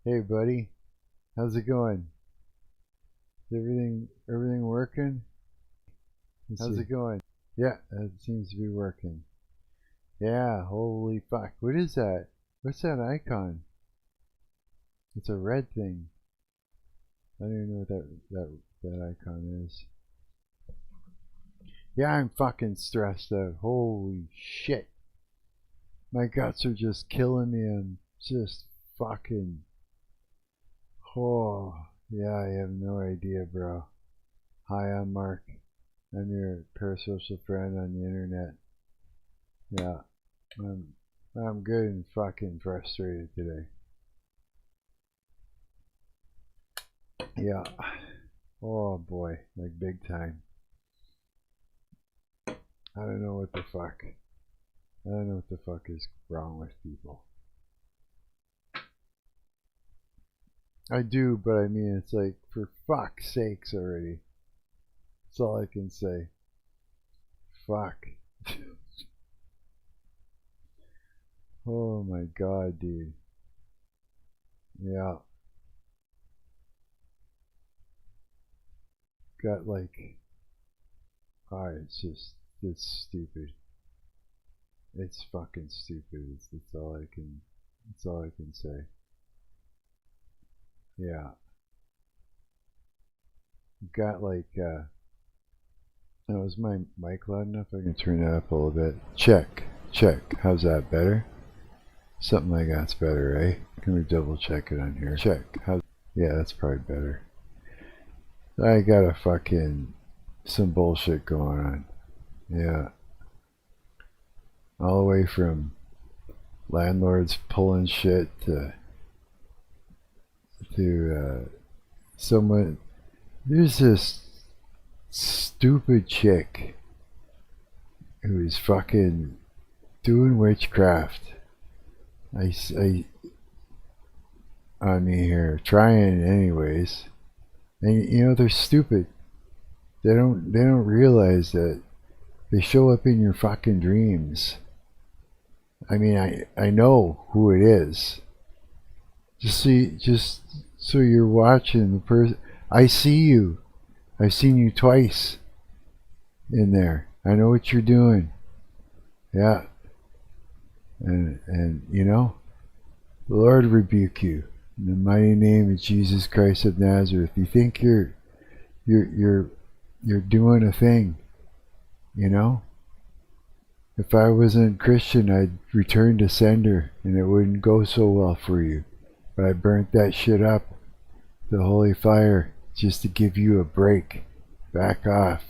Hey buddy, how's it going? Is everything working? How's it going? Yeah, it seems to be working. Yeah, holy fuck. What is that? What's that icon? It's a red thing. I don't even know what that icon is. Yeah, I'm fucking stressed out. Holy shit. My guts are just killing me. I'm just fucking... Oh, yeah, I have no idea, bro. Hi, I'm Marc. I'm your parasocial friend on the internet. Yeah, I'm good and fucking frustrated today. Yeah. Oh boy, like big time. I don't know what the fuck. I don't know what the fuck is wrong with people. I do, but I mean, it's like, for fuck's sakes already. That's all I can say. Fuck. Oh my god, dude. Yeah. Got like... it's stupid. It's fucking stupid. It's all I can say. Yeah. Got like, oh, is my mic loud enough? I can turn it up a little bit. Check. How's that better? Something like that's better, eh? Can we double check it on here? Check. Yeah, that's probably better. I got a fucking... some bullshit going on. Yeah. All the way from landlords pulling shit to someone... There's this stupid chick who's fucking doing witchcraft. On me here, trying anyways. And you know, they're stupid. They don't realize that they show up in your fucking dreams. I mean, I know who it is. Just so you're watching the person. I see you. I've seen you twice in there. I know what you're doing. Yeah. And you know, the Lord rebuke you in the mighty name of Jesus Christ of Nazareth. You think you're doing a thing, you know? If I wasn't Christian, I'd return to sender and it wouldn't go so well for you. But I burnt that shit up, the holy fire, just to give you a break. Back off.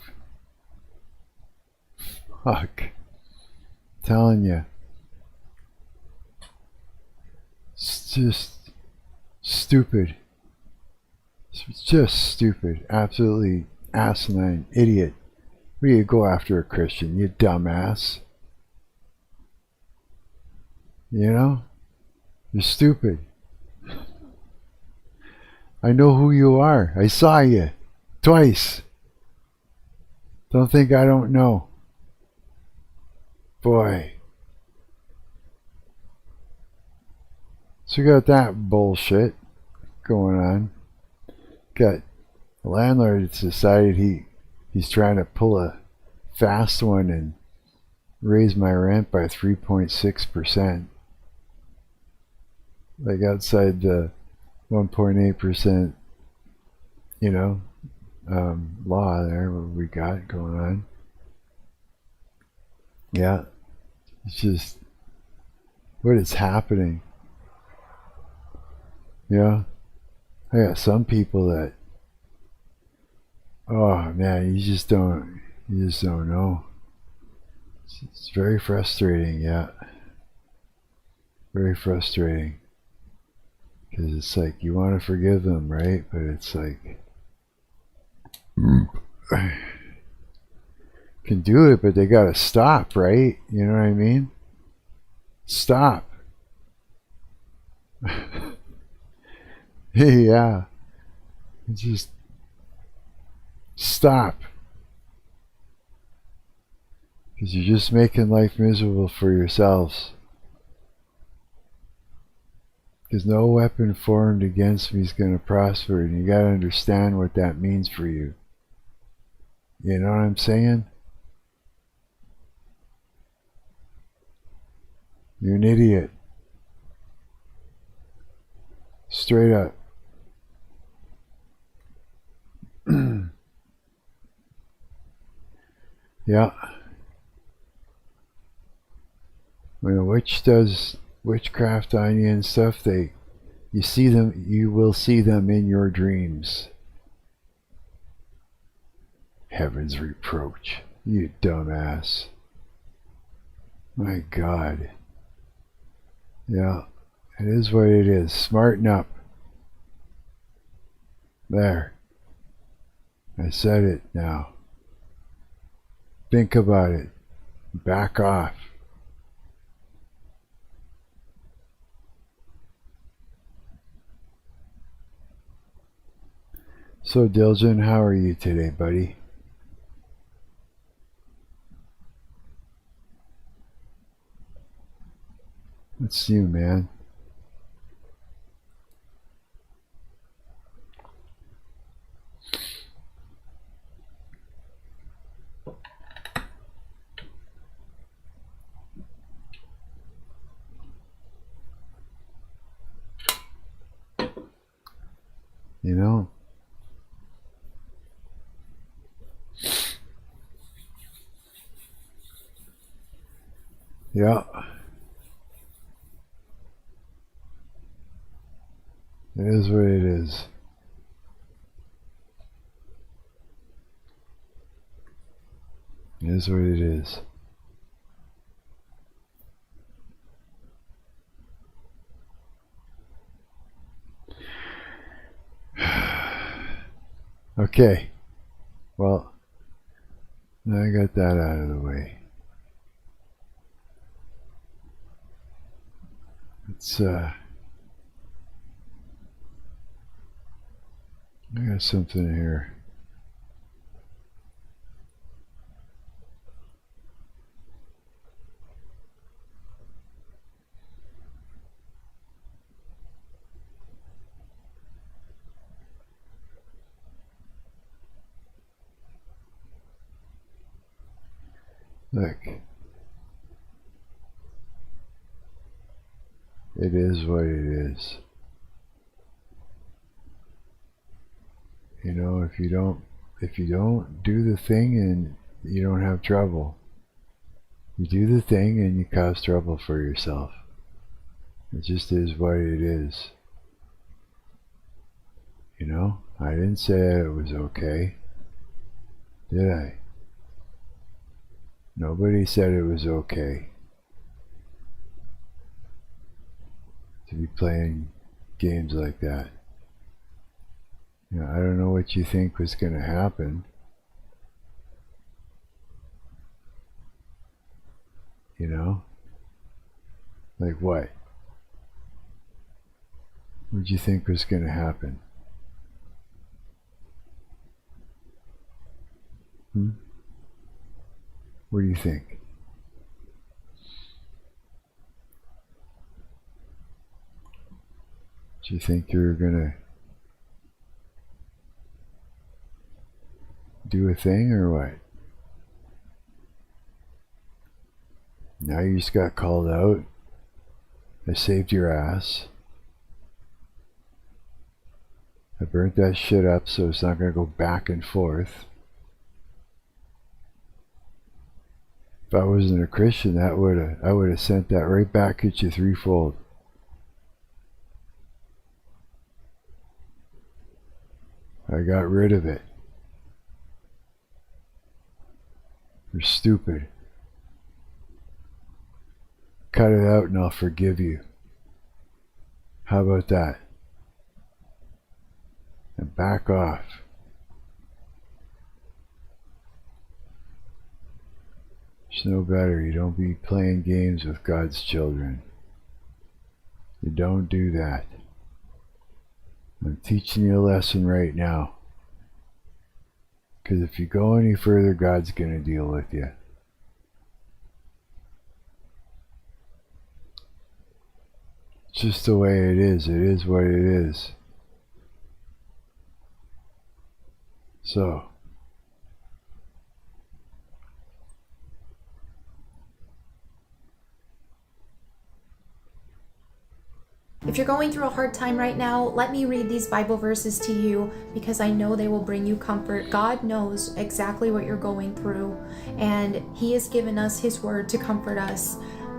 Fuck. I'm telling you. It's just stupid. It's just stupid. Absolutely asinine idiot. Where do you go after a Christian, you dumbass? You know? You're stupid. I know who you are. I saw you. Twice. Don't think I don't know. Boy. So you got that bullshit going on. Got the landlord that's decided he's trying to pull a fast one and raise my rent by 3.6%. Like outside the 1.8%, you know, law there, what we got going on. Yeah, it's just what is happening. Yeah, I got some people that, oh man, you just don't know. It's very frustrating, yeah. Very frustrating. Because it's like, you want to forgive them, right? But it's like, can do it, but they gotta stop, right? You know what I mean? Stop. Yeah. Just stop. Because you're just making life miserable for yourselves. Because no weapon formed against me is going to prosper, and you got to understand what that means for you. You know what I'm saying? You're an idiot. Straight up. Yeah. When a witch does witchcraft on you and stuff, you will see them in your dreams. Heaven's reproach. You dumbass. My God. Yeah, it is what it is. Smarten up. There. I said it now. Think about it. Back off. So, Diljan, how are you today, buddy? It's you, man. You know? Yeah. It is what it is. It is what it is. Okay. Well, now I got that out of the way. I got something here. Look. It is what it is. You know, if you don't do the thing and you don't have trouble. You do the thing and you cause trouble for yourself. It just is what it is. You know, I didn't say it was okay. Did I? Nobody said it was okay to be playing games like that. You know, I don't know what you think was going to happen. You know? Like what? What did you think was going to happen? What do you think? Do you think you're gonna do a thing or what? Now you just got called out. I saved your ass. I burnt that shit up so it's not gonna go back and forth. If I wasn't a Christian, I would have sent that right back at you threefold. I got rid of it. You're stupid. Cut it out and I'll forgive you. How about that? And back off. It's no better. You don't be playing games with God's children. You don't do that. I'm teaching you a lesson right now. Because if you go any further, God's going to deal with you. just the way it is. It is what it is. So, if you're going through a hard time right now, let me read these Bible verses to you because I know they will bring you comfort. God knows exactly what you're going through, and He has given us His word to comfort us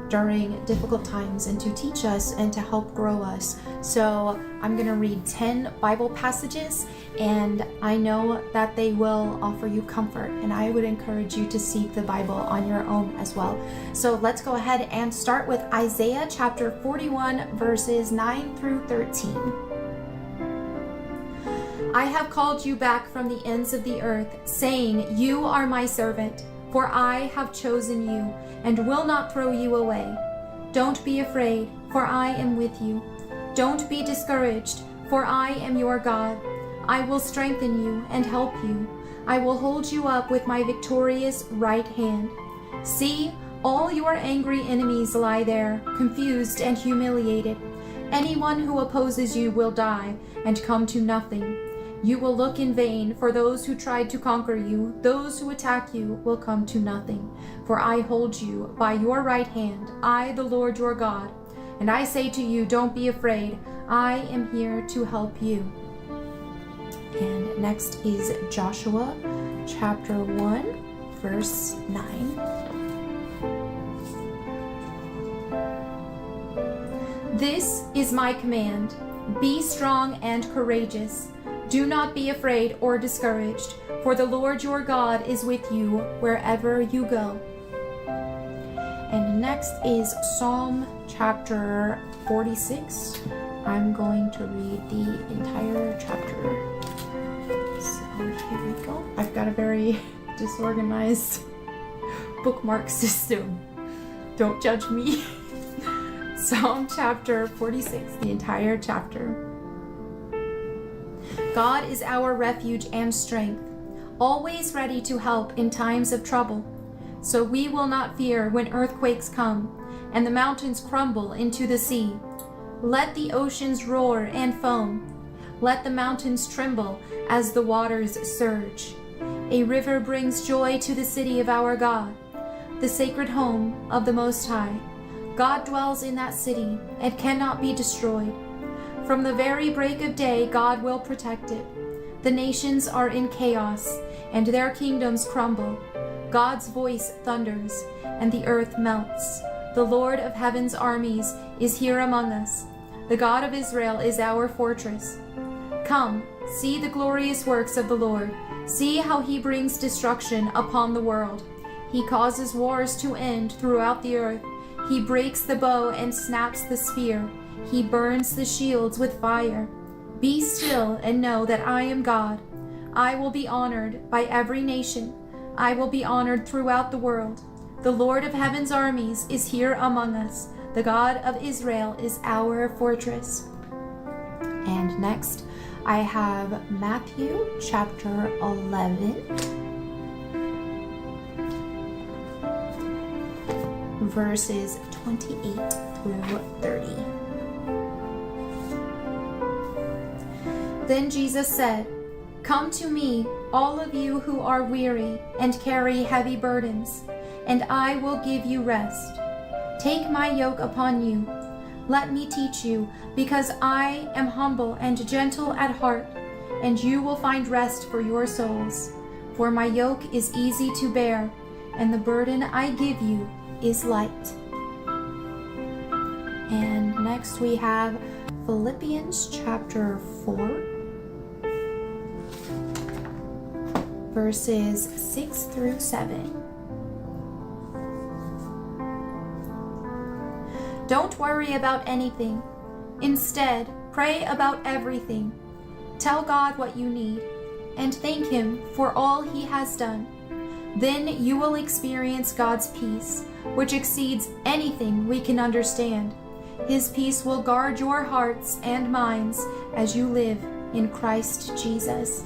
during difficult times and to teach us and to help grow us. So I'm going to read 10 Bible passages, and I know that they will offer you comfort, and I would encourage you to seek the Bible on your own as well. So let's go ahead and start with Isaiah chapter 41 verses 9 through 13. I have called you back from the ends of the earth, saying, you are my servant, for I have chosen you and will not throw you away. Don't be afraid, for I am with you. Don't be discouraged, for I am your God. I will strengthen you and help you. I will hold you up with my victorious right hand. See, all your angry enemies lie there, confused and humiliated. Anyone who opposes you will die and come to nothing. You will look in vain for those who tried to conquer you. Those who attack you will come to nothing. For I hold you by your right hand, I, the Lord your God. And I say to you, don't be afraid. I am here to help you. And next is Joshua chapter 1, verse 9. This is my command. Be strong and courageous. Do not be afraid or discouraged, for the Lord your God is with you wherever you go. And next is Psalm chapter 46. I'm going to read the entire chapter. So here we go. I've got a very disorganized bookmark system. Don't judge me. Psalm chapter 46, the entire chapter. God is our refuge and strength, always ready to help in times of trouble. So we will not fear when earthquakes come and the mountains crumble into the sea. Let the oceans roar and foam. Let the mountains tremble as the waters surge. A river brings joy to the city of our God, the sacred home of the Most High. God dwells in that city and cannot be destroyed. From the very break of day, God will protect it. The nations are in chaos, and their kingdoms crumble. God's voice thunders, and the earth melts. The Lord of heaven's armies is here among us. The God of Israel is our fortress. Come, see the glorious works of the Lord. See how he brings destruction upon the world. He causes wars to end throughout the earth. He breaks the bow and snaps the spear. He burns the shields with fire. Be still and know that I am God. I will be honored by every nation. I will be honored throughout the world. The Lord of heaven's armies is here among us. The God of Israel is our fortress. And next, I have Matthew chapter 11, verses 28 through 30. Then Jesus said, "Come to me, all of you who are weary and carry heavy burdens, and I will give you rest. Take my yoke upon you. Let me teach you, because I am humble and gentle at heart, and you will find rest for your souls. For my yoke is easy to bear, and the burden I give you is light." And next we have Philippians chapter 4, verses 6 through 7. Don't worry about anything. Instead, pray about everything. Tell God what you need, and thank Him for all He has done. Then you will experience God's peace, which exceeds anything we can understand. His peace will guard your hearts and minds as you live in Christ Jesus.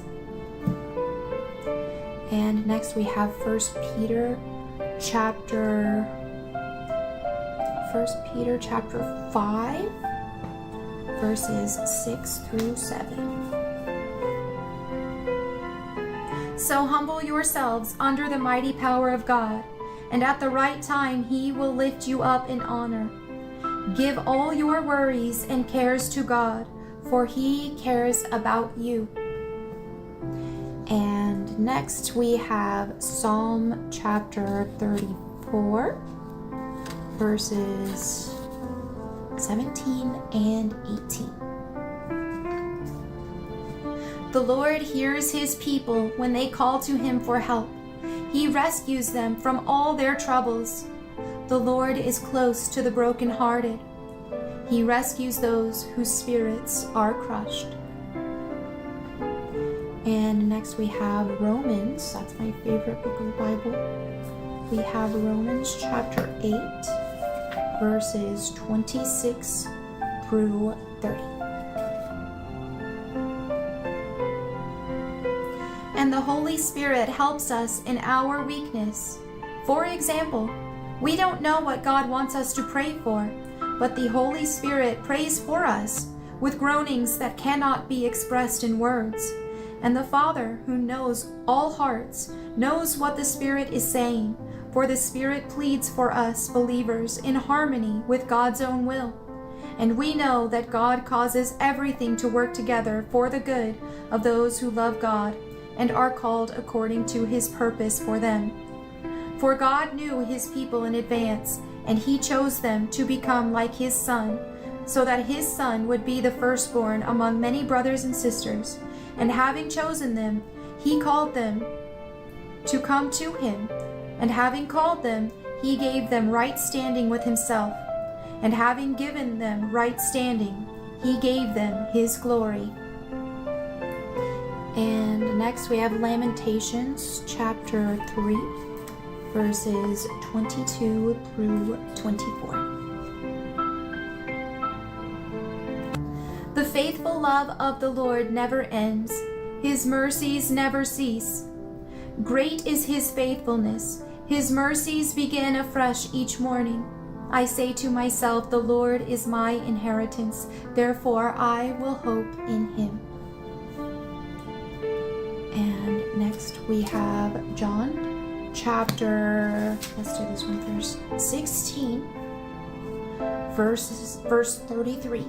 And next we have 1 Peter chapter 5, verses 6 through 7. So humble yourselves under the mighty power of God, and at the right time he will lift you up in honor. Give all your worries and cares to God, for he cares about you. And next we have Psalm chapter 34, verses 17 and 18. The Lord hears his people when they call to him for help. He rescues them from all their troubles. The Lord is close to the brokenhearted. He rescues those whose spirits are crushed. And next we have Romans. That's my favorite book of the Bible. We have Romans chapter 8, verses 26 through 30. And the Holy Spirit helps us in our weakness. For example, we don't know what God wants us to pray for, but the Holy Spirit prays for us with groanings that cannot be expressed in words. And the Father, who knows all hearts, knows what the Spirit is saying, for the Spirit pleads for us believers in harmony with God's own will. And we know that God causes everything to work together for the good of those who love God and are called according to his purpose for them. For God knew his people in advance, and he chose them to become like his Son, so that his Son would be the firstborn among many brothers and sisters. And having chosen them, he called them to come to him. And having called them, he gave them right standing with himself. And having given them right standing, he gave them his glory. And next we have Lamentations chapter 3, verses 22 through 24. The faithful love of the Lord never ends. His mercies never cease. Great is his faithfulness. His mercies begin afresh each morning. I say to myself, the Lord is my inheritance. Therefore I will hope in him. And next we have John chapter, let's do this one first, 16, verse 33.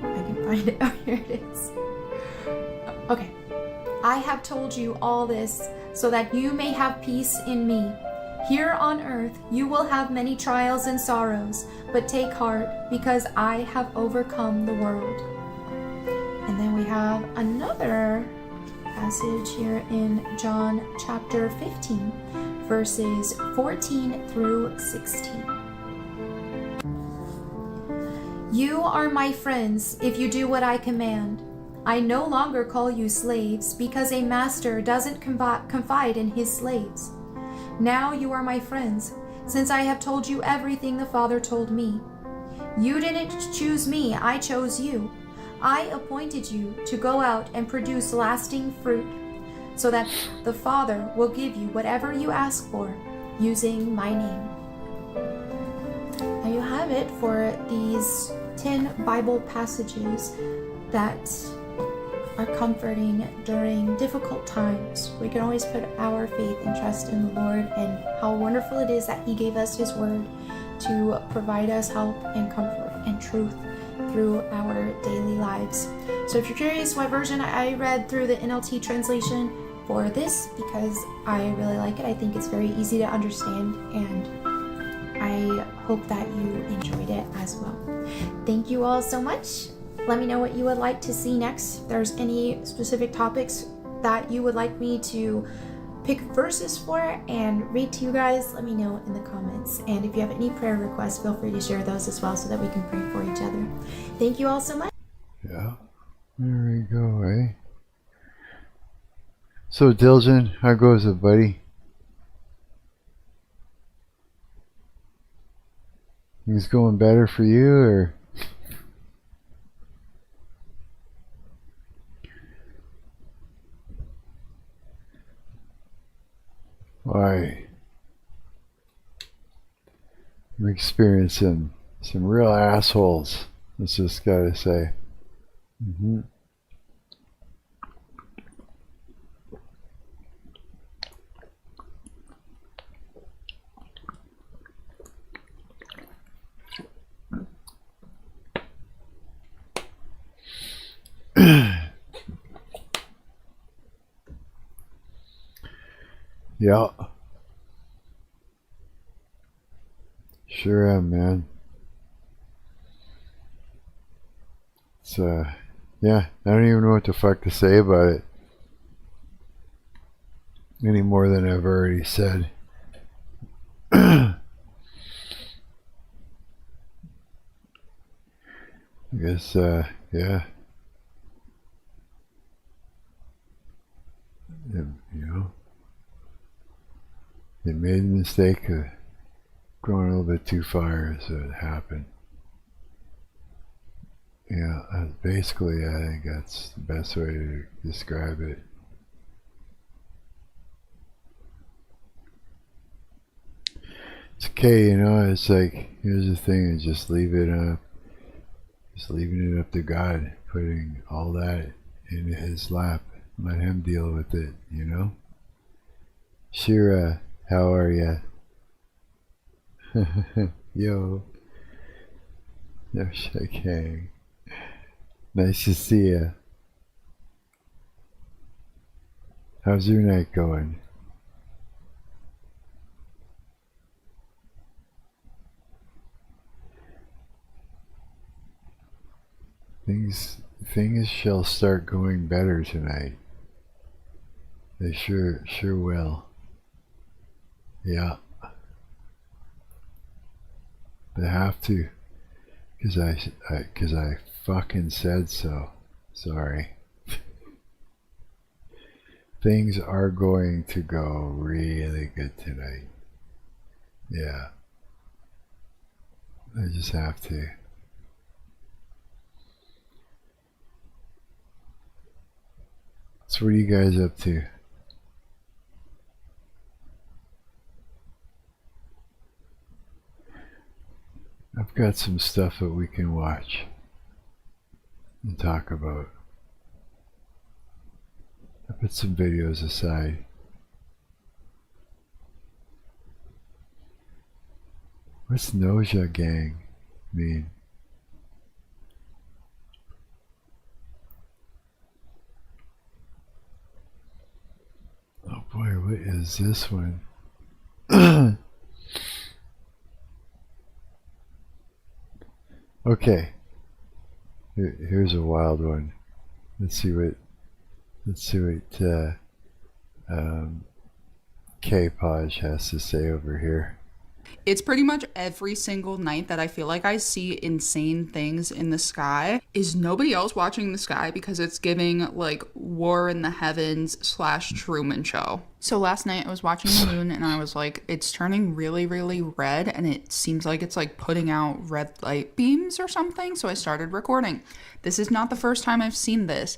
I can find it. Oh, here it is. Okay. I have told you all this so that you may have peace in me. Here on earth you will have many trials and sorrows, but take heart, because I have overcome the world. And then we have another passage here in John chapter 15, verses 14 through 16. You are my friends if you do what I command. I no longer call you slaves, because a master doesn't confide in his slaves. Now you are my friends, since I have told you everything the Father told me. You didn't choose me, I chose you. I appointed you to go out and produce lasting fruit, so that the Father will give you whatever you ask for, using my name. Now you have it for these 10 Bible passages that are comforting during difficult times. We can always put our faith and trust in the Lord, and how wonderful it is that he gave us his word to provide us help and comfort and truth through our daily lives. So if you're curious what version I read through the NLT translation for this, because I really like it. I think it's very easy to understand, and I hope that you enjoyed it as well. Thank you all so much. Let me know what you would like to see next. If there's any specific topics that you would like me to pick verses for and read to you guys, let me know in the comments. And if you have any prayer requests, feel free to share those as well so that we can pray for each other. Thank you all so much. Yeah, there we go, eh? So Diljan, how goes it, buddy? Things going better for you, or? Why? I'm experiencing Some real assholes. That's just gotta say. Yeah. Sure am, man. It's yeah, I don't even know what the fuck to say about it. Any more than I've already said. I guess, yeah. You know, they made the mistake of going a little bit too far, so it happened. Yeah, basically, I think that's the best way to describe it. It's okay, you know, it's like, here's the thing, is just leave it up. Just leaving it up to God, putting all that in his lap. Let him deal with it, you know? Shira, how are ya? Yo. No shaking. Nice to see ya. How's your night going? Things shall start going better tonight. They sure will. Yeah. They have to, cause I fucking said so. Sorry. Things are going to go really good tonight. Yeah. I just have to. So what are you guys up to? I've got some stuff that we can watch and talk about. I put some videos aside. What's Noja Gang mean? Oh boy, what is this one? Okay, here's a wild one. Let's see what K-Podge has to say over here. It's pretty much every single night that I feel like I see insane things in the sky. Is nobody else watching the sky? Because it's giving like War in the Heavens / Truman Show. So last night I was watching the moon and I was like, it's turning really, really red and it seems like it's like putting out red light beams or something. So I started recording. This is not the first time I've seen this.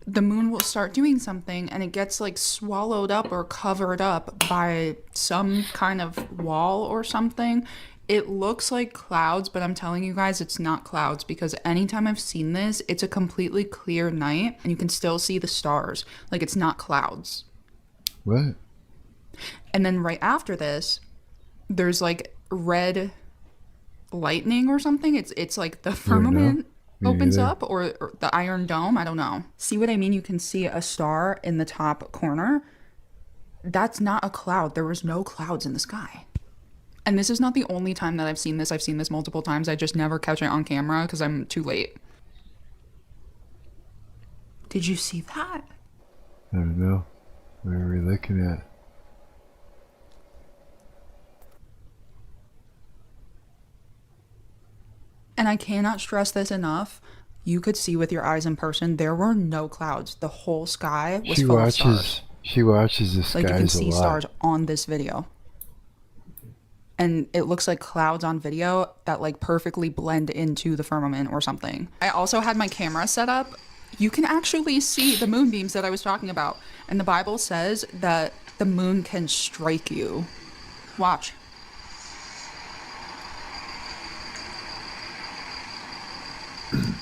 The moon will start doing something and it gets like swallowed up or covered up by some kind of wall or something. It looks like clouds, but I'm telling you guys it's not clouds, because anytime I've seen this, it's a completely clear night and you can still see the stars. Like, it's not clouds. What? And then right after this, there's like red lightning or something. It's like the firmament opens up, or the Iron Dome. I don't know. See what I mean? You can see a star in the top corner. That's not a cloud. There was no clouds in the sky. And this is not the only time that I've seen this. I've seen this multiple times. I just never catch it on camera because I'm too late. Did you see that? I don't know. What are we looking at? And I cannot stress this enough. You could see with your eyes in person, there were no clouds. The whole sky was full of stars. She watches the skies a lot. Like, you can see stars on this video. And it looks like clouds on video that like perfectly blend into the firmament or something. I also had my camera set up. You can actually see the moonbeams that I was talking about. And the Bible says that the moon can strike you. Watch.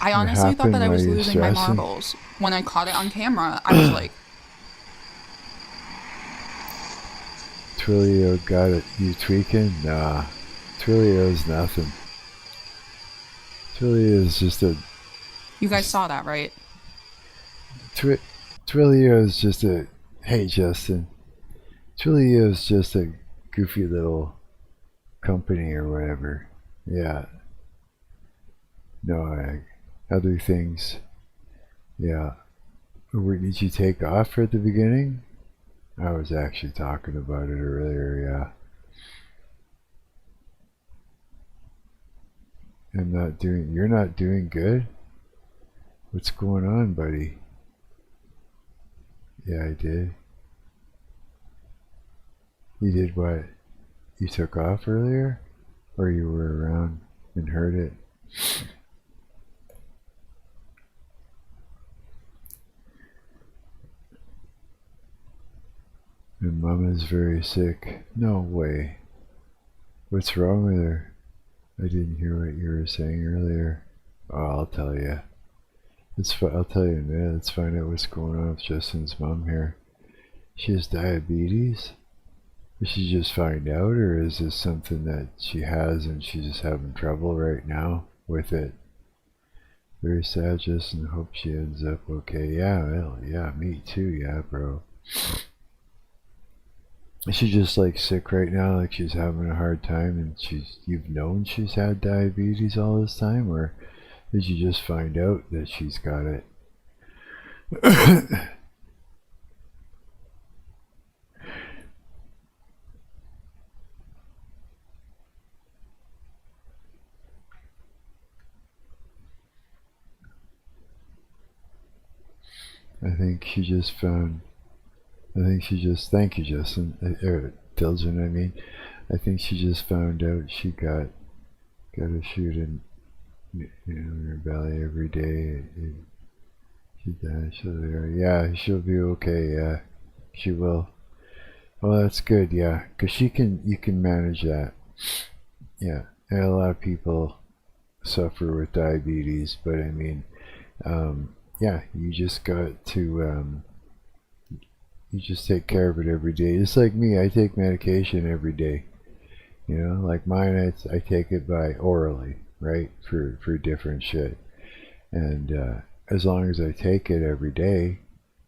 I What honestly thought that happened? I Why was you losing my stressing? marbles. When I caught it on camera, I was like, Twilio got it. You tweaking? Nah. Twilio's nothing. Twilio is just a... you guys saw that, right? Twilio is just a... Hey, Justin. Twilio is just a goofy little company or whatever. Yeah. No, other things. Yeah. Did you take off at the beginning? I was actually talking about it earlier, yeah. You're not doing good? What's going on, buddy? Yeah, I did. You did what? You took off earlier? Or you were around and heard it? And Mom is very sick. No way. What's wrong with her? I didn't hear what you were saying earlier. Oh, I'll tell you. I'll tell you in a minute. Let's find out what's going on with Justin's mom here. She has diabetes? Did she just find out, or is this something that she has and she's just having trouble right now with it? Very sad, Justin. Hope she ends up okay. Yeah, well, yeah, me too. Yeah, bro. Is she just like sick right now, like she's having a hard time, and you've known she's had diabetes all this time, or did you just find out that she's got it? Thank you, Justin, Dilgen, I mean. I think she just found out she got a shoot in her belly every day. Yeah, she'll be okay, yeah. She will. Well, that's good, yeah, because you can manage that. Yeah, and a lot of people suffer with diabetes, but I mean, yeah, you just got to, you just take care of it every day. Just like me, I take medication every day. You know, like mine, I take it by orally, right, for different shit. And as long as I take it every day,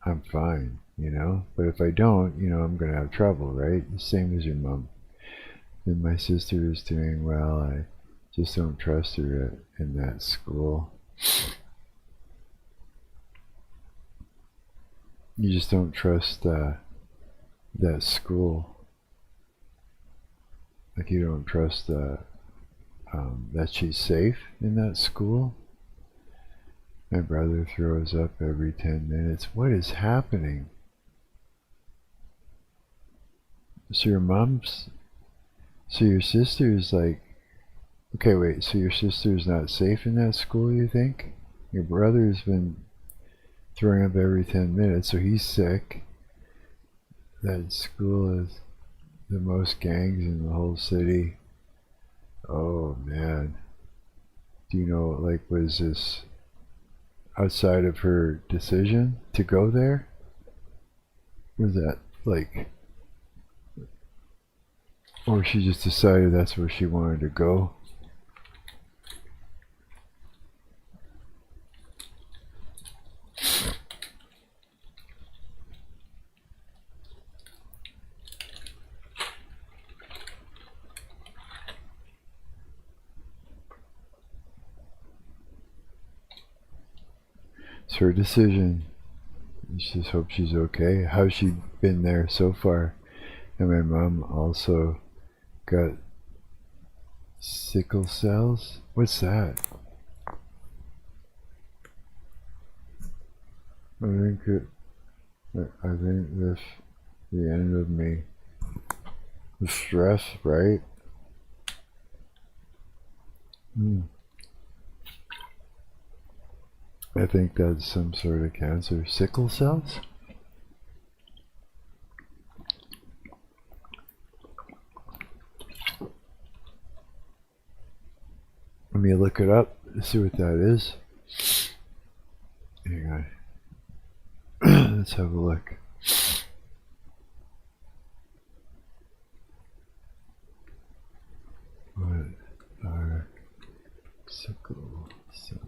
I'm fine, you know. But if I don't, you know, I'm gonna have trouble, right? The same as your mom. And my sister is doing well. I just don't trust her in that school. You just don't trust that school. Like you don't trust that she's safe in that school. My brother throws up every 10 minutes. What is happening? So your sister's like, okay, wait, so your sister's not safe in that school, you think? Your brother's been throwing up every 10 minutes, so he's sick. That school is the most gangs in the whole city. Oh, man. Do you know, like, was this outside of her decision to go there? Was that, like, or she just decided that's where she wanted to go? It's her decision. Let's just hope she's okay. How's she been there so far? And my mom also got sickle cells? What's that? I think that's the end of me. The stress, right? I think that's some sort of cancer. Sickle cells? Let me look it up, see what that is. Hang on. Let's have a look. What are sickle cells?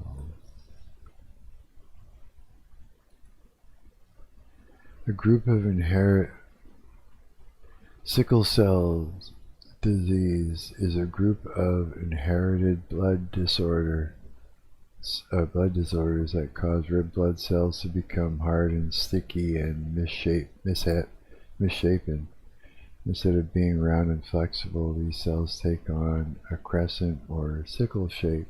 A group of sickle cell disease is a group of inherited blood disorders that cause red blood cells to become hard and sticky and misshapen. Instead of being round and flexible, these cells take on a crescent or sickle shape,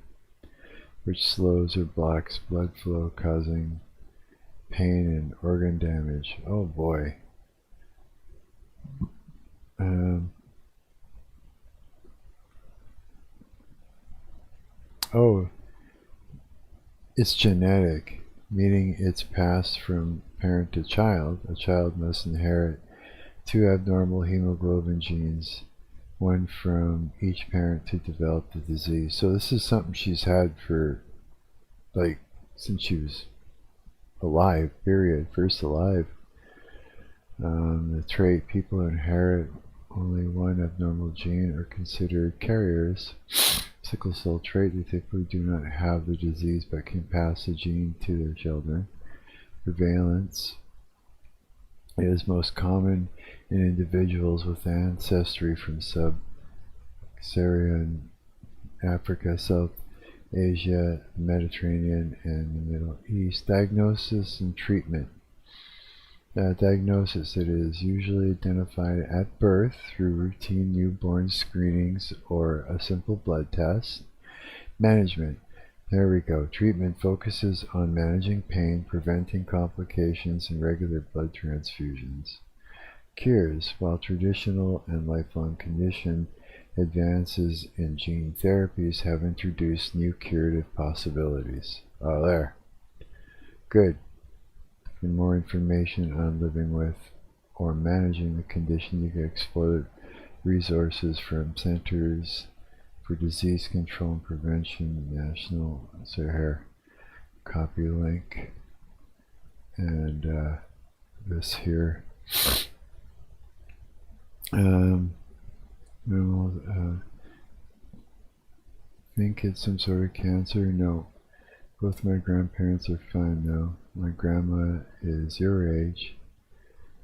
which slows or blocks blood flow, causing pain and organ damage. Oh boy. It's genetic, meaning it's passed from parent to child. A child must inherit 2 abnormal hemoglobin genes, one from each parent, to develop the disease. So this is something she's had for, like, since she was alive, period, first alive. The trait: people who inherit only 1 abnormal gene are considered carriers. Sickle cell trait: they typically do not have the disease but can pass the gene to their children. Prevalence: it is most common in individuals with ancestry from sub-Saharan Africa, South Asia, Mediterranean, and the Middle East. Diagnosis and treatment. Diagnosis: it is usually identified at birth through routine newborn screenings or a simple blood test. Management. There we go. Treatment focuses on managing pain, preventing complications, and regular blood transfusions. Cures. While traditional and lifelong condition, advances in gene therapies have introduced new curative possibilities. Oh, there. Good. For more information on living with or managing the condition, you can explore the resources from Centers for Disease Control and Prevention, National. So here, copy link, and this here. Think it's some sort of cancer? No. Both my grandparents are fine though. My grandma is your age,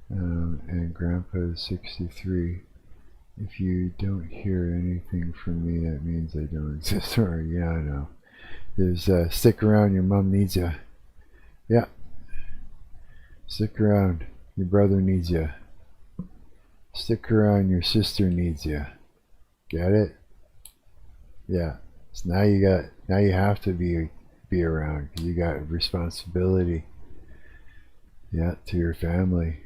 and grandpa is 63. If you don't hear anything from me, that means I don't exist. Or, yeah, I know. There's, stick around, your mom needs you. Yeah. Stick around, your brother needs you. Stick around, your sister needs you. Get it? Yeah. So now you have to be around, because you got a responsibility, yeah, to your family.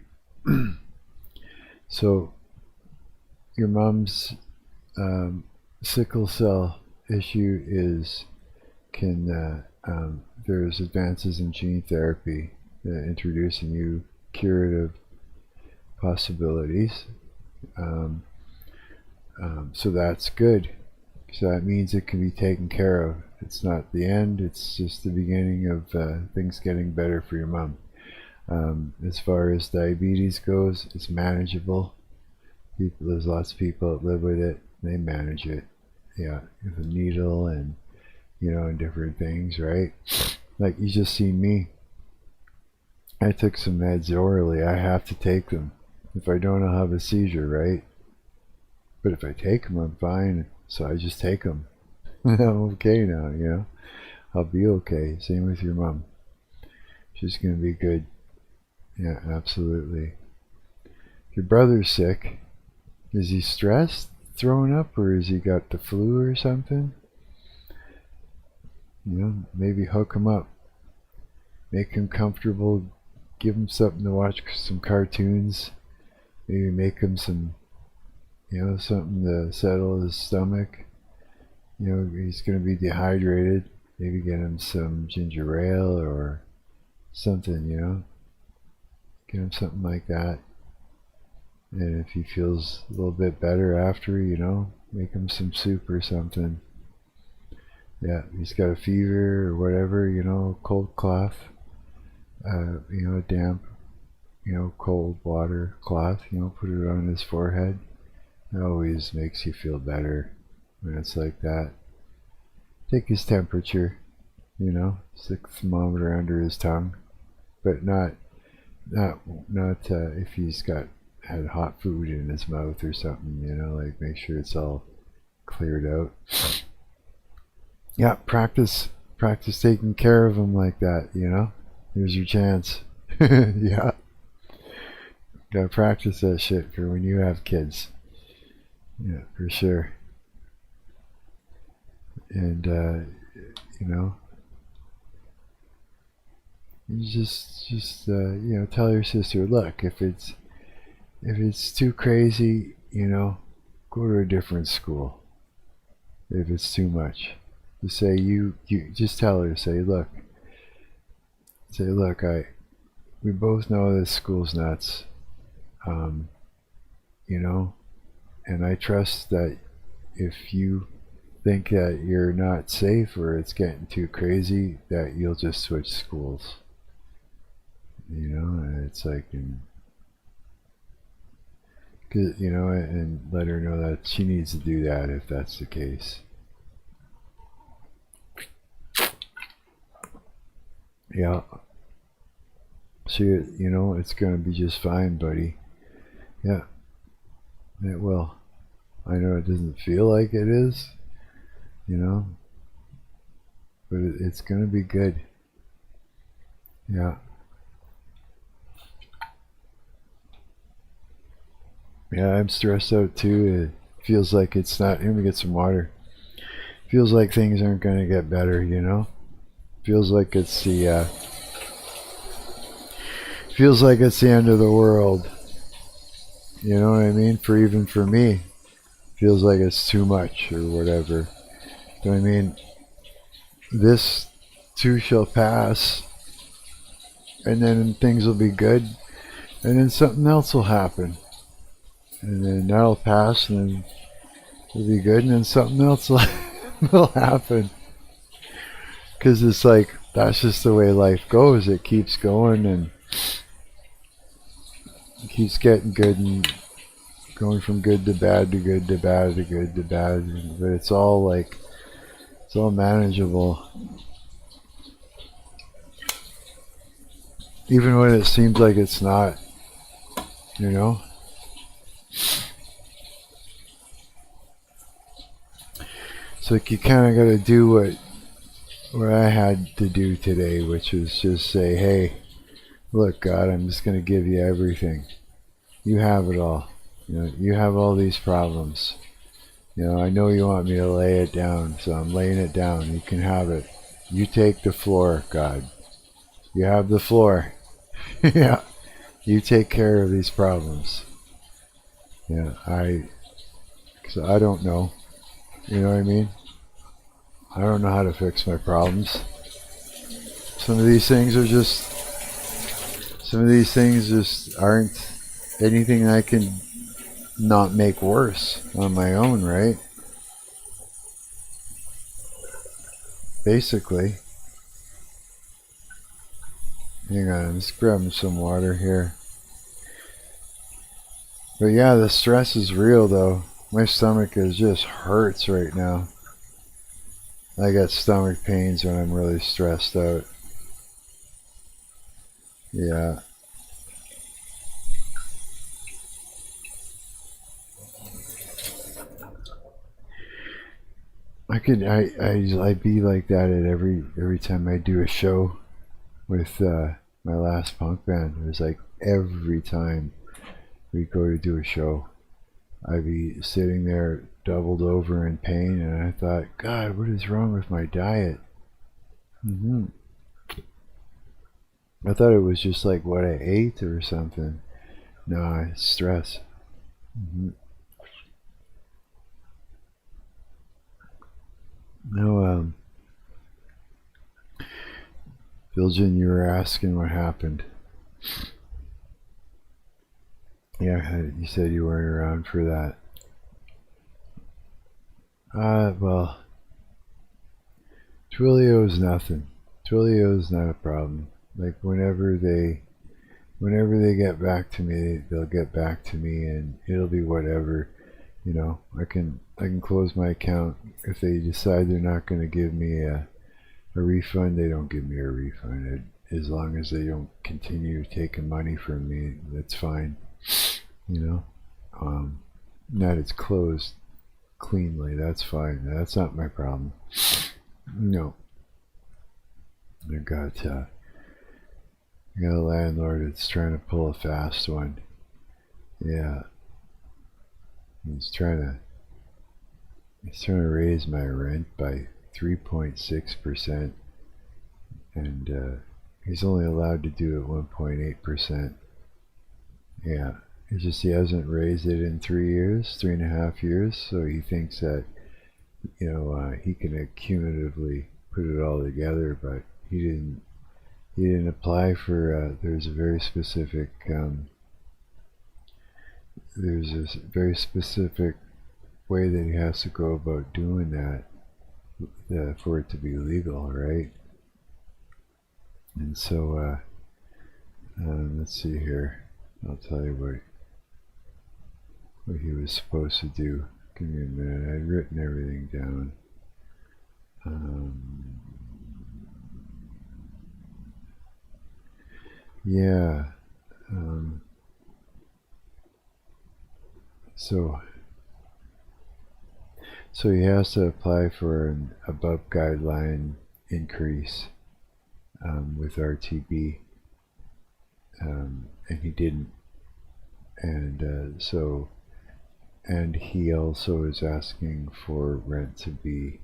So your mom's sickle cell issue there's advances in gene therapy introducing new curative possibilities. So that's good. So that means it can be taken care of. It's not the end, it's just the beginning of things getting better for your mom. As far as diabetes goes, it's manageable. There's lots of people that live with it, they manage it. Yeah, with a needle and, and different things, right? Like, you just see me. I took some meds orally. I have to take them. If I don't, I'll have a seizure, right? But if I take them, I'm fine. So I just take them. I'm okay now, I'll be okay. Same with your mom. She's going to be good. Yeah, absolutely. If your brother's sick, is he stressed, throwing up, or has he got the flu or something? Maybe hook him up. Make him comfortable. Give him something to watch, some cartoons. Maybe make him some, something to settle his stomach. He's going to be dehydrated. Maybe get him some ginger ale or something, Get him something like that. And if he feels a little bit better after, make him some soup or something. Yeah, he's got a fever or whatever, you know, cold cloth, you know, damp, you know, cold water cloth, you know, put it on his forehead. It always makes you feel better when it's like that. Take his temperature, you know, stick the thermometer under his tongue, but not if he's had hot food in his mouth or something, you know, like make sure it's all cleared out. Yeah, practice taking care of him like that, you know. Here's your chance. Yeah, gotta practice that shit for when you have kids. Yeah, for sure. And you know, you just you know, tell your sister, look, if it's too crazy, you know, go to a different school. If it's too much, just say you just tell her, say look, we both know this school's nuts, you know, and I trust that if you think that you're not safe or it's getting too crazy, that you'll just switch schools, you know. And it's like, you know, and let her know that she needs to do that if that's the case. Yeah. So, you know, it's going to be just fine, buddy. Yeah, it will. I know it doesn't feel like it is, you know, but it's going to be good. Yeah. Yeah, I'm stressed out too. It feels like it's not. Let me get some water. Feels like things aren't going to get better, you know. Feels like it's the end of the world. You know what I mean? Even for me, feels like it's too much or whatever. So I mean, this too shall pass, and then things will be good, and then something else will happen, and then that'll pass, and then it'll be good, and then something else will happen. Because it's like, that's just the way life goes. It keeps going, and it keeps getting good, and going from good to bad to good to bad to good to bad. But it's all manageable. Even when it seems like it's not, you know? It's like you kind of got to do what I had to do today, which was just say, hey, look, God, I'm just going to give you everything. You have it all. You know, you have all these problems. You know, I know you want me to lay it down, so I'm laying it down. You can have it. You take the floor, God. You have the floor. Yeah. You take care of these problems. Yeah, because I don't know. You know what I mean? I don't know how to fix my problems. Some of these things just aren't anything I can not make worse on my own, right? Basically. Hang on, I'm just grabbing some water here. But yeah, the stress is real though. My stomach just hurts right now. I got stomach pains when I'm really stressed out. Yeah. I'd be like that at every time I do a show with my last punk band. It was like every time we go to do a show, I'd be sitting there doubled over in pain, and I thought, God, what is wrong with my diet? I thought it was just like what I ate or something. No, it's stress. No, Biljan, you were asking what happened. Yeah, you said you weren't around for that. Well, Twilio's nothing. Twilio's not a problem. Like whenever they get back to me, they'll get back to me, and it'll be whatever. You know, I can close my account if they decide they're not going to give me a refund. They don't give me a refund. As long as they don't continue taking money from me, that's fine. You know, that it's closed cleanly. That's fine. That's not my problem. No, I got a landlord that's trying to pull a fast one. Yeah, he's trying to raise my rent by 3.6%, and he's only allowed to do it 1.8%. Yeah, he hasn't raised it in 3.5 years, so he thinks that, you know, he can cumulatively put it all together, but he didn't apply for, there's a very specific way that he has to go about doing that for it to be legal, right? And so let's see here, I'll tell you what he was supposed to do. Give me a minute, I'd written everything down. Yeah. So he has to apply for an above guideline increase with RTB, and he didn't. And and he also is asking for rent to be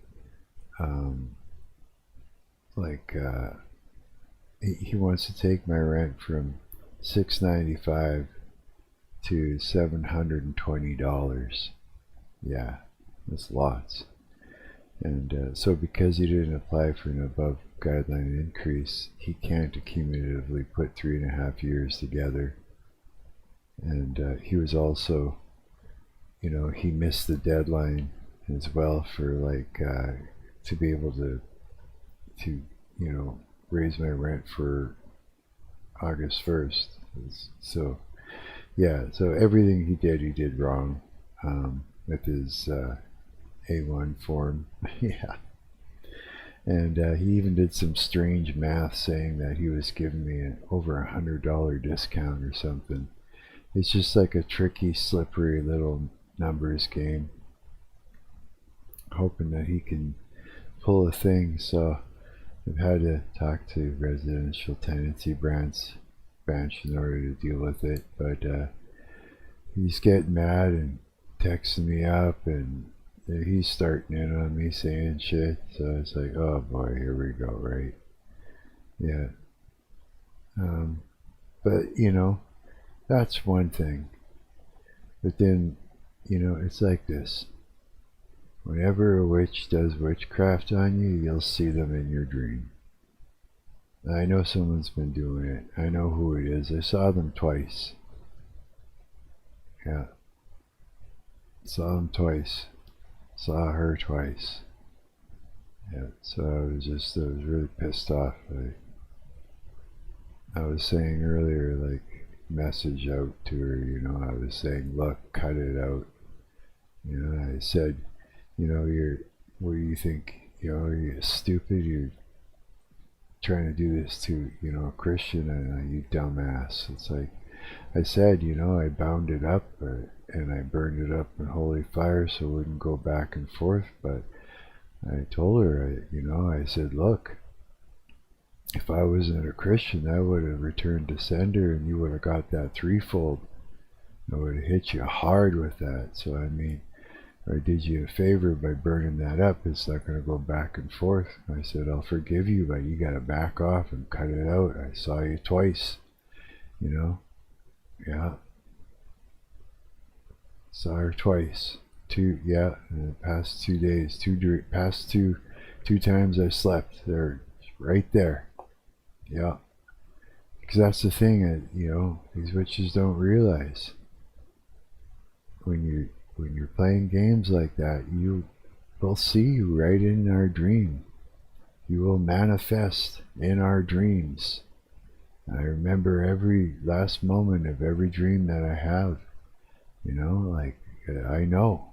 he wants to take my rent from $695 to $720. Yeah, that's lots. And so because he didn't apply for an above guideline increase, he can't accumulatively put 3.5 years together. And he was also, you know, he missed the deadline as well for to be able to you know, raise my rent for August 1st. So yeah, so everything he did wrong with his A1 form. Yeah, and he even did some strange math saying that he was giving me an over $100 discount or something. It's just like a tricky, slippery little numbers game, hoping that he can pull a thing. So I've had to talk to residential tenancy branch in order to deal with it, but he's getting mad and texting me up, and he's starting in on me saying shit. So it's like, oh boy, here we go, right? Yeah. But you know, that's one thing. But then, you know, it's like this. Whenever a witch does witchcraft on you, you'll see them in your dream. I know someone's been doing it. I know who it is. I saw them twice. Yeah. Saw them twice. Saw her twice. Yeah. So I was really pissed off. I was saying earlier, like, message out to her, you know, I was saying, look, cut it out. You know, I said, you know, what do you think? You know, are you stupid? You're trying to do this to, you know, a Christian, and you dumbass. It's like, I said, you know, I bound it up and I burned it up in holy fire so it wouldn't go back and forth. But I told her, you know, I said, look, if I wasn't a Christian, I would have returned to sender, and you would have got that threefold. I would have hit you hard with that. So I mean, I did you a favor by burning that up. It's not going to go back and forth. I said, I'll forgive you, but you got to back off and cut it out. I saw you twice, you know. Yeah. Saw her twice. Yeah, in the past 2 days. Two times I slept. They're right there. Yeah. Because that's the thing that, you know, these witches don't realize. When you're playing games like that, they'll see you right in our dream. you will manifest in our dreams. I remember every last moment of every dream that I have, you know, like, I know.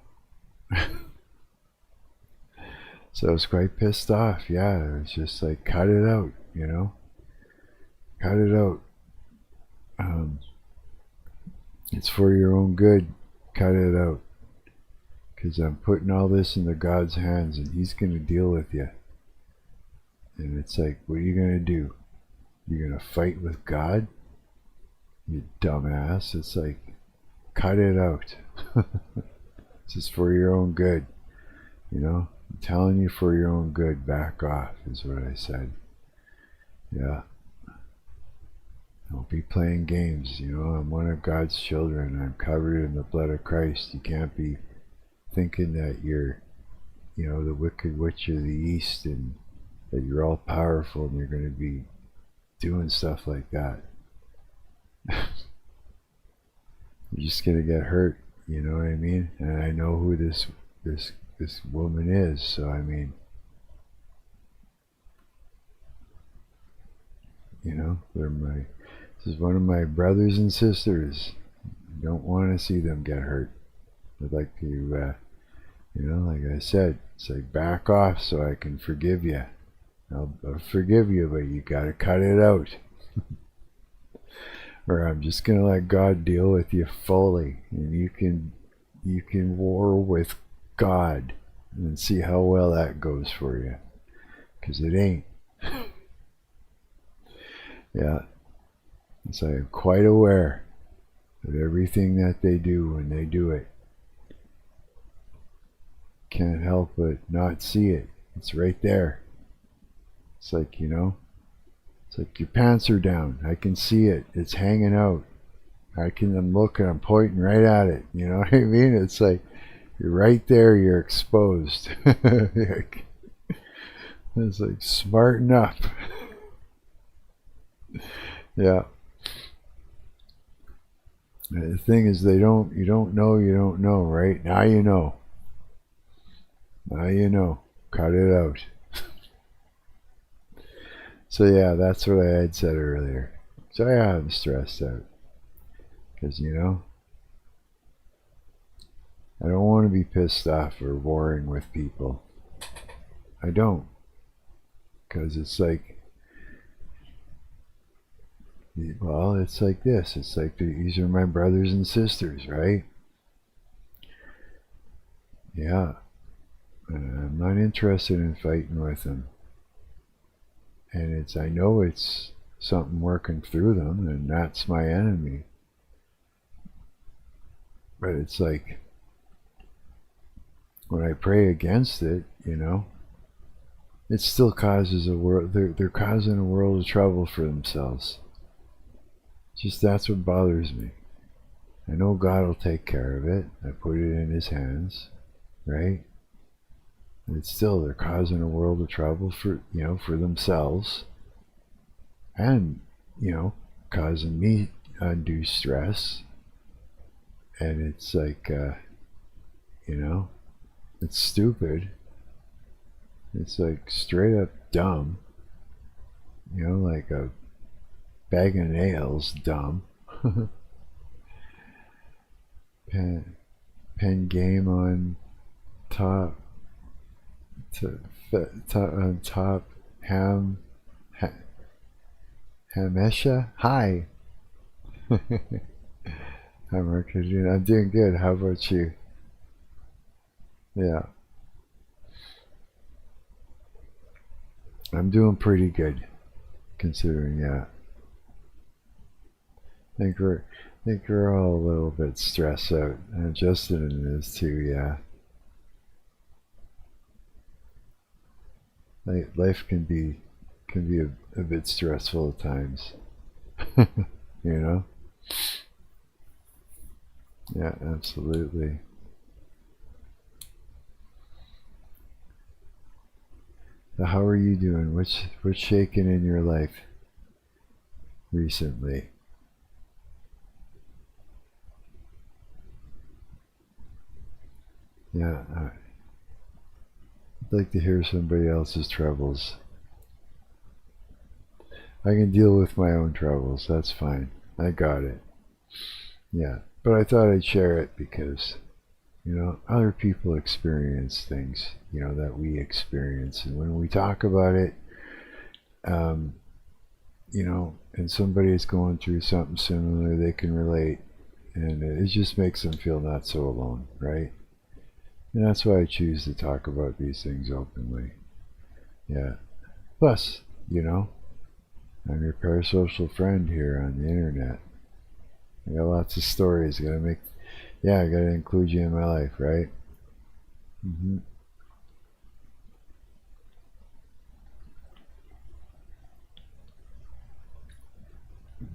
So I was quite pissed off. Yeah, it was just like, cut it out, you know, cut it out. It's for your own good. Cut it out. Because I'm putting all this into God's hands and He's going to deal with you. And it's like, what are you going to do? You're going to fight with God? You dumbass. It's like, cut it out. It's just for your own good. You know? I'm telling you, for your own good. Back off, is what I said. Yeah. Don't be playing games. You know, I'm one of God's children. I'm covered in the blood of Christ. You can't be thinking that you're, you know, the wicked witch of the East and that you're all powerful and you're going to be doing stuff like that. You're just going to get hurt, you know what I mean? And I know who this woman is, so I mean, you know, this is one of my brothers and sisters. I don't want to see them get hurt. I'd like to, you know, like I said, say back off so I can forgive you. I'll forgive you, but you gotta cut it out. Or I'm just gonna let God deal with you fully, and you can war with God and see how well that goes for you. 'Cause it ain't. Yeah. So I'm quite aware of everything that they do when they do it. Can't help but not see it. It's right there. It's like, you know, it's like your pants are down. I can see it. It's hanging out. I'm looking, I'm pointing right at it. You know what I mean? It's like, you're right there, you're exposed. It's like, smarten up. Yeah. And the thing is, you don't know, right? Now you know. Now you know. Cut it out. So yeah, that's what I had said earlier. So yeah, I'm stressed out. Because, you know, I don't want to be pissed off or warring with people. I don't. Because it's like, well, it's like this. It's like these are my brothers and sisters, right? Yeah. I'm not interested in fighting with them. And I know it's something working through them, and that's my enemy. But it's like, when I pray against it, you know, it still causes they're causing a world of trouble for themselves. Just that's what bothers me. I know God will take care of it. I put it in His hands, right? And it's still, they're causing a world of trouble for, you know, for themselves, and, you know, causing me undue stress. And it's like, you know, it's stupid. It's like straight up dumb. You know, like a bag of nails dumb. Pen game on top. On top, Hamesha? Hi. Hi, Marc. I'm doing good. How about you? Yeah. I'm doing pretty good, considering, yeah. I think we're all a little bit stressed out. And Justin is too, yeah. Life can be a bit stressful at times. You know? Yeah, absolutely. So how are you doing? What's shaking in your life recently? Yeah, I'd like to hear somebody else's troubles. I can deal with my own troubles. That's fine. I got it. Yeah. But I thought I'd share it because, other people experience things, that we experience. And when we talk about it, and somebody is going through something similar, they can relate. And it just makes them feel not so alone, right? And that's why I choose to talk about these things openly. Yeah. Plus, I'm your parasocial friend here on the internet. I got lots of stories. I gotta include you in my life, right?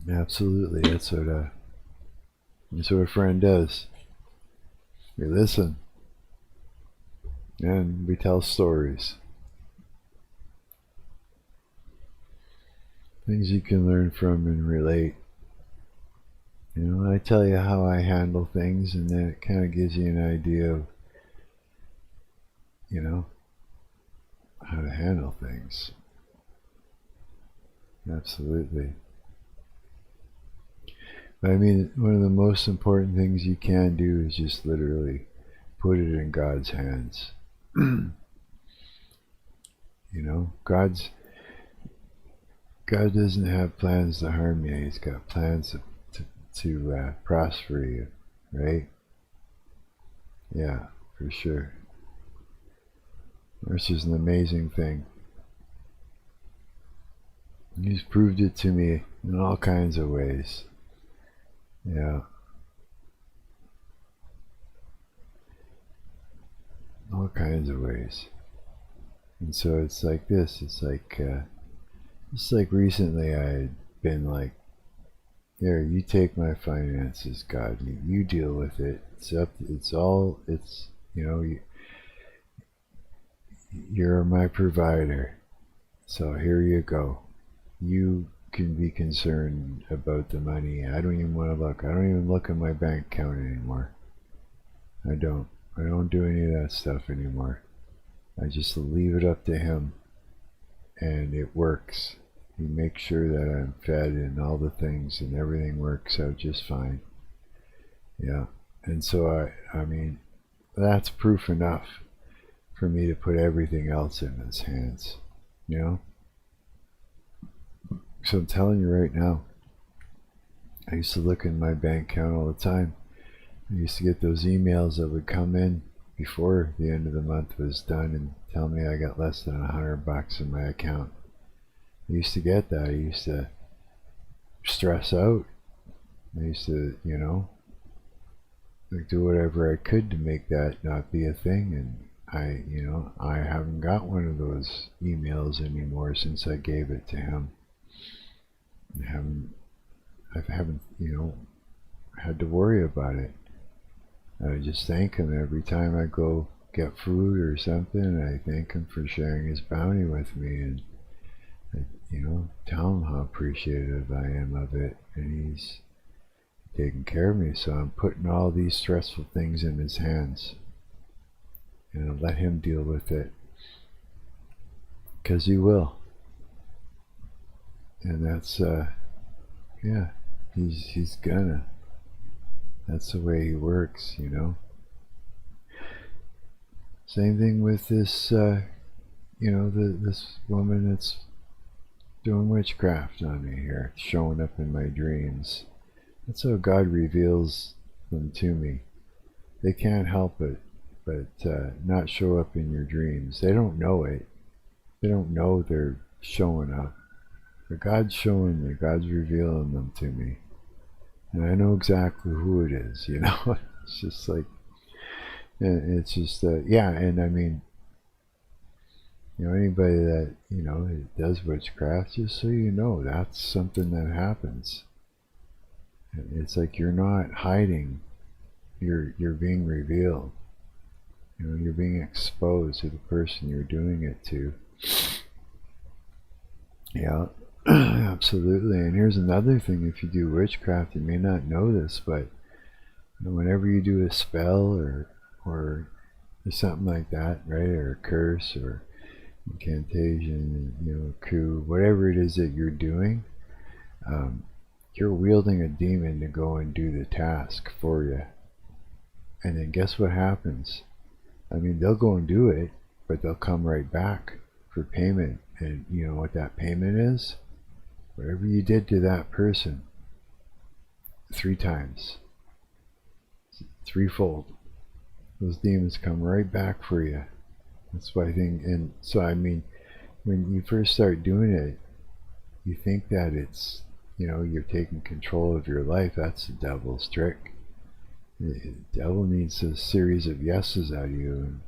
Absolutely. That's what a friend does. We listen. And we tell stories. Things you can learn from and relate. I tell you how I handle things, and then it kind of gives you an idea of, how to handle things. Absolutely. But I mean, one of the most important things you can do is just literally put it in God's hands. God doesn't have plans to harm you. He's got plans to prosper you, right? Yeah, for sure. This is an amazing thing. He's proved it to me in all kinds of ways. Yeah. All kinds of ways. And so it's like this. It's like recently I had been like, here, you take my finances, God. You deal with it. You're my provider. So here you go. You can be concerned about the money. I don't even want to look. I don't even look at my bank account anymore. I don't do any of that stuff anymore. I just leave it up to him. And it works. He makes sure that I'm fed and all the things, and everything works out just fine. Yeah. And so I mean, that's proof enough for me to put everything else in his hands. So I'm telling you right now, I used to look in my bank account all the time. I used to get those emails that would come in before the end of the month was done and tell me I got less than $100 in my account. I used to get that. I used to stress out. I used to, do whatever I could to make that not be a thing. And I haven't got one of those emails anymore since I gave it to him. I haven't, had to worry about it. I just thank him every time I go get food or something. I thank him for sharing his bounty with me, and tell him how appreciative I am of it, and he's taking care of me. So I'm putting all these stressful things in his hands, and I'll let him deal with it, because he will. And that's yeah, he's gonna. That's the way he works, Same thing with this this woman that's doing witchcraft on me here, showing up in my dreams. That's how God reveals them to me. They can't help it but not show up in your dreams. They don't know it. They don't know they're showing up. But God's showing me. God's revealing them to me. And I know exactly who it is, It's just like, it's just, yeah, and I mean, anybody that, does witchcraft, just so you know, that's something that happens. It's like you're not hiding, you're being revealed. You're being exposed to the person you're doing it to. Yeah, absolutely. And here's another thing, if you do witchcraft, you may not know this, but whenever you do a spell or something like that, right, or a curse, or incantation, coup, whatever it is that you're doing, you're wielding a demon to go and do the task for you. And then guess what happens? I mean, they'll go and do it, but they'll come right back for payment. And you know what that payment is? Whatever you did to that person, 3 times, threefold. Those demons come right back for you. That's why I think, and so I mean, when you first start doing it, you think that it's, you're taking control of your life. That's the devil's trick. The devil needs a series of yeses out of you, and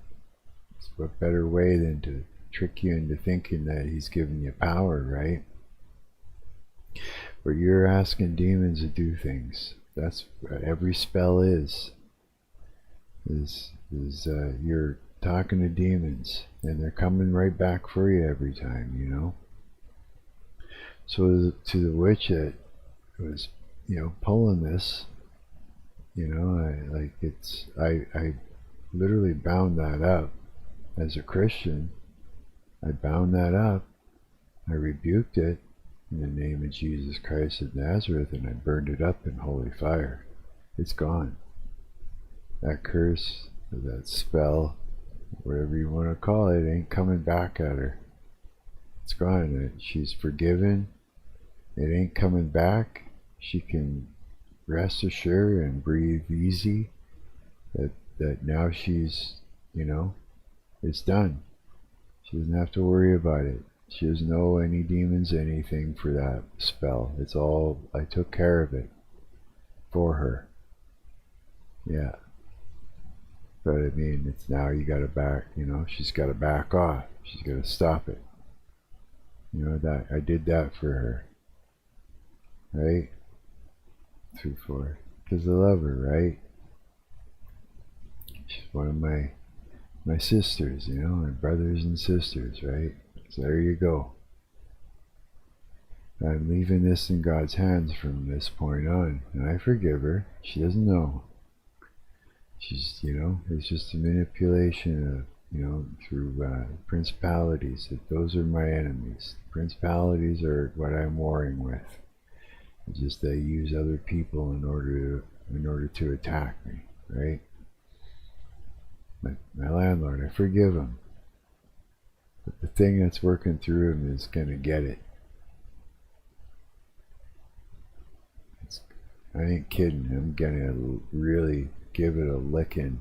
what better way than to trick you into thinking that he's giving you power, right? But you're asking demons to do things. That's what every spell is you're talking to demons, and they're coming right back for you every time, So to the witch that was, pulling this, I literally bound that up. As a Christian, I bound that up. I rebuked it in the name of Jesus Christ of Nazareth, and I burned it up in holy fire. It's gone. That curse, that spell, whatever you want to call it, ain't coming back at her. It's gone. She's forgiven. It ain't coming back. She can rest assured and breathe easy that now she's, it's done. She doesn't have to worry about it. She doesn't owe any demons anything for that spell. It's all, I took care of it for her. Yeah. But I mean, it's now you gotta back, she's gotta back off. She's gotta stop it. That I did that for her. Right? 3, 4. Because I love her, right? She's one of my sisters, my brothers and sisters, right? So there you go. I'm leaving this in God's hands from this point on, and I forgive her. She doesn't know. She's, it's just a manipulation of, through principalities. That those are my enemies. Principalities are what I'm warring with. It's just they use other people in order to attack me, right? My landlord, I forgive him. But the thing that's working through him is going to get it. I ain't kidding. I'm going to really give it a licking.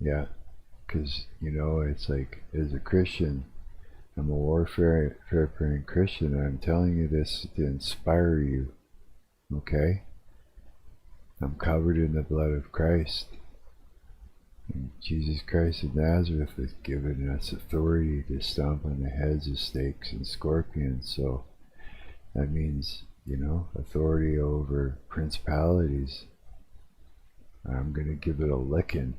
Yeah. Because, it's like, as a Christian, I'm a warfare-praying Christian, and I'm telling you this to inspire you. Okay? I'm covered in the blood of Christ. And Jesus Christ of Nazareth has given us authority to stomp on the heads of snakes and scorpions. So that means, authority over principalities. I'm going to give it a licking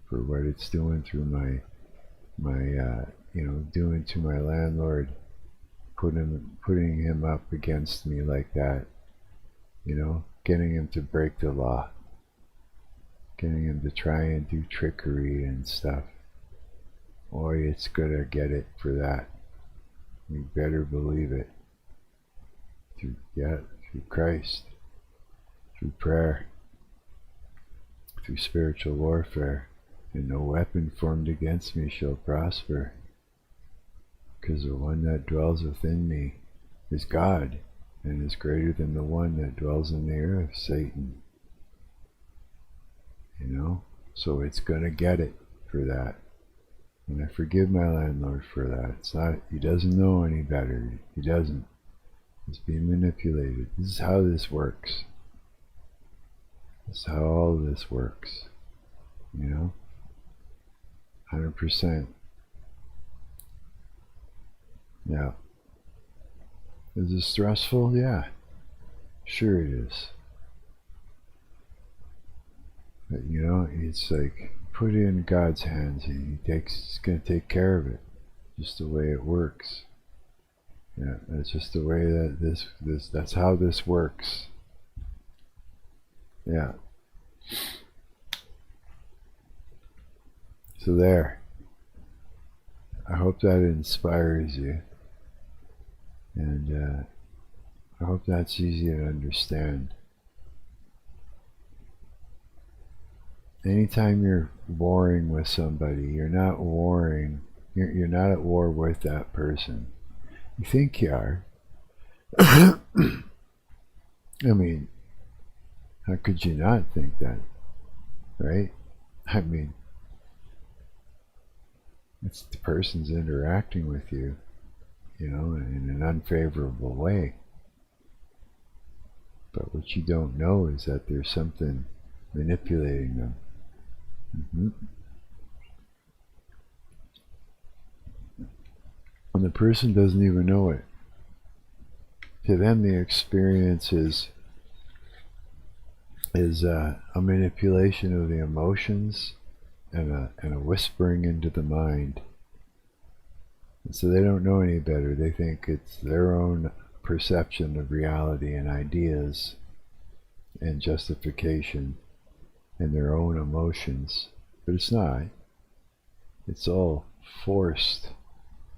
for what it's doing through my doing to my landlord, putting him up against me like that, getting him to break the law. Getting him to try and do trickery and stuff. Boy, it's gonna get it for that. You better believe it. Through Christ, through prayer, through spiritual warfare, and no weapon formed against me shall prosper. Because the one that dwells within me is God, and is greater than the one that dwells in the earth, Satan. So it's gonna get it for that. And I forgive my landlord for that. It's not, he doesn't know any better. He doesn't. He's being manipulated. This is how this works. This is how all this works. 100%. Yeah. Is it stressful? Yeah. Sure it is. But it's like, put it in God's hands, and he's going to take care of it. Just the way it works. Yeah, that's just the way that that's how this works. Yeah. So there. I hope that inspires you, and I hope that's easy to understand. Anytime you're warring with somebody, you're not warring, you're not at war with that person. You think you are. I mean, how could you not think that, right? I mean, it's the person's interacting with you, you know, in an unfavorable way. But what you don't know is that there's something manipulating them. And the person doesn't even know it. To them, the experience is a manipulation of the emotions and a whispering into the mind. And so they don't know any better. They think it's their own perception of reality and ideas and justification and their own emotions. But it's not. It's all forced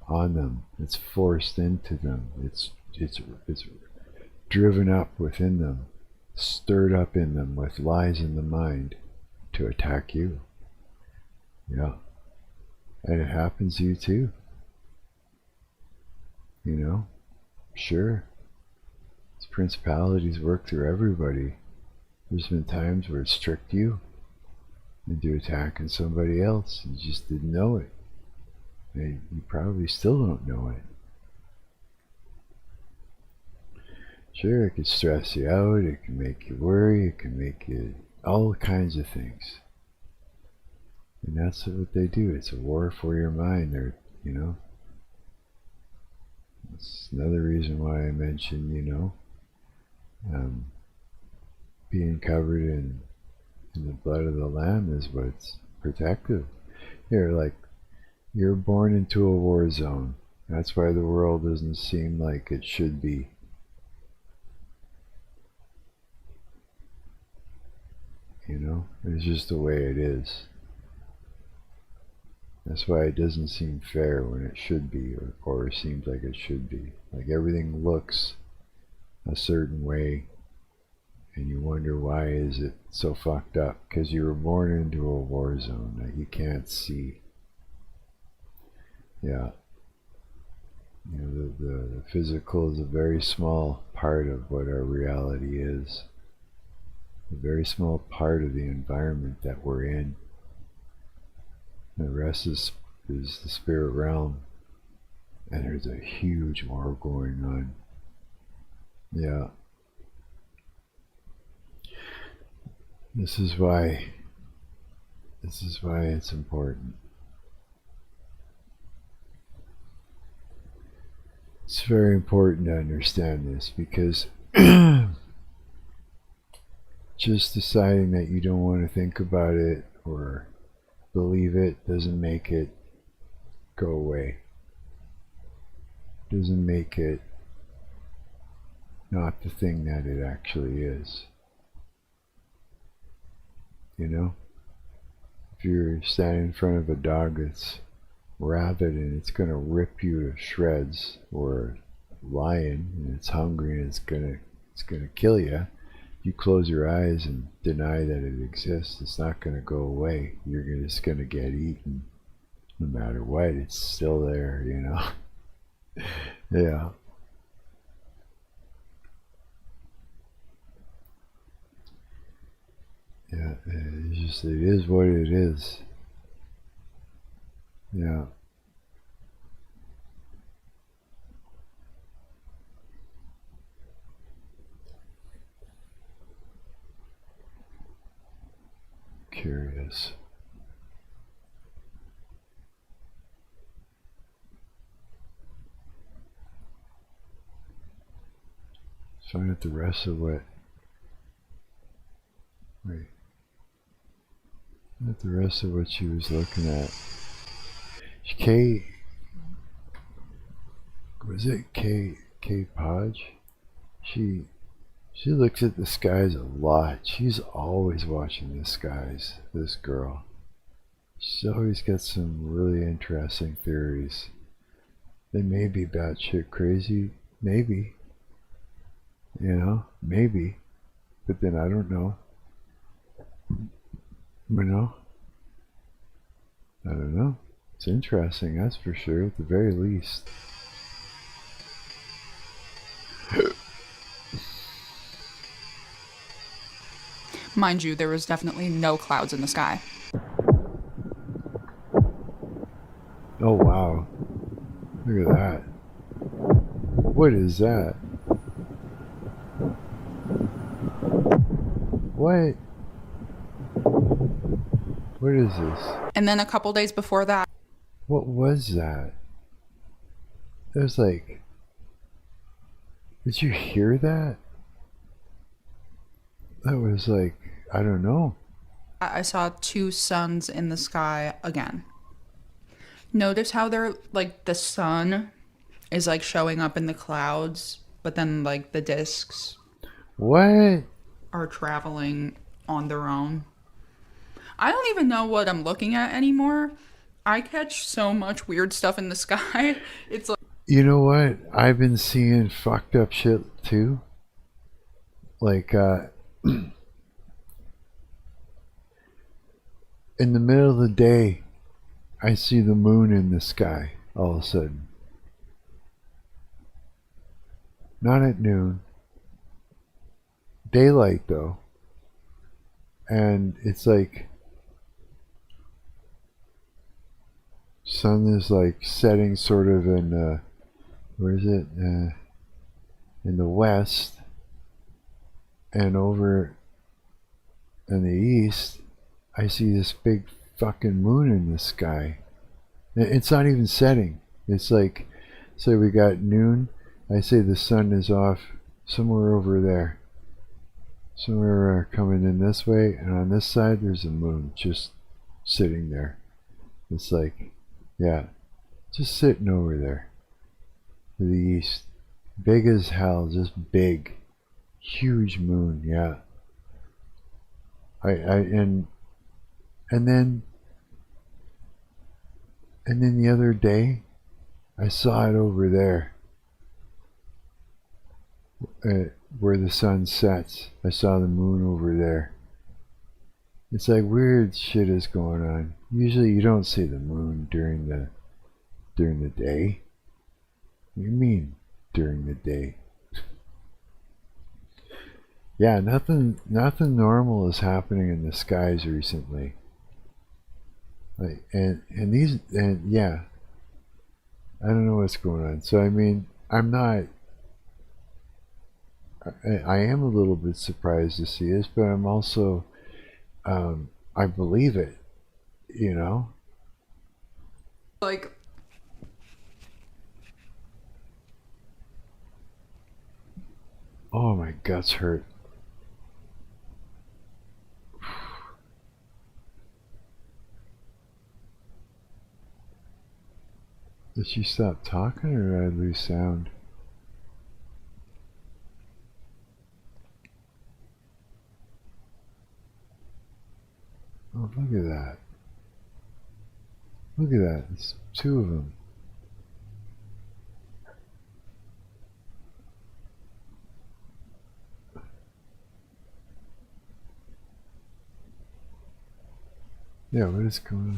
on them. It's forced into them. It's driven up within them, stirred up in them with lies in the mind to attack you. Yeah. And it happens to you too. You know? Sure. These principalities work through everybody. There's been times where it's tricked you into attacking somebody else. You just didn't know it. And you probably still don't know it. Sure, it can stress you out, it can make you worry, it can make you all kinds of things. And that's what they do. It's a war for your mind. They're, you know. That's another reason why I mentioned, you know, being covered in the blood of the Lamb is what's protective. Here, like, you're born into a war zone. That's why the world doesn't seem like it should be. You know, it's just the way it is. That's why it doesn't seem fair when it should be, or seems like it should be. Like everything looks a certain way, and you wonder why is it so fucked up? Because you were born into a war zone that you can't see. Yeah. You know, the physical is a very small part of what our reality is. A very small part of the environment that we're in. The rest is the spirit realm. And there's a huge war going on. Yeah. This is why it's important. It's very important to understand this, because just deciding that you don't want to think about it or believe it doesn't make it go away. Doesn't make it not the thing that it actually is. You know? If you're standing in front of a dog that's rabid and it's going to rip you to shreds, or a lion and it's hungry and it's going to kill you, you close your eyes and deny that it exists, it's not going to go away. You're just going to get eaten no matter what. It's still there, you know. Yeah. Yeah, it is what it is. Yeah. Curious. Find out the rest of what. Wait. Find out the rest of what she was looking at. Was it Kay Podge? She looks at the skies a lot. She's always watching the skies, this girl. She's always got some really interesting theories. They may be batshit crazy, maybe. You know, maybe. But then I don't know. You know? I don't know. It's interesting, that's for sure, at the very least. Mind you, there was definitely no clouds in the sky. Oh wow. Look at that. What is that? What? What is this? And then a couple days before that. What was that? It was like... Did you hear that? That was like... I don't know. I saw two suns in the sky again. Notice how they're like the sun is like showing up in the clouds, but then like the discs What? are traveling on their own. I don't even know what I'm looking at anymore. I catch so much weird stuff in the sky. It's like... You know what? I've been seeing fucked up shit too. Like, in the middle of the day, I see the moon in the sky all of a sudden. Not at noon. Daylight though. And it's like sun is like setting sort of in where is it? In the west, and over in the east I see this big fucking moon in the sky. It's not even setting. It's like, say we got noon, I say the sun is off somewhere over there. Somewhere coming in this way, and on this side there's a moon just sitting there. It's like, yeah, just sitting over there to the east. Big as hell, just big. Huge moon, yeah. And then the other day I saw it over there where the sun sets. I saw the moon over there. It's like weird shit is going on. Usually you don't see the moon during the day. What do you mean during the day? Yeah, nothing normal is happening in the skies recently. Like, and yeah, I don't know what's going on. So I mean, I am a little bit surprised to see this, but I'm also, I believe it, you know? Like, oh, my guts hurt. Did she stop talking or did I lose sound? Oh, look at that. Look at that. It's two of them. Yeah, what is going on?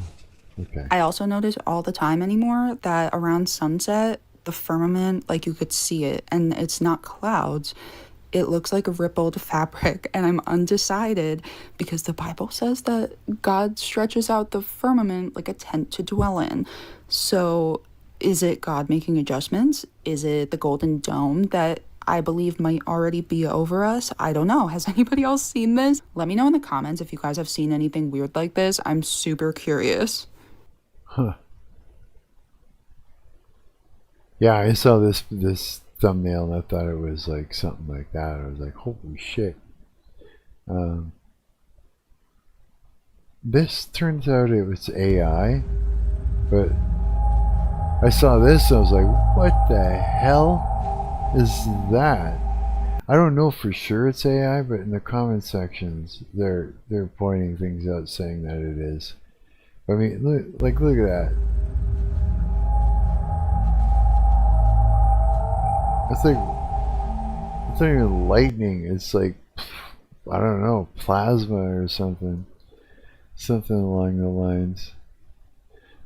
Okay. I also notice all the time anymore that around sunset, the firmament, like you could see it, and it's not clouds. It looks like a rippled fabric, and I'm undecided because the Bible says that God stretches out the firmament like a tent to dwell in. So is it God making adjustments? Is it the golden dome that I believe might already be over us? I don't know. Has anybody else seen this? Let me know in the comments if you guys have seen anything weird like this. I'm super curious. Huh. Yeah, I saw this thumbnail and I thought it was like something like that. I was like, holy shit. This turns out it was AI, but I saw this and I was like, what the hell is that? I don't know for sure it's AI, but in the comment sections they're pointing things out saying that it is. I mean, look at that. It's not even lightning. It's like, I don't know, plasma or something. Something along the lines.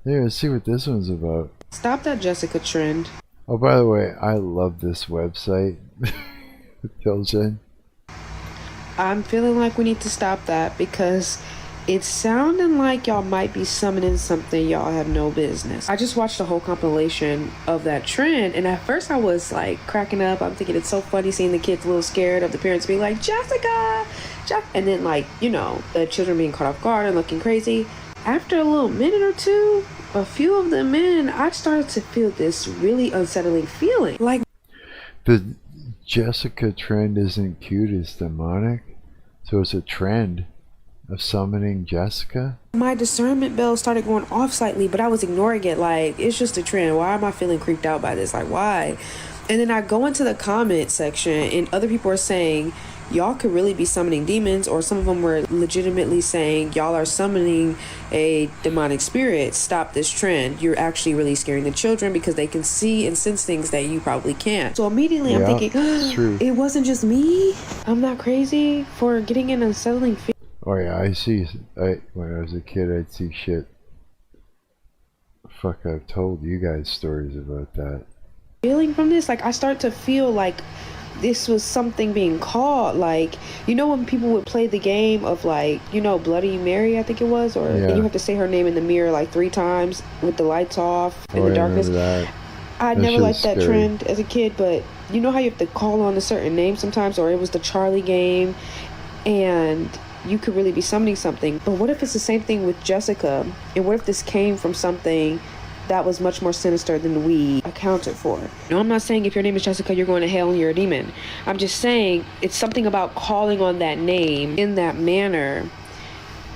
Yeah, let's see what this one's about. Stop that Jessica trend. Oh, by the way, I love this website. Pilchen. I'm feeling like we need to stop that because it's sounding like y'all might be summoning something y'all have no business. I just watched the whole compilation of that trend, and at first I was like cracking up. I'm thinking it's so funny seeing the kids a little scared of the parents being like, Jessica! And then, like, you know, the children being caught off guard and looking crazy. After a little minute or two, a few of them in, I started to feel this really unsettling feeling. Like, the Jessica trend isn't cute, it's demonic. So it's a trend of summoning Jessica. my discernment bell started going off slightly, but I was ignoring it. Like, it's just a trend. Why am I feeling creeped out by this? Like, why? And then I go into the comment section, and other people are saying, y'all could really be summoning demons, or some of them were legitimately saying, y'all are summoning a demonic spirit. Stop this trend. You're actually really scaring the children because they can see and sense things that you probably can't. So immediately I'm thinking, it wasn't just me. I'm not crazy for getting an unsettling feeling. Oh yeah, when I was a kid, I'd see shit. Fuck, I've told you guys stories about that. Feeling from this, like, I start to feel like this was something being called. Like, you know when people would play the game of, like, you know, Bloody Mary, I think it was, or and you have to say her name in the mirror like 3 times with the lights off in the darkness. I never liked that trend as a kid, but you know how you have to call on a certain name sometimes, or it was the Charlie game, and you could really be summoning something. But what if it's the same thing with Jessica? And what if this came from something that was much more sinister than we accounted for? No, I'm not saying if your name is Jessica, you're going to hell and you're a demon. I'm just saying it's something about calling on that name in that manner.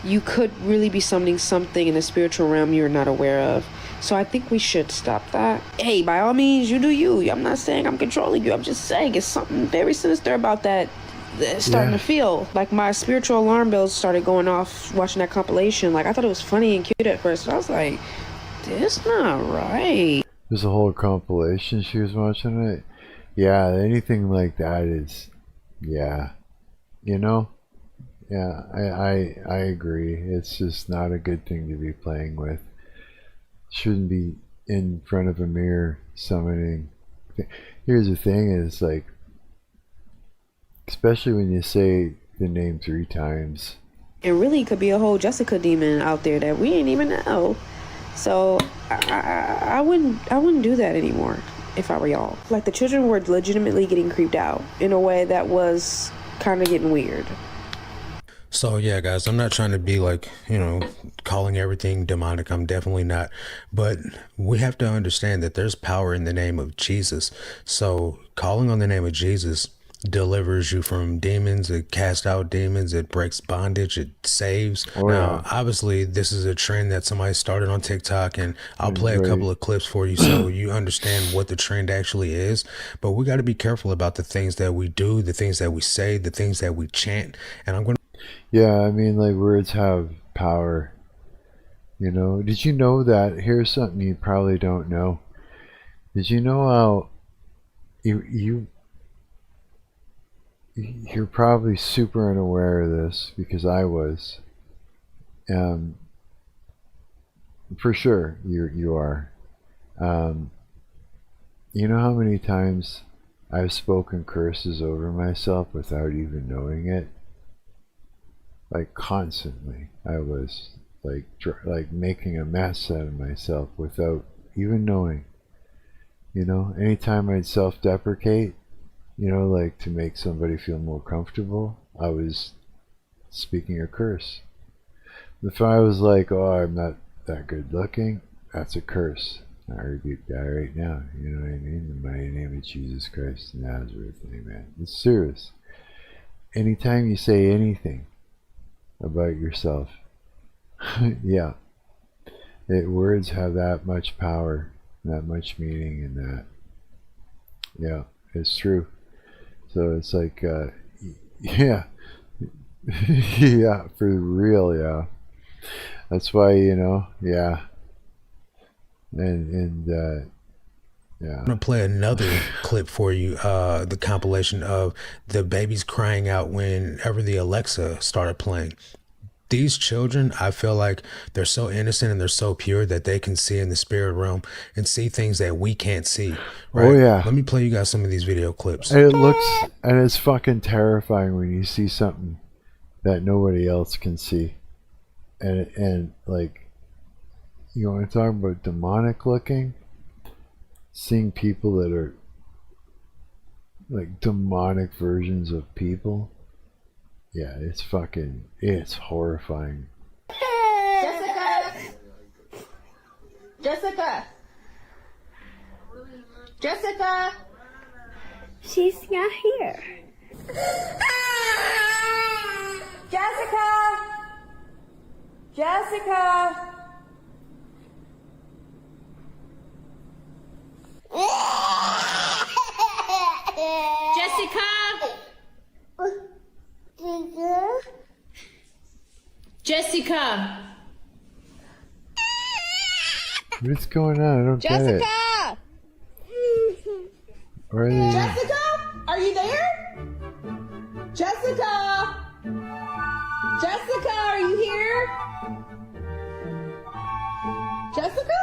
You could really be summoning something in the spiritual realm you're not aware of. So I think we should stop that. Hey, by all means, you do you. I'm not saying I'm controlling you. I'm just saying it's something very sinister about that. Starting to feel like my spiritual alarm bells started going off watching that compilation. Like, I thought it was funny and cute at first, but I was like, this not right. There's a whole compilation she was watching it. Yeah, anything like that is, yeah, you know, yeah, I agree. It's just not a good thing to be playing with. Shouldn't be in front of a mirror summoning. Here's the thing: is like, especially when you say the name 3 times. It really could be a whole Jessica demon out there that we ain't even know. So I wouldn't do that anymore if I were y'all. Like, the children were legitimately getting creeped out in a way that was kind of getting weird. So yeah, guys, I'm not trying to be like, you know, calling everything demonic. I'm definitely not. But we have to understand that there's power in the name of Jesus. So calling on the name of Jesus delivers you from demons, it casts out demons, it breaks bondage, it saves. Now, obviously, this is a trend that somebody started on TikTok, and I'll play a couple of clips for you so you understand what the trend actually is. But we got to be careful about the things that we do, the things that we say, the things that we chant. And I'm going to... Yeah, I mean, like, words have power. You know, did you know that? Here's something you probably don't know. Did you know how you're probably super unaware of this, because I was. For sure, you are. You know how many times I've spoken curses over myself without even knowing it? Like, constantly. I was like making a mess out of myself without even knowing. You know, anytime I'd self-deprecate, you know, like to make somebody feel more comfortable, I was speaking a curse. If I was like, oh, I'm not that good looking, that's a curse. I rebuke that right now. You know what I mean? In the mighty name of Jesus Christ of Nazareth, amen. It's serious. Anytime you say anything about yourself, yeah, words have that much power, that much meaning in that. Yeah, it's true. So it's like, yeah, yeah, for real, yeah. That's why, you know, yeah. And yeah. I'm gonna play another clip for you, the compilation of the babies crying out whenever the Alexa started playing. These children, I feel like they're so innocent and they're so pure that they can see in the spirit realm and see things that we can't see. Right? Oh yeah. Let me play you guys some of these video clips. And it looks, and it's fucking terrifying when you see something that nobody else can see. And like, you know, when I'm talking about demonic looking, seeing people that are like demonic versions of people. Yeah, it's horrifying. Jessica! She's not here. Jessica! Jessica! Jessica! What's going on? I don't get it. Jessica! Where are they? Jessica? Are you there? Jessica! Jessica, are you here? Jessica?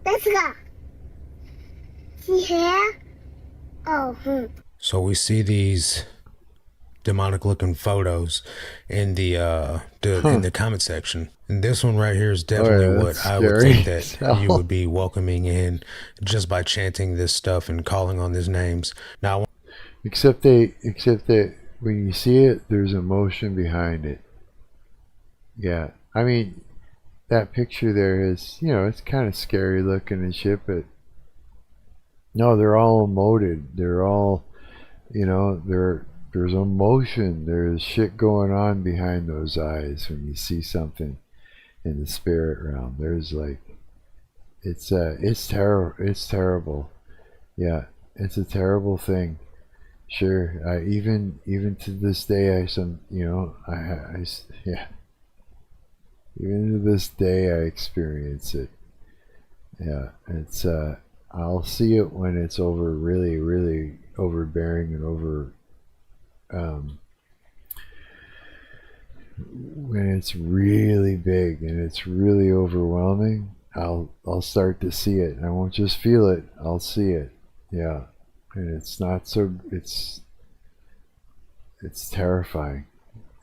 Jessica. She here? Oh, So we see these demonic looking photos in the in the comment section. And this one right here is definitely what I would think that you would be welcoming in just by chanting this stuff and calling on these names. Now, except that when you see it, there's emotion behind it. Yeah, I mean, that picture there is, you know, it's kind of scary looking and shit, but no, they're all emoted. They're all, you know, there's emotion. There's shit going on behind those eyes when you see something in the spirit realm. There's like, it's terrible. It's terrible. Yeah, it's a terrible thing. Sure. Even to this day, yeah. Even to this day, I experience it. Yeah, it's I'll see it when it's really, really overbearing and when it's really big and it's really overwhelming. I'll start to see it. I won't just feel it. I'll see it. Yeah, and it's not so. It's terrifying.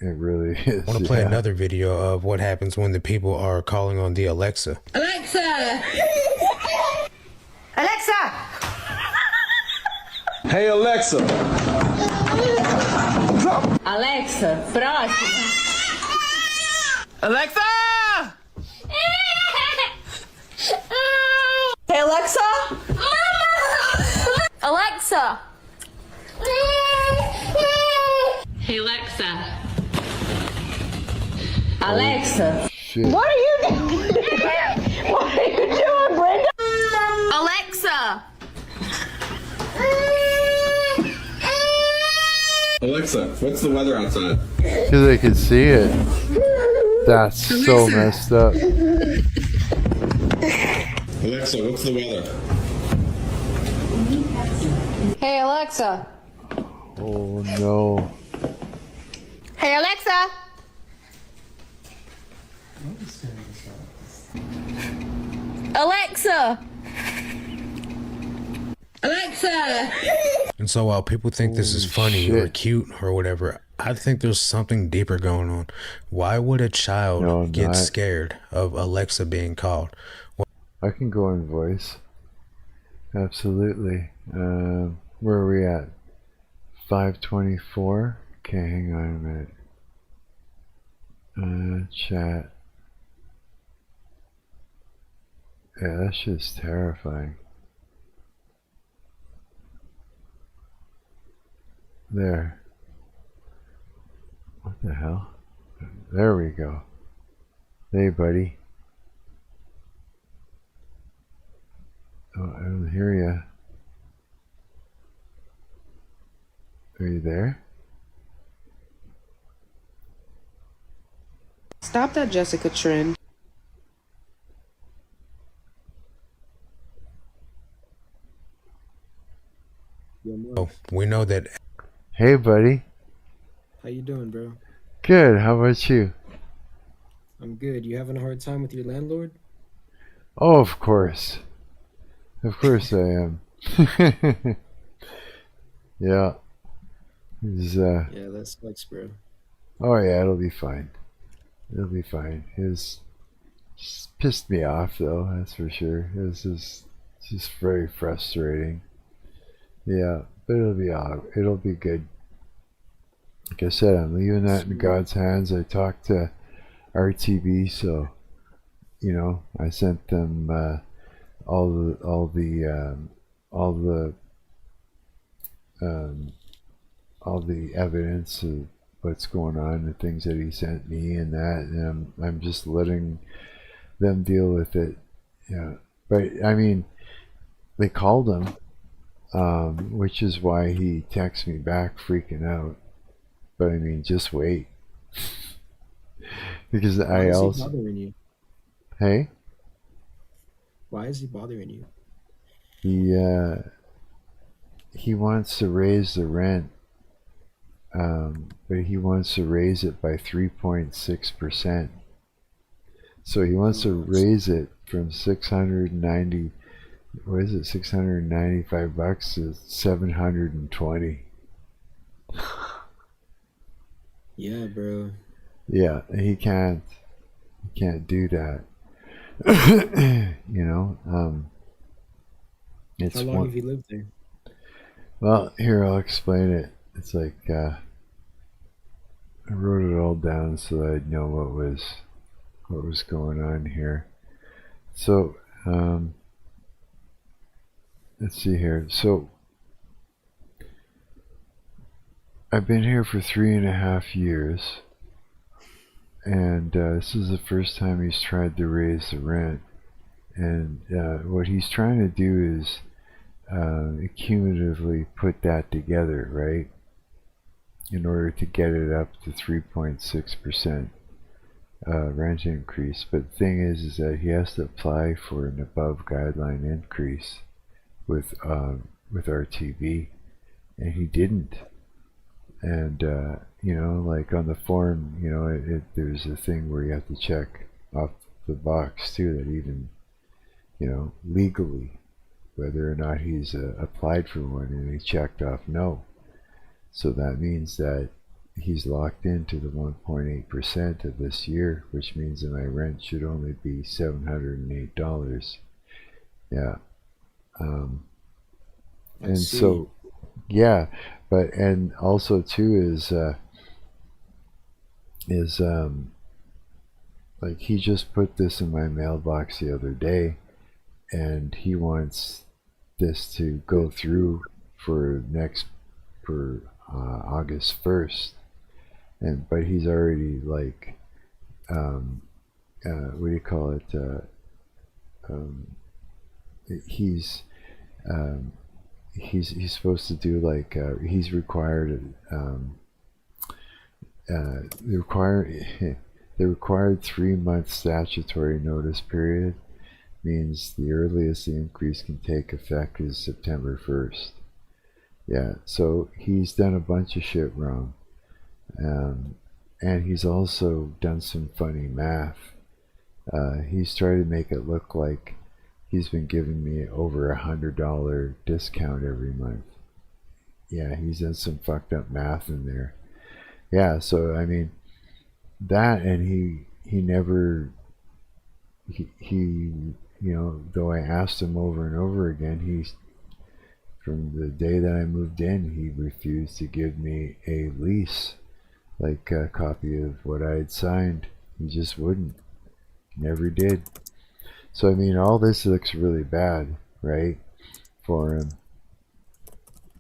It really is. I want to play another video of what happens when the people are calling on the Alexa. Alexa! Alexa! Hey Alexa! Alexa, próximo. Alexa! Hey Alexa! Alexa! Hey Alexa! Alexa! Shit. What are you doing? What are you doing, Brenda? Alexa! Alexa, what's the weather outside? Because I can see it. That's so messed up. Alexa, what's the weather? Hey Alexa! Oh no. Hey Alexa! Alexa! Alexa! And so while people think this is funny or cute or whatever, I think there's something deeper going on. Why would a child get scared of Alexa being called? I can go in voice. Absolutely. Where are we at? 524? Okay, hang on a minute. Chat. Yeah, that's just terrifying. There. What the hell? There we go. Hey, buddy. Oh, I don't hear ya. Are you there? Stop that Jessica trend. Oh, we know that. Hey, buddy. How you doing, bro? Good. How about you? I'm good. You having a hard time with your landlord? Oh, of course. Of course I am. Yeah. He's, Yeah, that sucks, bro. oh, yeah, it'll be fine. It'll be fine. His just pissed me off, though, that's for sure. It's just very frustrating. Yeah, but it'll be good. Like I said, I'm leaving that in God's hands. I talked to RTB, so I sent them all the evidence of what's going on, the things that he sent me, and that, and I'm just letting them deal with it. Yeah, but I mean, they called him, which is why he texted me back freaking out. But I mean, just wait. Because Why is he bothering you? Hey? Why is he bothering you? He wants to raise the rent, but he wants to raise it by 3.6%. So he wants to raise it from 690, what is it, $695 to 720. Yeah, bro. Yeah, he can't do that. It's How long have you lived there? Well, here, I'll explain it. It's like I wrote it all down so that I'd know what was going on here. So let's see here. So I've been here for 3.5 years, and this is the first time he's tried to raise the rent. And what he's trying to do is cumulatively put that together, right, in order to get it up to 3.6% rent increase. But the thing is that he has to apply for an above guideline increase with RTB, and he didn't. And like on the form, there's a thing where you have to check off the box too, that even legally, whether or not he's applied for one, and he checked off no. So that means that he's locked into the 1.8% of this year, which means that my rent should only be $708. Yeah. And so, yeah, but, and also too is like, he just put this in my mailbox the other day, and he wants this to go through for August 1st, but he's already like what do you call it, he's supposed to do like he's required the required 3-month statutory notice period means the earliest the increase can take effect is September 1st. Yeah, so he's done a bunch of shit wrong. And he's also done some funny math. He's tried to make it look like he's been giving me over $100 discount every month. Yeah, he's done some fucked up math in there. Yeah, so I mean, that, and he never, though I asked him over and over again, from the day that I moved in, he refused to give me a lease, like a copy of what I had signed. He just wouldn't. Never did. So I mean, all this looks really bad, right, for him.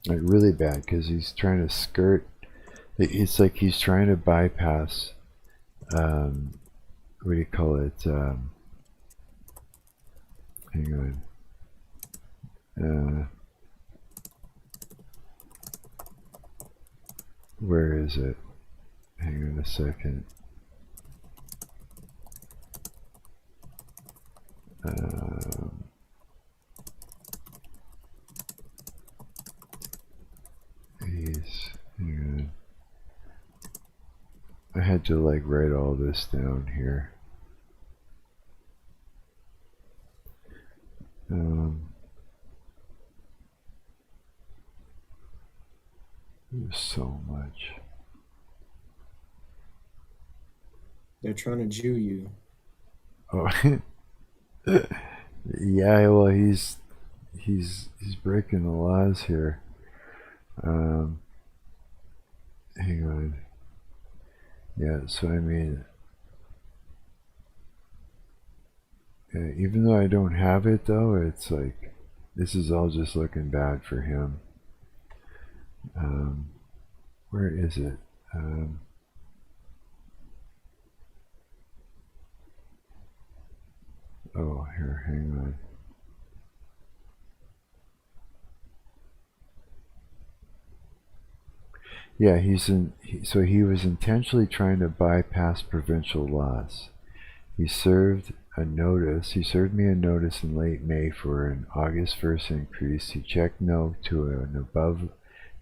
Like, really bad, because he's trying to skirt. It's like he's trying to bypass, what do you call it, hang on, where is it? Hang on a second. Hang on. I had to like write all this down here. There's so much. They're trying to Jew you. Oh, yeah. Well, he's breaking the laws here. Hang on. Yeah. So I mean, even though I don't have it, though, it's like this is all just looking bad for him. Where is it? Oh, here, hang on. Yeah, so he was intentionally trying to bypass provincial laws. He served me a notice in late May for an August 1st increase. He checked no to an above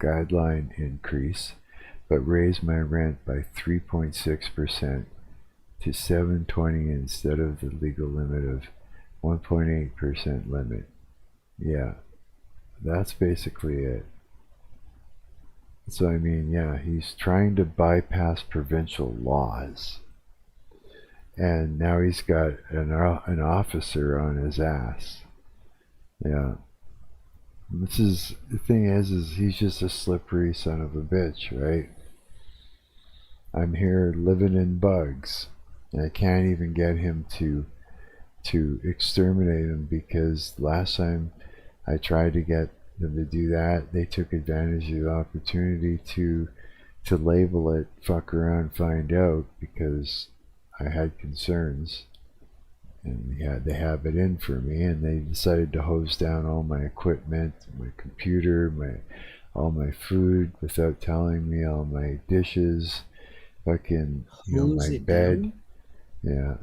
guideline increase, but raised my rent by 3.6% to $7.20 instead of the legal limit of 1.8% limit. Yeah, that's basically it. So I mean, yeah, he's trying to bypass provincial laws, and now he's got an officer on his ass. Yeah. This is the thing is he's just a slippery son of a bitch, right? I'm here living in bugs, and I can't even get him to exterminate him, because last time I tried to get them to do that, they took advantage of the opportunity to label it "fuck around, find out," because I had concerns, and they have it in for me, and they decided to hose down all my equipment, my computer, all my food without telling me, all my dishes, fucking, my bed. Down? Yeah.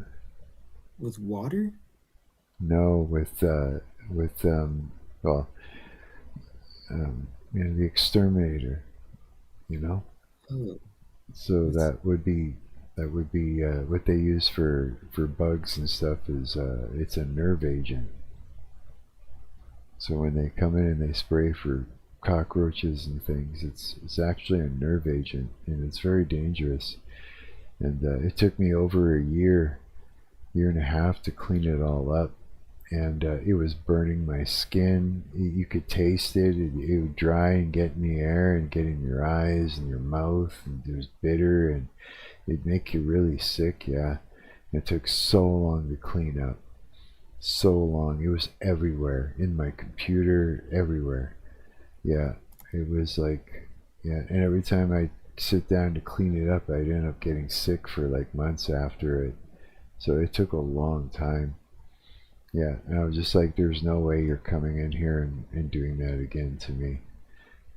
With water? No, with the exterminator, Oh. So that would be what they use for bugs and stuff is it's a nerve agent. So when they come in and they spray for cockroaches and things, it's actually a nerve agent, and it's very dangerous. And it took me over a year and a half to clean it all up, and it was burning my skin. You could taste it. It would dry and get in the air and get in your eyes and your mouth, and it was bitter, and it'd make you really sick. Yeah. It took so long to clean up. So long. It was everywhere, in my computer, everywhere. Yeah. It was like, yeah. And every time I sit down to clean it up, I'd end up getting sick for like months after it. So it took a long time. Yeah. And I was just like, there's no way you're coming in here and doing that again to me.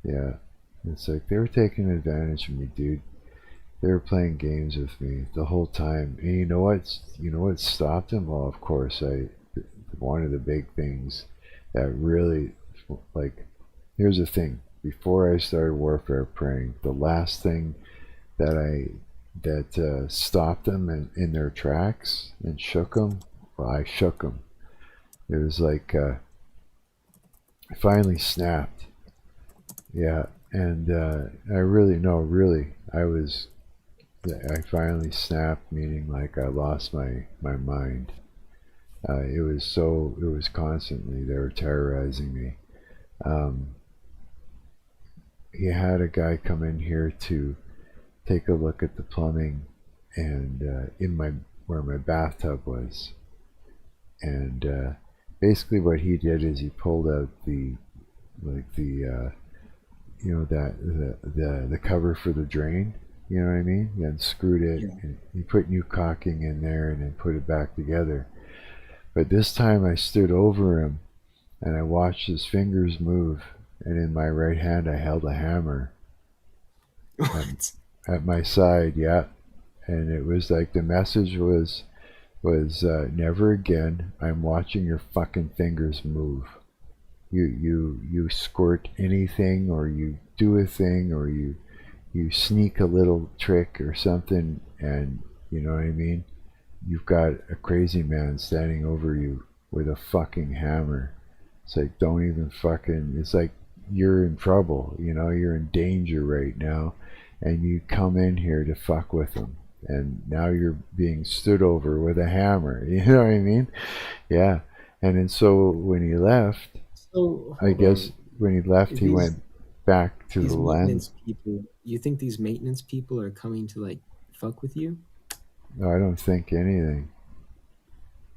Yeah. It's like they were taking advantage of me, dude. They were playing games with me the whole time. And you know what stopped them? Well, of course, one of the big things that really, like, here's the thing. Before I started warfare praying, the last thing that stopped them in their tracks and shook them, well, I shook them. It was like I finally snapped. Yeah, and I finally snapped, meaning like I lost my mind. It was constantly, they were terrorizing me. He had a guy come in here to take a look at the plumbing and where my bathtub was, and basically what he did is he pulled out the cover for the drain. You know what I mean? Yeah, and screwed it. Yeah. And he put new caulking in there and then put it back together. But this time I stood over him and I watched his fingers move, and in my right hand I held a hammer. At my side, yeah. And it was like the message was was never again. I'm watching your fucking fingers move. You squirt anything, or you do a thing, or you sneak a little trick or something, and you know what I mean? You've got a crazy man standing over you with a fucking hammer. It's like, don't even fucking, it's like you're in trouble, you know, you're in danger right now, and you come in here to fuck with him, and now you're being stood over with a hammer, you know what I mean? Yeah. And then so when he left, I guess when he left, he went back to the land. People, you think these maintenance people are coming to like fuck with you? No, I don't think anything.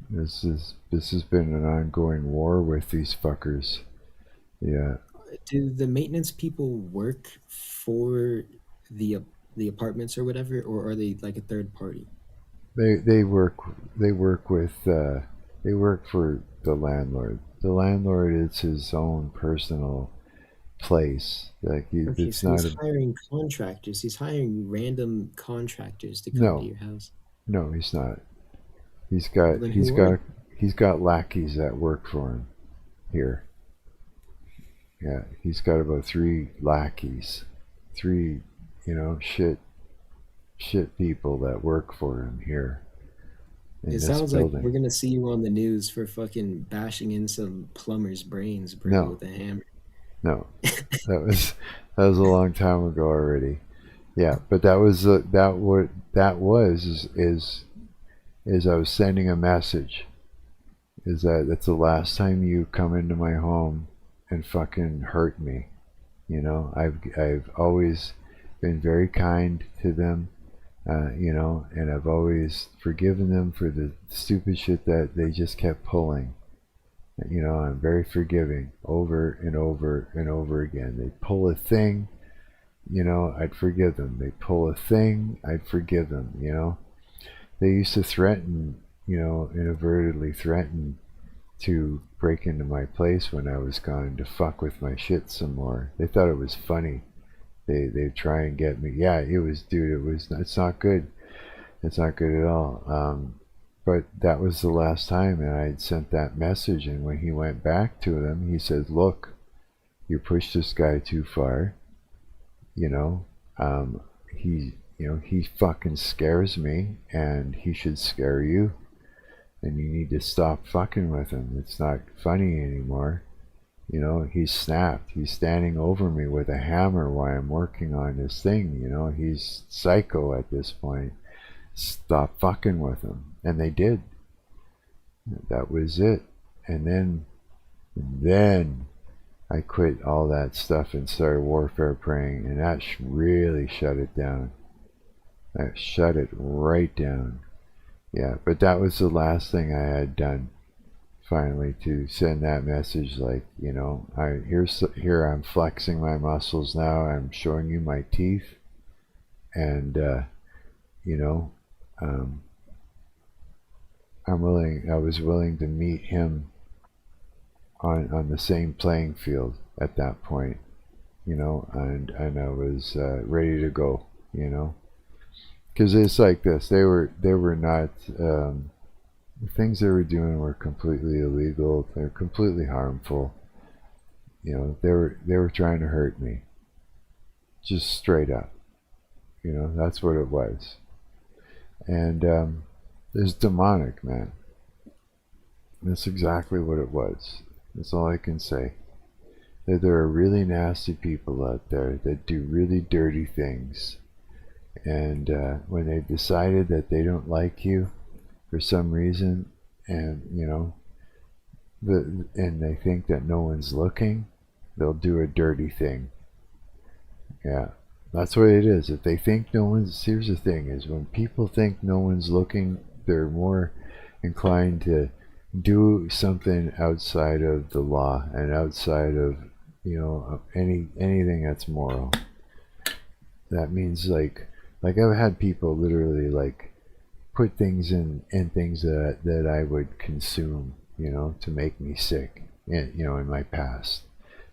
This has been an ongoing war with these fuckers. Yeah. Do the maintenance people work for the apartments or whatever, or are they like a third party? They work with they work for the landlord. The landlord is his own personal place. Like it's so not. He's hiring contractors. He's hiring random contractors to come to your house. No, he's not. He's got lackeys that work for him here. Yeah, he's got about 3 lackeys, 3, you know, shit people that work for him here. It sounds like we're gonna see you on the news for fucking bashing in some plumber's brains, bro, with a hammer. No, that was a long time ago already. Yeah, but that was is I was sending a message. Is that's the last time you come into my home and fucking hurt me. You know, I've always been very kind to them, you know, and I've always forgiven them for the stupid shit that they just kept pulling. You know, I'm very forgiving over and over and over again. They pull a thing, you know, I'd forgive them. They pull a thing, I'd forgive them, you know. They used to threaten, you know, inadvertently threaten to break into my place when I was gone to fuck with my shit some more. They thought it was funny. They'd try and get me. Yeah, it was, dude, it's not good. It's not good at all. But that was the last time, and I had sent that message, and when he went back to them, he said, look, you pushed this guy too far. You know, he fucking scares me, and he should scare you, and you need to stop fucking with him. It's not funny anymore. You know, he's snapped. He's standing over me with a hammer while I'm working on this thing. You know, he's psycho at this point. Stop fucking with him. And they did. That was it. And then I quit all that stuff and started warfare praying, and that really shut it down. That shut it right down. Yeah, but that was the last thing I had done. Finally, to send that message, like, you know, here I'm flexing my muscles now. I'm showing you my teeth, and you know, I was willing to meet him on the same playing field at that point, you know, and I was ready to go, you know, because it's like this. They were not. The things they were doing were completely illegal. They're completely harmful. You know, they were trying to hurt me. Just straight up. You know, that's what it was. And it's demonic, man. That's exactly what it was. That's all I can say. That there are really nasty people out there that do really dirty things. And when they've decided that they don't like you for some reason, and you know, and they think that no one's looking, they'll do a dirty thing. Yeah, that's what it is. If they think no one's, here's the thing, is when people think no one's looking, they're more inclined to do something outside of the law and outside of, you know, anything that's moral. That means like I've had people literally like put things in things that I would consume, you know, to make me sick, and you know, in my past,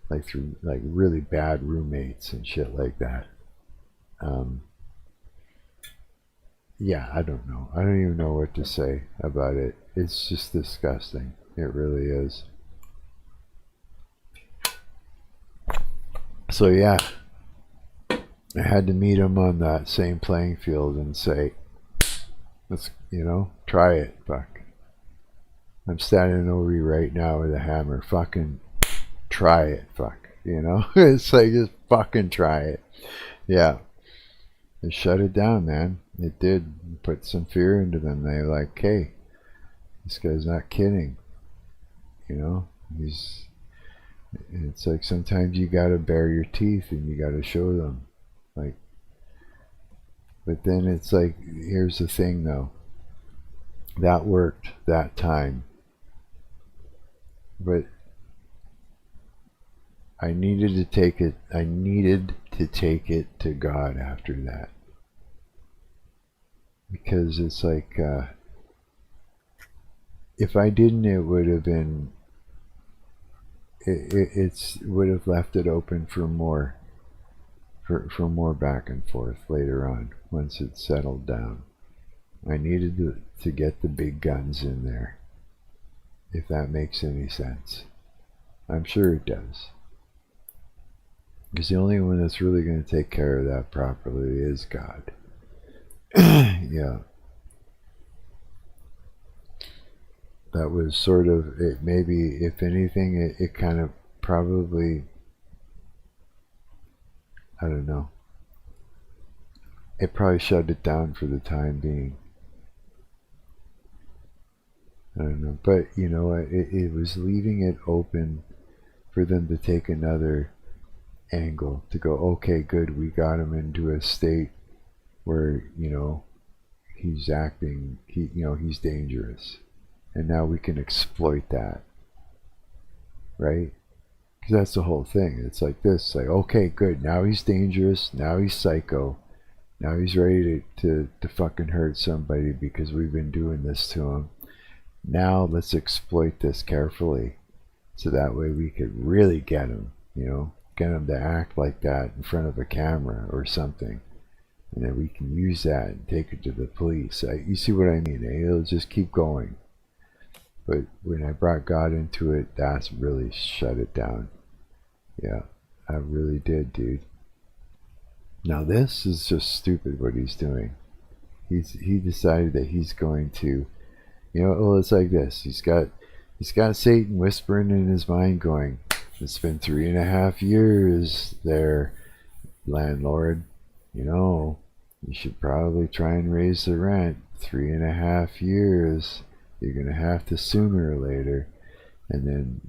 like through like really bad roommates and shit like that. yeah, I don't know. I don't even know what to say about it. It's just disgusting. It really is. So yeah, I had to meet him on that same playing field and say, let's, try it, fuck. I'm standing over you right now with a hammer. Fucking try it, fuck. It's like, just fucking try it. Yeah. It shut it down, man. It did. Put some fear into them. They're like, hey, this guy's not kidding. It's like sometimes you gotta bare your teeth and you gotta show them. Like, but then it's like, here's the thing though. That worked that time. But I needed to take it to God after that. Because it's like, if I didn't, it would have been, it would have left it open for more, for more back and forth later on, once it settled down. I needed to get the big guns in there, if that makes any sense. I'm sure it does. Because the only one that's really going to take care of that properly is God. Yeah. That was sort of, it maybe, if anything, it kind of probably, I don't know. It probably shut it down for the time being. I don't know. But, it was leaving it open for them to take another angle, to go, okay, good, we got him into a state where, he's acting, he's dangerous. And now we can exploit that. Right? Because that's the whole thing. It's like this, like, okay, good, now he's dangerous, now he's psycho, now he's ready to fucking hurt somebody because we've been doing this to him. Now let's exploit this carefully, so that way we could really get him, get him to act like that in front of a camera or something. And then we can use that and take it to the police. You see what I mean? It'll just keep going. But when I brought God into it, that's really shut it down. Yeah, I really did, dude. Now this is just stupid what he's doing. He decided that he's going to, it's like this. He's got Satan whispering in his mind going, it's been 3.5 years there, landlord. You should probably try and raise the rent. 3.5 years. You're going to have to sooner or later. And then,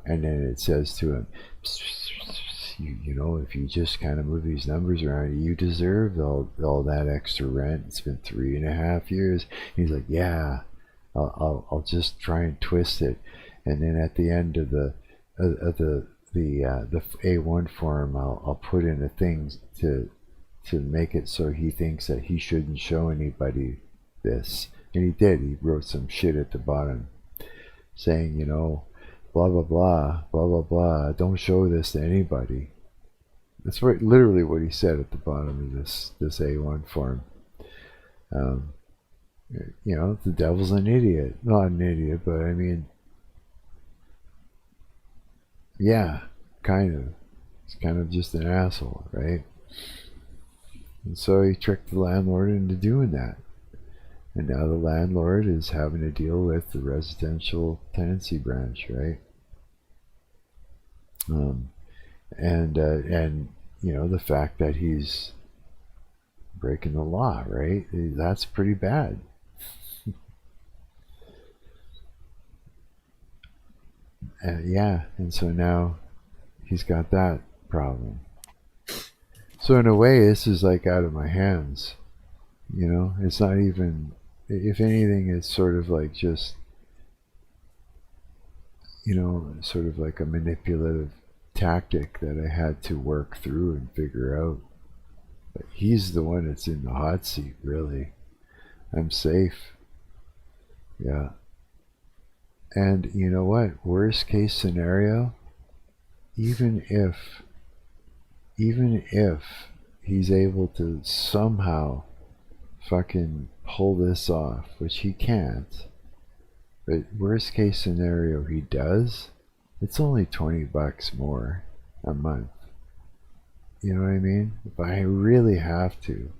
and then it says to him, if you just kind of move these numbers around, you deserve all that extra rent. It's been 3.5 years. He's like, yeah, I'll just try and twist it. And then at the end of the A1 form, I'll put in a thing to make it so he thinks that he shouldn't show anybody this. And he did. He wrote some shit at the bottom saying, blah, blah, blah, blah, blah, blah. Don't show this to anybody. That's literally what he said at the bottom of this A1 form. The devil's an idiot. Not an idiot, but I mean, yeah, kind of. He's kind of just an asshole, right? And so he tricked the landlord into doing that. And now the landlord is having to deal with the residential tenancy branch, right? And the fact that he's breaking the law, right? That's pretty bad. And so now he's got that problem. So in a way, this is like out of my hands. It's not even, if anything, it's sort of like just, sort of like a manipulative tactic that I had to work through and figure out. But he's the one that's in the hot seat, really. I'm safe. Yeah. And you know what? Worst case scenario, even if he's able to somehow fucking pull this off, which he can't, but worst case scenario he does, it's only $20 more a month. You know what I mean? If I really have to,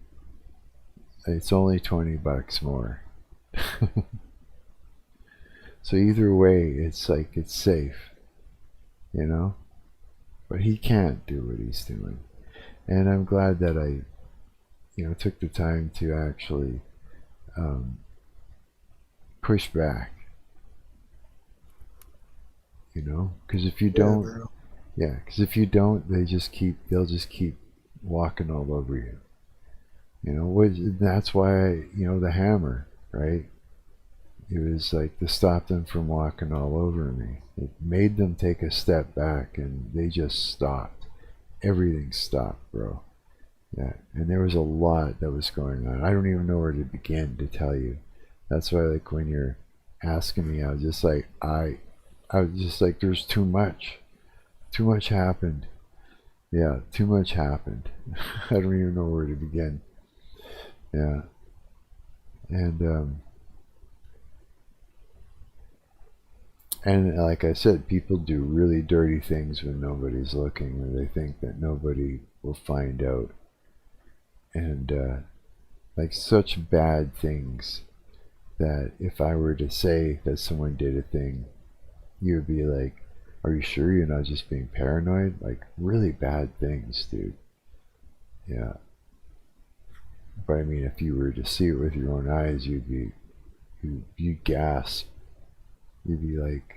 it's only $20 more. So either way, it's like, it's safe, you know? But he can't do what he's doing. And I'm glad that I, took the time to actually push back. Because if you don't, because if you don't, they'll just keep walking all over you. That's why, the hammer, right? It was like to stop them from walking all over me. It made them take a step back, and they just stopped. Everything stopped, bro. Yeah, and there was a lot that was going on. I don't even know where to begin to tell you. That's why, like, when you're asking me, I was just like, there's too much. Too much happened. Yeah, too much happened. I don't even know where to begin. Yeah. And like I said, people do really dirty things when nobody's looking, or they think that nobody will find out. And like such bad things that if I were to say that someone did a thing, you would be like, are you sure you're not just being paranoid? Like really bad things, dude. Yeah. But I mean, if you were to see it with your own eyes, you'd gasp. You'd be like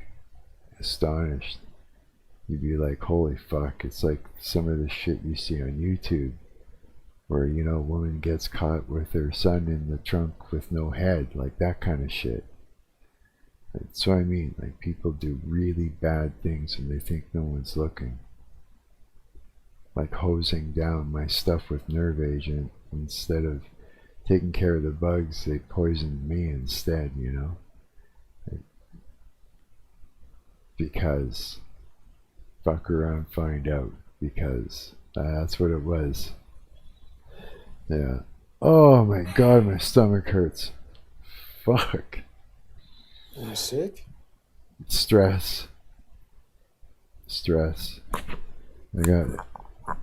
astonished. You'd be like, holy fuck. It's like some of the shit you see on YouTube where, a woman gets caught with her son in the trunk with no head, like that kind of shit. So I mean, like, people do really bad things when they think no one's looking. Like hosing down my stuff with nerve agent. Instead of taking care of the bugs, they poisoned me instead, Because, fuck around, find out. Because that's what it was. Yeah. Oh my god, my stomach hurts. Fuck. Are you sick? Stress. I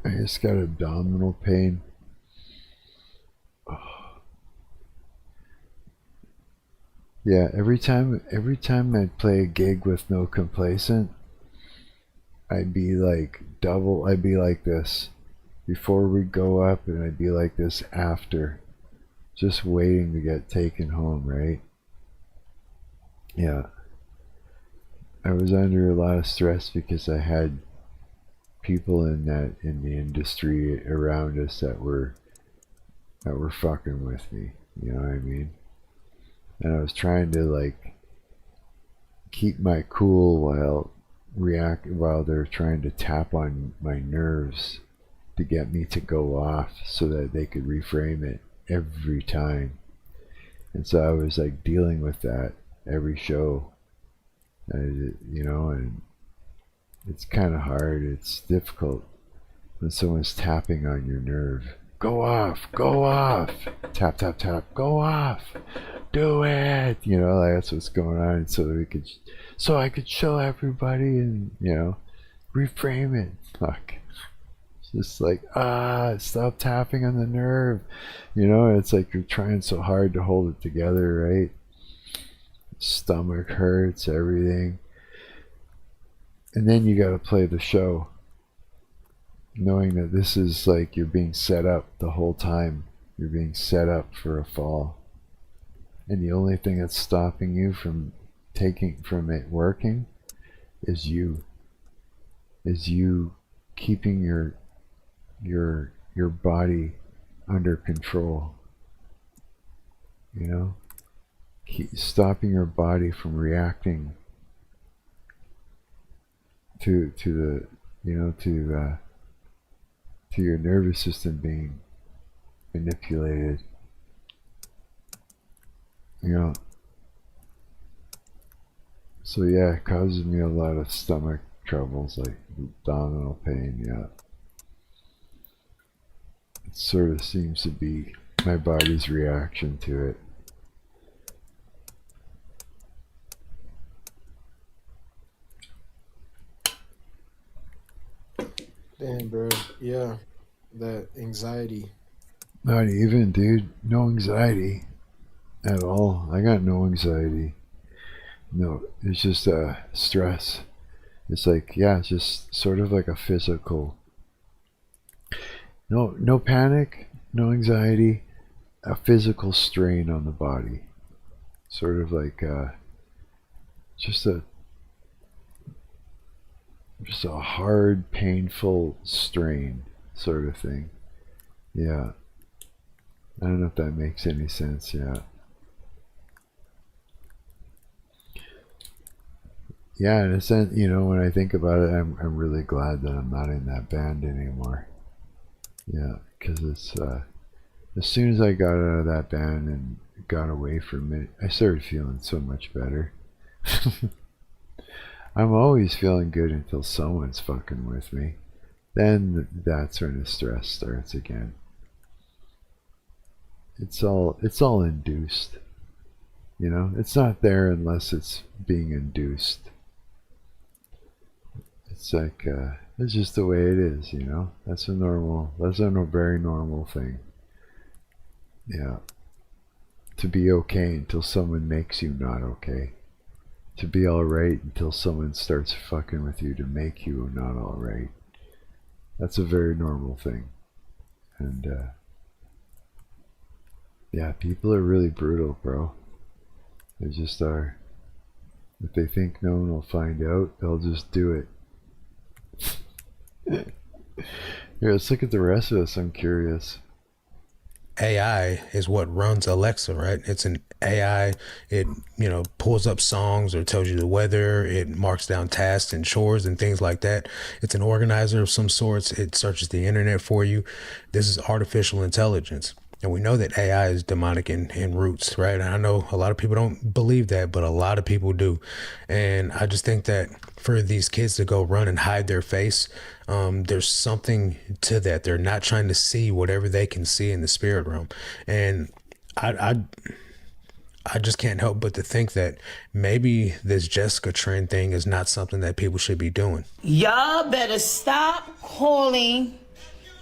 just got abdominal pain. Oh. Yeah, every time I'd play a gig with no complacent, I'd be like this before we go up, and I'd be like this after, just waiting to get taken home, right? Yeah. I was under a lot of stress because I had people in the industry around us that were fucking with me, you know what I mean? And I was trying to like keep my cool while they're trying to tap on my nerves to get me to go off so that they could reframe it every time. And so I was like dealing with that every show, and it's kind of hard. It's difficult when someone's tapping on your nerve. Go off, tap, tap, tap, go off, do it. Like that's what's going on. So I could show everybody and reframe it. Fuck. It's just like stop tapping on the nerve. It's like you're trying so hard to hold it together, right? Stomach hurts, everything. And then you gotta play the show, knowing that this is like you're being set up the whole time. You're being set up for a fall. And the only thing that's stopping you from it working is you. Is you keeping your body under control. Keep stopping your body from reacting to your nervous system being manipulated. So yeah, it causes me a lot of stomach troubles, like abdominal pain. Yeah, it sort of seems to be my body's reaction to it. Damn, bro. Yeah, that anxiety. Not even, dude. No anxiety at all. I got no anxiety. No, it's just stress. It's like, yeah, it's just sort of like a physical. No panic, no anxiety, a physical strain on the body. Sort of like just a hard, painful strain sort of thing. Yeah. I don't know if that makes any sense. Yeah. Yeah, in a sense, you know, when I think about it, I'm really glad that I'm not in that band anymore. Yeah, because it's as soon as I got out of that band and got away from it, I started feeling so much better. I'm always feeling good until someone's fucking with me. Then that's when the stress starts again. It's all induced. You know, it's not there unless it's being induced. It's like it's just the way it is, you know. That's a very normal thing. Yeah. To be okay until someone makes you not okay. To be alright until someone starts fucking with you to make you not alright. That's a very normal thing. And yeah, people are really brutal, bro. They just are. If they think no one will find out, they'll just do it. Here, let's look at the rest of us. I'm curious. AI is what runs Alexa, right? It's an AI. It, you know, pulls up songs or tells you the weather. It marks down tasks and chores and things like that. It's an organizer of some sorts. It searches the internet for you. This is artificial intelligence. And we know that AI is demonic in roots, right? And I know a lot of people don't believe that, but a lot of people do. And I just think that for these kids to go run and hide their face, there's something to that. They're not trying to see whatever they can see in the spirit realm. And I just can't help but to think that maybe this Jessica trend thing is not something that people should be doing. Y'all better stop calling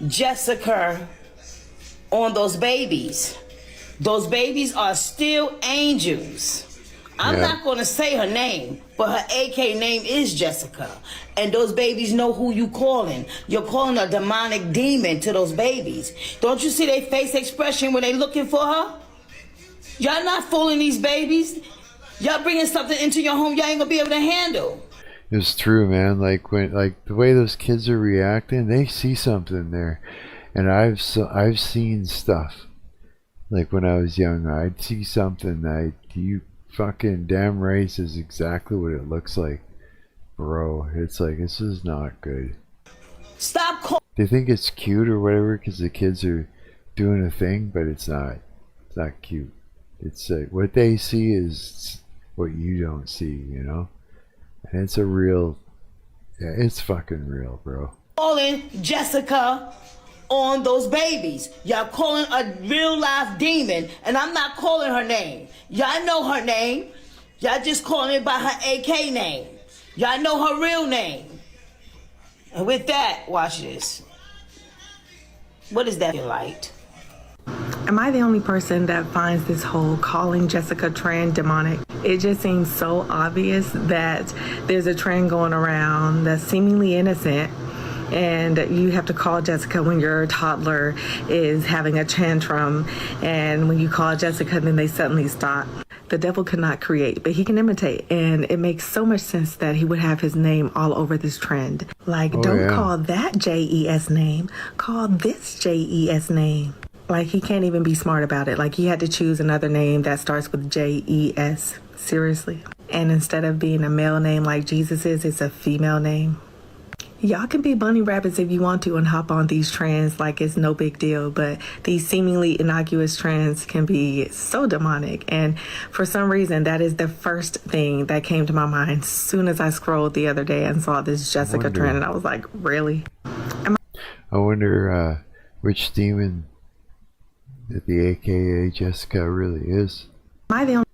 Jessica on those babies. Those babies are still angels. I'm not going to say her name, but her AK name is Jessica. And those babies know who you calling. You're calling a demonic demon to those babies. Don't you see their face expression when they looking for her? Y'all not fooling these babies. Y'all bringing something into your home y'all ain't going to be able to handle. It's true, man. Like the way those kids are reacting, they see something there. And I've seen stuff. Like when I was young, I'd see something you fucking damn right is exactly what it looks like. Bro, it's like, this is not good. Stop. They think it's cute or whatever because the kids are doing a thing, but it's not. It's not cute. It's like what they see is what you don't see, you know? And it's it's fucking real, bro. Calling Jessica on those babies. Y'all calling a real life demon, and I'm not calling her name. Y'all know her name. Y'all just calling it by her AK name. Y'all know her real name. And with that, watch this. What is that light? Am I the only person that finds this whole calling Jessica trend demonic? It just seems so obvious that there's a trend going around that's seemingly innocent, and you have to call Jessica when your toddler is having a tantrum, and when you call Jessica, then they suddenly stop. The devil cannot create, but he can imitate, and it makes so much sense that he would have his name all over this trend. Like, don't call that JES name, call this JES name. Like, he can't even be smart about it. Like, he had to choose another name that starts with JES. Seriously. And instead of being a male name like Jesus is, it's a female name. Y'all can be bunny rabbits if you want to and hop on these trends like it's no big deal, but these seemingly innocuous trends can be so demonic. And for some reason, that is the first thing that came to my mind as soon as I scrolled the other day and saw this Jessica trend, and I was like, really? I wonder which demon that the AKA Jessica really is.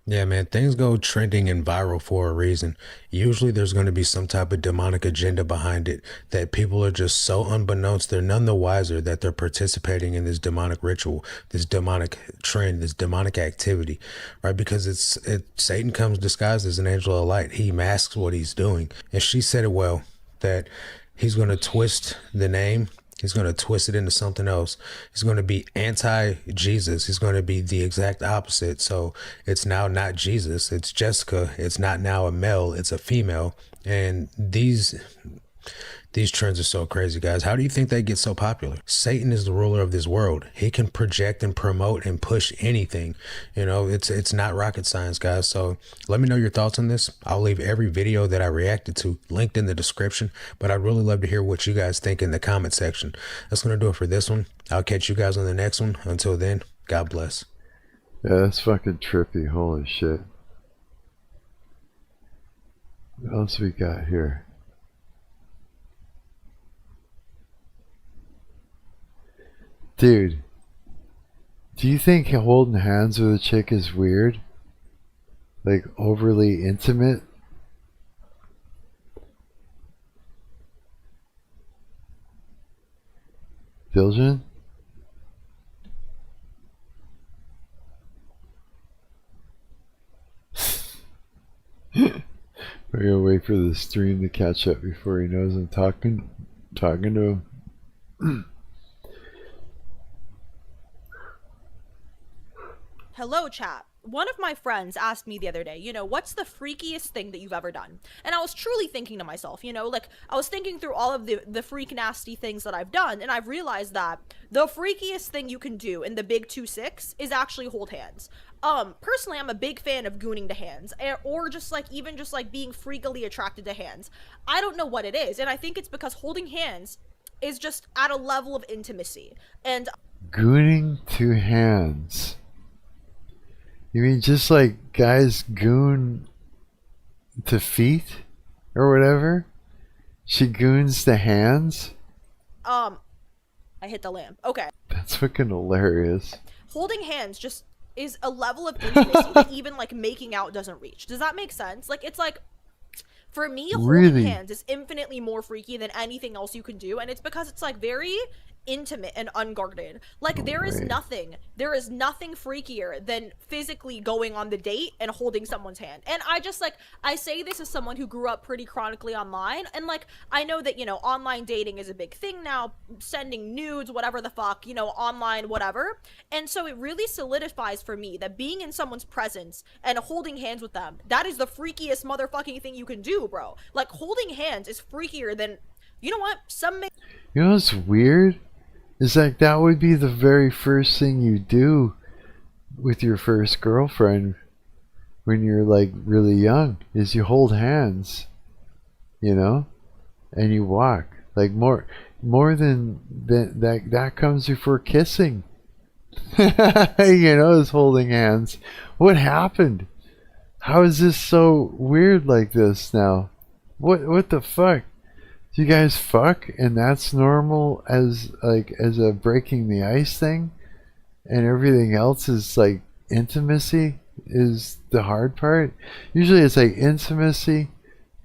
Yeah, man, things go trending and viral for a reason. Usually there's going to be some type of demonic agenda behind it that people are just so unbeknownst, they're none the wiser that they're participating in this demonic ritual, this demonic trend, this demonic activity, right? Because Satan comes disguised as an angel of light. He masks what he's doing. And she said it well, that he's going to twist the name. He's going to twist it into something else. He's going to be anti-Jesus. He's going to be the exact opposite. So it's now not Jesus. It's Jessica. It's not now a male. It's a female. And these trends are so crazy, guys. How do you think they get so popular? Satan is the ruler of this world. He can project and promote and push anything. You know, it's not rocket science, guys. So let me know your thoughts on this. I'll leave every video that I reacted to linked in the description, but I'd really love to hear what you guys think in the comment section. That's going to do it for this one. I'll catch you guys on the next one. Until then, God bless. Yeah, that's fucking trippy. Holy shit. What else we got here? Dude, do you think holding hands with a chick is weird? Like overly intimate? Diljan? We're gonna wait for the stream to catch up before he knows I'm talking to him. Hello, chat. One of my friends asked me the other day, what's the freakiest thing that you've ever done? And I was truly thinking to myself, I was thinking through all of the freak nasty things that I've done, and I've realized that the freakiest thing you can do in the big 2-6 is actually hold hands. Personally, I'm a big fan of gooning to hands, or just even being freakily attracted to hands. I don't know what it is, and I think it's because holding hands is just at a level of intimacy. And gooning to hands. You mean just like guys goon to feet or whatever? She goons to hands? I hit the lamp. Okay. That's fucking hilarious. Holding hands just is a level of intimacy that even making out doesn't reach. Does that make sense? For me, holding hands is infinitely more freaky than anything else you can do, and it's because it's very intimate and unguarded. There is nothing freakier than physically going on the date and holding someone's hand. And I say this as someone who grew up pretty chronically online, and I know that online dating is a big thing now, sending nudes, whatever the fuck, online whatever. And so it really solidifies for me that being in someone's presence and holding hands with them, that is the freakiest motherfucking thing you can do, bro. Holding hands is freakier than, you know what, you know what's weird? It's that would be the very first thing you do with your first girlfriend when you're really young, is you hold hands, and you walk. More than that comes before kissing. Is holding hands. What happened? How is this so weird like this now? What the fuck? Do you guys fuck and that's normal as a breaking the ice thing, and everything else is intimacy is the hard part? Usually it's intimacy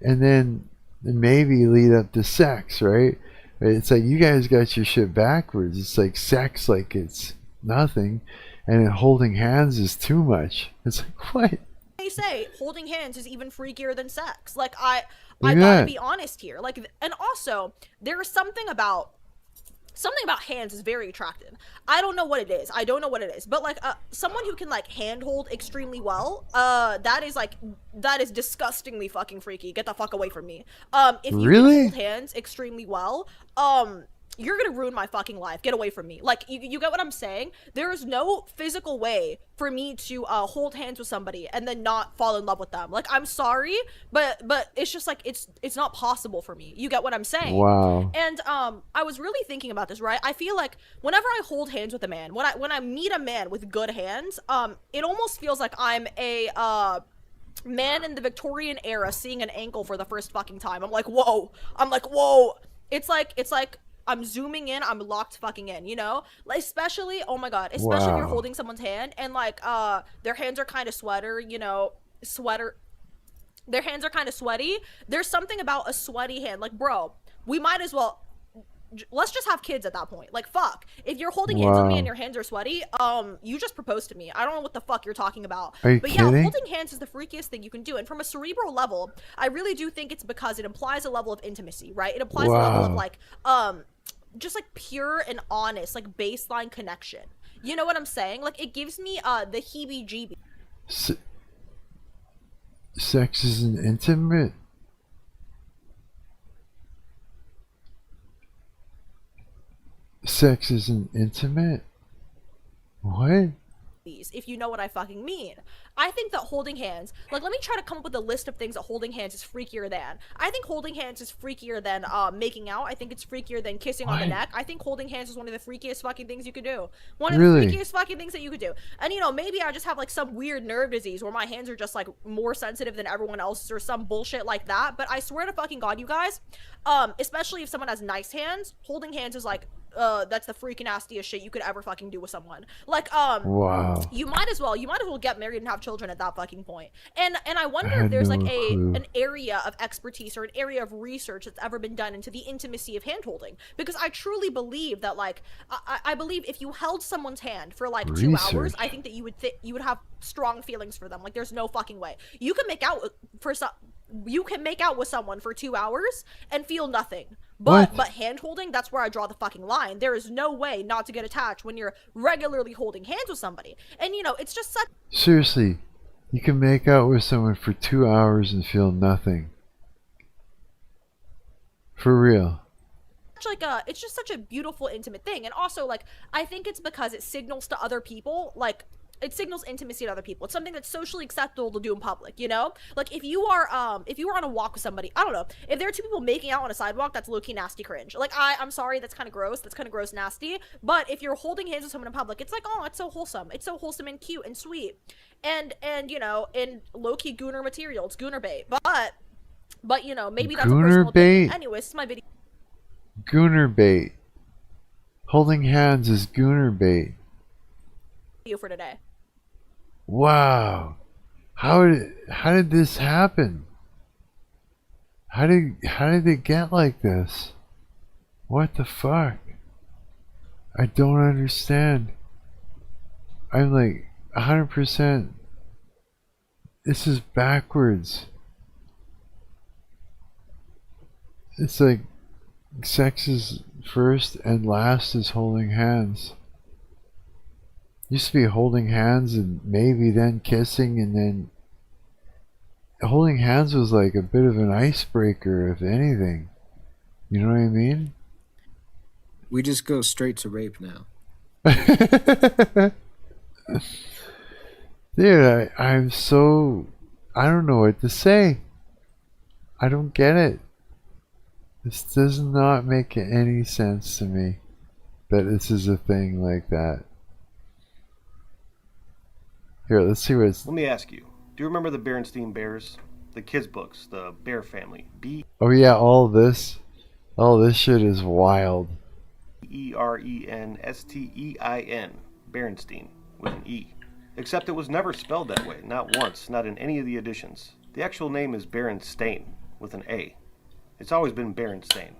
and then maybe lead up to sex, right? It's you guys got your shit backwards. It's sex it's nothing, and then holding hands is too much. It's what? They say holding hands is even freakier than sex. I gotta be honest here. And also there is something about hands is very attractive. I don't know what it is. But someone who can handhold extremely well, that is disgustingly fucking freaky. Get the fuck away from me. If you can hold hands extremely well, you're gonna ruin my fucking life. Get away from me. You get what I'm saying? There is no physical way for me to hold hands with somebody and then not fall in love with them. I'm sorry, but it's just it's not possible for me. You get what I'm saying? Wow. And I was really thinking about this, right? I feel whenever I hold hands with a man, when I meet a man with good hands, it almost feels like I'm a man in the Victorian era seeing an ankle for the first fucking time. I'm like, whoa. It's like I'm zooming in, I'm locked fucking in, you know? Like, especially, oh my god, especially if you're holding someone's hand and like their hands are kind of their hands are kind of sweaty. There's something about a sweaty hand. Like, bro, we might as well let's just have kids at that point. Like, fuck. If you're holding hands with me and your hands are sweaty, you just proposed to me. I don't know what the fuck you're talking about. Are you but kidding? Yeah, holding hands is the freakiest thing you can do. And from a cerebral level, I really do think it's because it implies a level of intimacy, right? It implies a level of like, just like pure and honest, like baseline connection. You know what I'm saying? Like, it gives me the heebie-jeebies. Sex isn't intimate? Sex isn't intimate? What? If you know what I fucking mean. I think that holding hands, like, let me try to come up with a list of things that holding hands is freakier than. I think holding hands is freakier than making out. I think it's freakier than kissing on the neck. I think holding hands is one of the freakiest fucking things you could do. One of the freakiest fucking things that you could do. And, you know, maybe I just have, like, some weird nerve disease where my hands are just, like, more sensitive than everyone else's or some bullshit like that. But I swear to fucking God, you guys, especially if someone has nice hands, holding hands is, like, that's the freaking nastiest shit you could ever fucking do with someone. Like, you might as well get married and have children at that fucking point. And I wonder if there's like an area of expertise or an area of research that's ever been done into the intimacy of hand holding, because I truly believe that, like, I believe if you held someone's hand for like 2 hours, I think that you would have strong feelings for them. Like, there's no fucking way you can make out with someone for 2 hours and feel nothing. But hand holding, that's where I draw the fucking line. There is no way not to get attached when you're regularly holding hands with somebody. And, you know, it's just such... Seriously, you can make out with someone for 2 hours and feel nothing. For real. Like it's just such a beautiful, intimate thing. And also, like, I think it's because it signals to other people, like, it signals intimacy to other people. It's something that's socially acceptable to do in public, you know? Like, if you are on a walk with somebody, I don't know, if there are two people making out on a sidewalk, that's low-key nasty cringe. Like, I'm sorry, that's kind of gross, nasty. But if you're holding hands with someone in public, it's like, oh, it's so wholesome. It's so wholesome and cute and sweet. And you know, in low-key gooner material, it's gooner bait. But you know, maybe that's a personal opinion. Anyways, it's my video. Gooner bait. Holding hands is gooner bait. For today. Wow. How did this happen? How did it get like this? What the fuck? I don't understand. I'm like 100%. This is backwards. It's like sex is first and last is holding hands. Used to be holding hands and maybe then kissing, and then holding hands was like a bit of an icebreaker, if anything. You know what I mean? We just go straight to rape now. Dude, I'm so... I don't know what to say. I don't get it. This does not make any sense to me that this is a thing like that. Here, let's see what it's... Let me ask you, do you remember the Berenstain Bears? The kids' books, the Bear Family. Oh yeah, all this shit is wild. Berenstein. Berenstain, with an E. Except it was never spelled that way, not once, not in any of the editions. The actual name is Berenstain, with an A. It's always been Berenstain.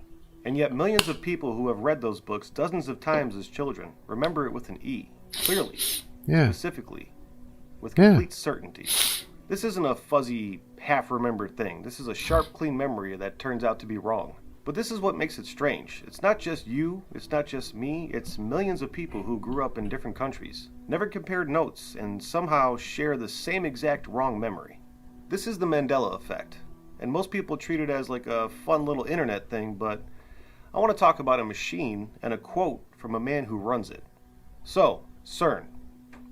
And yet millions of people who have read those books dozens of times as children remember it with an E, clearly, specifically, with complete certainty. This isn't a fuzzy, half-remembered thing. This is a sharp, clean memory that turns out to be wrong. But this is what makes it strange. It's not just you, it's not just me, it's millions of people who grew up in different countries, never compared notes, and somehow share the same exact wrong memory. This is the Mandela Effect, and most people treat it as like a fun little internet thing, but I want to talk about a machine and a quote from a man who runs it. So, CERN.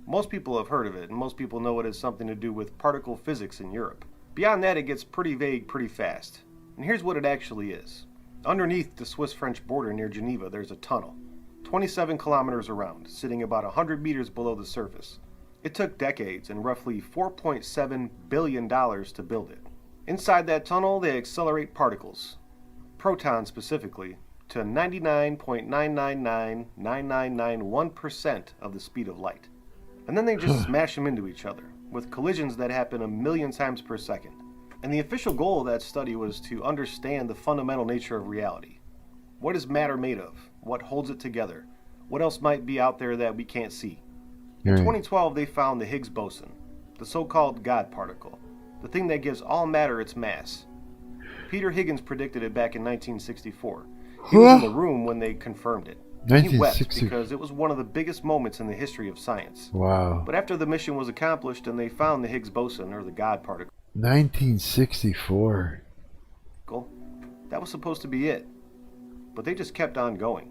Most people have heard of it, and most people know it has something to do with particle physics in Europe. Beyond that, it gets pretty vague pretty fast. And here's what it actually is. Underneath the Swiss-French border near Geneva, there's a tunnel, 27 kilometers around, sitting about 100 meters below the surface. It took decades and roughly $4.7 billion to build it. Inside that tunnel, they accelerate particles, protons specifically, to 99.9999991% of the speed of light. And then they just smash them into each other, with collisions that happen 1,000,000 times per second. And the official goal of that study was to understand the fundamental nature of reality. What is matter made of? What holds it together? What else might be out there that we can't see? In 2012, they found the Higgs boson, the so-called God particle, the thing that gives all matter its mass. Peter Higgins predicted it back in 1964. He was in the room when they confirmed it. He wept because it was one of the biggest moments in the history of science. Wow. But after the mission was accomplished and they found the Higgs boson, or the God particle, 1964. that was supposed to be it. But they just kept on going.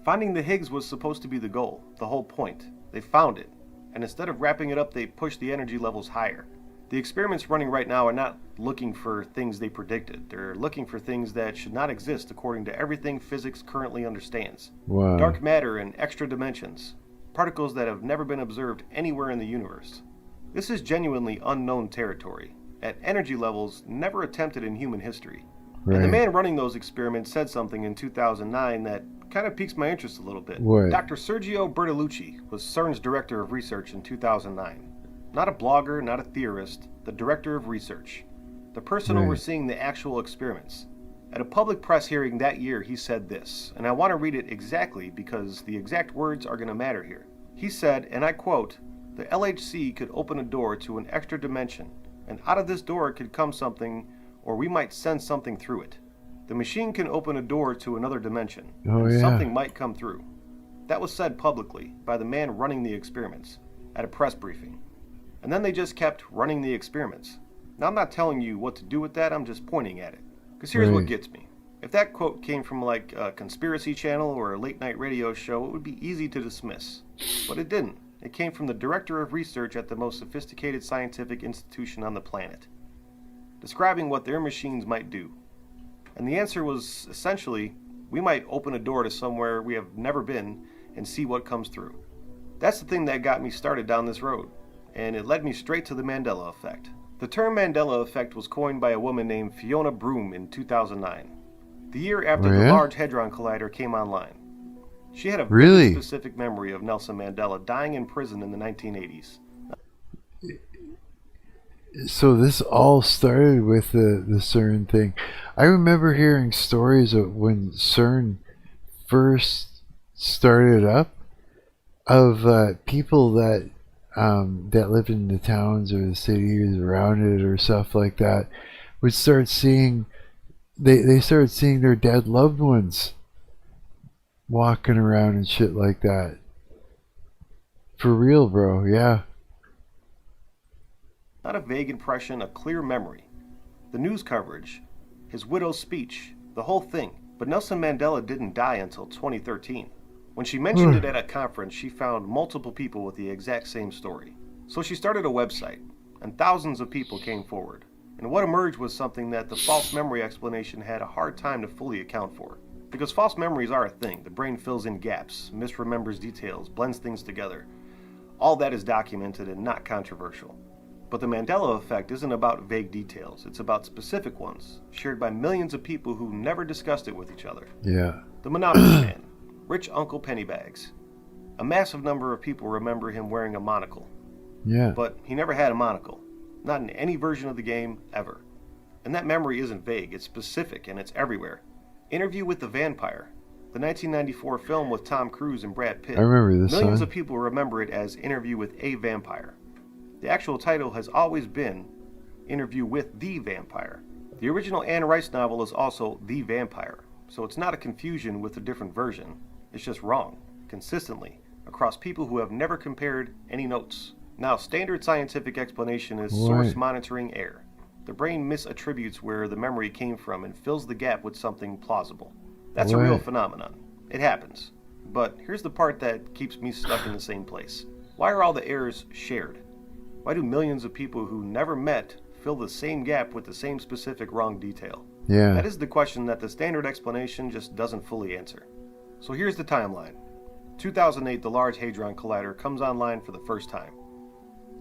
Finding the Higgs was supposed to be the goal, the whole point. They found it. And instead of wrapping it up, they pushed the energy levels higher. The experiments running right now are not looking for things they predicted. They're looking for things that should not exist according to everything physics currently understands. Wow. Dark matter and extra dimensions. Particles that have never been observed anywhere in the universe. This is genuinely unknown territory, at energy levels never attempted in human history. Right. And the man running those experiments said something in 2009 that kind of piques my interest a little bit. What? Dr. Sergio Bertolucci was CERN's director of research in 2009. Not a blogger, not a theorist, the director of research. The person overseeing the actual experiments. At a public press hearing that year, he said this, and I want to read it exactly because the exact words are going to matter here. He said, and I quote, "The LHC could open a door to an extra dimension, and out of this door could come something, or we might send something through it. The machine can open a door to another dimension, and something might come through." That was said publicly by the man running the experiments at a press briefing. And then they just kept running the experiments. Now, I'm not telling you what to do with that, I'm just pointing at it. Because here's what gets me. If that quote came from like a conspiracy channel or a late night radio show, it would be easy to dismiss. But it didn't. It came from the director of research at the most sophisticated scientific institution on the planet, describing what their machines might do. And the answer was essentially, we might open a door to somewhere we have never been and see what comes through. That's the thing that got me started down this road. And it led me straight to the Mandela Effect. The term Mandela Effect was coined by a woman named Fiona Broome in 2009, the year after the Large Hadron Collider came online. She had a very specific memory of Nelson Mandela dying in prison in the 1980s. So this all started with the CERN thing. I remember hearing stories of when CERN first started up, of people that lived in the towns or the cities around it or stuff like that would start seeing, they started seeing their dead loved ones walking around and shit like that. For real, bro, yeah. Not a vague impression, a clear memory. The news coverage, his widow's speech, the whole thing. But Nelson Mandela didn't die until 2013. When she mentioned it at a conference, she found multiple people with the exact same story. So she started a website, and thousands of people came forward. And what emerged was something that the false memory explanation had a hard time to fully account for. Because false memories are a thing. The brain fills in gaps, misremembers details, blends things together. All that is documented and not controversial. But the Mandela Effect isn't about vague details. It's about specific ones, shared by millions of people who never discussed it with each other. Yeah. The Monopoly Man. Rich Uncle Pennybags. A massive number of people remember him wearing a monocle. Yeah. But he never had a monocle. Not in any version of the game, ever. And that memory isn't vague, it's specific, and it's everywhere. Interview with the Vampire. The 1994 film with Tom Cruise and Brad Pitt. I remember this Millions song. of people remember it as Interview with a Vampire. The actual title has always been Interview with the Vampire. The original Anne Rice novel is also The Vampire, so it's not a confusion with a different version. It's just wrong, consistently, across people who have never compared any notes. Now, standard scientific explanation is source monitoring error. The brain misattributes where the memory came from and fills the gap with something plausible. That's a real phenomenon. It happens. But here's the part that keeps me stuck in the same place. Why are all the errors shared? Why do millions of people who never met fill the same gap with the same specific wrong detail? Yeah. That is the question that the standard explanation just doesn't fully answer. So here's the timeline. 2008, the Large Hadron Collider comes online for the first time.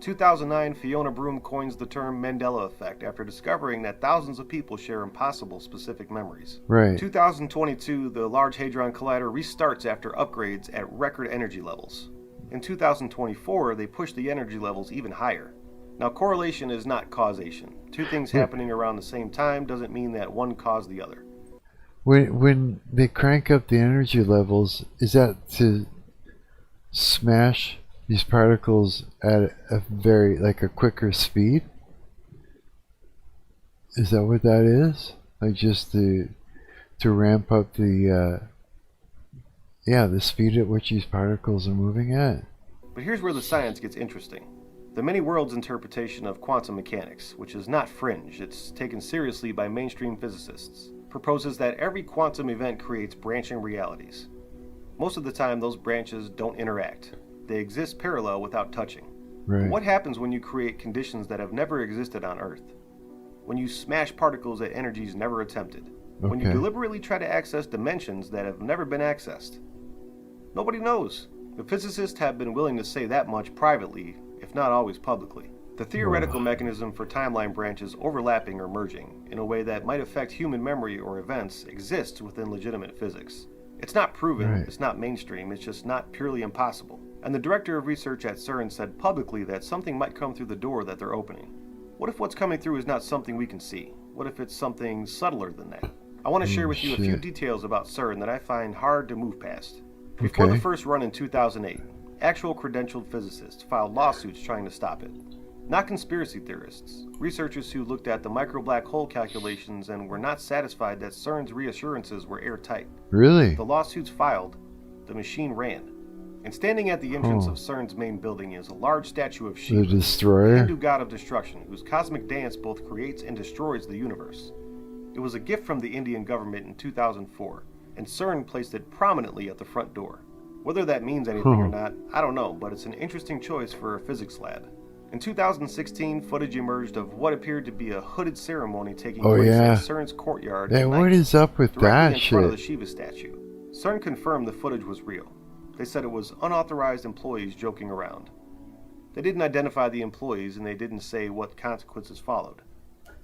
2009, Fiona Broom coins the term Mandela Effect after discovering that thousands of people share impossible specific memories. Right. 2022, the Large Hadron Collider restarts after upgrades at record energy levels. In 2024, they push the energy levels even higher. Now, correlation is not causation. Two things happening around the same time doesn't mean that one caused the other. When they crank up the energy levels, is that to smash these particles at a very, like a quicker speed? Is that what that is? Like just to ramp up the the speed at which these particles are moving at? But here's where the science gets interesting. The many worlds interpretation of quantum mechanics, which is not fringe, it's taken seriously by mainstream physicists, proposes that every quantum event creates branching realities. Most of the time, those branches don't interact. They exist parallel without touching. Right. But what happens when you create conditions that have never existed on Earth? When you smash particles at energies never attempted? When you deliberately try to access dimensions that have never been accessed? Nobody knows. The physicists have been willing to say that much privately, if not always publicly. The theoretical mechanism for timeline branches overlapping or merging in a way that might affect human memory or events exists within legitimate physics. It's not proven, it's not mainstream, it's just not purely impossible. And the director of research at CERN said publicly that something might come through the door that they're opening. What if what's coming through is not something we can see? What if it's something subtler than that? I want to share with you a few details about CERN that I find hard to move past. Before the first run in 2008, actual credentialed physicists filed lawsuits trying to stop it. Not conspiracy theorists, researchers who looked at the micro-black hole calculations and were not satisfied that CERN's reassurances were airtight. Really? The lawsuits filed, the machine ran. And standing at the entrance of CERN's main building is a large statue of Shiva, the destroyer, the Hindu god of destruction, whose cosmic dance both creates and destroys the universe. It was a gift from the Indian government in 2004, and CERN placed it prominently at the front door. Whether that means anything or not, I don't know, but it's an interesting choice for a physics lab. In 2016, footage emerged of what appeared to be a hooded ceremony taking place at CERN's courtyard. Hey, what is up with that shit? In front of the Shiva statue. CERN confirmed the footage was real. They said it was unauthorized employees joking around. They didn't identify the employees, and they didn't say what consequences followed.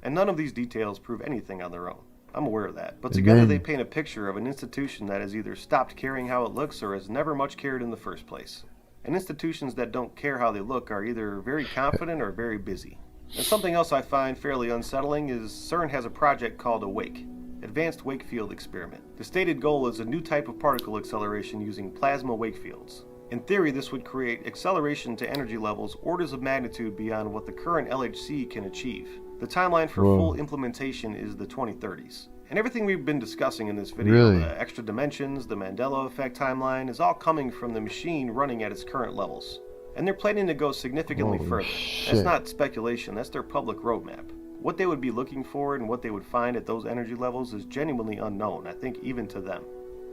And none of these details prove anything on their own. I'm aware of that. But together they paint a picture of an institution that has either stopped caring how it looks or has never much cared in the first place. And institutions that don't care how they look are either very confident or very busy. And something else I find fairly unsettling is CERN has a project called AWAKE, Advanced Wake Field Experiment. The stated goal is a new type of particle acceleration using plasma wake fields. In theory, this would create acceleration to energy levels orders of magnitude beyond what the current LHC can achieve. The timeline for full implementation is the 2030s. And everything we've been discussing in this video, the extra dimensions, the Mandela Effect timeline, is all coming from the machine running at its current levels. And they're planning to go significantly further. That's not speculation, that's their public roadmap. What they would be looking for and what they would find at those energy levels is genuinely unknown, I think even to them.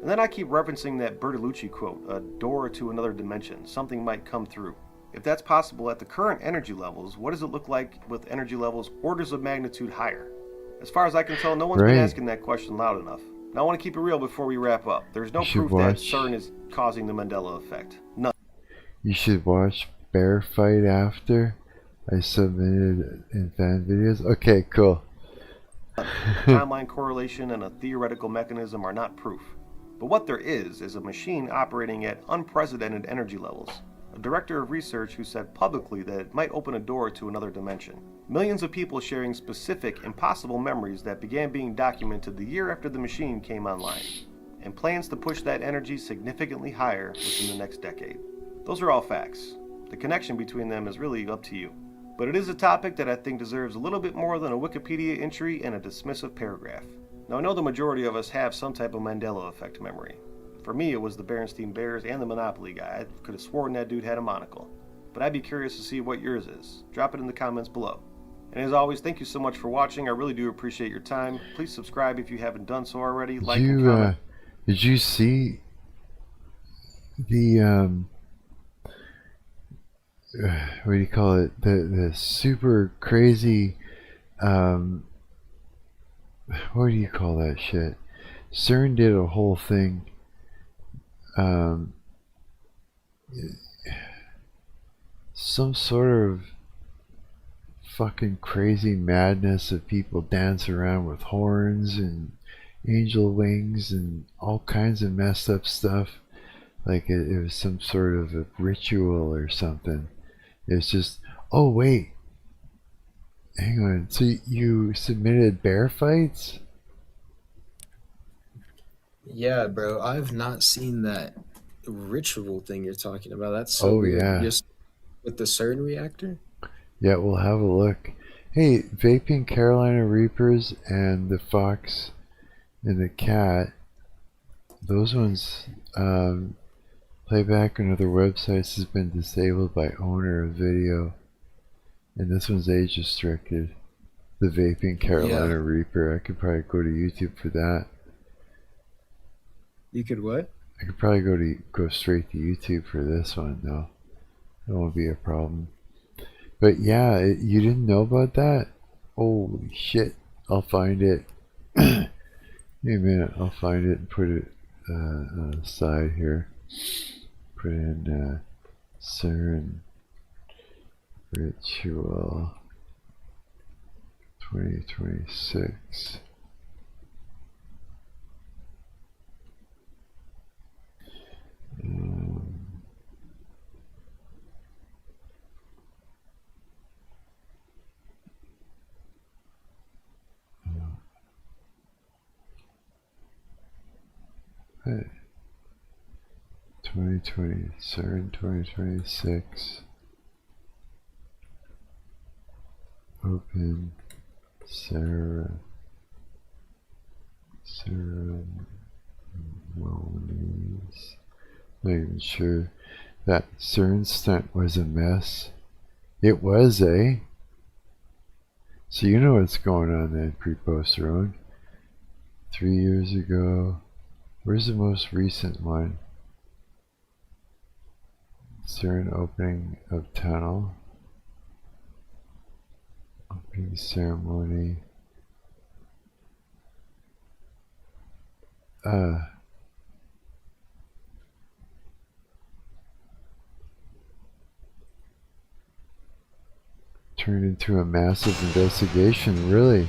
And then I keep referencing that Bertolucci quote, a door to another dimension, something might come through. If that's possible at the current energy levels, what does it look like with energy levels orders of magnitude higher? As far as I can tell, no one's been asking that question loud enough. Now I want to keep it real before we wrap up. There's no proof that CERN is causing the Mandela Effect. None. You should watch Bear Fight after I submitted in fan videos. Okay, cool. Timeline correlation and a theoretical mechanism are not proof. But what there is a machine operating at unprecedented energy levels. A director of research who said publicly that it might open a door to another dimension. Millions of people sharing specific, impossible memories that began being documented the year after the machine came online. And plans to push that energy significantly higher within the next decade. Those are all facts. The connection between them is really up to you. But it is a topic that I think deserves a little bit more than a Wikipedia entry and a dismissive paragraph. Now I know the majority of us have some type of Mandela Effect memory. For me, it was the Berenstain Bears and the Monopoly guy. I could have sworn that dude had a monocle. But I'd be curious to see what yours is. Drop it in the comments below. And as always, thank you so much for watching. I really do appreciate your time. Please subscribe if you haven't done so already. Like and comment. Did you see the what do you call it? The super crazy what do you call that shit? CERN did a whole thing. Some sort of fucking crazy madness of people dance around with horns and angel wings and all kinds of messed up stuff. Like it was some sort of a ritual or something. It's just, oh wait, hang on. So you submitted bear fights? Yeah, bro. I've not seen that ritual thing you're talking about. That's so Oh weird. yeah. Just with the CERN reactor? Yeah, we'll have a look. Hey, Vaping, Carolina Reapers, and the Fox and the Cat, those ones, playback on other websites has been disabled by owner of video. And this one's age restricted. The Vaping Carolina Reaper. I could probably go to YouTube for that. You could what? I could probably go straight to YouTube for this one though. That won't be a problem. But yeah, you didn't know about that? Holy shit. I'll find it. Give me a minute. I'll find it and put it on the side here. Put in CERN Ritual 2026. Hey, 2020 CERN 2026. Open ceremonies. Not even sure. That CERN stunt was a mess. It was, eh? So you know what's going on then, pre-post Road. 3 years ago. Where's the most recent one? CERN opening of tunnel. Opening ceremony. Turned into a massive investigation, really.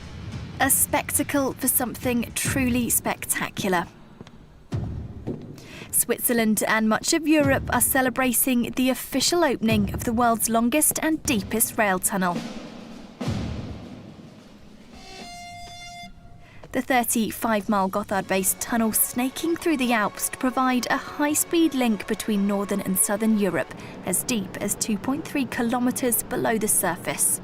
A spectacle for something truly spectacular. Switzerland and much of Europe are celebrating the official opening of the world's longest and deepest rail tunnel. The 35-mile Gotthard Base Tunnel snaking through the Alps to provide a high-speed link between northern and southern Europe, as deep as 2.3 kilometres below the surface.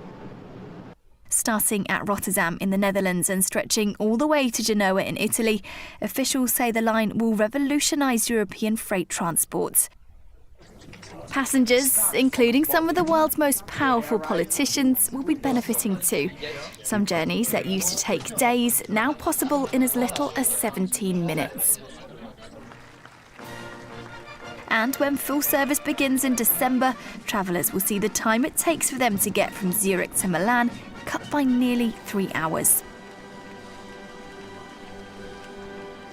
Starting at Rotterdam in the Netherlands and stretching all the way to Genoa in Italy, officials say the line will revolutionise European freight transport. Passengers, including some of the world's most powerful politicians, will be benefiting too. Some journeys that used to take days, now possible in as little as 17 minutes. And when full service begins in December, travellers will see the time it takes for them to get from Zurich to Milan cut by nearly 3 hours.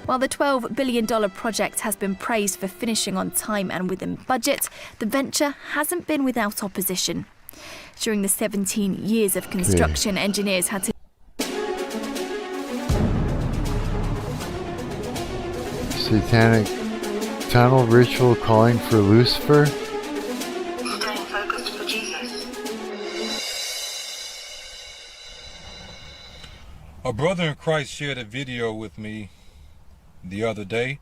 While the $12 billion project has been praised for finishing on time and within budget, the venture hasn't been without opposition. During the 17 years of construction, engineers had to Satanic tunnel ritual calling for Lucifer. Staying focused for Jesus. A brother in Christ shared a video with me the other day.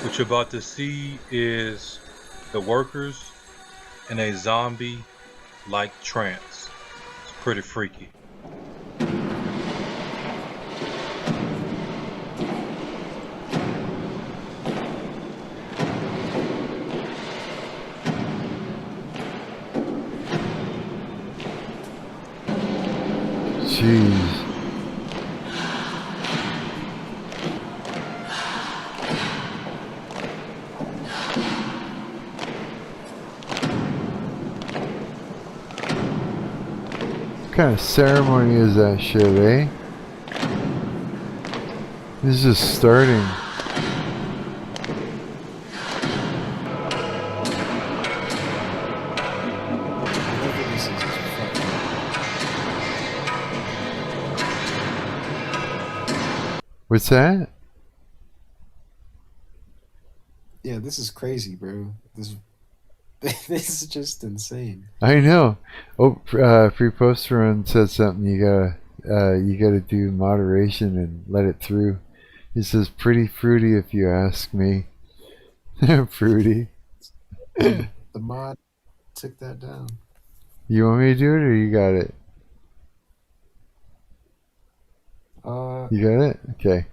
What you're about to see is the workers in a zombie-like trance. It's pretty freaky. Jeez. What kind of ceremony is that shit, eh? This is just starting. What's that? Yeah, this is crazy, bro. This this is just insane. I know. Oh, Free Poster Run said something. You gotta do moderation and let it through. He says, pretty fruity if you ask me. Fruity. The mod took that down. You want me to do it or you got it? You got it? Okay.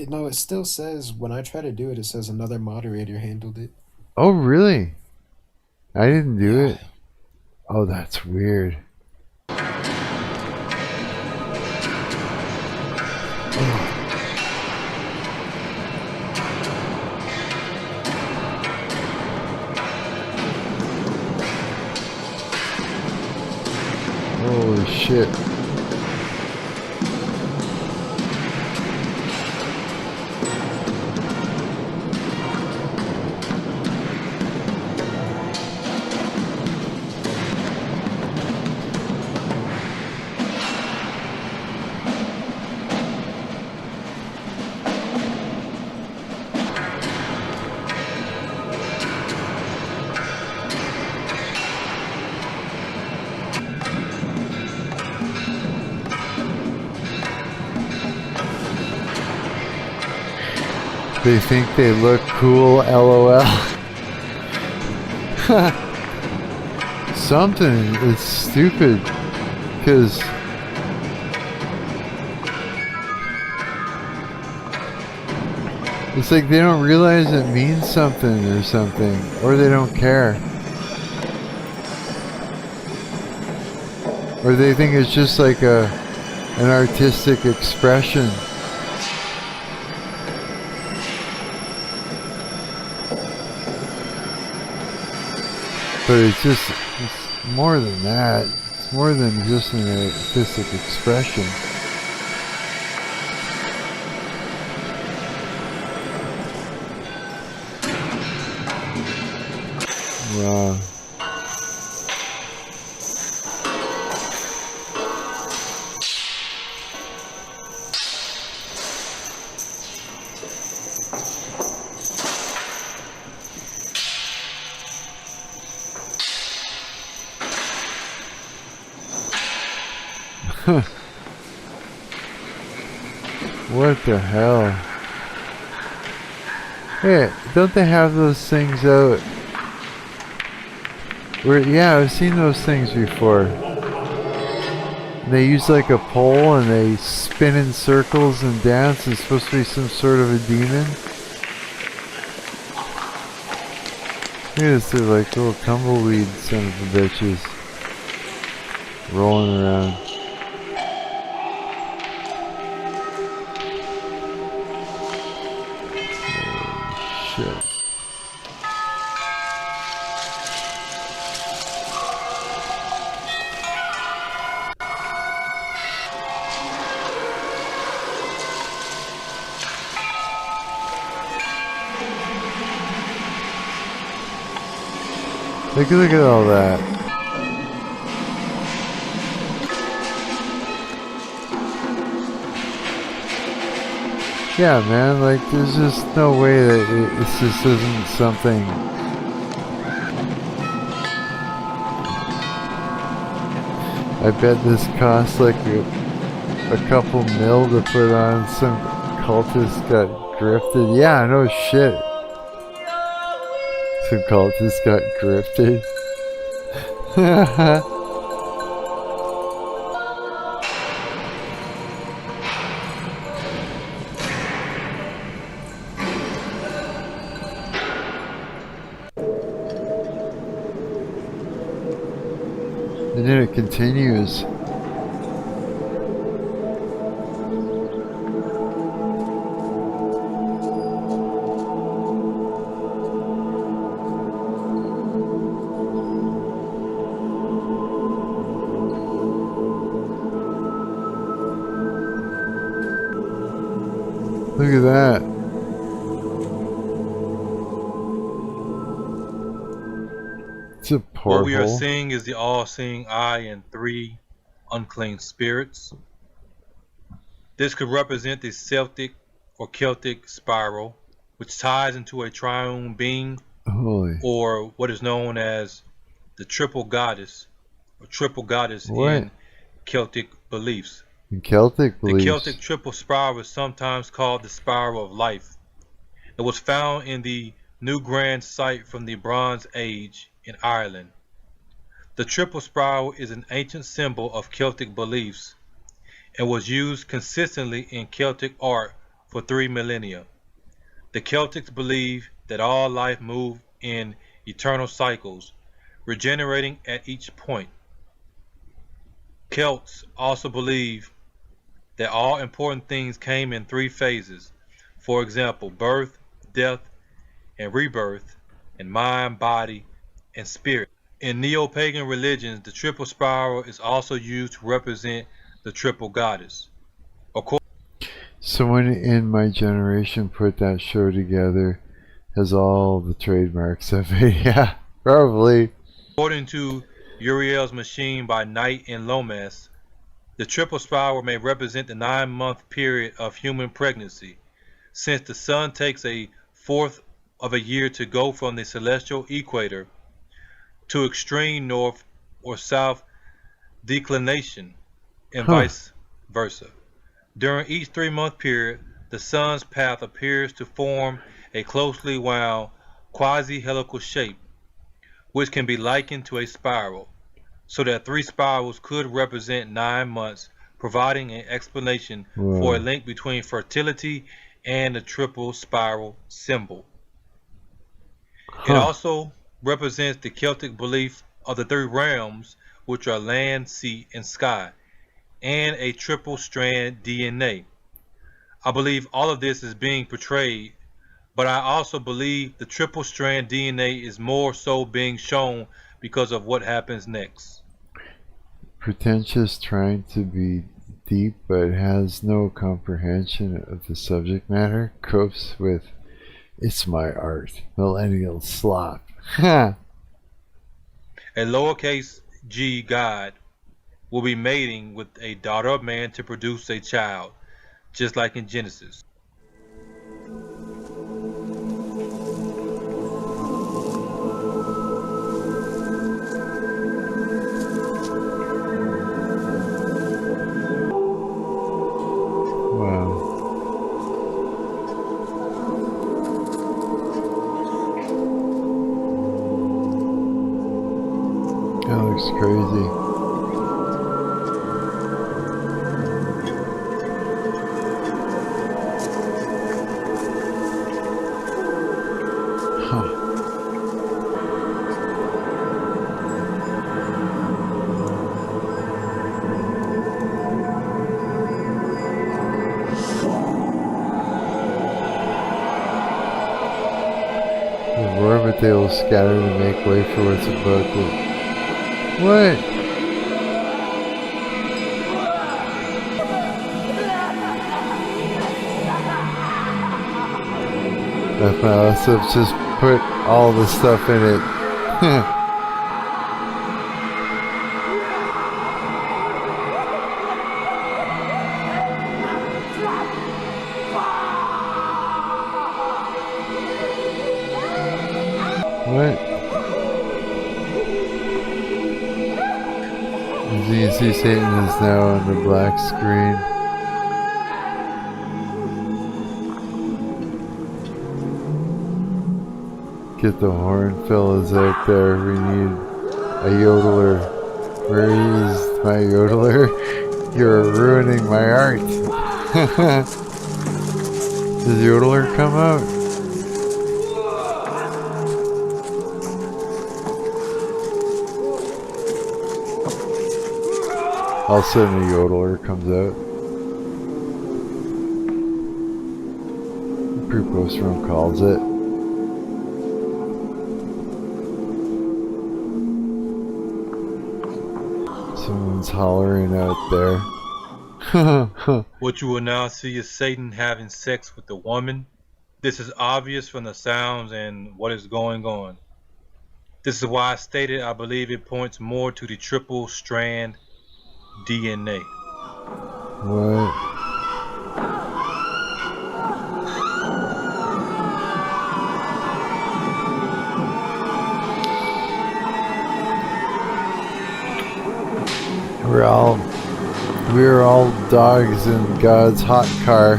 No, it still says, when I try to do it, it says another moderator handled it. Oh, really? I didn't do it. Oh, that's weird. Holy shit. They think they look cool, LOL. Something is stupid, because it's like they don't realize it means something or something, or they don't care. Or they think it's just like an artistic expression. But it's more than that. It's more than just an artistic expression. Wow. What the hell? Hey, don't they have those things out? Yeah, I've seen those things before. They use like a pole and they spin in circles and dance. It's supposed to be some sort of a demon. Look at this, they're like little tumbleweed son of a bitches. Rolling around. Shit. Look at all that. Yeah, man, like, there's just no way that it just isn't something. I bet this costs like a couple mil to put on. Some cultist got grifted. Yeah, no shit. Some cultist got grifted. And then it continues. Look at that. It's a portal. What we are seeing is the all-seeing eye and 3 unclean spirits. This could represent the Celtic or Celtic spiral, which ties into a triune being, or what is known as the triple goddess, or triple goddess in Celtic beliefs. In Celtic beliefs. The Celtic triple spiral is sometimes called the spiral of life. It was found in the New Grand site from the Bronze Age in Ireland. The triple spiral is an ancient symbol of Celtic beliefs and was used consistently in Celtic art for 3 millennia. The Celtics believe that all life moved in eternal cycles, regenerating at each point. Celts also believe that all important things came in 3 phases. For example, birth, death, and rebirth, and mind, body, and spirit. In neo-pagan religions, the triple spiral is also used to represent the triple goddess. Someone in my generation put that show together, has all the trademarks of it. Yeah, probably. According to Uriel's Machine by Knight and Lomas, the triple spiral may represent the 9-month period of human pregnancy, since the sun takes a fourth of a year to go from the celestial equator to extreme north or south declination, and vice versa. During each 3-month period, the sun's path appears to form a closely wound quasi-helical shape, which can be likened to a spiral, so that 3 spirals could represent 9 months, providing an explanation for a link between fertility and the triple spiral symbol. It also represents the Celtic belief of the 3 realms, which are land, sea, and sky, and a triple strand DNA. I believe all of this is being portrayed, but I also believe the triple strand DNA is more so being shown because of what happens next. Pretentious, trying to be deep but has no comprehension of the subject matter, copes with "it's my art," millennial slop. A lowercase g God will be mating with a daughter of man to produce a child, just like in Genesis. Wow. That looks crazy. But they will scatter to make way for what's about to... What? FLSF just put all the stuff in it. What? As you can see, Satan is now on the black screen. Get the horn fellas out there. We need a yodeler. Where is my yodeler? You're ruining my art. Does yodeler come out? All of a sudden a yodeler comes out. Pre-post room calls it. Someone's hollering out there. What you will now see is Satan having sex with the woman. This is obvious from the sounds and what is going on. This is why I stated I believe it points more to the triple strand DNA. What? We're all dogs in God's hot car.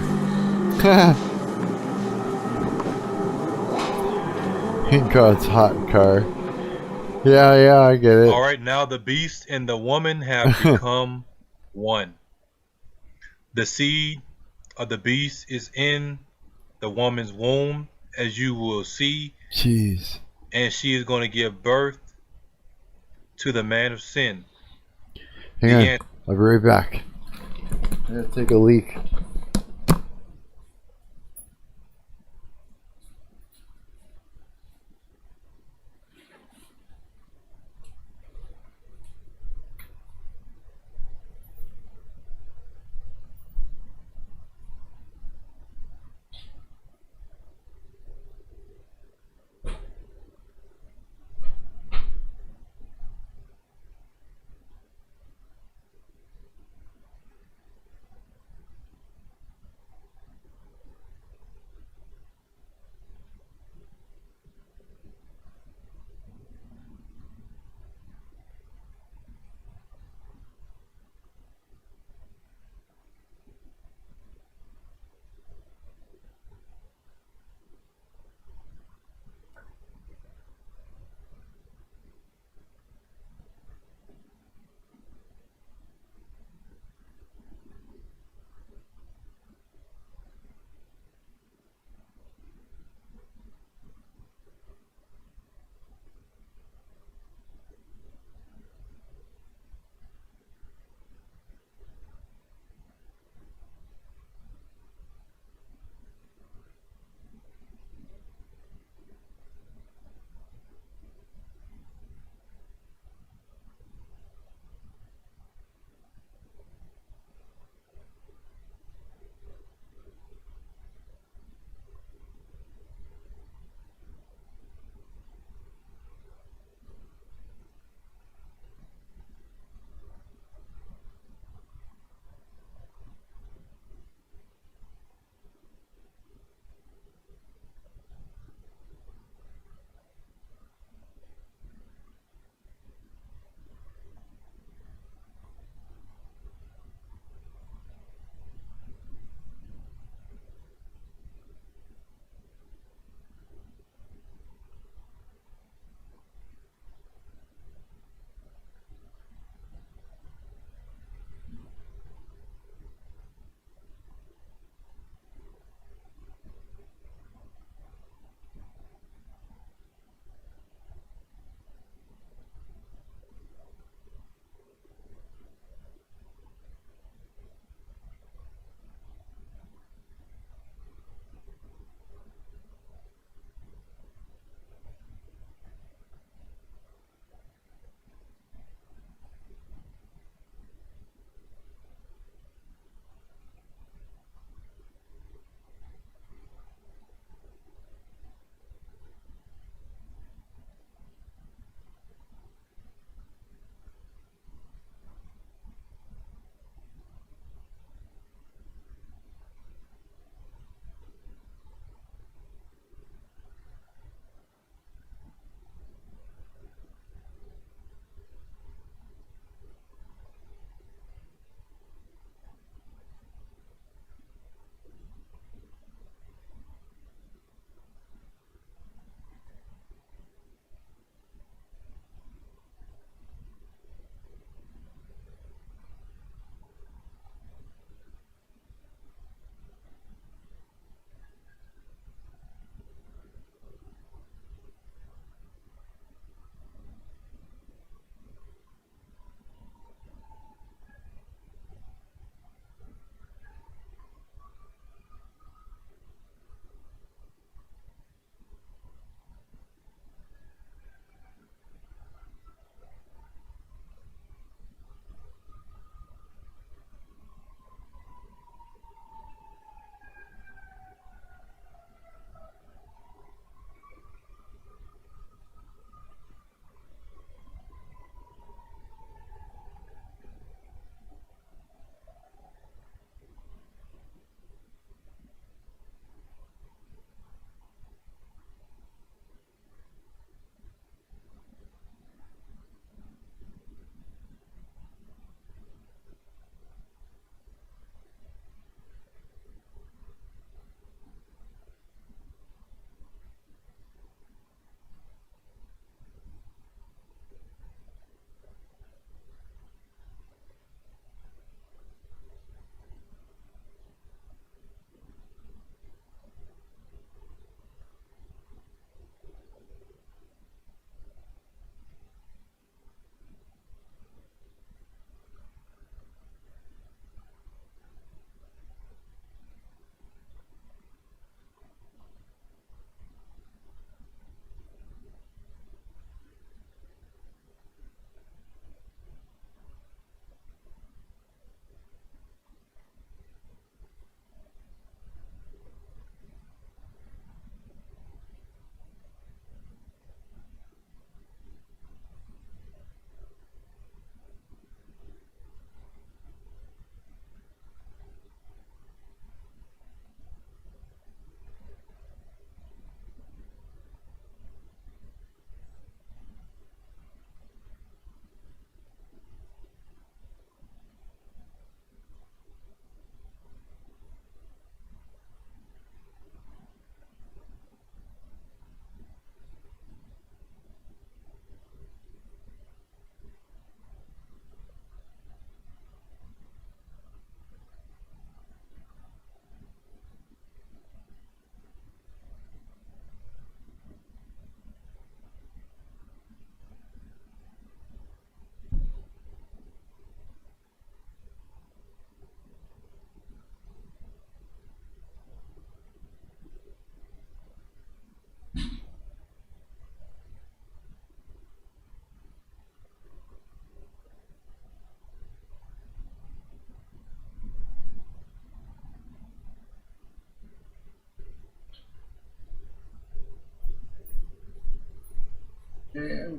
In God's hot car. Yeah, I get it. All right, now the beast and the woman have become one. The seed of the beast is in the woman's womb, as you will see. Jeez. And she is going to give birth to the man of sin. Hang on. I'll be right back. I'm going to take a leak.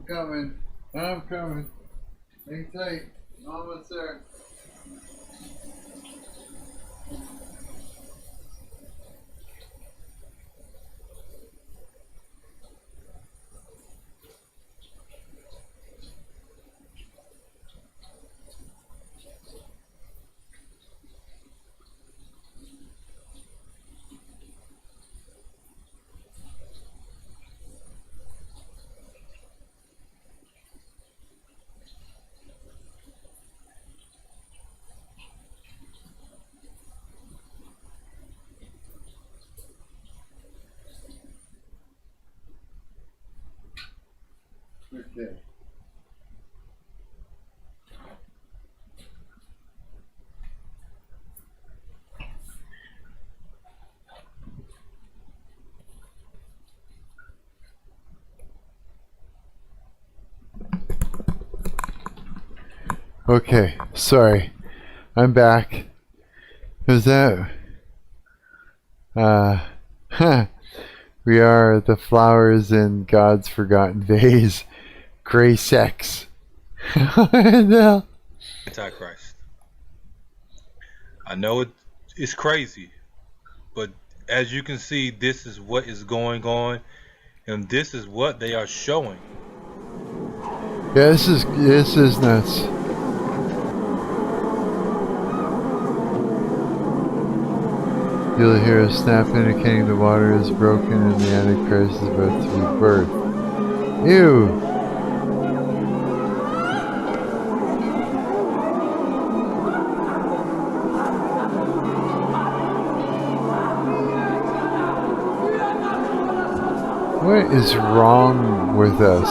coming. I'm coming. Hang tight. Almost there. Okay. Okay, sorry. I'm back. Is that we are the flowers in God's forgotten vase. Gray sex. No. Antichrist. I know it's crazy, but as you can see, this is what is going on, and this is what they are showing. Yeah, this is nuts. You'll hear a snap indicating the water is broken and the Antichrist is about to be birthed. Ew! What is wrong with us?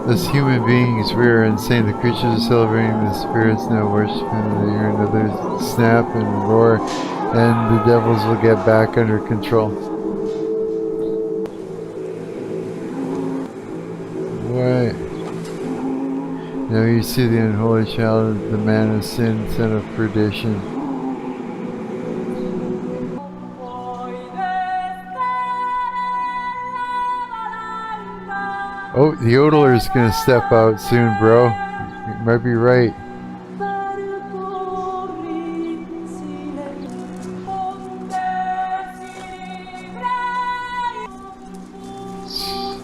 As human beings, we are insane. The creatures are celebrating, the spirits now worshiping. They hear another snap and roar, and the devils will get back under control. What? Now you see the unholy child, the man of sin, son of perdition. Oh, the yodeler is gonna step out soon, bro. You might be right.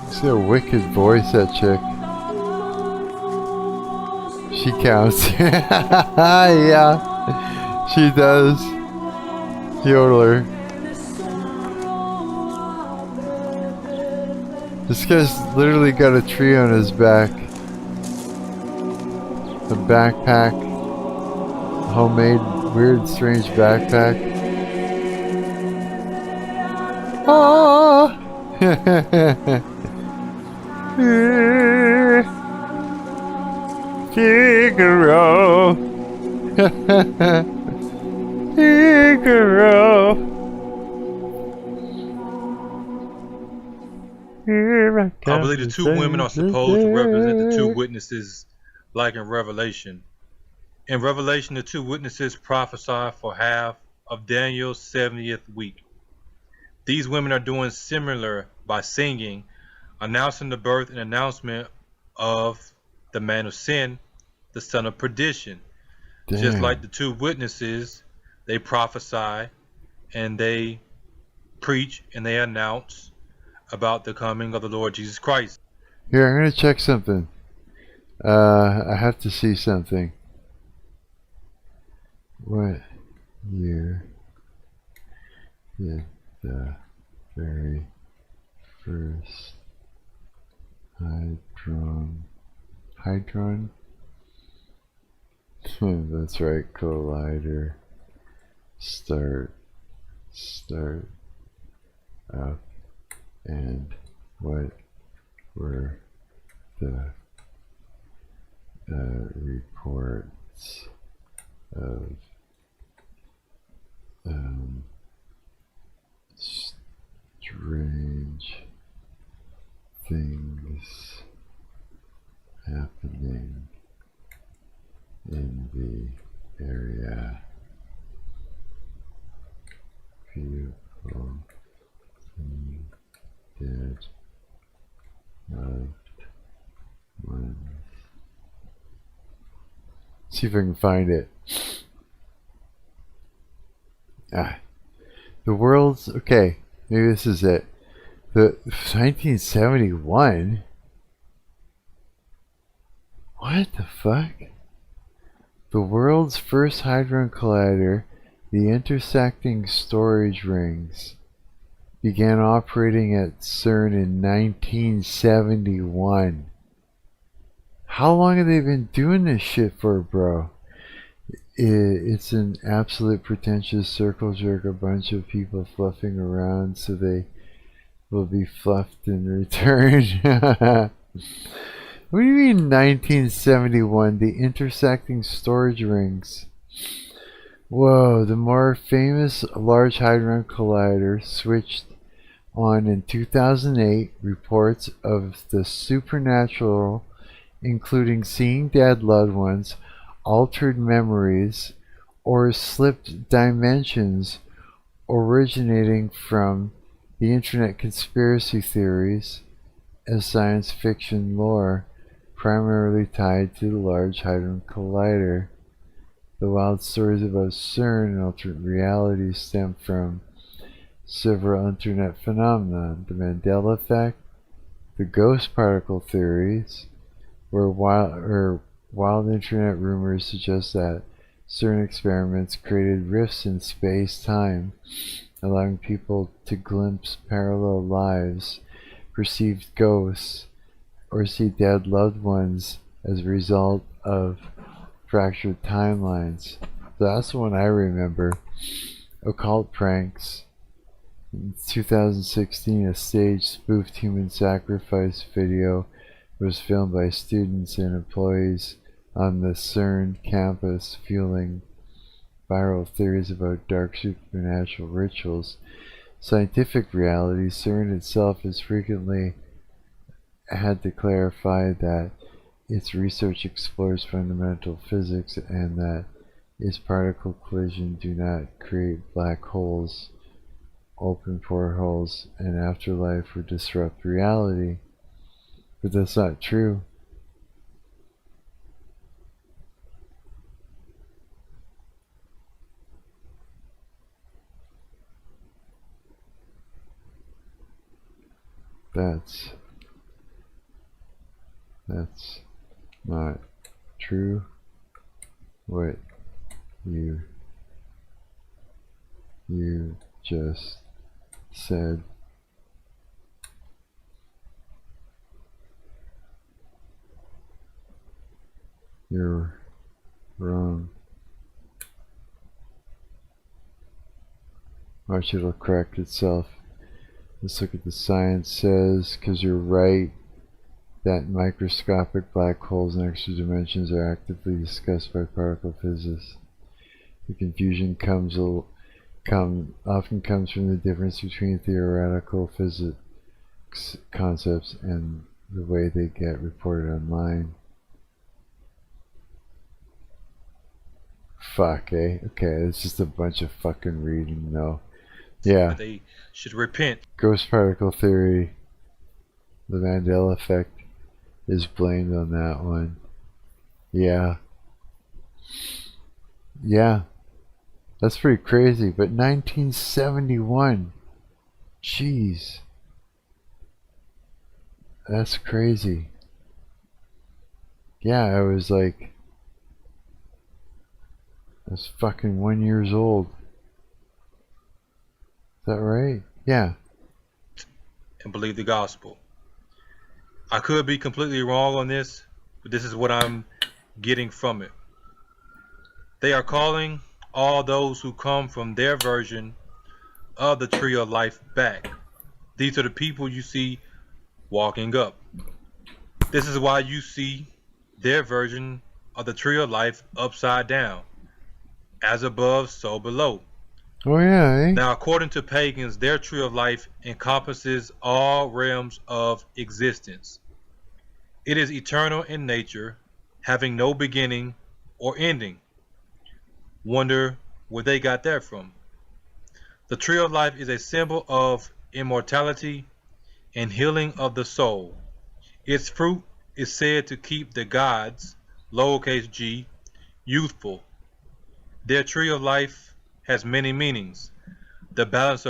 She's got a wicked voice, that chick. She counts. Yeah, she does. Yodeler. This guy's literally got a tree on his back. A backpack. Homemade, weird, strange backpack. Oh! Figaro. Figaro. I believe the two women are supposed to represent the two witnesses, like in Revelation. In Revelation, the two witnesses prophesy for half of Daniel's 70th week. These women are doing similar by singing, announcing the birth and announcement of the man of sin, the son of perdition. Damn. Just like the two witnesses, they prophesy and they preach and they announce about the coming of the Lord Jesus Christ. Here, I'm gonna check something. I have to see something. What year did the very first Hydron? That's right, collider. Start up, and what were the reports of strange things happening in the area? People See if I can find it. The world's... Okay, maybe this is it. The 1971? What the fuck? The world's first hadron collider, the intersecting storage rings, began operating at CERN in 1971. How long have they been doing this shit for, bro? It's an absolute pretentious circle jerk, a bunch of people fluffing around so they will be fluffed in return. What do you mean 1971? The intersecting storage rings. Whoa, the more famous Large Hadron Collider switched on in 2008. Reports of the supernatural, including seeing dead loved ones, altered memories, or slipped dimensions, originating from the internet conspiracy theories as science fiction lore, primarily tied to the Large Hadron Collider. The wild stories about CERN and alternate realities stem from several internet phenomena: the Mandela Effect, the ghost particle theories, where wild internet rumors suggest that CERN experiments created rifts in space-time, allowing people to glimpse parallel lives, perceive ghosts, or see dead loved ones as a result of fractured timelines. So that's the one I remember. Occult pranks. In 2016, a staged spoofed human sacrifice video was filmed by students and employees on the CERN campus, fueling viral theories about dark supernatural rituals. Scientific reality. CERN itself has frequently had to clarify that its research explores fundamental physics and that its particle collisions do not create black holes, open portholes, and afterlife or disrupt reality. But that's not true. That's not true. What you just said. You're wrong. Watch, it'll correct itself. Let's look at the science says, because you're right that microscopic black holes and extra dimensions are actively discussed by particle physicists. The confusion often comes from the difference between theoretical physics concepts and the way they get reported online. Fuck, eh? Okay, it's just a bunch of fucking reading, though. Yeah. They should repent. Ghost particle theory. The Mandela Effect is blamed on that one. Yeah. Yeah. That's pretty crazy, but 1971. Jeez. That's crazy. Yeah, I was fucking 1 year old. Is that right? Yeah. And believe the gospel. I could be completely wrong on this, but this is what I'm getting from it. They are calling all those who come from their version of the tree of life back. These are the people you see walking up. This is why you see their version of the tree of life upside down. As above, so below. Oh yeah, eh? Now, according to pagans, their tree of life encompasses all realms of existence. It is eternal in nature, having no beginning or ending. Wonder where they got that from. The tree of life is a symbol of immortality and healing of the soul. Its fruit is said to keep the gods, lowercase g, youthful. Their tree of life has many meanings. The balance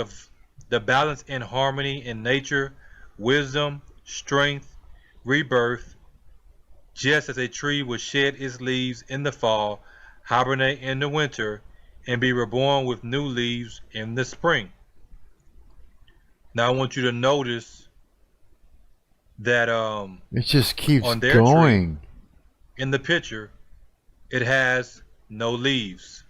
and harmony in nature, wisdom, strength, rebirth, just as a tree will shed its leaves in the fall, hibernate in the winter, and be reborn with new leaves in the spring. Now I want you to notice that it just keeps on their going. Tree, in the picture, it has no leaves.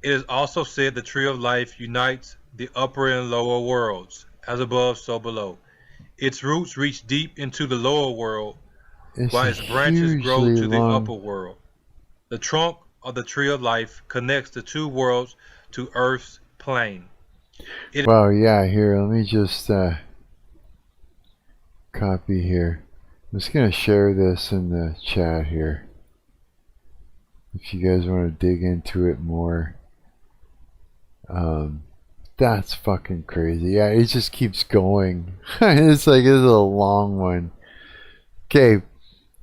It is also said the tree of life unites the upper and lower worlds, as above, so below. Its roots reach deep into the lower world, while its branches grow to the upper world. The trunk of the tree of life connects the two worlds to Earth's plane. Wow, yeah, here, let me just copy here. I'm just going to share this in the chat here. If you guys want to dig into it more. That's fucking crazy. Yeah, it just keeps going. It's like, it's a long one. Okay,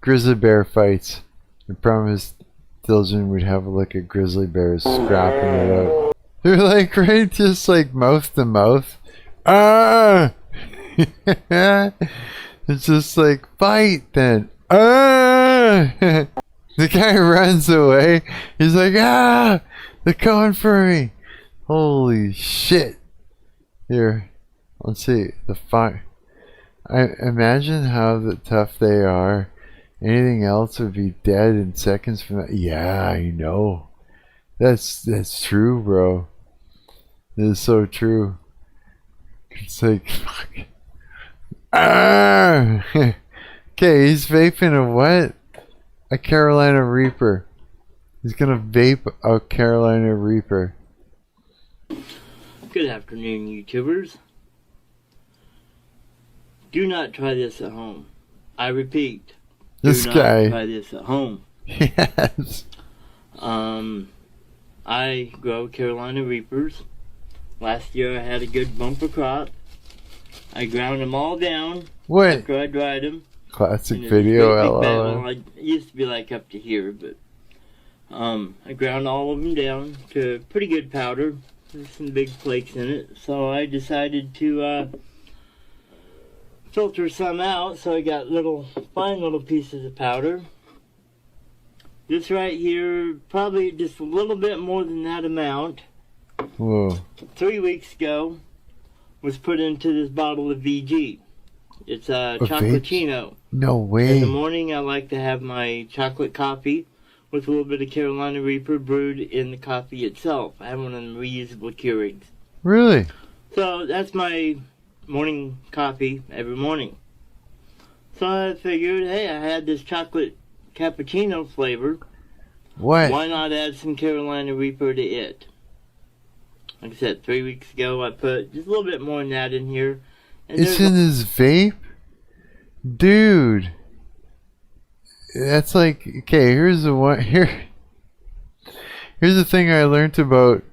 grizzly bear fights. I promised Diligent would have a look at grizzly bears scrapping it out. They're like, right, just like mouth to mouth. Ah! It's just like, fight then. Ah! The guy runs away. He's like, ah! They're coming for me. Holy shit. Here, let's see. The fire. I imagine how tough they are. Anything else would be dead in seconds from that. Yeah, I know. That's true, bro. It is so true. It's like, fuck. Ah! Okay, he's vaping a what? A Carolina Reaper. He's gonna vape a Carolina Reaper. Good afternoon, YouTubers. Do not try this at home. I repeat, this do guy. not try this at home. Yes. I grow Carolina Reapers. Last year I had a good bumper crop. I ground them all down after I dried them. Classic video, LOL. I used to be like up to here, but I ground all of them down to pretty good powder. There's some big flakes in it, so I decided to filter some out, so I got fine little pieces of powder. This right here, probably just a little bit more than that amount. Whoa. 3 weeks ago, was put into this bottle of VG. It's a chocolatino. No way. In the morning, I like to have my chocolate coffee with a little bit of Carolina Reaper brewed in the coffee itself. I have one of them reusable Keurigs. Really? So that's my morning coffee every morning. So I figured, hey, I had this chocolate cappuccino flavor. What? Why not add some Carolina Reaper to it? Like I said, 3 weeks ago, I put just a little bit more than that in here. And it's in his vape? Dude. That's like, okay, here's the one, here's the thing I learned about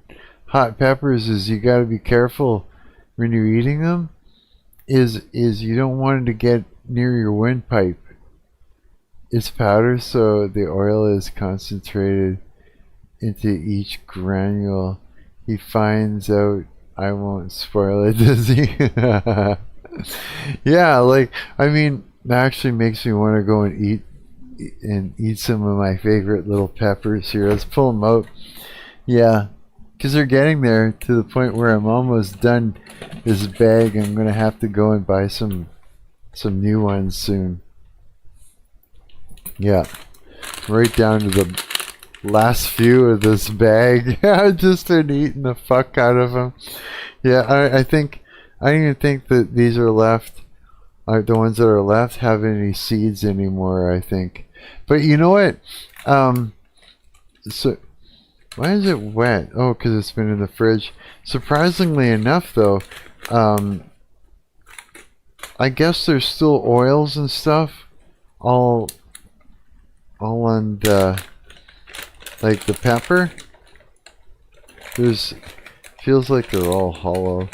hot peppers is you gotta be careful when you're eating them, is you don't want it to get near your windpipe. It's powder, so the oil is concentrated into each granule. He finds out, I won't spoil it, does he? Yeah, like, I mean, that actually makes me want to go and eat some of my favorite little peppers here. Let's pull them out. Yeah, because they're getting there to the point where I'm almost done this bag. I'm going to have to go and buy some new ones soon. Yeah, right down to the last few of this bag. I just started eating the fuck out of them. Yeah, I don't even think that these are left. The ones that are left have any seeds anymore, I think. But you know what? So why is it wet? Oh, because it's been in the fridge. Surprisingly enough, though, I guess there's still oils and stuff all on the, like the pepper. Feels like they're all hollow.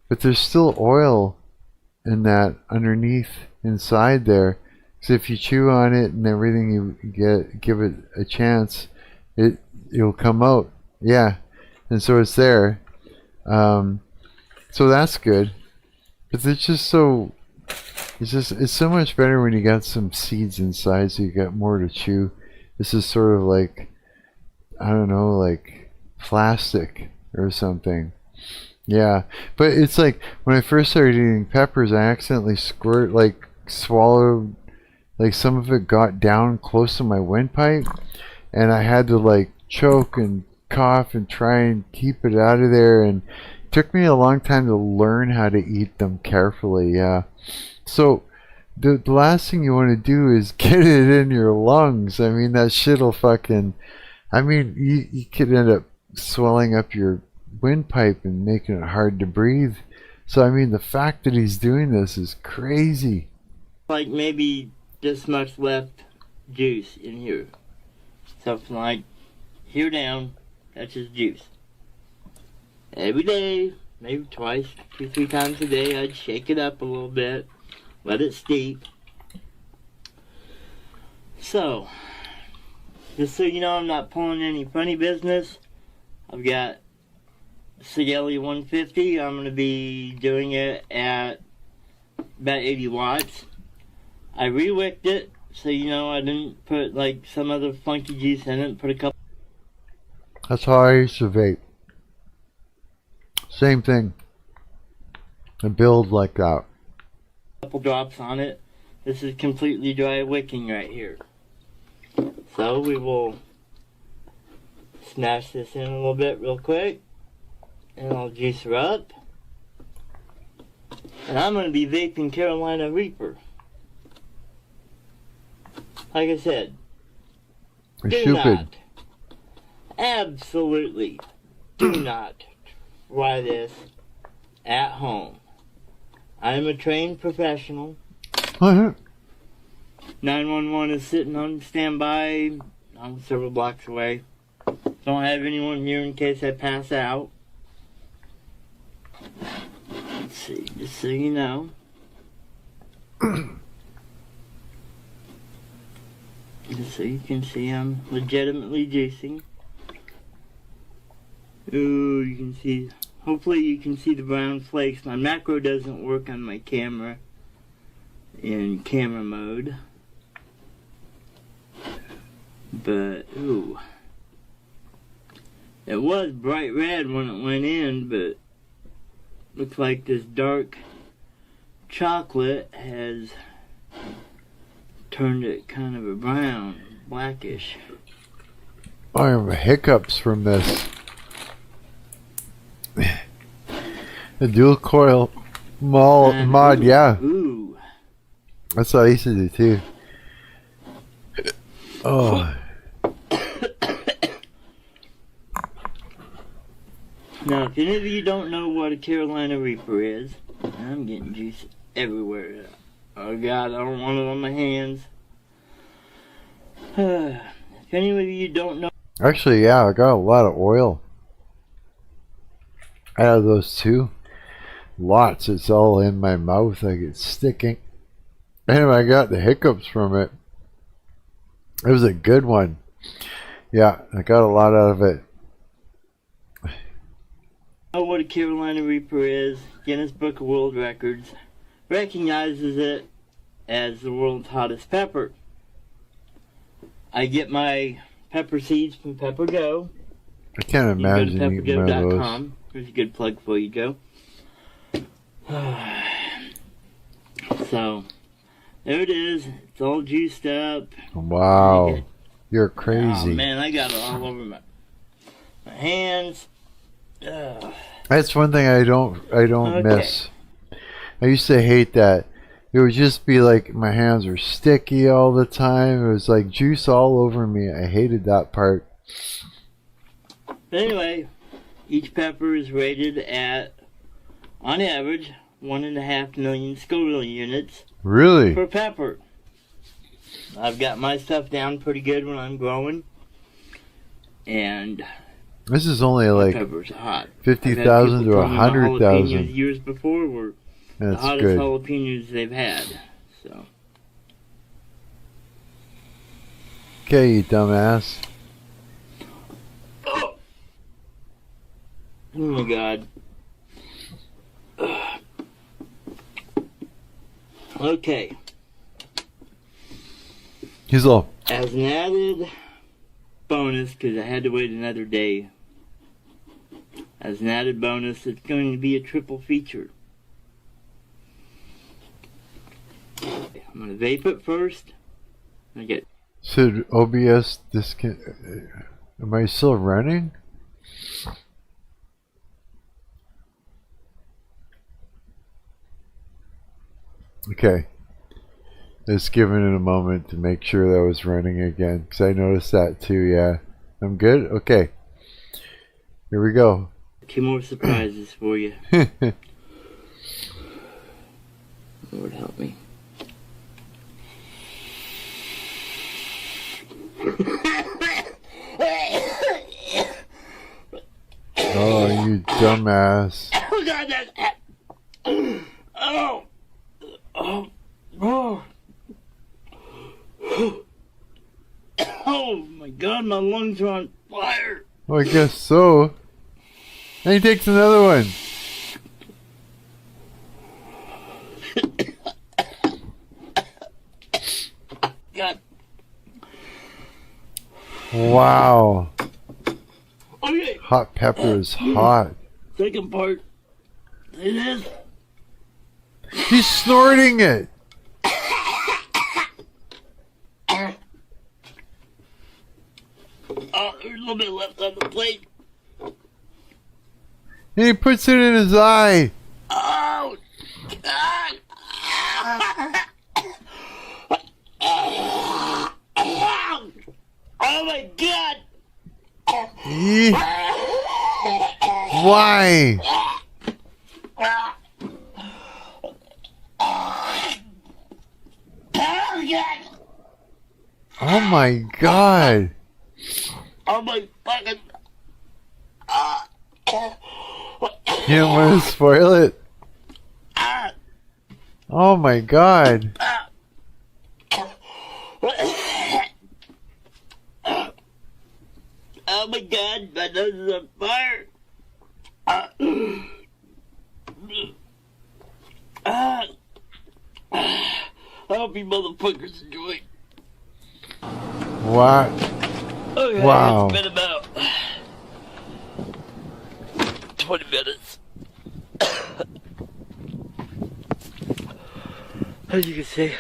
But there's still oil and that underneath inside there. So if you chew on it and everything, you give it a chance, it'll come out. Yeah, and so it's there. So that's good. But it's just so. It's so much better when you got some seeds inside, so you got more to chew. This is sort of like, I don't know, like plastic or something. Yeah, but it's like when I first started eating peppers, I accidentally swallowed, like some of it got down close to my windpipe, and I had to like choke and cough and try and keep it out of there, and it took me a long time to learn how to eat them carefully. Yeah, so the last thing you want to do is get it in your lungs. I mean, that shit'll fucking, I mean, you could end up swelling up your windpipe and making it hard to breathe. So I mean, the fact that he's doing this is crazy. Like maybe this much left juice in here. Something like here down, that's his juice. Every day, maybe twice, 2-3 times a day, I'd shake it up a little bit, let it steep. So, just so you know, I'm not pulling any funny business. I've got Sigelli 150. I'm going to be doing it at about 80 watts. I re-wicked it, so you know I didn't put like some other funky juice in it. Put a couple. That's how I used to vape. Same thing. A build like that. Couple drops on it. This is completely dry wicking right here. So we will smash this in a little bit real quick. And I'll juice her up. And I'm going to be vaping Carolina Reaper. Like I said, do not, absolutely do not try this at home. I am a trained professional. 911 is sitting on standby. I'm several blocks away. Don't have anyone here in case I pass out. Let's see, just so you know. Just so you can see, I'm legitimately juicing. Ooh, you can see, hopefully you can see the brown flakes. My macro doesn't work on my camera in camera mode. But, ooh. It was bright red when it went in, but looks like this dark chocolate has turned it kind of a brown, blackish. I have hiccups from this. The dual coil mod, yeah. Ooh. That's what I used to do too. Oh. Now, if any of you don't know what a Carolina Reaper is, I'm getting juice everywhere. Oh God, I don't want it on my hands. If any of you don't know... Actually, yeah, I got a lot of oil out of those too. Lots. It's all in my mouth, like it's sticking. And I got the hiccups from it. It was a good one. Yeah, I got a lot out of it. Know what a Carolina Reaper is. Guinness Book of World Records recognizes it as the world's hottest pepper. I get my pepper seeds from Pepper Go. I can't imagine eating one of those. There's a good plug for you, Joe. So, there it is. It's all juiced up. Wow. You're crazy. Oh, man, I got it all over my hands. That's one thing I don't miss. I used to hate that. It would just be like my hands were sticky all the time. It was like juice all over me. I hated that part. But anyway, each pepper is rated at, on average, 1.5 million Scoville units. Really? Per pepper. I've got my stuff down pretty good when I'm growing. And this is only like peppers are hot. 50,000 to 100,000. Years before were the hottest jalapenos they've had. So. Okay, you dumbass. Oh my god. Okay. He's all. As an added bonus, because I had to wait another day. As an added bonus, it's going to be a triple feature. I'm going to vape it first. I get. So OBS am I still running? Okay. Just giving it a moment to make sure that was running again, because I noticed that too. Yeah. I'm good? Okay. Here we go. 2 more surprises for you. Lord help me. Oh, you dumbass. Oh, God, that. Oh. Oh. Oh. Oh, my God, my lungs are on fire. Well, I guess so. And he takes another one. God. Wow. Okay. Hot pepper is hot. Second part. It is. He's snorting it. Oh, there's a little bit left on the plate. And he puts it in his eye. Oh, God. Oh, my God. Why? Oh my God. Oh my fucking. You don't want to spoil it? Oh my God. Oh my God, my nose is on fire. I hope you motherfuckers enjoy. What? Okay, wow. It's been about 20 minutes. As you can see,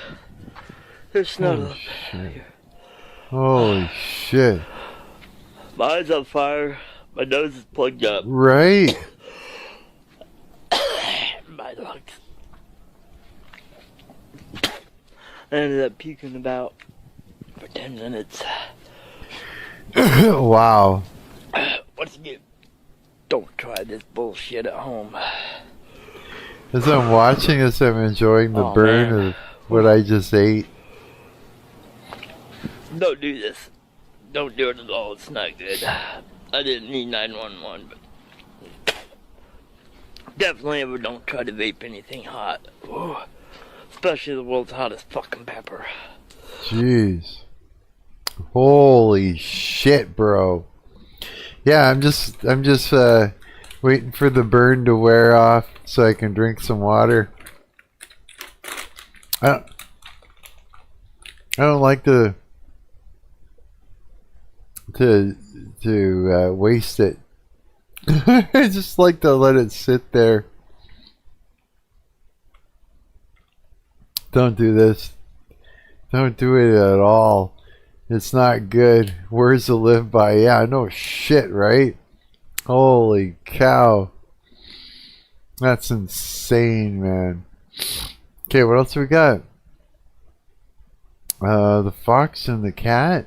there's snow up here. Holy shit. My eyes on fire. My nose is plugged up. Right. My lungs. I ended up puking about for 10 minutes. Wow. Once again, don't try this bullshit at home. As I'm watching this, I'm enjoying the burn of what I just ate. Don't do this. Don't do it at all. It's not good. I didn't need 911, but definitely ever don't try to vape anything hot. Ooh. Especially the world's hottest fucking pepper. Jeez. Holy shit, bro. Yeah, I'm just waiting for the burn to wear off so I can drink some water. I don't like to waste it. I just like to let it sit there. Don't do this. Don't do it at all. It's not good. Words to live by. Yeah, no shit, right? Holy cow. That's insane, man. Okay, what else we got? The fox and the cat.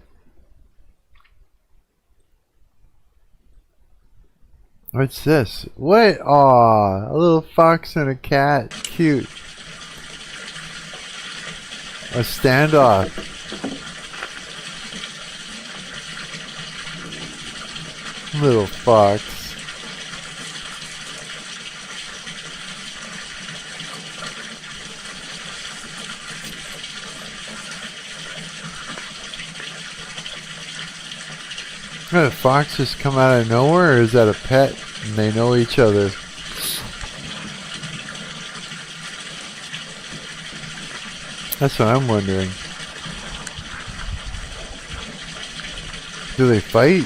What's this? What? Aw, a little fox and a cat. Cute. A standoff. Little fox. Did a fox just come out of nowhere, or is that a pet and they know each other? That's what I'm wondering. Do they fight?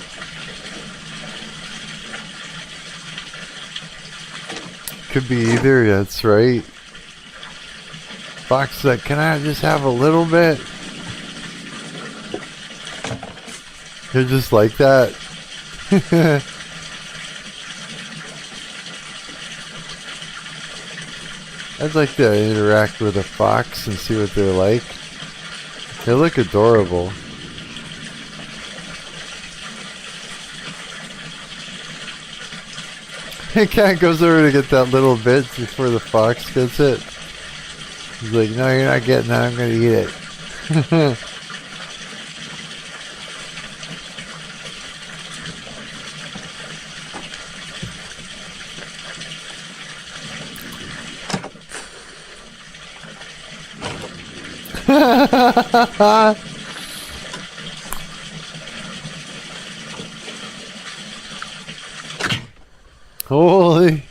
Could be either, that's right. Fox is like, can I just have a little bit? They're just like that. I'd like to interact with a fox and see what they're like. They look adorable. The cat goes over to get that little bit before the fox gets it. He's like, no, you're not getting that, I'm gonna eat it. Holy.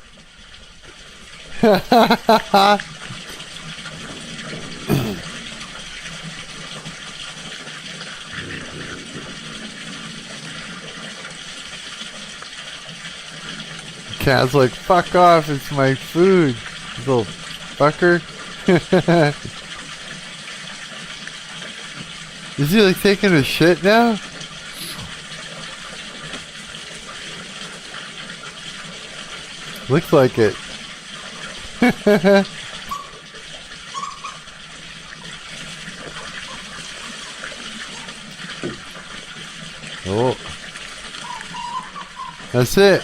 Cat's like, fuck off, it's my food, little fucker. Is he like taking a shit now? Looks like it. Oh. That's it.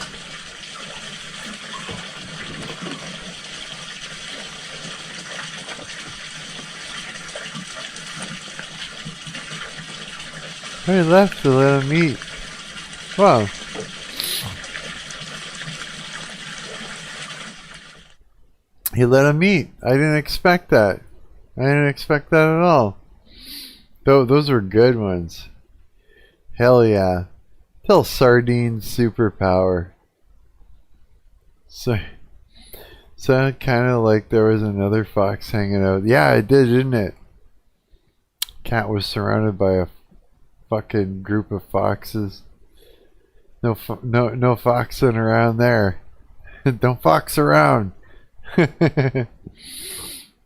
I left to let him eat. Wow. He let him eat. I didn't expect that. I didn't expect that at all. Those were good ones. Hell yeah. Tell Sardine superpower. So sounded kind of like there was another fox hanging out. Yeah, it did, didn't it? Cat was surrounded by a fucking group of foxes. No foxing around there. Don't fox around.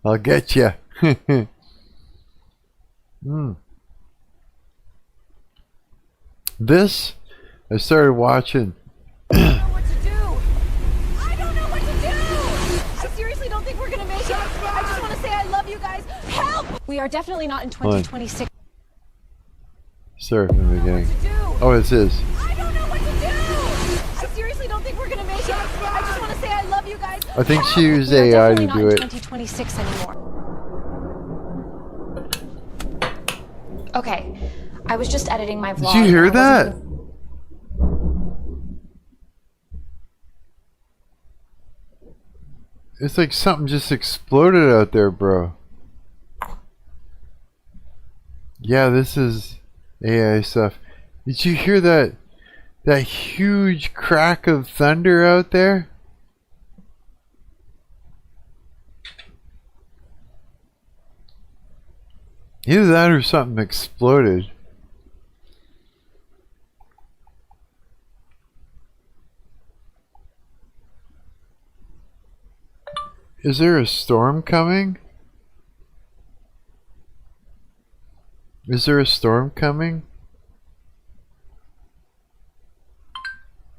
I'll get you. This I started watching. I don't know what to do. I don't know what to do. I seriously don't think we're gonna make it. I just want to say I love you guys. Help! We are definitely not in 2026. Start from the beginning. Oh, it is. I don't know what to do. I seriously don't think we're gonna make it. I just want to say I love you guys. I think she used AI to do it. 2026 anymore. Okay, I was just editing my vlog. Did you hear that? It's like something just exploded out there, bro. Yeah, this is AI stuff. Did you hear that huge crack of thunder out there? Either that or something exploded. Is there a storm coming? Is there a storm coming?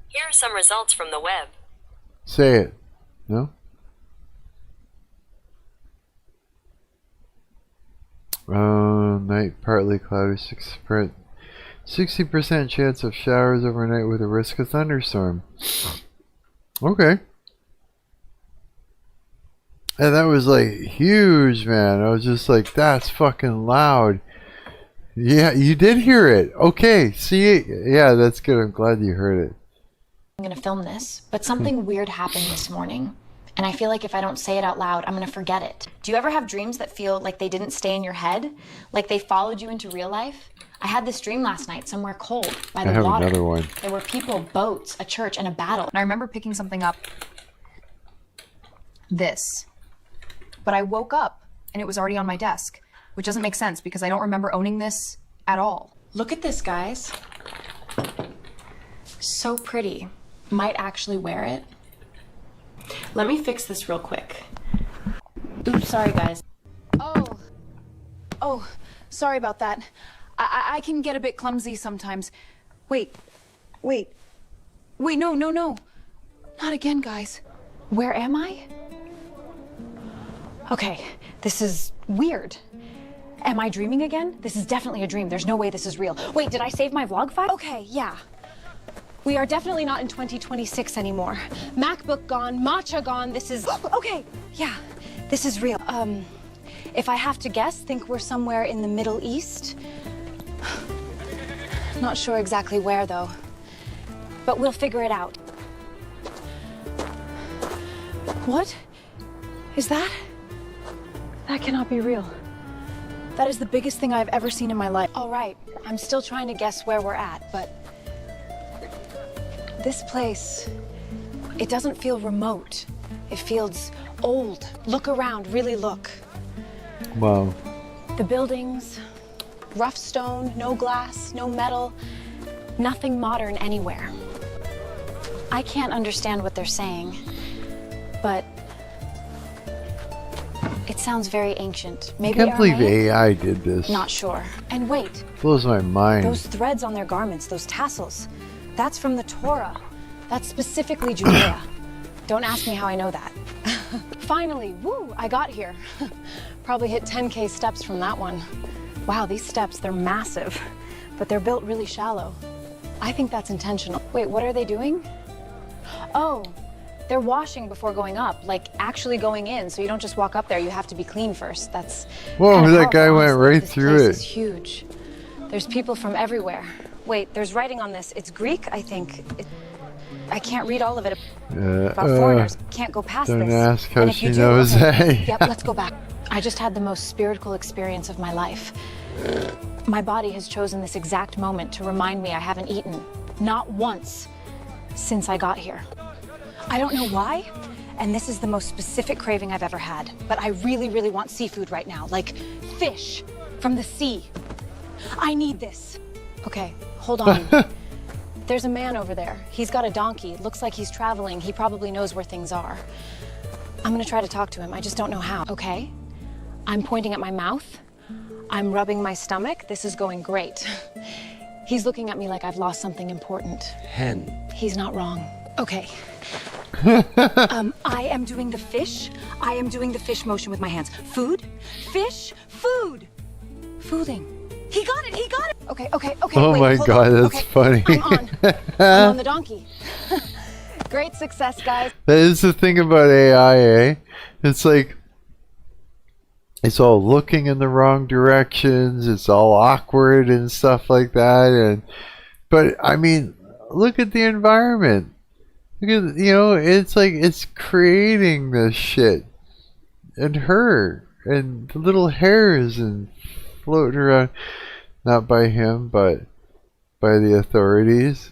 Here are some results from the web. Say it. No? Night partly cloudy, 60% chance of showers overnight with a risk of thunderstorm. Okay. And that was like huge, man. I was just like, that's fucking loud. Yeah, you did hear it. Okay, see, yeah, that's good. I'm glad you heard it. I'm gonna film this, but something weird happened this morning. And I feel like if I don't say it out loud, I'm gonna forget it. Do you ever have dreams that feel like they didn't stay in your head? Like they followed you into real life? I had this dream last night somewhere cold by the water. I have another one. There were people, boats, a church, and a battle. And I remember picking something up. This. But I woke up and it was already on my desk, which doesn't make sense because I don't remember owning this at all. Look at this, guys. So pretty. Might actually wear it. Let me fix this real quick. Oops, sorry guys. Oh, sorry about that. I can get a bit clumsy sometimes. Wait, no. Not again, guys. Where am I? Okay, this is weird. Am I dreaming again? This is definitely a dream. There's no way this is real. Wait, did I save my vlog file? Okay, yeah. We are definitely not in 2026 anymore. MacBook gone, matcha gone, this is... Okay, yeah, this is real. If I have to guess, think we're somewhere in the Middle East. Not sure exactly where, though. But we'll figure it out. What is that? That cannot be real. That is the biggest thing I've ever seen in my life. All right, I'm still trying to guess where we're at, but... This place, it doesn't feel remote. It feels old. Look around, really look. Wow. The buildings, rough stone, no glass, no metal, nothing modern anywhere. I can't understand what they're saying, but it sounds very ancient. Maybe I can't believe Aramaic? AI did this. Not sure. And wait. Blows my mind. Those threads on their garments, those tassels, that's from the Torah. That's specifically Judea. Don't ask me how I know that. Finally, woo, I got here. Probably hit 10K steps from that one. Wow, these steps, they're massive, but they're built really shallow. I think that's intentional. Wait, what are they doing? Oh, they're washing before going up, like actually going in, so you don't just walk up there, you have to be clean first. That's Whoa, that guy powerful, went honestly. right This through place it. is huge. There's people from everywhere. Wait, there's writing on this. It's Greek, I think. I can't read all of it about foreigners. Can't go past don't this. ask how And if she you do, knows okay. that. Yep, let's go back. I just had the most spiritual experience of my life. My body has chosen this exact moment to remind me I haven't eaten, not once, since I got here. I don't know why, and this is the most specific craving I've ever had, but I really, really want seafood right now, like fish from the sea. I need this. Okay, hold on. There's a man over there. He's got a donkey. Looks like he's traveling. He probably knows where things are. I'm gonna try to talk to him. I just don't know how. Okay? I'm pointing at my mouth. I'm rubbing my stomach. This is going great. He's looking at me like I've lost something important. Hen. He's not wrong. Okay. I am doing the fish. I am doing the fish motion with my hands. Food, fish, food. Fooding. He got it, he got it. Okay. Oh wait, my hold god, on. that's funny. I'm on the donkey. Great success, guys. That is the thing about AI, eh? It's like, it's all looking in the wrong directions, it's all awkward and stuff like that, but I mean, look at the environment. Look at, it's like, it's creating this shit. And her, and the little hairs, and floating around, not by him, but by the authorities.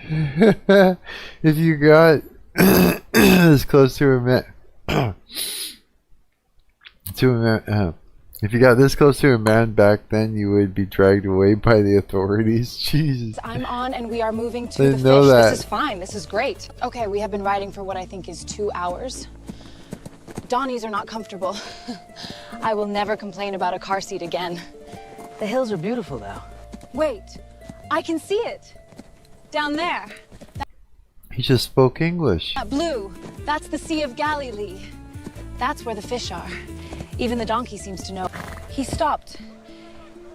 If you got this close to a man, if you got this close to a man back then, you would be dragged away by the authorities. Jesus. I'm on and we are moving to Didn't the know fish. that. This is fine. This is great. Okay, we have been riding for what I think is 2 hours. Donnies are not comfortable. I will never complain about a car seat again. The hills are beautiful, though. Wait, I can see it. Down there. He just spoke English. That blue, that's the Sea of Galilee. That's where the fish are. Even the donkey seems to know. He stopped.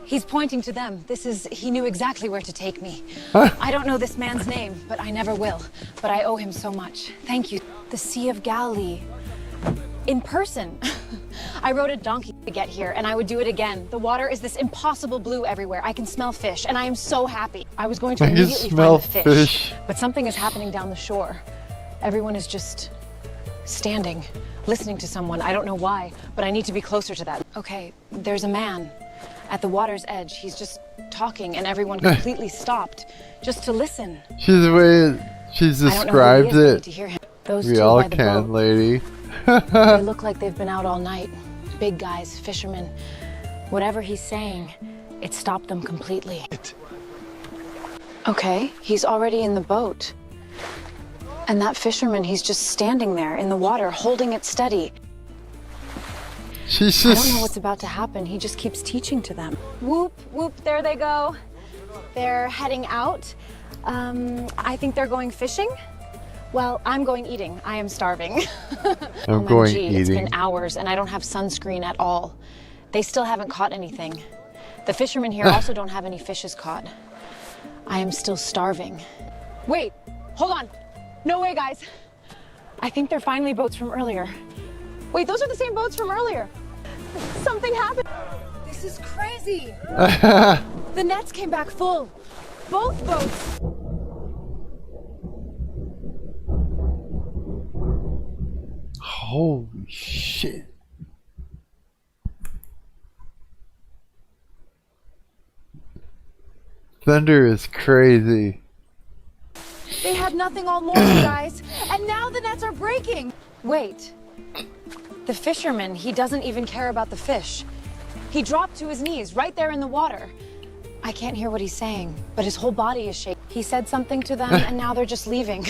He's pointing to them. He knew exactly where to take me. I don't know this man's name, but I never will. But I owe him so much. Thank you. The Sea of Galilee. In person. I rode a donkey to get here, and I would do it again. The water is this impossible blue everywhere. I can smell fish, and I am so happy. I was going to immediately find the fish, but something is happening down the shore. Everyone is just standing, listening to someone. I don't know why, but I need to be closer to that. Okay, there's a man at the water's edge. He's just talking, and everyone completely stopped just to listen. She's the way she's described it. To hear him. Those We two all by the can, boat. lady. They look like they've been out all night. Big guys, fishermen. Whatever he's saying, it stopped them completely. Okay, he's already in the boat. And that fisherman, he's just standing there in the water, holding it steady. I don't know what's about to happen. He just keeps teaching to them. Whoop, whoop, there they go. They're heading out. I think they're going fishing. Well, I'm going eating. I am starving. I'm going OMG, it's eating. been hours and I don't have sunscreen at all. They still haven't caught anything. The fishermen here also don't have any fishes caught. I am still starving. Wait, hold on. No way, guys. I think they're finally boats from earlier. Wait, those are the same boats from earlier. Something happened. This is crazy. The nets came back full. Both boats. Holy shit. Thunder is crazy. They had nothing all morning, guys. And now the nets are breaking. Wait. The fisherman, he doesn't even care about the fish. He dropped to his knees right there in the water. I can't hear what he's saying, but his whole body is shaking. He said something to them and now they're just leaving.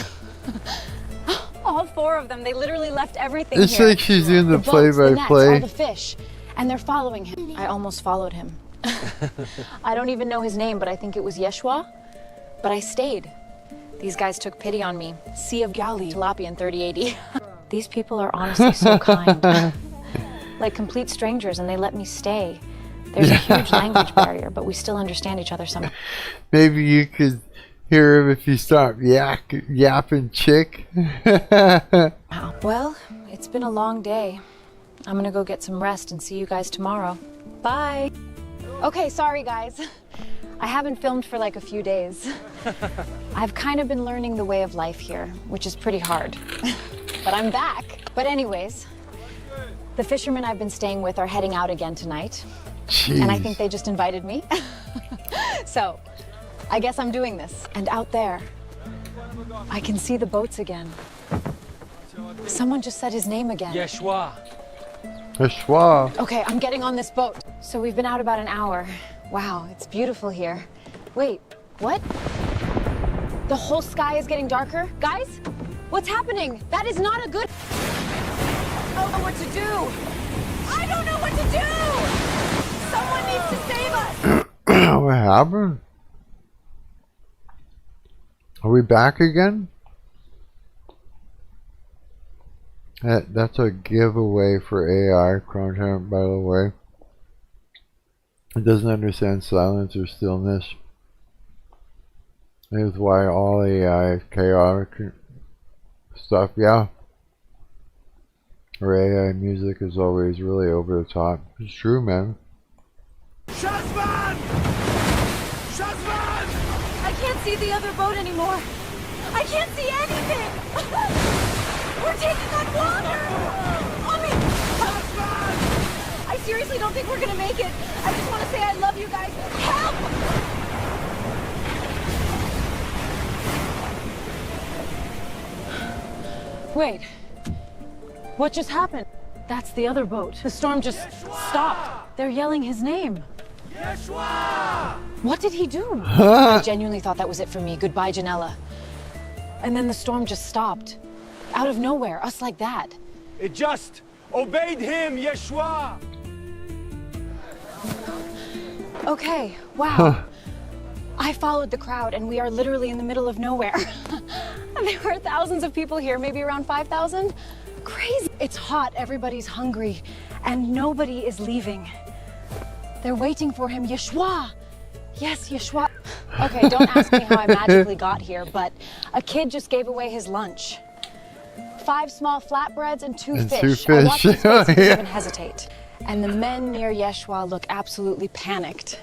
All four of them, they literally left everything It's here. like she's doing the boats, the nets, all play-by-play. the fish, and they're following him. I almost followed him. I don't even know his name, but I think it was Yeshua. But I stayed. These guys took pity on me. Sea of Galilee, tilapia in 3080. These people are honestly so kind. Like complete strangers, and they let me stay. There's a huge language barrier, but we still understand each other somehow. Maybe you could hear him if you stop yapping chick. Well, it's been a long day. I'm gonna go get some rest and see you guys tomorrow. Bye. Okay, sorry, guys. I haven't filmed for like a few days. I've kind of been learning the way of life here, which is pretty hard. But I'm back. But anyways, the fishermen I've been staying with are heading out again tonight. Jeez. And I think they just invited me. So, I guess I'm doing this. And out there, I can see the boats again. Someone just said his name again. Yeshua. Yeshua. Okay, I'm getting on this boat. So we've been out about an hour. Wow, it's beautiful here. Wait, what? The whole sky is getting darker? Guys, what's happening? That is not a good... I don't know what to do. I don't know what to do. Someone needs to save us. What happened? Are we back again? That's a giveaway for AI content, by the way. It doesn't understand silence or stillness. That's why all AI is chaotic stuff, yeah. Or AI music is always really over the top. It's true, man. Shazman! Shazman! I can't see the other boat anymore. I can't see anything. We're taking on water. I seriously don't think we're gonna make it. I just want to say I love you guys. Help! Wait, what just happened? That's the other boat. The storm just stopped. They're yelling his name. Yeshua! What did he do? I genuinely thought that was it for me. Goodbye, Janella. And then the storm just stopped. Out of nowhere, us like that. It just obeyed him, Yeshua. Okay, wow. I followed the crowd and we are literally in the middle of nowhere. There were thousands of people here, maybe around 5,000. Crazy. It's hot, everybody's hungry, and nobody is leaving. They're waiting for him, Yeshua. Yes, Yeshua. Okay, don't ask me how I magically got here, but a kid just gave away his lunch. 5 small flatbreads and 2 fish. I watch his faces even hesitate. And the men near Yeshua look absolutely panicked.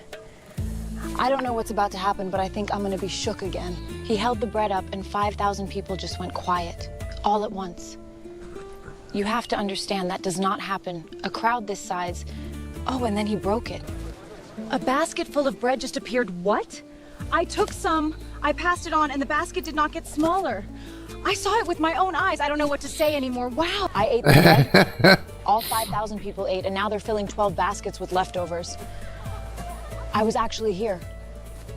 I don't know what's about to happen, but I think I'm gonna be shook again. He held the bread up and 5,000 people just went quiet, all at once. You have to understand that does not happen. A crowd this size. Oh, and then he broke it. A basket full of bread just appeared. What? I took some, I passed it on, and the basket did not get smaller. I saw it with my own eyes. I don't know what to say anymore. Wow. I ate the bread. All 5,000 people ate, and now they're filling 12 baskets with leftovers. I was actually here,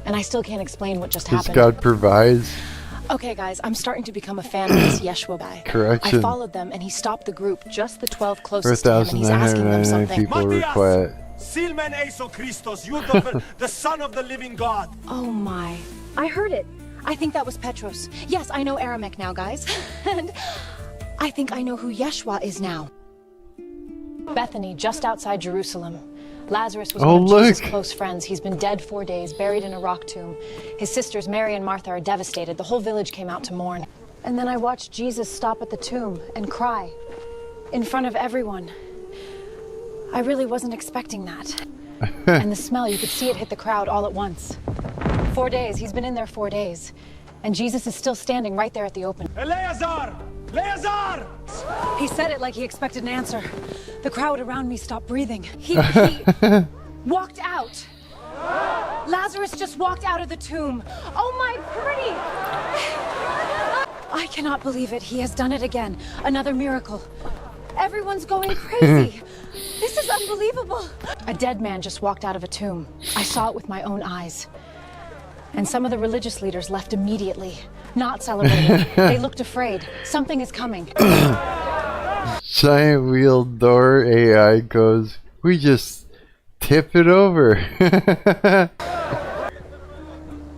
and I still can't explain what just happened. God provides. Okay, guys, I'm starting to become a fan of this Yeshua guy. Correction. I followed them, and he stopped the group, just the 12 closest to him, and he's asking them 4,999 something. people were quiet. Silmen eiso Christos, you the Son of the living God. Oh my. I heard it. I think that was Petros. Yes, I know Aramaic now, guys. And I think I know who Yeshua is now. Bethany, just outside Jerusalem. Lazarus was Oh, one of Jesus' look. close friends. He's been dead 4 days, buried in a rock tomb. His sisters, Mary and Martha, are devastated. The whole village came out to mourn. And then I watched Jesus stop at the tomb and cry in front of everyone. I really wasn't expecting that. And the smell, you could see it hit the crowd all at once. 4 days, he's been in there 4 days. And Jesus is still standing right there at the open. Eleazar! Eleazar! He said it like he expected an answer. The crowd around me stopped breathing. He walked out. Lazarus just walked out of the tomb. Oh my pretty! I cannot believe it. He has done it again. Another miracle. Everyone's going crazy. This is unbelievable. A dead man just walked out of a tomb. I saw it with my own eyes. And some of the religious leaders left immediately, not celebrating. They looked afraid. Something is coming. Giant wheel door AI goes, we just tip it over.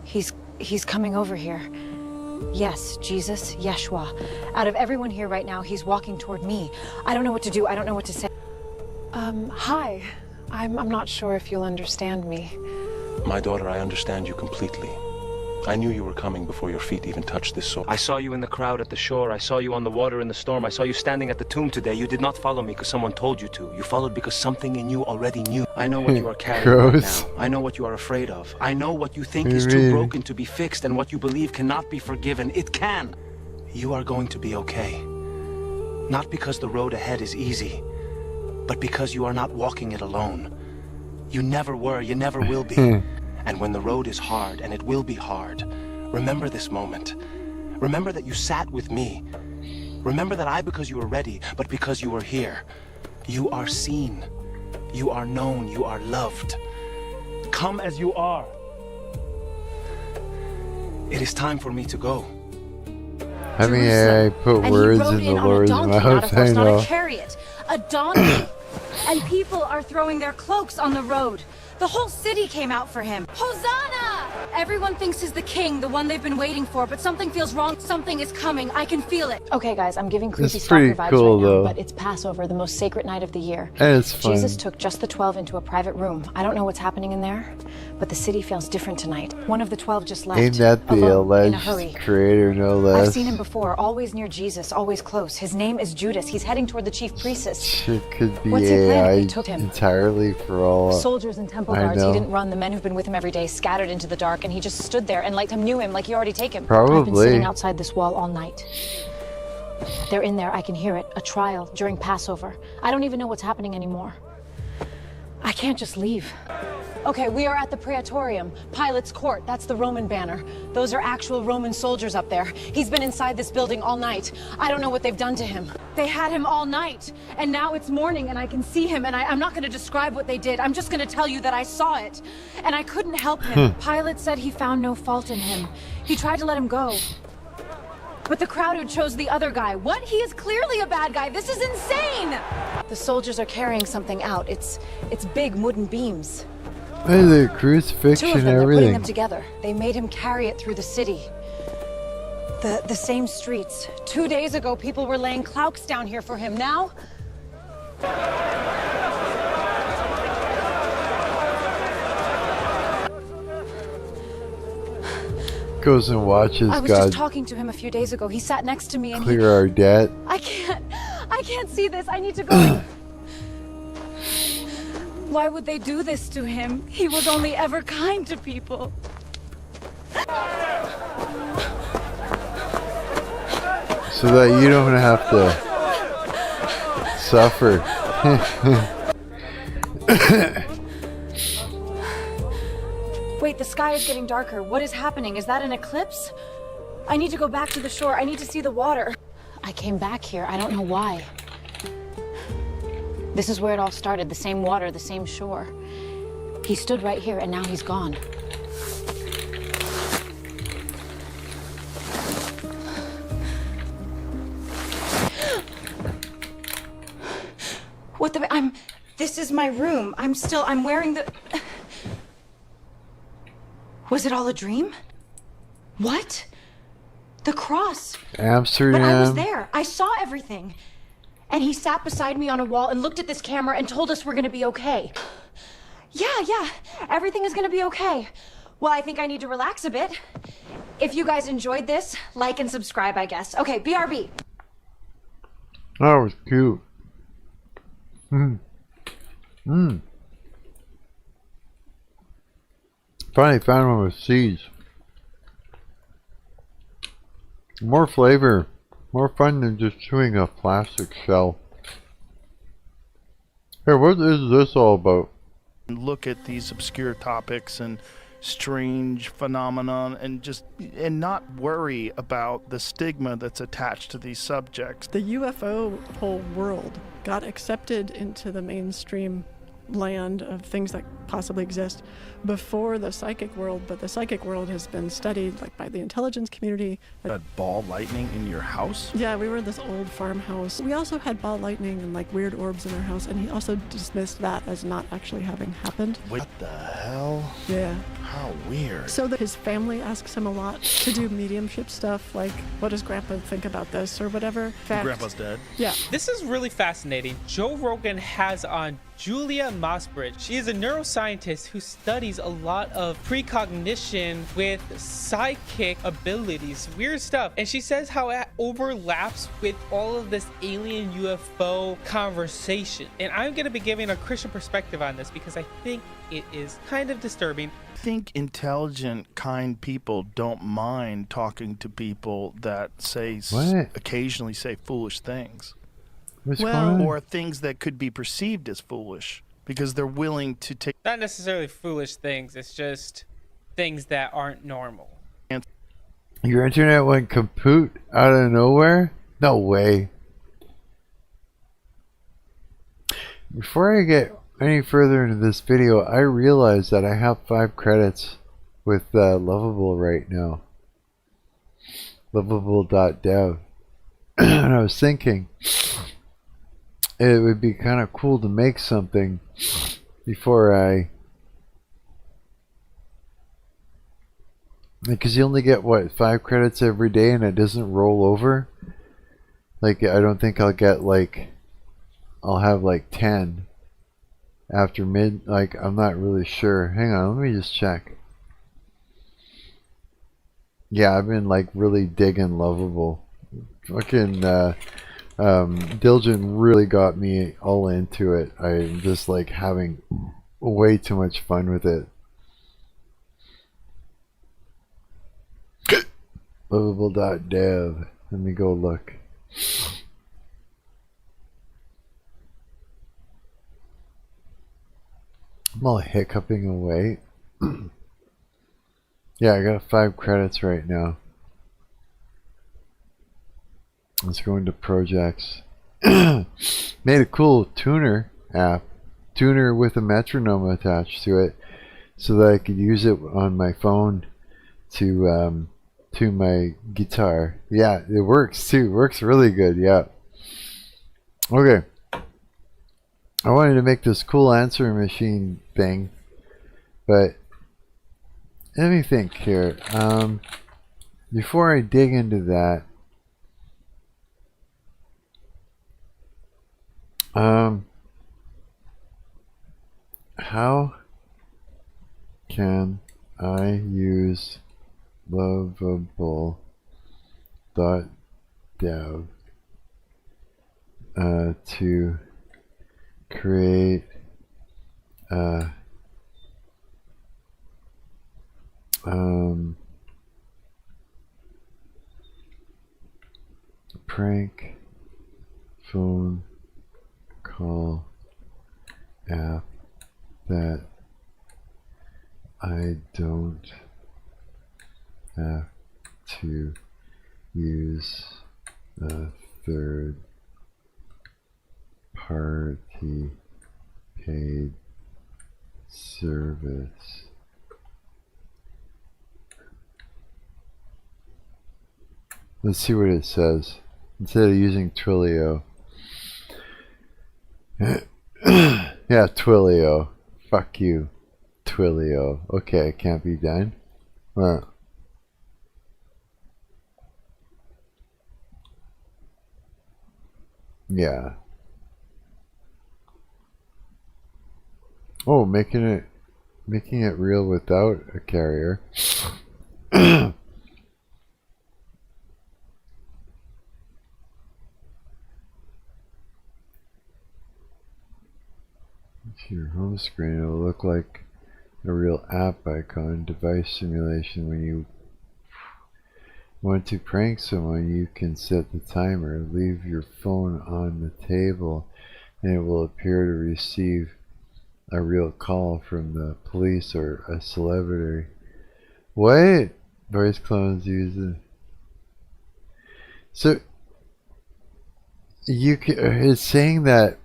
He's coming over here. Yes, Jesus, Yeshua. Out of everyone here right now, he's walking toward me. I don't know what to do. I don't know what to say. Hi. I'm not sure if you'll understand me. My daughter, I understand you completely. I knew you were coming before your feet even touched this soil. I saw you in the crowd at the shore. I saw you on the water in the storm. I saw you standing at the tomb today. You did not follow me because someone told you to. You followed because something in you already knew. I know what you are carrying right now. I know what you are afraid of. I know what you think is too broken to be fixed and what you believe cannot be forgiven. It can. You are going to be okay. Not because the road ahead is easy, but because you are not walking it alone. You never were, you never will be. And when the road is hard, and it will be hard, remember this moment. Remember that you sat with me. Remember that I, because you were ready, but because you were here. You are seen. You are known. You are loved. Come as you are. It is time for me to go. I mean, I put words in the Lord's mouth, I know. Not a chariot, a donkey. And people are throwing their cloaks on the road. The whole city came out for him. Hosanna! Everyone thinks he's the king, the one they've been waiting for, but something feels wrong. Something is coming. I can feel it. Okay, guys, I'm giving creepy It's stalker pretty vibes cool, right now, though. but it's Passover, the most sacred night of the year. And it's fun. Jesus took just the 12 into a private room. I don't know what's happening in there, but the city feels different tonight. One of the 12 just left. Ain't that the alone, in a alleged hurry. creator, no less? I've seen him before, always near Jesus, always close. His name is Judas. He's heading toward the chief priestess. Shit could be What's he planning? AI They took him. entirely for all Soldiers and temple I guards. He know. didn't run. The men who've been with him every day scattered into the dark, and he just stood there and like him knew him, like he already taken him. I've been Probably. sitting outside this wall all night. They're in there. I can hear it. A trial during Passover. I don't even know what's happening anymore. I can't just leave. Okay, we are at the Praetorium, Pilate's court. That's the Roman banner. Those are actual Roman soldiers up there. He's been inside this building all night. I don't know what they've done to him. They had him all night, and now it's morning, and I can see him, and I'm not going to describe what they did. I'm just going to tell you that I saw it, and I couldn't help him. Pilate said he found no fault in him. He tried to let him go. But the crowd who chose the other guy. What? He is clearly a bad guy. This is insane! The soldiers are carrying something out. It's big wooden beams. Hey, the Two crucifixion of them, and they're putting everything. them together. They made him carry it through the city. The same streets. 2 days ago, people were laying clouks down here for him. Now, Goes and watches I was God just talking to him a few days ago. He sat next to me and clear our debt. I can't see this. I need to go. Why would they do this to him? He was only ever kind to people. So that you don't have to suffer. Wait, the sky is getting darker. What is happening? Is that an eclipse? I need to go back to the shore. I need to see the water. I came back here. I don't know why. This is where it all started. The same water, the same shore. He stood right here, and now he's gone. What the... This is my room. I'm wearing the... Was it all a dream? What? The cross. Amsterdam. But I was there. I saw everything. And he sat beside me on a wall and looked at this camera and told us we're gonna be okay. Yeah. Everything is gonna be okay. Well, I think I need to relax a bit. If you guys enjoyed this, like and subscribe, I guess. Okay, BRB. That was cute. Finally found one with seeds. More flavor. More fun than just chewing a plastic shell. Hey, what is this all about? Look at these obscure topics and strange phenomenon and not worry about the stigma that's attached to these subjects. The UFO whole world got accepted into the mainstream land of things that possibly exist before the psychic world, but the psychic world has been studied like by the intelligence community. Had ball lightning in your house? Yeah, we were in this old farmhouse. We also had ball lightning and like weird orbs in our house, and he also dismissed that as not actually having happened. What the hell? Yeah. How weird. So that his family asks him a lot to do mediumship stuff, like what does Grandpa think about this or whatever. Grandpa's dead? Yeah. This is really fascinating. Joe Rogan has on Julia Mossbridge. She is a neuroscientist who studies a lot of precognition with psychic abilities, weird stuff. And she says how it overlaps with all of this alien UFO conversation. And I'm going to be giving a Christian perspective on this because I think it is kind of disturbing. I think intelligent, kind people don't mind talking to people that occasionally say foolish things. Or things that could be perceived as foolish because they're willing to take... Not necessarily foolish things, it's just things that aren't normal. Your internet went kaput out of nowhere? No way. Before I get any further into this video, I realized that I have 5 credits with Lovable right now. Lovable.dev. And I was thinking... it would be kind of cool to make something before because you only get what 5 credits every day and it doesn't roll over. Like I don't think I'll get I'll have 10 after mid, I'm not really sure. Hang on, let me just check. Yeah, I've been really digging Lovable. Fucking Diligent really got me all into it. I'm just having way too much fun with it. Lovable.dev. Let me go look. I'm all hiccuping away. Yeah, I got 5 credits right now. Let's go into projects. Made a cool tuner app. Tuner with a metronome attached to it so that I could use it on my phone to tune my guitar. Yeah, it works too. Works really good, yeah. Okay. I wanted to make this cool answering machine thing, but let me think here. Before I dig into that, how can I use Lovable.dev to create prank phone call app that I don't have to use a third party paid service. Let's see what it says. Instead of using Twilio. Yeah, Twilio. Fuck you. Twilio. Okay, it can't be done. Well. Yeah. Oh, making it real without a carrier. Your home screen, it'll look like a real app icon. Device simulation. When you want to prank someone, you can set the timer. Leave your phone on the table and it will appear to receive a real call from the police or a celebrity. What? Voice clones use it. So you can, it's saying that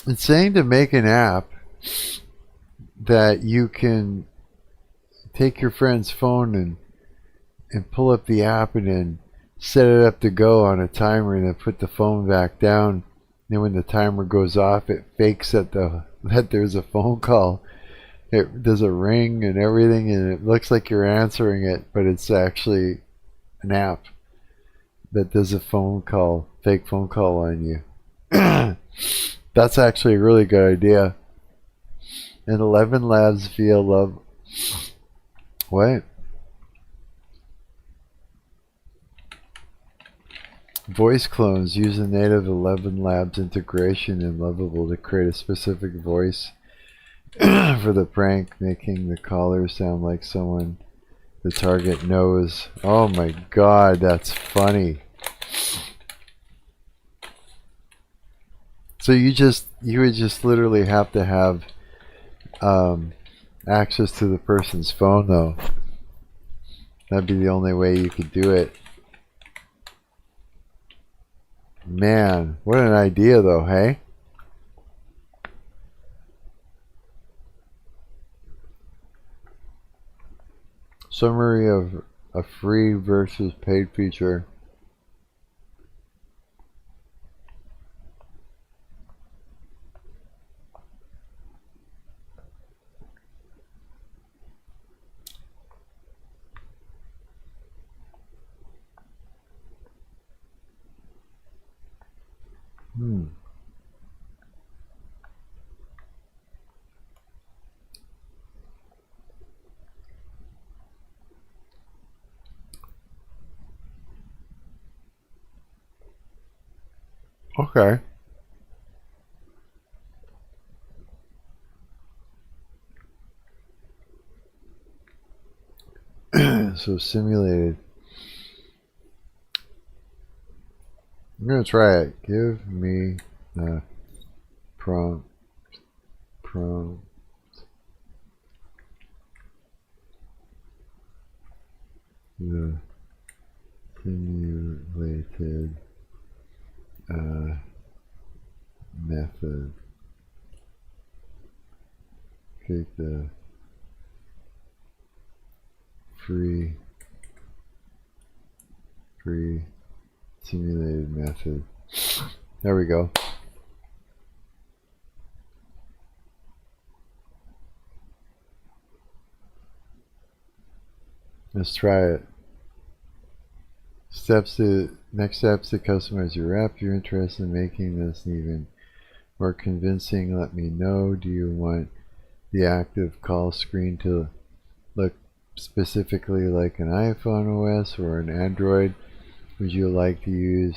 it's saying to make an app that you can take your friend's phone and pull up the app and then set it up to go on a timer and then put the phone back down. And when the timer goes off, it fakes that there's a phone call. It does a ring and everything, and it looks like you're answering it, but it's actually an app that does a phone call, fake phone call on you. That's actually a really good idea. And ElevenLabs via love. What? Voice clones use a native ElevenLabs integration in Lovable to create a specific voice for the prank, making the caller sound like someone the target knows. Oh my god, that's funny. So you would just literally have to have access to the person's phone though. That'd be the only way you could do it. Man, what an idea though, hey? Summary of a free versus paid feature. Okay. So simulated. I'm gonna try it. Give me the prompt. The simulated method. Take the free simulated method. There we go. Let's try it. Next steps to customize your app. If you're interested in making this even more convincing, let me know. Do you want the active call screen to look specifically like an iPhone OS or an Android? Would you like to use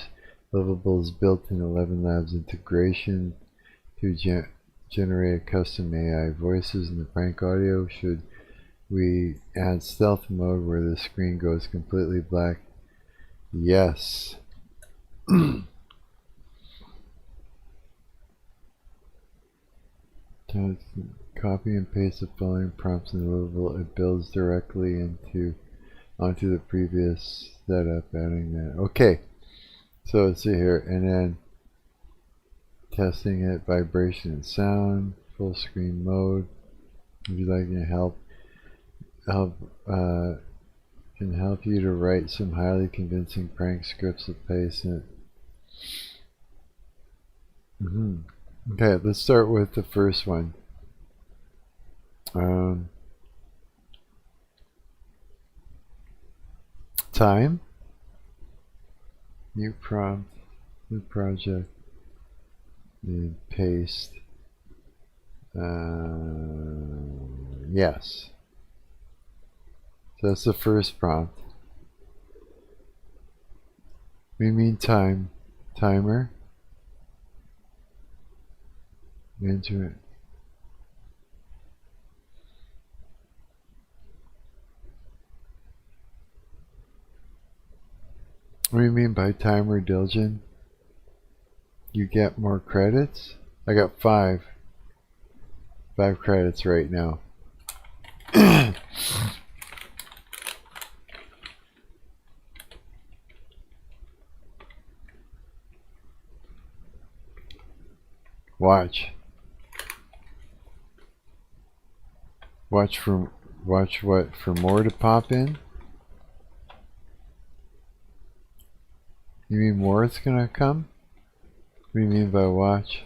Lovable's built-in ElevenLabs integration to generate custom AI voices in the prank audio? Should we add stealth mode where the screen goes completely black. Yes. Copy and paste the following prompts in the Lovable. It builds directly onto the previous setup, adding that. Okay, so let's see here, and then testing it, vibration and sound, full screen mode. If you'd like to can help you to write some highly convincing prank scripts to paste it. Okay, let's start with the first one. Time, new prompt, new project, and paste. Yes. So that's the first prompt. We mean time, timer. Into it. What do you mean by timer, Diligent? You get more credits? I got 5. 5 credits right now. Watch. Watch what? For more to pop in? You mean more is gonna come? What do you mean by watch?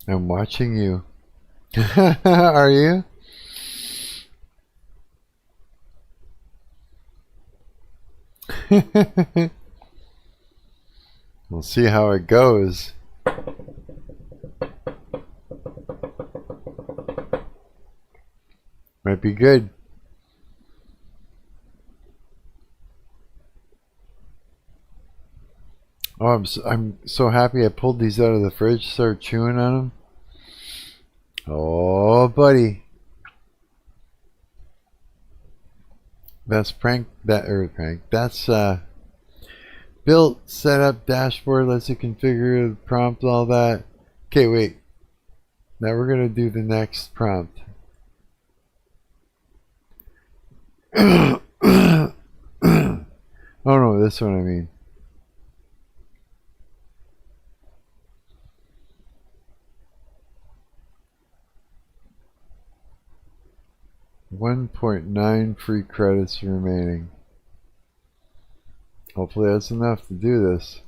I'm watching you. Are you? We'll see how it goes. Might be good. Oh, I'm so happy I pulled these out of the fridge, started chewing on them. Oh, buddy. That's That's built, setup, dashboard, lets you configure the prompt, all that. Okay, wait. Now we're going to do the next prompt. Oh no, this one I mean. $1.9 free credits remaining. Hopefully that's enough to do this.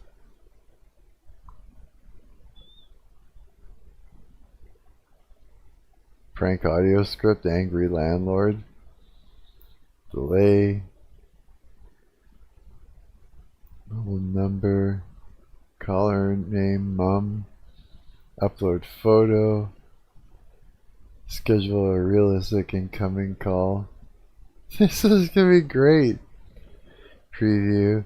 Prank audio script, angry landlord. Delay. Mobile number. Caller name, mom. Upload photo. Schedule a realistic incoming call. This is gonna be great. Preview.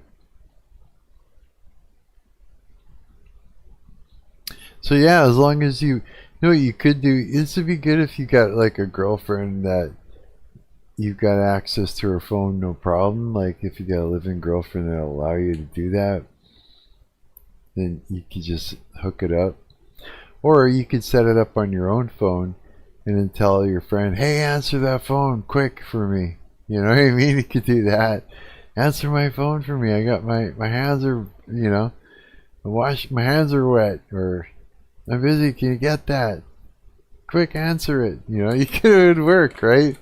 So yeah, as long as you know what you could do, this would be good if you got like a girlfriend that you've got access to her phone, no problem. Like if you got a living girlfriend that'll allow you to do that, then you could just hook it up. Or you could set it up on your own phone and then tell your friend, hey, answer that phone quick for me. You know what I mean? You could do that. Answer my phone for me. I got my hands are, you know. My hands are wet, or I'm busy, can you get that? Quick, answer it. You know, it would work, right?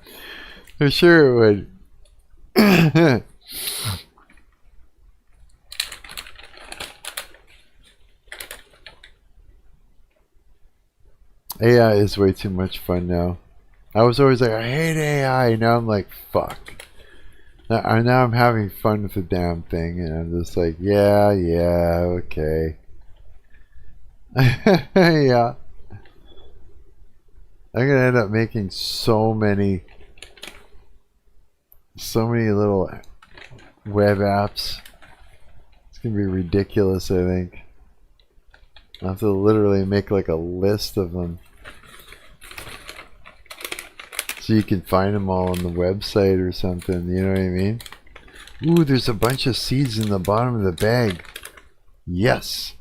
I'm sure it would. AI is way too much fun now. I was always like, I hate AI. Now I'm like, fuck. Now I'm having fun with the damn thing, and I'm just like, yeah, okay. Yeah. I'm gonna end up making so many little web apps. It's gonna be ridiculous, I think. I'll have to literally make like a list of them, so you can find them all on the website or something, you know what I mean? Ooh, there's a bunch of seeds in the bottom of the bag. Yes.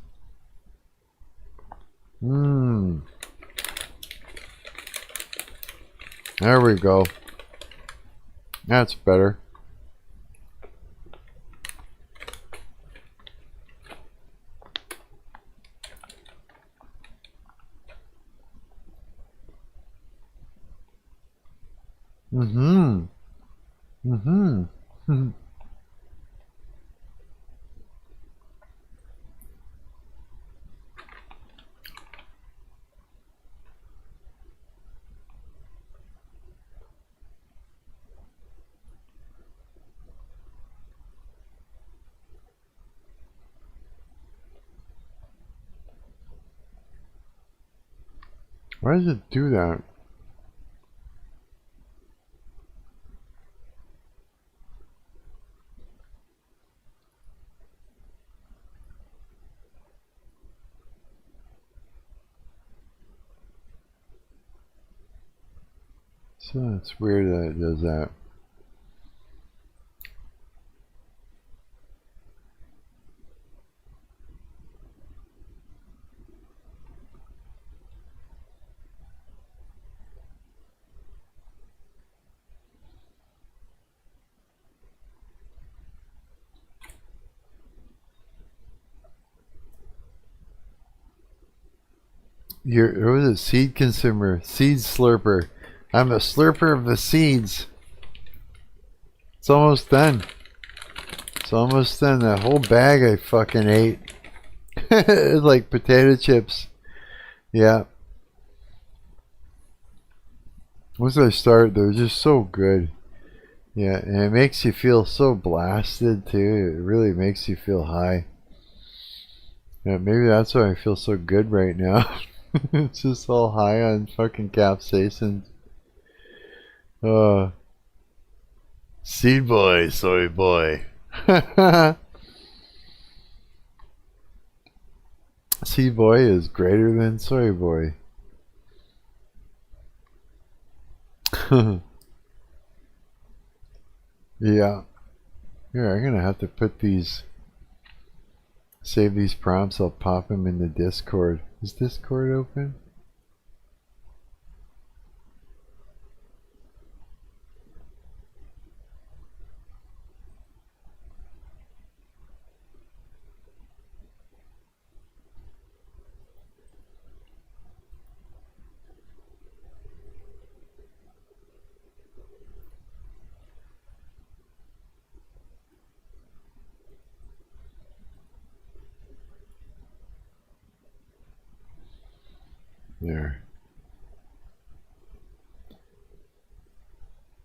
There we go. That's better. Why does it do that? So it's weird that it does that. What was it? Seed consumer, seed slurper. I'm a slurper of the seeds. It's almost done. It's almost done. That whole bag I fucking ate. It's like potato chips. Yeah. Once I started, they're just so good. Yeah, and it makes you feel so blasted too. It really makes you feel high. Yeah, maybe that's why I feel so good right now. It's just all high on fucking capsaicin. Seed boy, soy boy. Seed boy is greater than soy boy. Yeah. Here, I'm gonna have to put these, save these prompts. I'll pop them in the Discord. Is Discord open? There.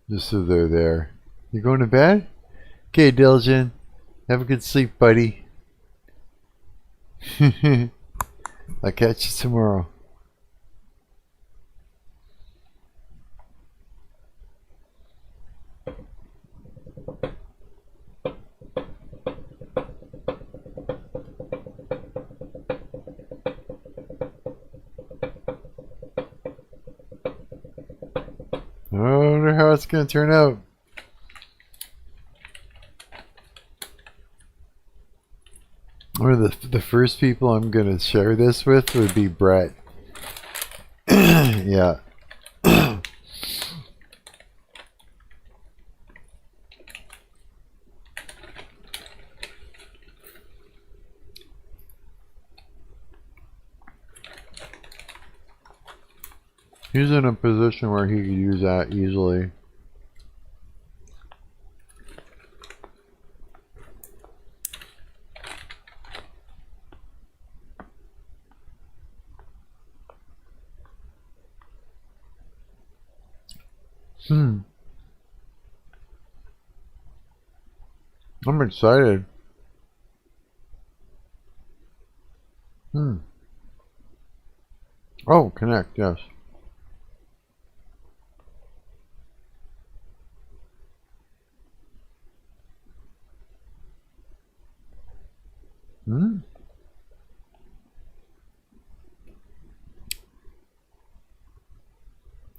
Just so they're there. You going to bed? Okay, Dilgen. Have a good sleep, buddy. I'll catch you tomorrow. I wonder how it's going to turn out. One of the first people I'm going to share this with would be Brett. Yeah. He's in a position where he could use that easily. I'm excited. Oh, connect, yes. I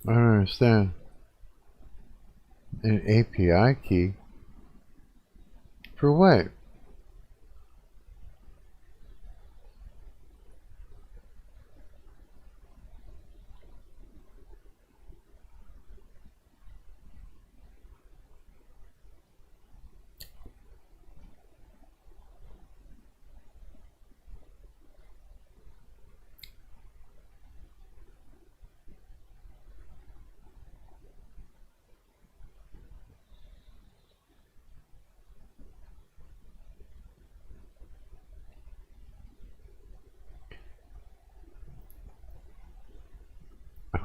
don't understand. An API key? For what?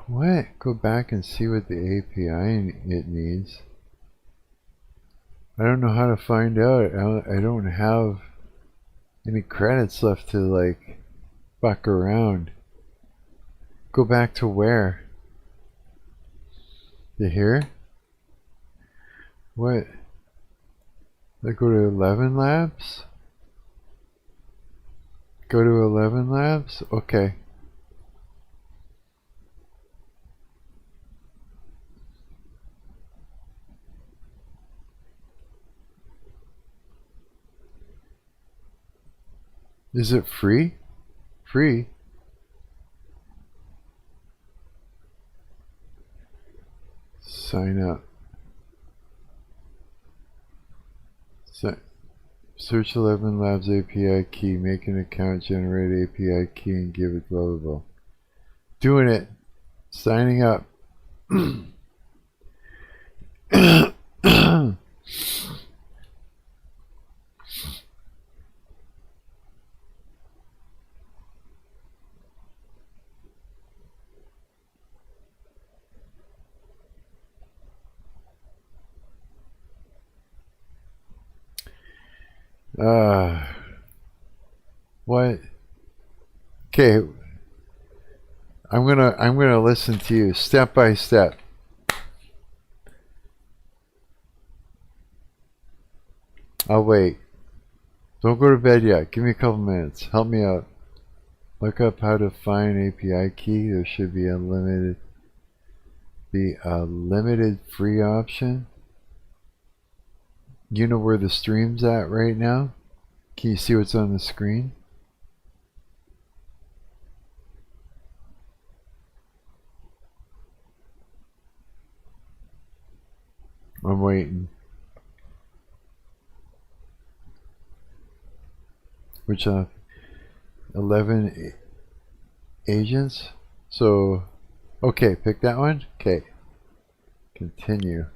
What? Go back and see what the API it needs. I don't know how to find out. I don't have any credits left to like fuck around. Go back to where? To here? What? I go to ElevenLabs? Go to ElevenLabs? Okay. Is it free? Free? Sign up. Search ElevenLabs API key, make an account, generate API key, and give it Lovable. Doing it. Signing up. What? Okay. I'm gonna listen to you step by step. I'll wait. Don't go to bed yet. Give me a couple minutes. Help me out. Look up how to find API key. There should be a limited free option. You know where the stream's at right now? Can you see what's on the screen? I'm waiting. Which 11 agents? So, okay, pick that one. Okay. Continue.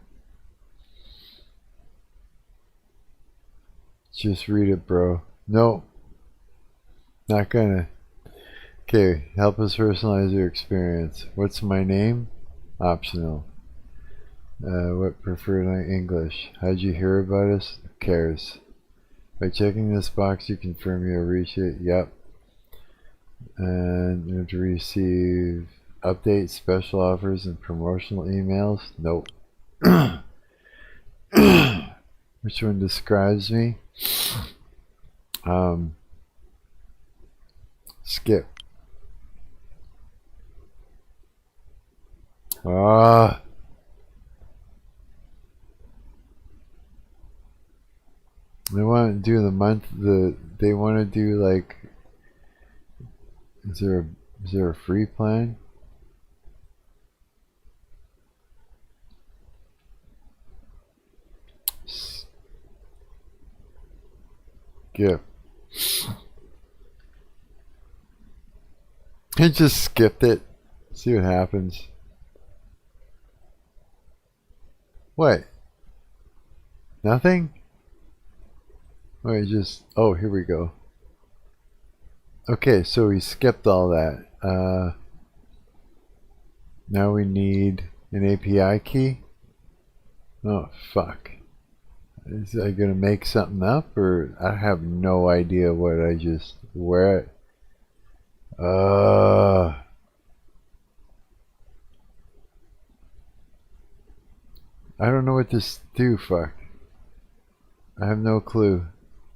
Just read it, bro. No. Not gonna. Okay, help us personalize your experience. What's my name? Optional. What preferred English? How'd you hear about us? Who cares? By checking this box, you confirm you'll reach it. Yep. And you to receive updates, special offers, and promotional emails. Nope. Which one describes me? Skip. They want to do the month. They want to do like. Is there a free plan? Skip. I just skipped it. See what happens. What? Nothing? Wait, just... Oh, here we go. Okay, so we skipped all that. Now we need an API key? Oh, fuck. Is I gonna make something up, or I have no idea what I just... Where... I don't know what to do, fuck. I have no clue.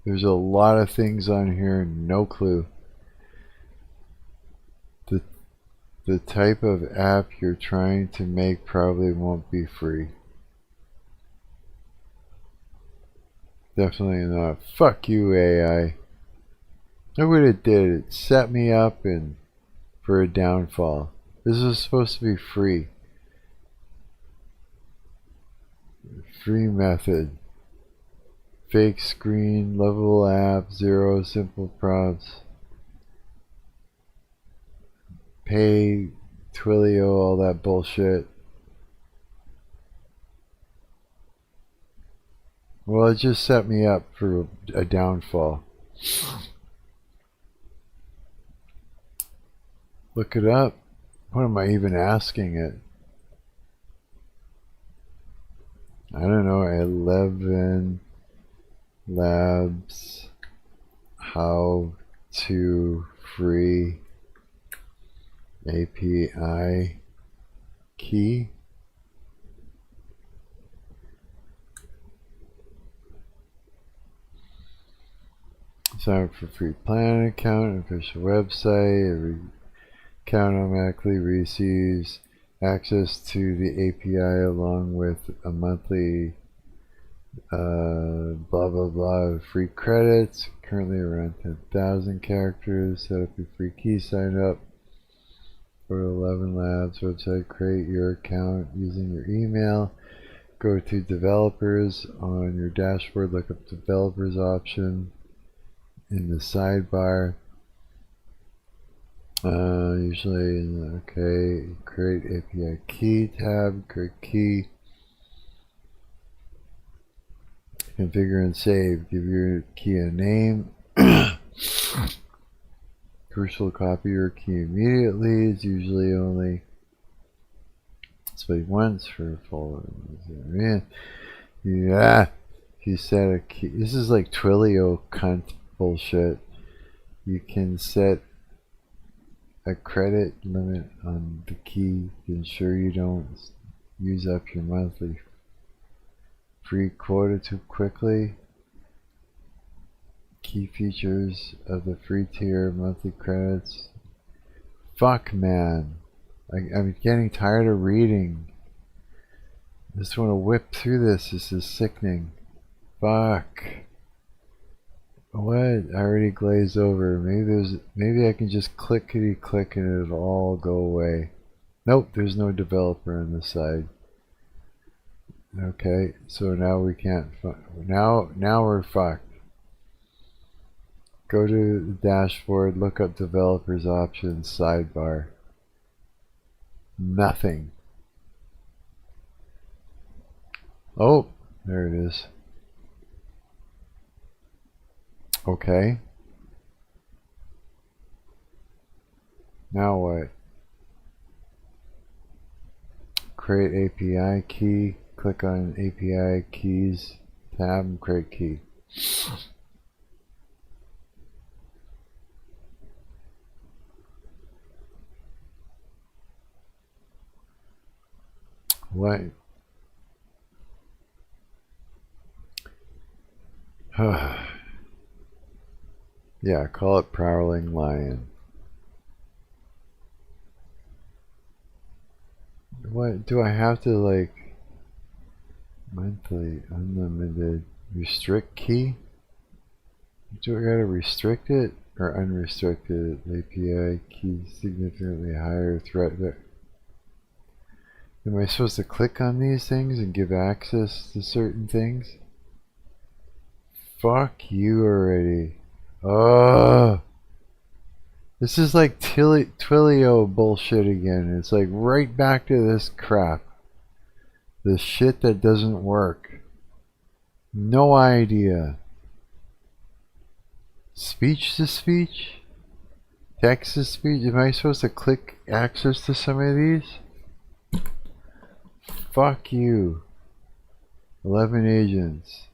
There's a lot of things on here, no clue. The type of app you're trying to make probably won't be free. Definitely not. Fuck you, AI. Look what it did. It set me up for a downfall. This was supposed to be free. Free method. Fake screen, lovable app, 0, simple prompts. Pay, Twilio, all that bullshit. Well, it just set me up for a downfall. Look it up. What am I even asking it? I don't know. ElevenLabs. How to free API key. Sign up for free plan account, official website. Every account automatically receives access to the API along with a monthly blah blah blah free credits. Currently around 10,000 characters. Set up your free key. Sign up for ElevenLabs website. Create your account using your email. Go to developers on your dashboard. Look up developers option in the sidebar. Usually, okay, create API key tab, create key, configure and save, give your key a name, crucial copy your key immediately, it's usually only displayed once for full, yeah, you set a key, this is like Twilio cunt bullshit, you can set a credit limit on the key to ensure you don't use up your monthly free quota too quickly. Key features of the free tier, monthly credits. Fuck, man. I'm getting tired of reading. I just want to whip through this. This is sickening. Fuck. What? I already glazed over. Maybe I can just clickety click and it'll all go away. Nope, there's no developer on the side. Okay, so now we can't. Now we're fucked. Go to the dashboard. Look up developers options sidebar. Nothing. Oh, there it is. Okay. Now what? Create API key. Click on API keys tab and create key. What? Yeah, call it Prowling Lion. What do I have to like monthly unlimited restrict key? Do I gotta restrict it or unrestricted API key significantly higher threat? Am I supposed to click on these things and give access to certain things? Fuck you already. Oh, this is like Twilio bullshit again. It's like right back to this crap. The shit that doesn't work. No idea. Speech to speech? Text to speech? Am I supposed to click access to some of these? Fuck you. 11 agents.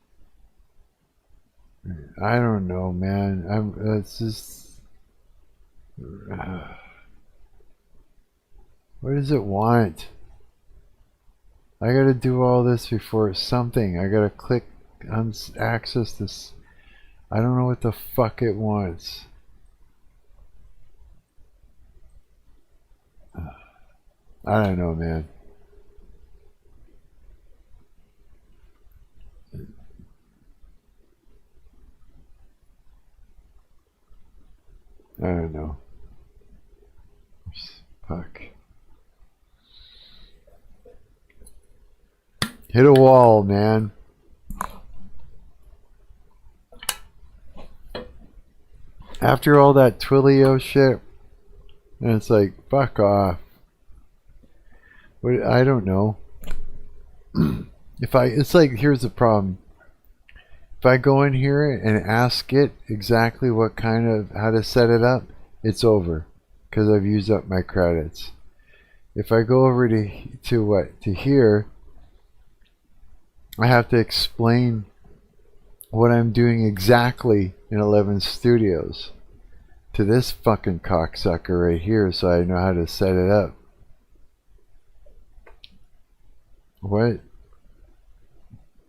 I don't know, man. That's just... What does it want? I gotta do all this before something. I gotta click on access this. I don't know what the fuck it wants. I don't know, man. I don't know. Fuck. Hit a wall, man. After all that Twilio shit, and it's like, fuck off. What, I don't know. It's like, here's the problem. If I go in here and ask it exactly what kind of, how to set it up, it's over. Because I've used up my credits. If I go over to here, I have to explain what I'm doing exactly in 11 Studios to this fucking cocksucker right here so I know how to set it up. What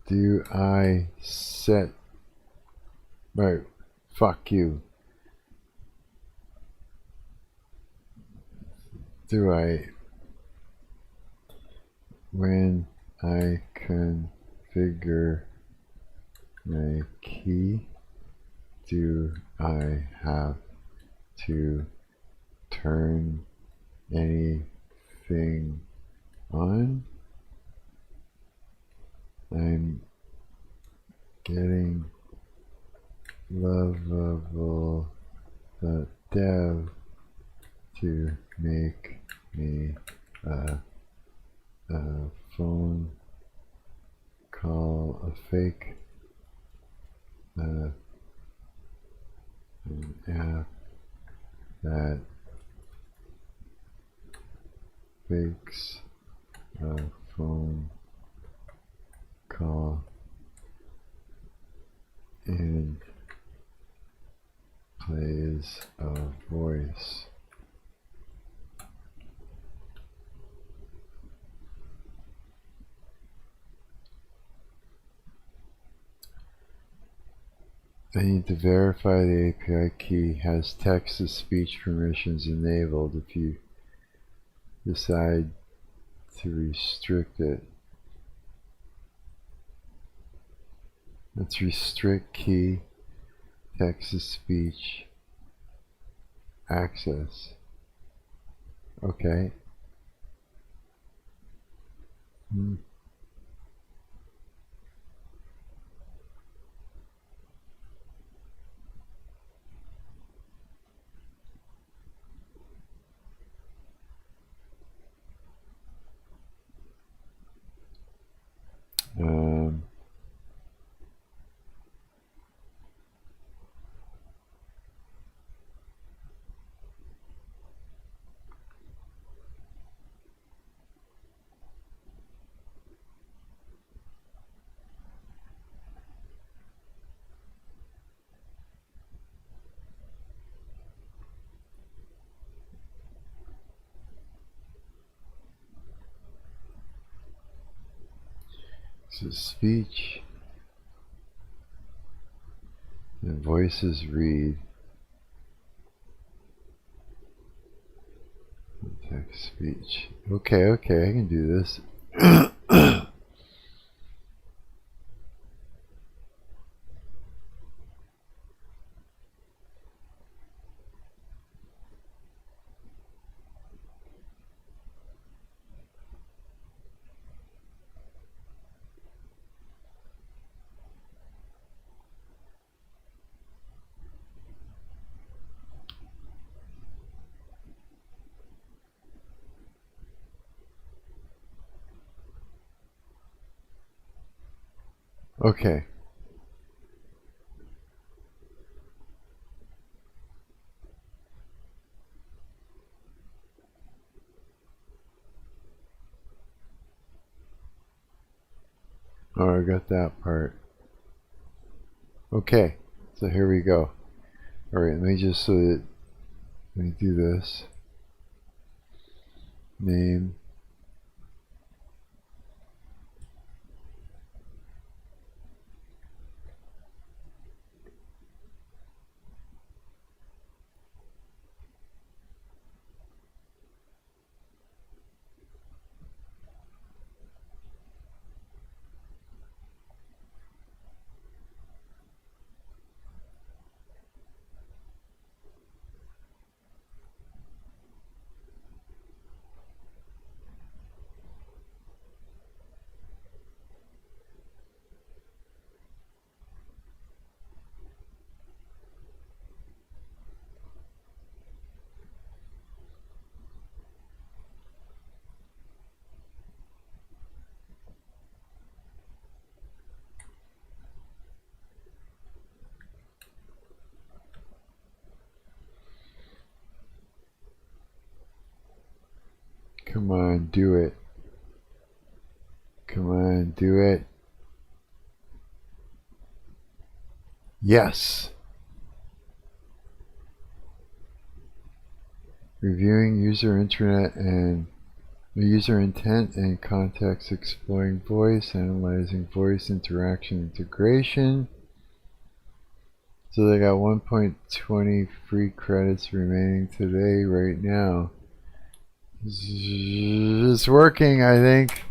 do I set? Right, fuck you. When I configure my key, do I have to turn anything on? I'm getting Lovable.dev to make me a phone call, a fake an app that fakes a phone call and plays a voice. I need to verify the API key has text-to-speech permissions enabled. If you decide to restrict it, let's restrict key text-to-speech access. Okay. So speech and voices read. Text speech. Okay, I can do this. Okay. Oh, I got that part. Okay, so here we go. Alright, let me just let me do this. Name. Come on, do it. Come on, do it. Yes. Reviewing user intent and context, exploring voice, analyzing voice interaction integration. So they got 1.20 free credits remaining today right now. It's working, I think.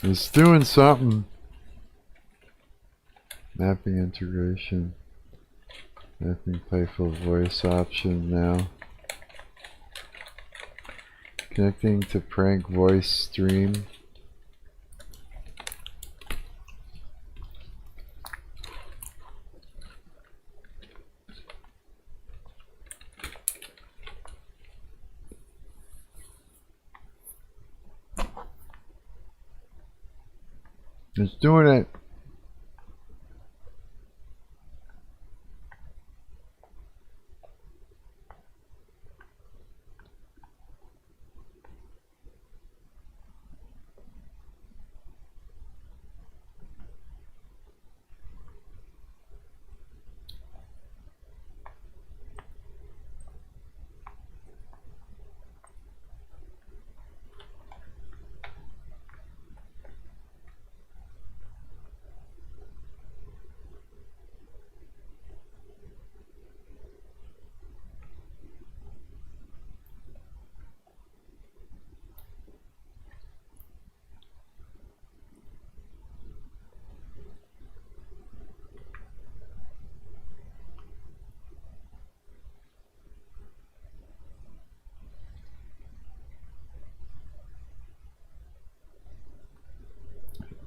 It's doing something. Mapping integration. Mapping playful voice option now. Connecting to prank voice stream. It's doing it.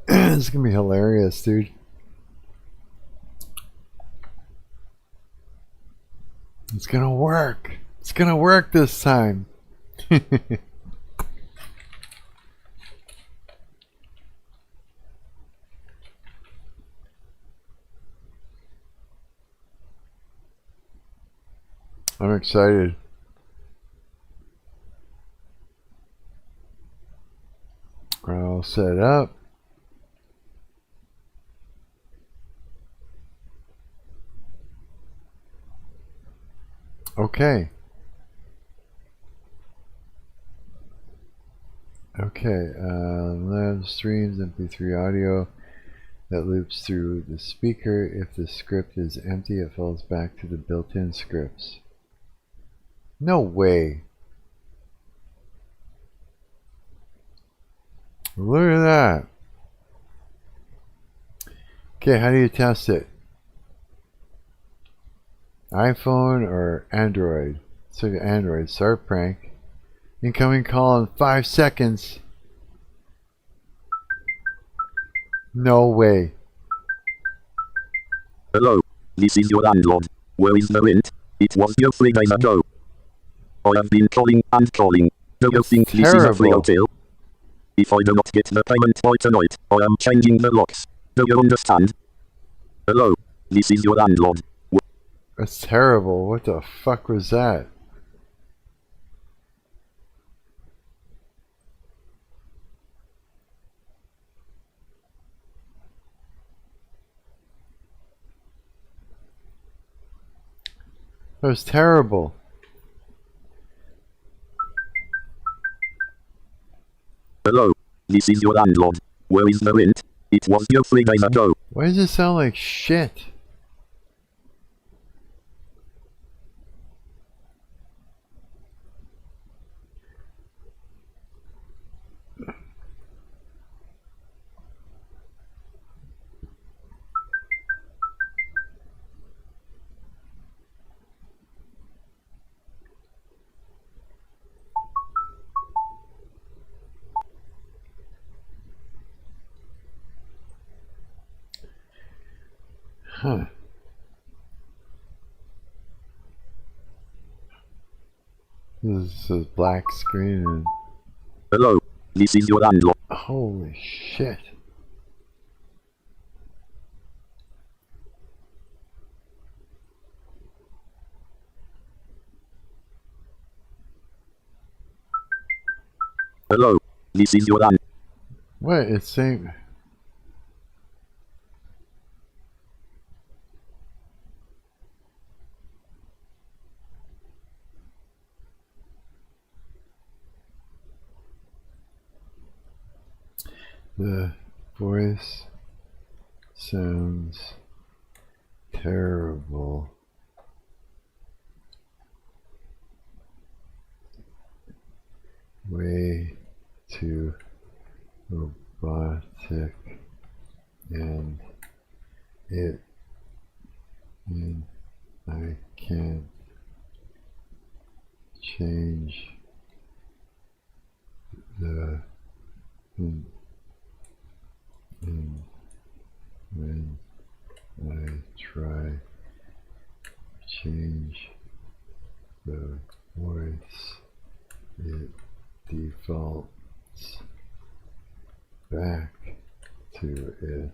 It's gonna be hilarious, dude. It's gonna work. It's gonna work this time. I'm excited. We're all set up. Okay. Okay, Lab streams MP3 audio that loops through the speaker. If the script is empty, it falls back to the built-in scripts. No way. Look at that. Okay, how do you test it? iPhone or Android? So Android, start prank. Incoming call in 5 seconds. No way. Hello, this is your landlord. Where is the rent? It was due 3 days ago. I have been calling and calling. Do you think this is a real deal? If I do not get the payment by tonight, I am changing the locks. Do you understand? Hello, this is your landlord. That's terrible. What the fuck was that? That was terrible. Hello, this is your landlord. Where is the rent? It was due 3 days ago. Why does it sound like shit? Huh. This is a black screen and... Hello, this is your landlord. Holy shit. Hello, this is your landlord. What? It's saying... The voice sounds terrible. Way too robotic, and I can't change the and when I try change the voice, it defaults back to it.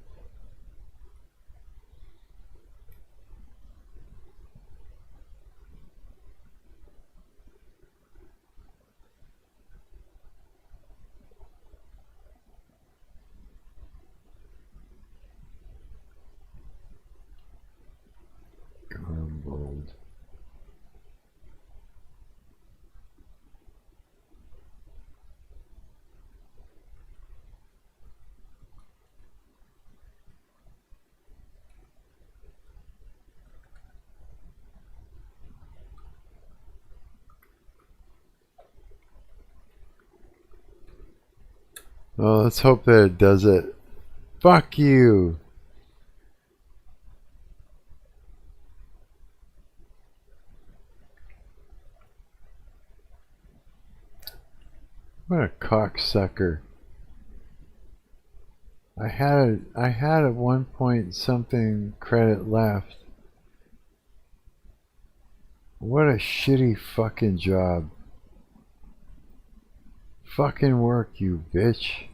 Garbled. Oh, let's hope that it does it. Fuck you! What a cocksucker. I had at one point something credit left. What a shitty fucking job. Fucking work, you bitch.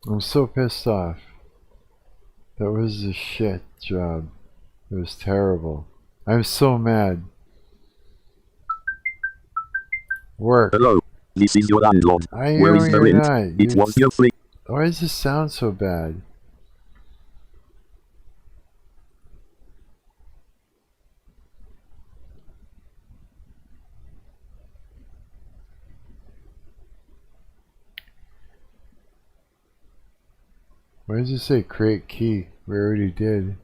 I'm so pissed off. That was a shit job. It was terrible. I'm so mad. Work. Hello, this is your landlord. Where is the rent? It was your free. Why does this sound so bad? Why does it say create key? We already did.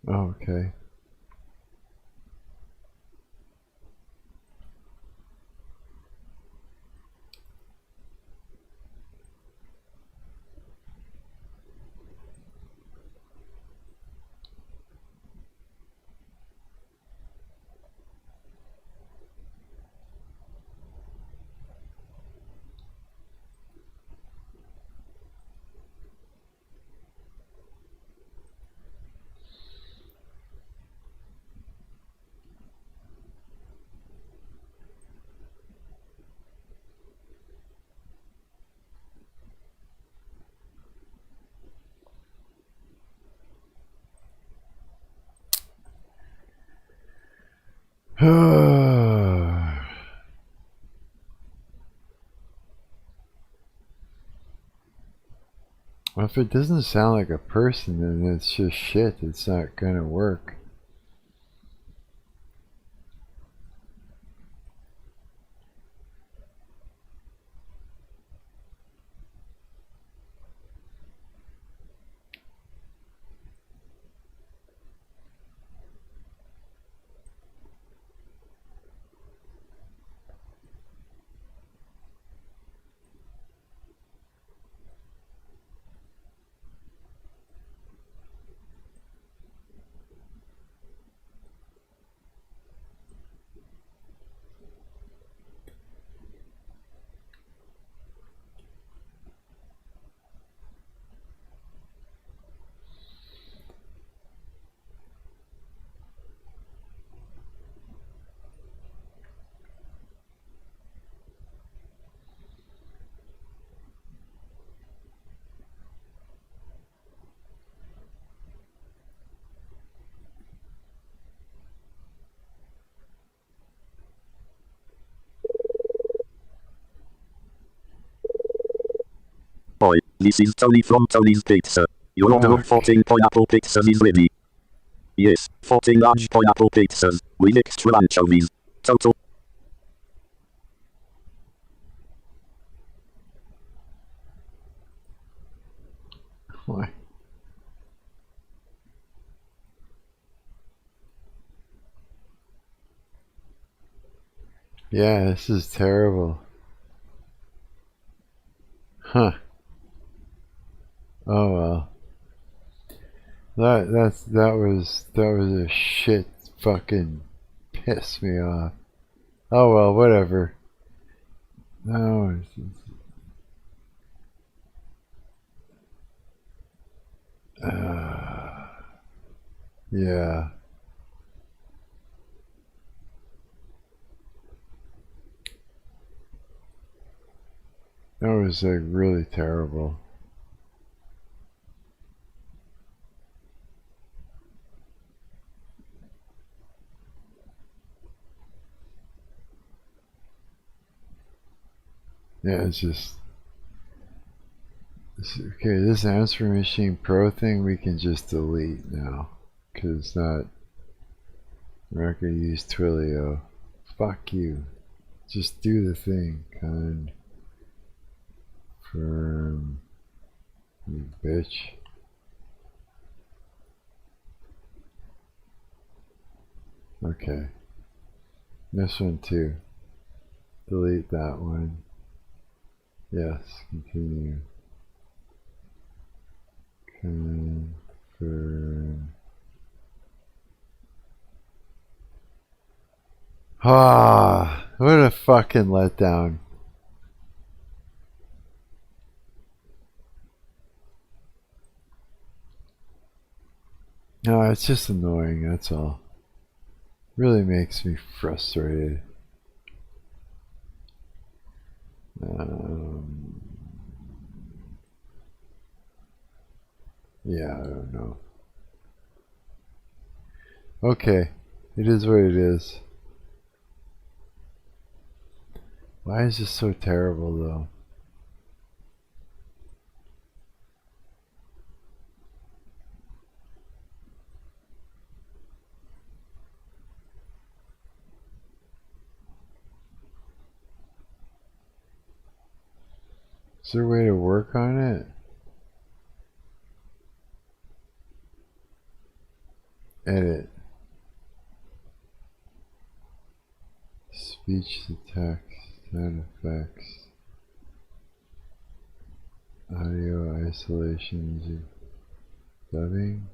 Oh, okay. Well, if it doesn't sound like a person, then it's just shit. It's not gonna work. Hi, this is Tony from Tony's Pizza. Your order of 14 pineapple pizzas is ready. Yes, 14 large pineapple pizzas, with extra anchovies. Total. Why? Yeah, this is terrible. Huh. Oh well. That was a shit fucking piss me off. Oh well, whatever. No, yeah. That was like really terrible. Yeah, it's just okay. This answer machine pro thing we can just delete now, cause it's not. We're not gonna use Twilio. Fuck you. Just do the thing, kind. Firm. You bitch. Okay. This one too. Delete that one. Yes, continue. Confirm. Ah, what a fucking letdown. No, it's just annoying, that's all. Really makes me frustrated. Yeah, I don't know. Okay, it is what it is. Why is this so terrible though? Is there a way to work on it? Edit. Speech to text, sound effects, audio isolation, music, dubbing.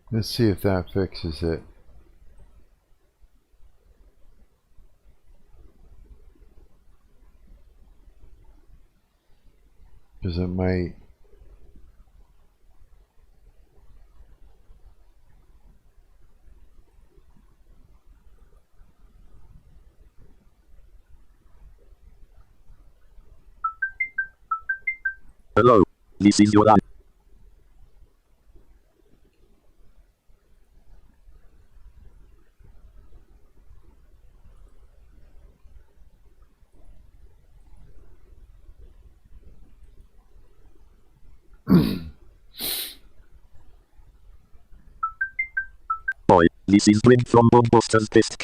Let's see if that fixes it. Because it might. Hello, this is your Boy, this is Greg from Blockbuster's desk.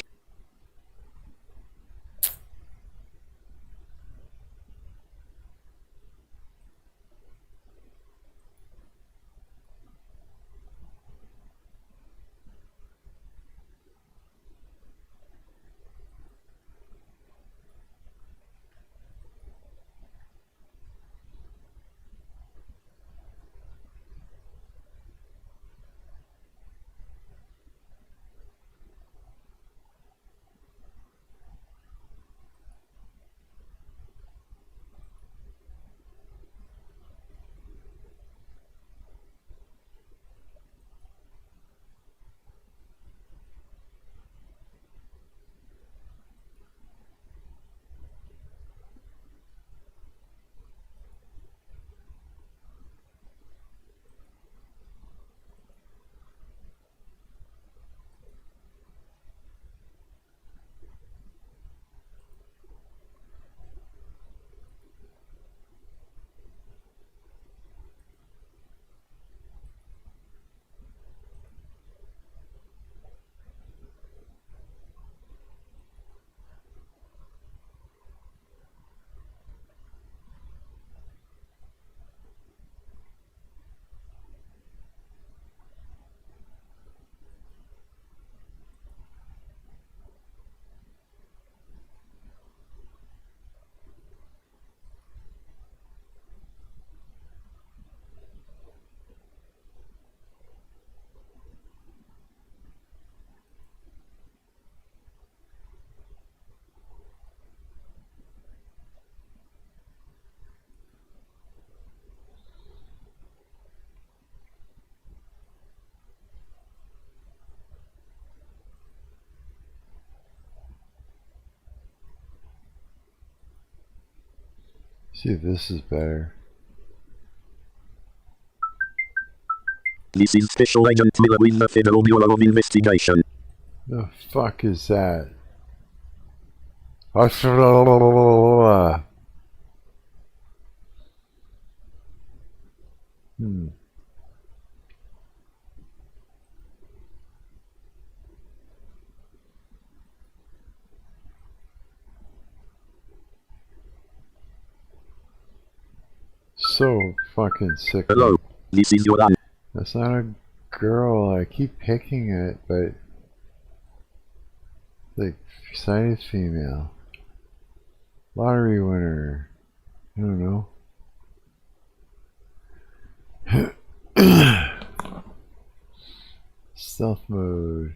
See if this is better. This is Special Agent Miller with the Federal Bureau of Investigation. The fuck is that? Hmm. So fucking sick. Hello, this is your aunt. That's not a girl. I keep picking it, but like excited female. Lottery winner. I don't know. Stealth mode.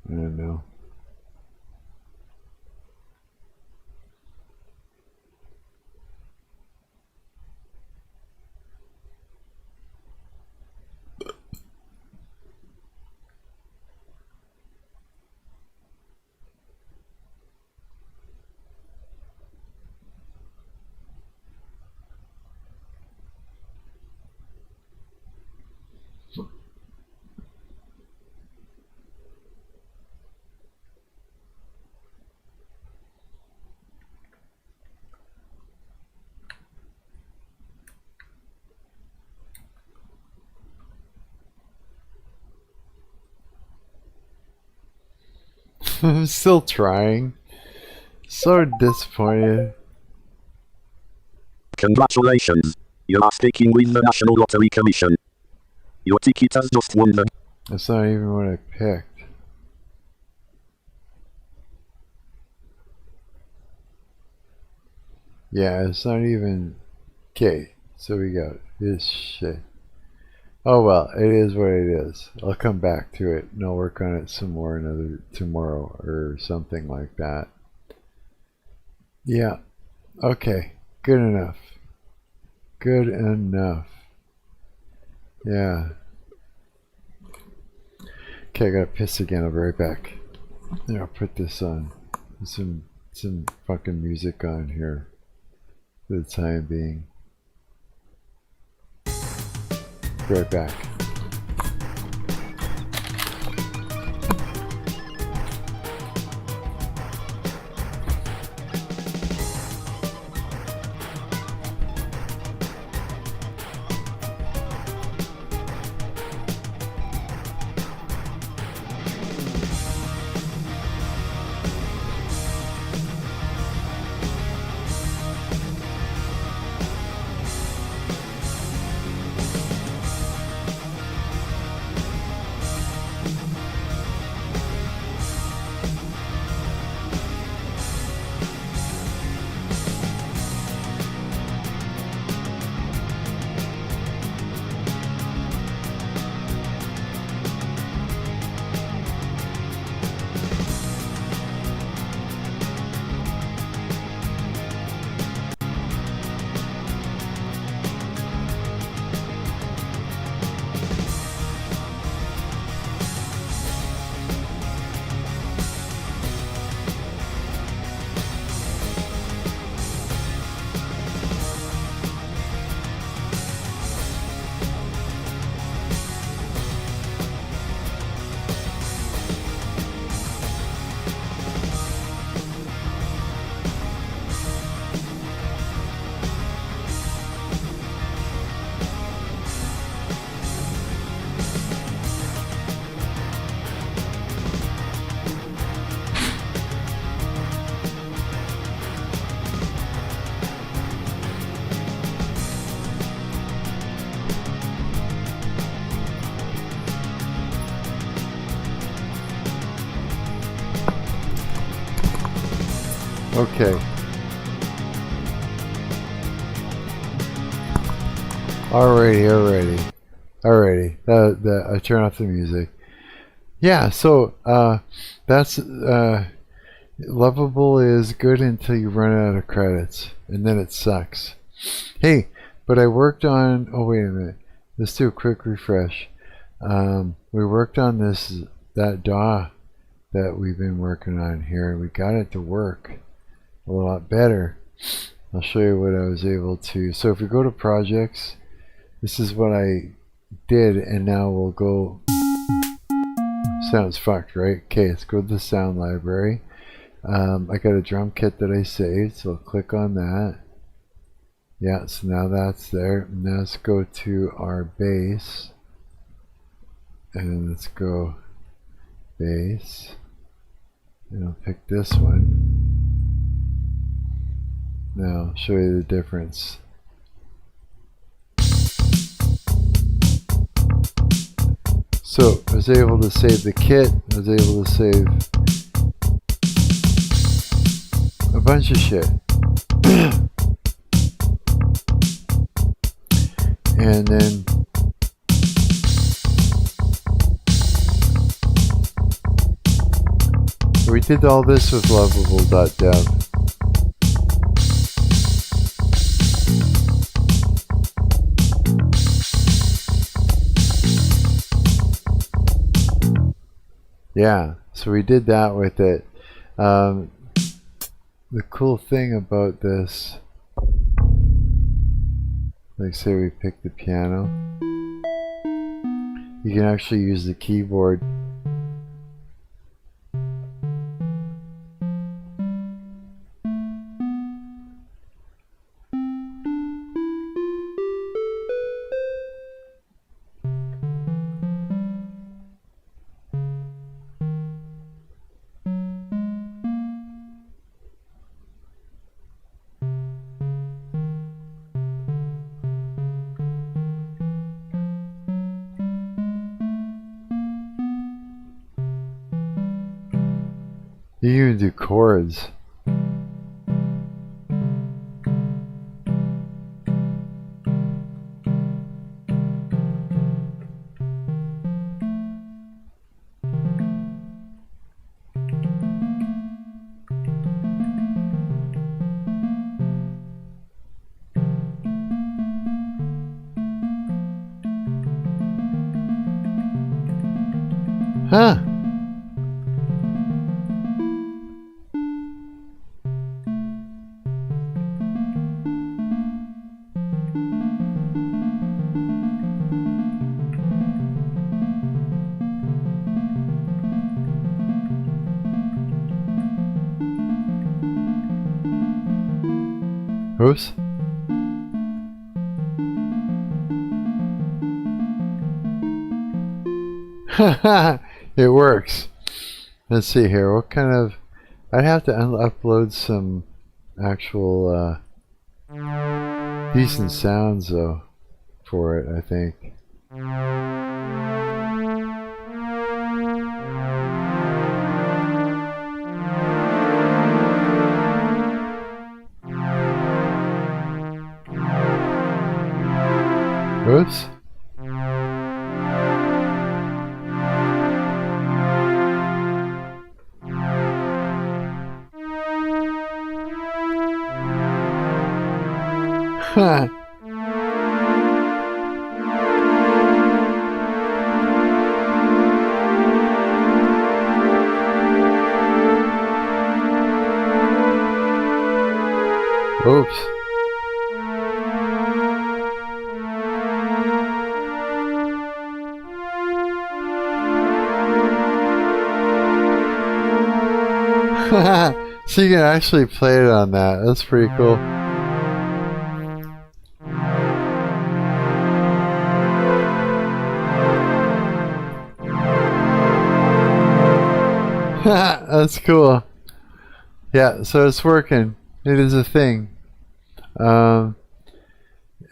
I don't know. I'm still trying. So disappointed. Congratulations. You are speaking with the National Lottery Commission. Your ticket has just won the... That's not even what I picked. Yeah, it's not even... Okay, So we got this shit. Oh well, it is what it is. I'll come back to it and I'll work on it some more tomorrow or something like that. Yeah. Okay. Good enough. Good enough. Yeah. Okay, I gotta piss again. I'll be right back. Yeah, I'll put this on. Some fucking music on here for the time being. Be right back. Okay. Alrighty. I turn off the music. Yeah, so that's Lovable is good until you run out of credits, and then it sucks. Hey, but I worked on. Oh wait a minute. Let's do a quick refresh. We worked on that DAW that we've been working on here, and we got it to work a lot better. I'll show you what I was able to. So if we go to projects, this is what I did, and now we'll go. Sounds fucked, right? Okay, let's go to the sound library. I got a drum kit that I saved, so I'll click on that. Yeah, so now that's there. Now let's go to our bass, and let's go bass, and I'll pick this one. Now I'll show you the difference. So I was able to save the kit, I was able to save a bunch of shit. And then we did all this with Lovable.dev. Yeah, so we did that with it. The cool thing about this, like say we pick the piano, you can actually use the keyboard. You can even do chords. Huh. Oops. It works. Let's see here. What kind of... I'd have to upload some actual decent sounds though for it, I think. Oops. Oops. So you can actually play it on that. That's pretty cool. That's cool. Yeah, so it's working. It is a thing. And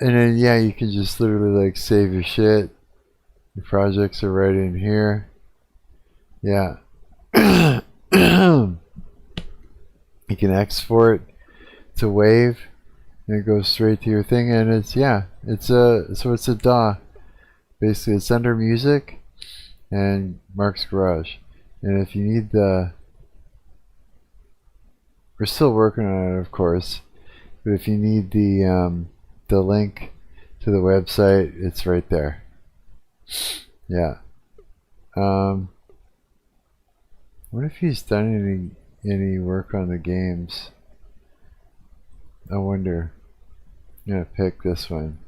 then yeah, you can just literally like save your shit. Your projects are right in here. Yeah. You can export to WAV and it goes straight to your thing, and it's it's a DAW. Basically it's under music and Marc's Garage. And if you need we're still working on it, of course, but if you need the link to the website, it's right there. Yeah. What if he's done any work on the games? I wonder. I'm gonna pick this one.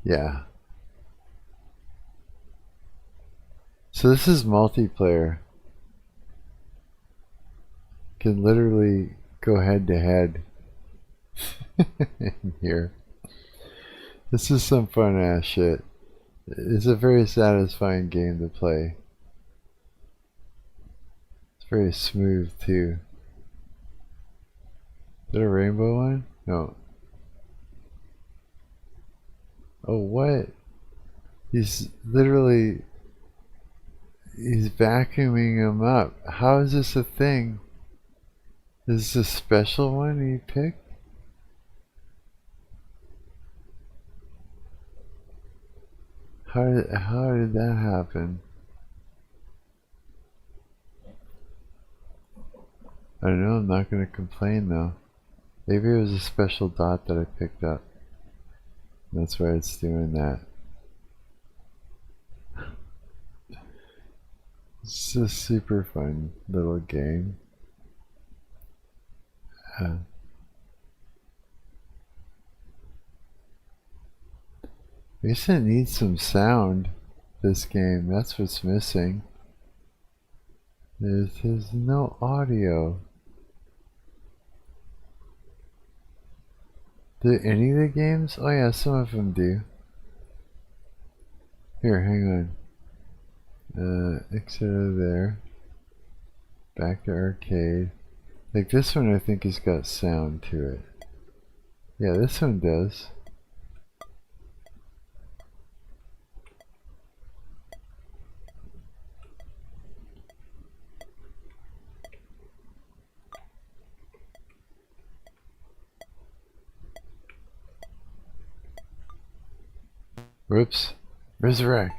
Yeah. So this is multiplayer. Can literally go head to head in here. This is some fun ass shit. It's a very satisfying game to play. It's very smooth too. Is that a rainbow one? No. Oh, what? He's literally... He's vacuuming them up. How is this a thing? Is this a special one you picked? How did that happen? I don't know, I'm not going to complain though. Maybe it was a special dot that I picked up. That's why it's doing that. It's a super fun little game. I guess it needs some sound, this game. That's what's missing. There's no audio. Do any of the games? Oh yeah, some of them do. Here, hang on. Exit out of there. Back to arcade. Like this one I think has got sound to it. Yeah, this one does. Whoops. Resurrect.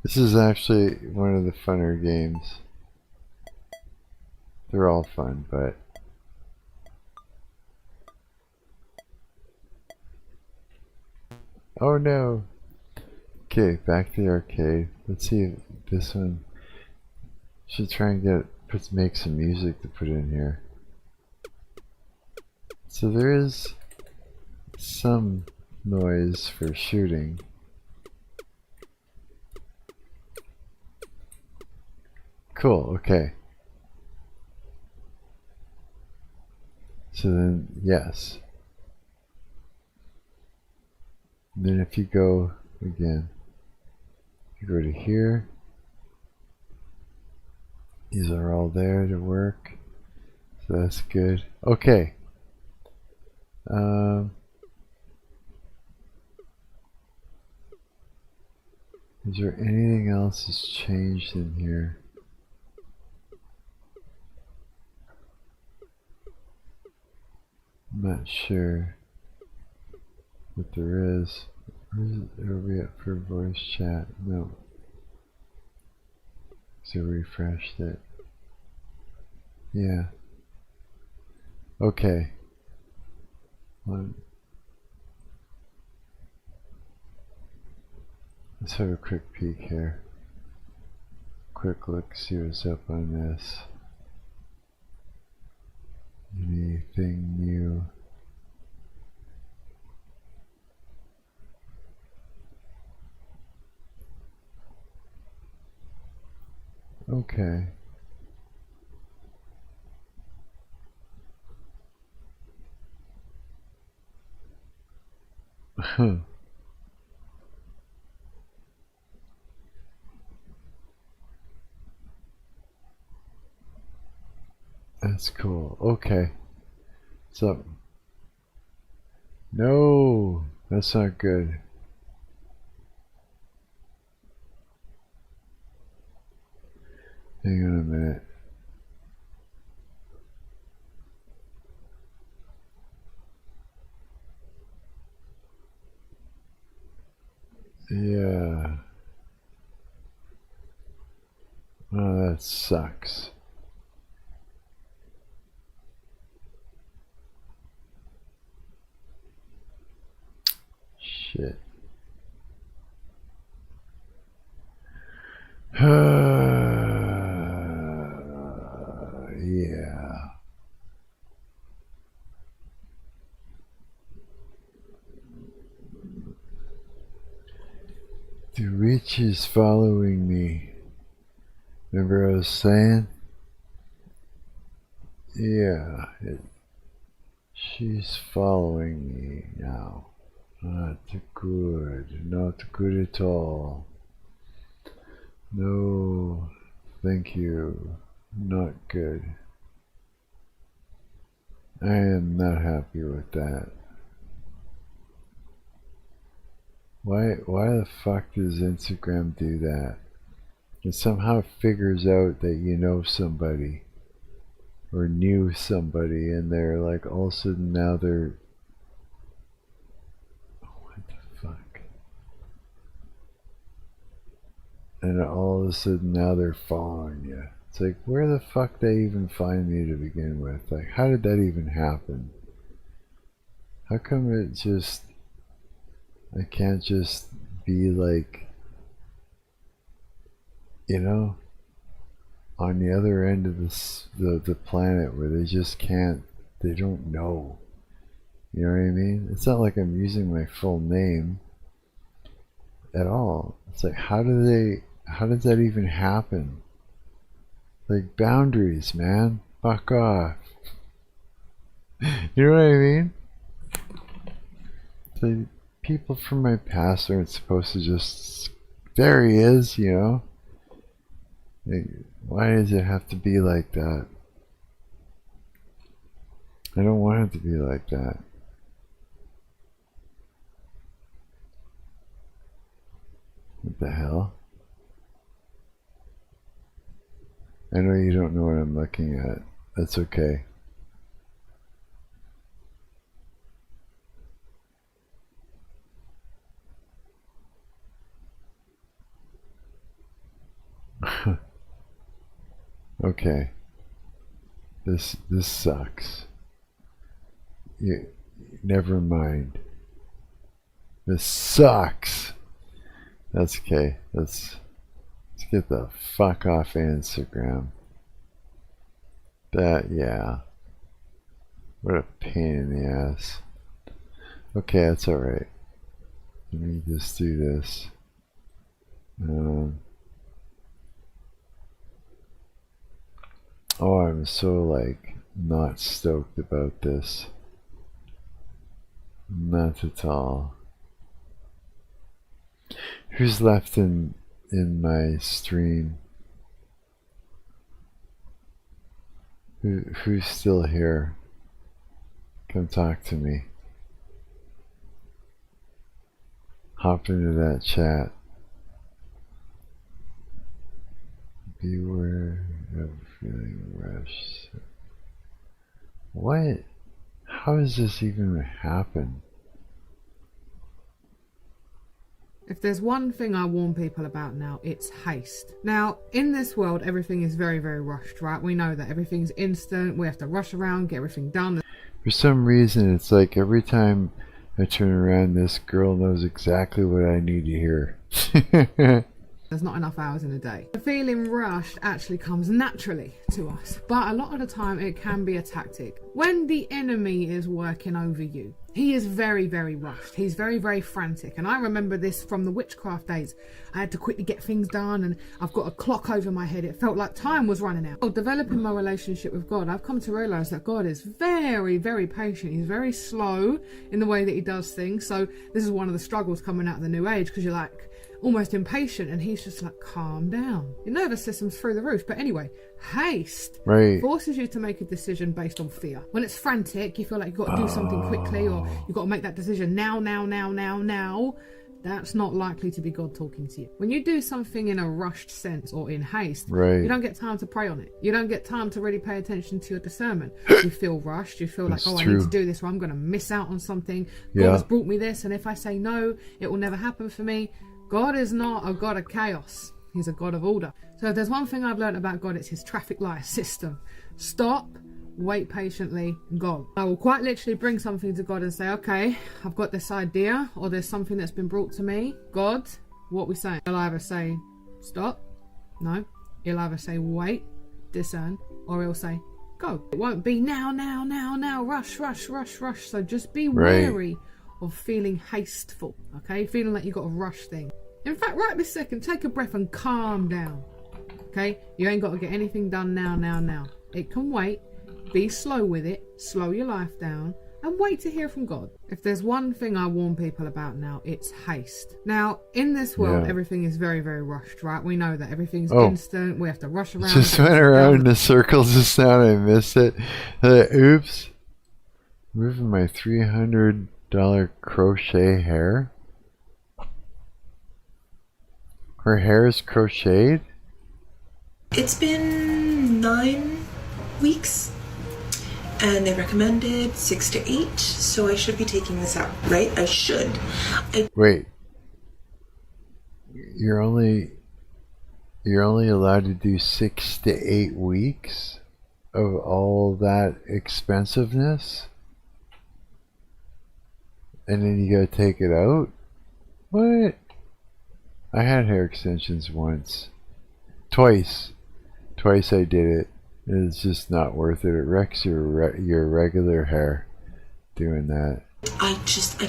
This is actually one of the funner games. They're all fun, but oh no. Okay, back to the arcade. Let's see if this one should try and make some music to put in here. So there is some noise for shooting. Cool, okay. So then, yes. And then if you go again, you go to here, these are all there to work, so that's good. Okay. Is there anything else that's changed in here? I'm not sure what there is. Are we up for voice chat? No. So refreshed it. Yeah. Okay. Let's have a quick peek here. Quick look, see what's up on this. Anything new? Okay. That's cool. Okay. So, no, that's not good. Hang on a minute. Yeah. Oh, that sucks. Shit. Yeah. The witch is following me. Remember I was saying? Yeah. She's following me now. Not good. Not good at all. No. Thank you. Not good. I am not happy with that. Why the fuck does Instagram do that? It somehow figures out that you know somebody or knew somebody, and they're like all of a sudden now they're, what the fuck? And all of a sudden now they're following you. It's like, where the fuck they even find me to begin with? Like, how did that even happen? How come it just, I can't just be like, you know, on the other end of the planet where they just can't, they don't know. You know what I mean? It's not like I'm using my full name at all. It's like, how does that even happen? Like, boundaries, man. Fuck off. You know what I mean? It's like, people from my past aren't supposed to just, there he is, you know? Like, why does it have to be like that? I don't want it to be like that. What the hell? I know you don't know what I'm looking at. That's okay. Okay. This sucks. Never mind. This sucks. That's okay. Let's get the fuck off Instagram. Yeah. What a pain in the ass. Okay, that's alright. Let me just do this. Oh, I'm so like not stoked about this. Not at all. Who's left in my stream? Who's still here? Come talk to me. Hop into that chat. Beware of feeling rushed. What? How does this even happen? If there's one thing I warn people about now, it's haste. Now, in this world, everything is very, very rushed, right? We know that everything's instant. We have to rush around, get everything done. For some reason, it's like every time I turn around, this girl knows exactly what I need to hear. There's not enough hours in a day. The feeling rushed actually comes naturally to us, but a lot of the time it can be a tactic. When the enemy is working over you, he is very, very rushed. He's very, very frantic. And I remember this from the witchcraft days. I had to quickly get things done and I've got a clock over my head. It felt like time was running out. Developing my relationship with God, I've come to realize that God is very, very patient. He's very slow in the way that he does things. So this is one of the struggles coming out of the new age, because you're like almost impatient and he's just like, calm down. Your nervous system's through the roof. But anyway, haste forces you to make a decision based on fear. When it's frantic, you feel like you've got to do something quickly, or you've got to make that decision now. That's not likely to be God talking to you. When you do something in a rushed sense or in haste, you don't get time to pray on it. You don't get time to really pay attention to your discernment. You feel rushed. You feel like, I need to do this, or I'm going to miss out on something. God has brought me this, and if I say no, it will never happen for me. God is not a God of chaos. He's a God of order. So if there's one thing I've learned about God, it's his traffic light system. Stop, wait patiently, go. I will quite literally bring something to God and say, okay, I've got this idea, or there's something that's been brought to me. God, what we saying? He'll either say, stop, no. He'll either say, wait, discern, or he'll say, go. It won't be now, rush. So just be wary of feeling hasteful, okay? Feeling like you've got to rush things. In fact, right this second, take a breath and calm down, okay? You ain't got to get anything done now. It can wait. Be slow with it. Slow your life down and wait to hear from God. If there's one thing I warn people about now, it's haste. Now, in this world, everything is very, very rushed, right? We know that everything's instant. We have to rush around. Just went around in the circles just now and I missed it. Oops. Moving my $300 crochet hair. Her hair is crocheted? It's been 9 weeks and they recommended 6 to 8, so I should be taking this out, right? I should. Wait. You're only allowed to do 6 to 8 weeks of all that expensiveness? And then you gotta take it out? What? I had hair extensions once. Twice I did it. It's just not worth it. It wrecks your regular hair doing that. I still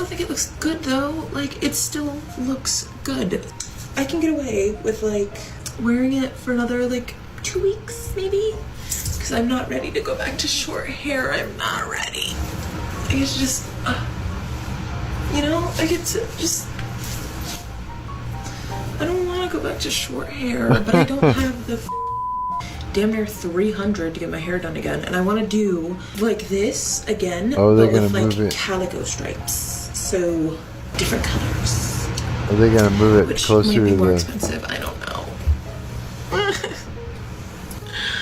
think it looks good though. Like, it still looks good. I can get away with like wearing it for another like 2 weeks maybe, because I'm not ready to go back to short hair. I'm not ready. It's just, you know, I get to just, I don't want to go back to short hair, but I don't have the damn near $300 to get my hair done again, and I want to do like this again, but with like calico stripes, so different colors. Are they gonna move it which closer might be to more the? Expensive, I don't know.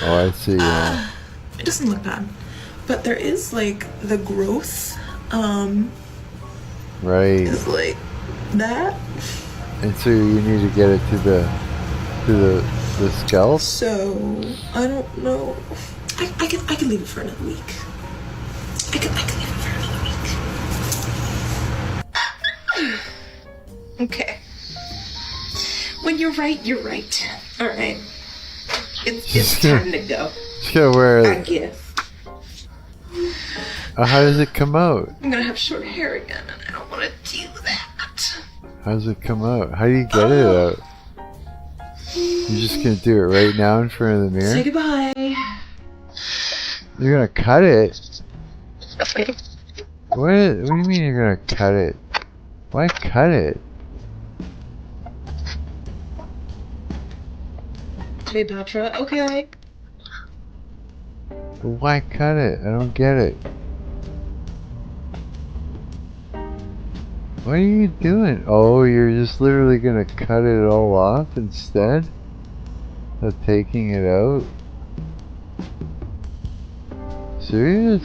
Oh, I see. Yeah. It doesn't look bad, but there is like the growth. Right. Is like that. And so you need to get it to the The scalp? So, I don't know. I can leave it for another week. I can leave it for another week. Okay. When you're right, you're right. Alright. It's time to go. Just gotta wear I it. guess. How does it come out? I'm gonna have short hair again, and I don't want to do that. How does it come out? How do you get it out? You're just gonna do it right now in front of the mirror? Say goodbye. You're gonna cut it? What do you mean you're gonna cut it? Why cut it? Cleopatra, okay. Why cut it? I don't get it. What are you doing? Oh, you're just literally gonna cut it all off instead of taking it out? Serious?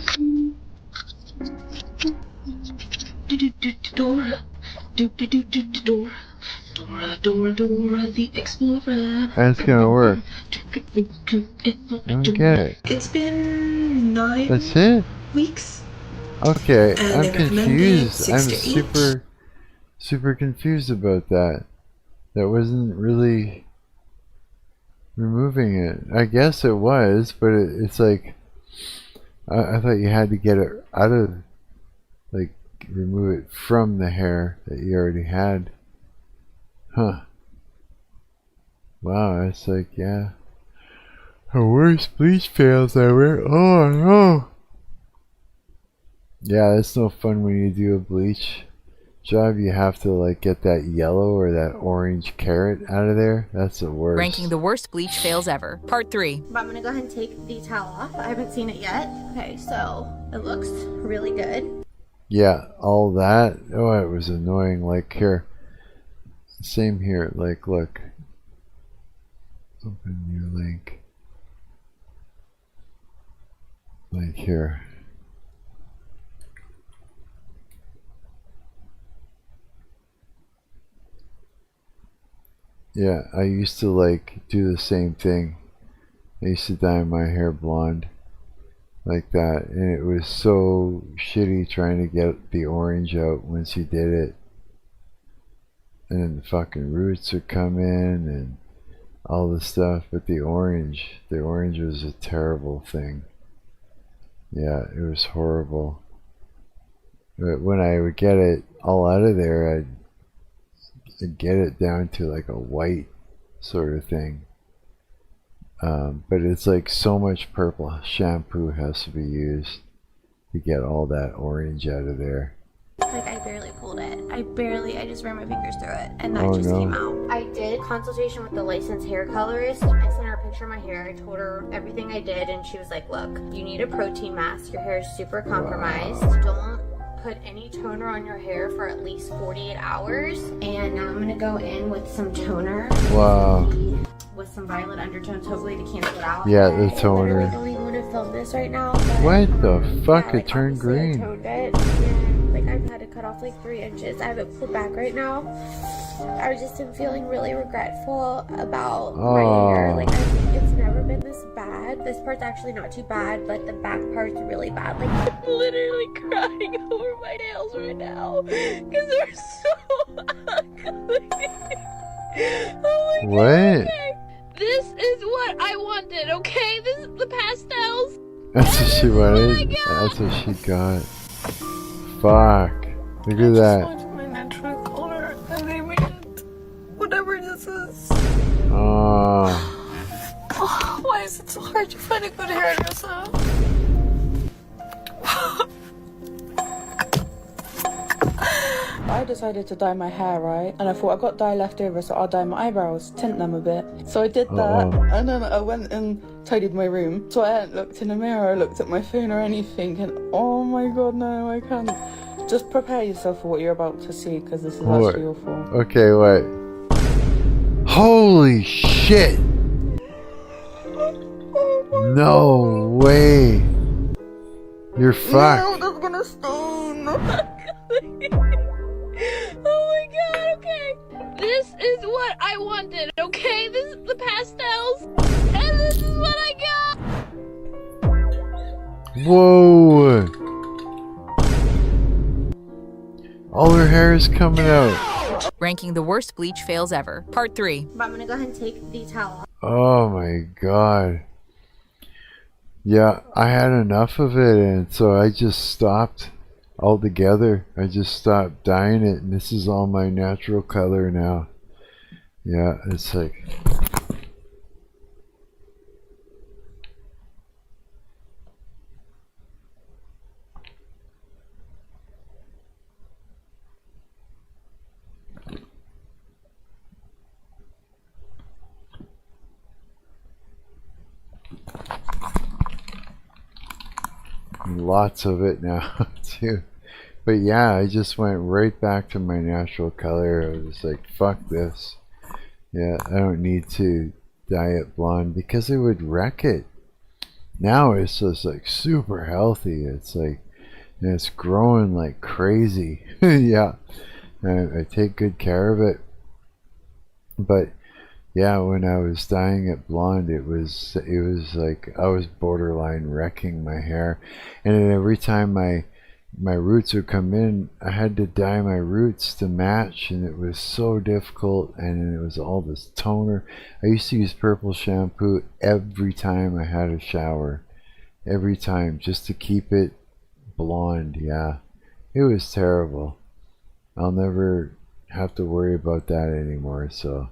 Dora the Explorer. And it's gonna work. I don't get it. It's been 9 That's it? weeks. Okay, And I'm they recommended confused. 6 I'm to 8. super confused about that. That wasn't really removing it. I guess it was, but it's like I thought you had to get it out of, like, remove it from the hair that you already had. Huh. Wow, it's like, yeah. The worst bleach fails ever. Oh no. Yeah, it's no fun when you do a bleach job. You have to, like, get that yellow or that orange carrot out of there. That's the worst. Ranking the worst bleach fails ever. Part 3. I'm gonna go ahead and take the towel off. I haven't seen it yet. Okay, so it looks really good. Yeah, all that. Oh, it was annoying. Like, here. Same here. Like, look. Open new link. Like here. Yeah, I used to, like, do the same thing. I used to dye my hair blonde like that, and it was so shitty trying to get the orange out once you did it. And then the fucking roots would come in and all the stuff, but the orange was a terrible thing. Yeah, it was horrible. But when I would get it all out of there, I'd get it down to like a white sort of thing. But it's like so much purple shampoo has to be used to get all that orange out of there. Like, I barely pulled it. I just ran my fingers through it, and that just came out. I did consultation with the licensed hair colorist. I sent her a picture of my hair. I told her everything I did, and she was like, look, you need a protein mask. Your hair is super compromised. Don't put any toner on your hair for at least 48 hours. And now I'm going to go in with some toner. Wow. With some violet undertones, hopefully to cancel it out. Yeah, the toner. I don't even want to film this right now. What the fuck? It turned green. I toned it. And, like, I've had to cut off like 3 inches. I have it pulled back right now. I just am feeling really regretful about my hair. Like, it's never been this bad. This part's actually not too bad, but the back part's really bad. Like, I'm literally crying over my nails right now because they're so ugly. Oh my what? God. Okay. This is what I wanted, okay? This is the pastels. That's what she wanted. That's what she got. Fuck. Look at that. My natural color, and they made it whatever this is. Oh. Why is it so hard to find a good hairdresser? I decided to dye my hair, right? And I thought I got dye left over, so I'll dye my eyebrows, tint them a bit. So I did that, and then I went and tidied my room. So I hadn't looked in the mirror, I looked at my phone or anything, and oh my god, no, I can't. Just prepare yourself for what you're about to see, because this is actually awful. Okay, wait. Holy shit! No way! You're fucked. No, that's gonna stain. Oh my god, okay. This is what I wanted, okay? This is the pastels. Whoa! All her hair is coming out. Ranking the worst bleach fails ever. Part 3. But I'm gonna go ahead and take the towel off. Oh my god. Yeah, I had enough of it, and so I just stopped altogether. I just stopped dyeing it, and this is all my natural color now. Yeah, it's like... Lots of it now too, but yeah, I just went right back to my natural color. I was like, fuck this. Yeah, I don't need to dye it blonde because it would wreck it. Now it's just like super healthy. It's like, and it's growing like crazy. Yeah, I take good care of it. But yeah, when I was dyeing it blonde, it was like I was borderline wrecking my hair, and then every time my roots would come in, I had to dye my roots to match, and it was so difficult. And then it was all this toner. I used to use purple shampoo every time I had a shower, every time, just to keep it blonde. Yeah, it was terrible. I'll never have to worry about that anymore. So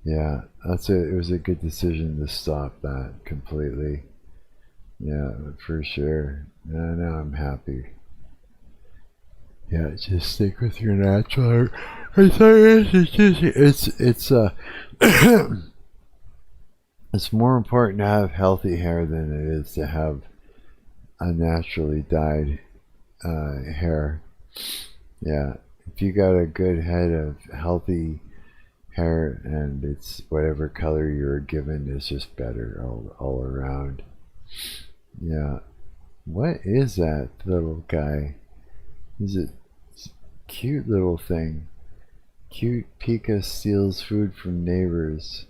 yeah, it was a good decision to stop that completely. Yeah, for sure. Now I'm happy. Yeah, just stick with your natural hair. It's more important to have healthy hair than it is to have a naturally dyed hair. Yeah, if you got a good head of healthy hair and it's whatever color you're given, is just better all around. Yeah. What is that little guy? He's a cute little thing. Cute Pika steals food from neighbors.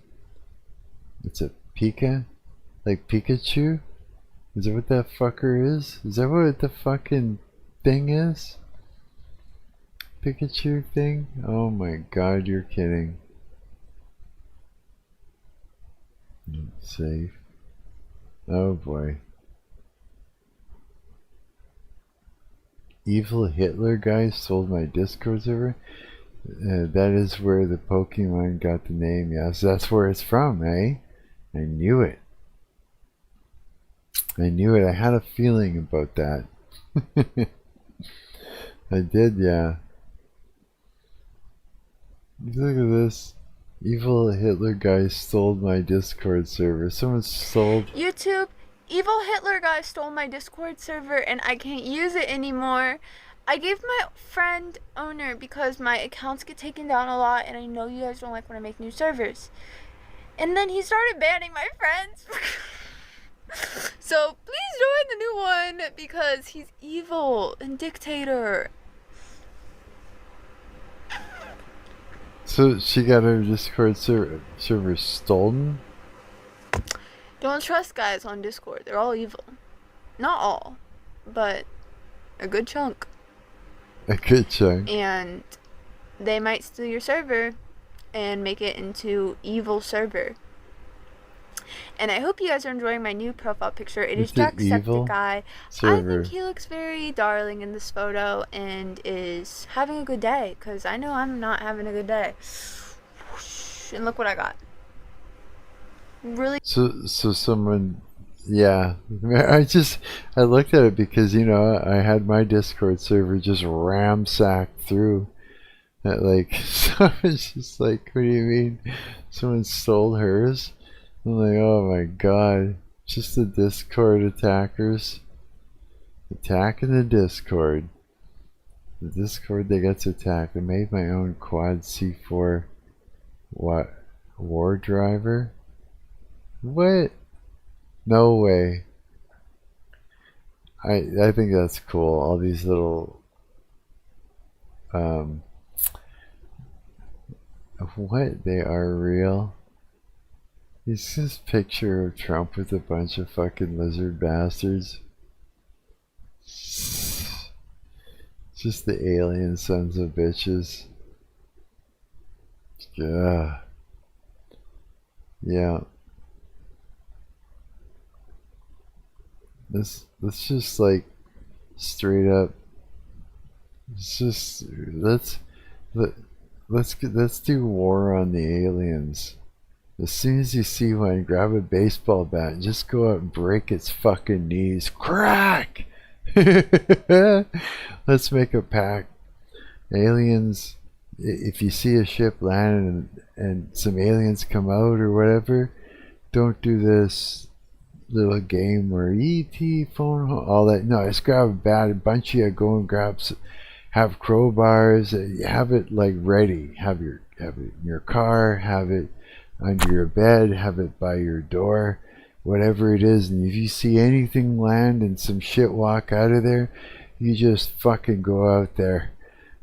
It's a Pika? Like Pikachu? Is that what that fucker is? Is that what the fucking thing is? Pikachu thing? Oh my god, you're kidding. Safe. Oh boy. Evil Hitler guy stole my Discord server? That is where the Pokemon got the name. Yes, that's where it's from, eh? I knew it. I knew it. I had a feeling about that. I did, yeah. Look at this. Evil Hitler guy stole my Discord server. Someone stole... YouTube, Evil Hitler guy stole my Discord server and I can't use it anymore. I gave my friend owner because my accounts get taken down a lot and I know you guys don't like when I make new servers. And then he started banning my friends. So please join the new one because he's evil and dictator. So she got her Discord server stolen? Don't trust guys on Discord. They're all evil. Not all, but a good chunk. A good chunk. And they might steal your server and make it into evil server. And I hope you guys are enjoying my new profile picture. It is Jacksepticeye. I think he looks very darling in this photo and is having a good day, because I know I'm not having a good day. And look what I got. Really? So someone, yeah. I looked at it because, you know, I had my Discord server just ramsacked through. Like, so it's just like, what do you mean? Someone stole hers? I'm like, oh my god, just the Discord attackers attacking the Discord. The Discord that gets attacked. I made my own quad C4 war driver. What? No way. I think that's cool. All these little what? They are real. It's this picture of Trump with a bunch of fucking lizard bastards. Just the alien sons of bitches. Yeah. Yeah. Let's just like straight up. It's just let's do war on the aliens. As soon as you see one, grab a baseball bat and just go out and break its fucking knees. Crack! Let's make a pact. Aliens, if you see a ship land and some aliens come out or whatever, don't do this little game where E.T. phone, all that. No, just grab a bat, a bunch of you go and grab have crowbars, have it like ready. Have it in your car, have it under your bed, have it by your door, whatever it is. And if you see anything land and some shit walk out of there, you just fucking go out there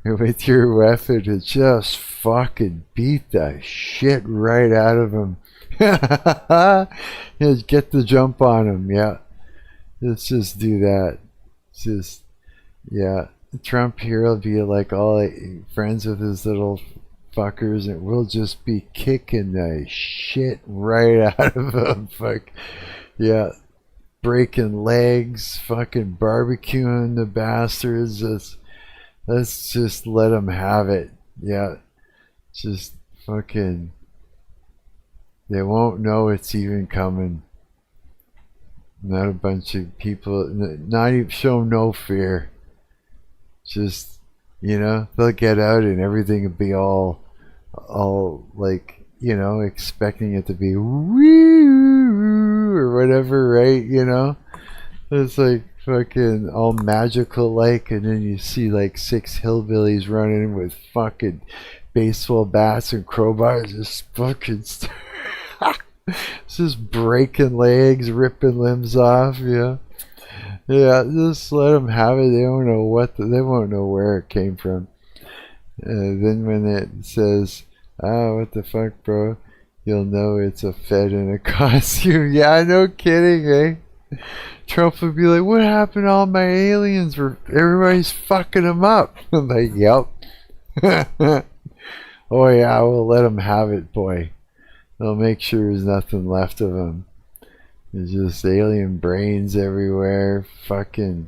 with your weapon and just fucking beat the shit right out of them. Just get the jump on them. Yeah, let's just do that. Just, yeah. Trump here will be like all friends with his little fuckers, and we'll just be kicking the shit right out of them. Fuck. Yeah. Breaking legs, fucking barbecuing the bastards. Let's just let them have it. Yeah. Just fucking. They won't know it's even coming. Not a bunch of people, not even show no fear. Just, you know, they'll get out and everything will be all like, you know, expecting it to be woo or whatever, right? You know, it's like fucking all magical like, and then you see like 6 hillbillies running with fucking baseball bats and crowbars, just fucking just breaking legs, ripping limbs off, yeah. Yeah, just let them have it. They don't know they won't know where it came from. Then when it says, what the fuck, bro? You'll know it's a Fed in a costume. Yeah, no kidding, eh? Trump would be like, what happened to all my aliens? Everybody's fucking them up. I'm like, yep. Oh yeah, we'll let them have it, boy. They'll make sure there's nothing left of them. There's just alien brains everywhere. Fucking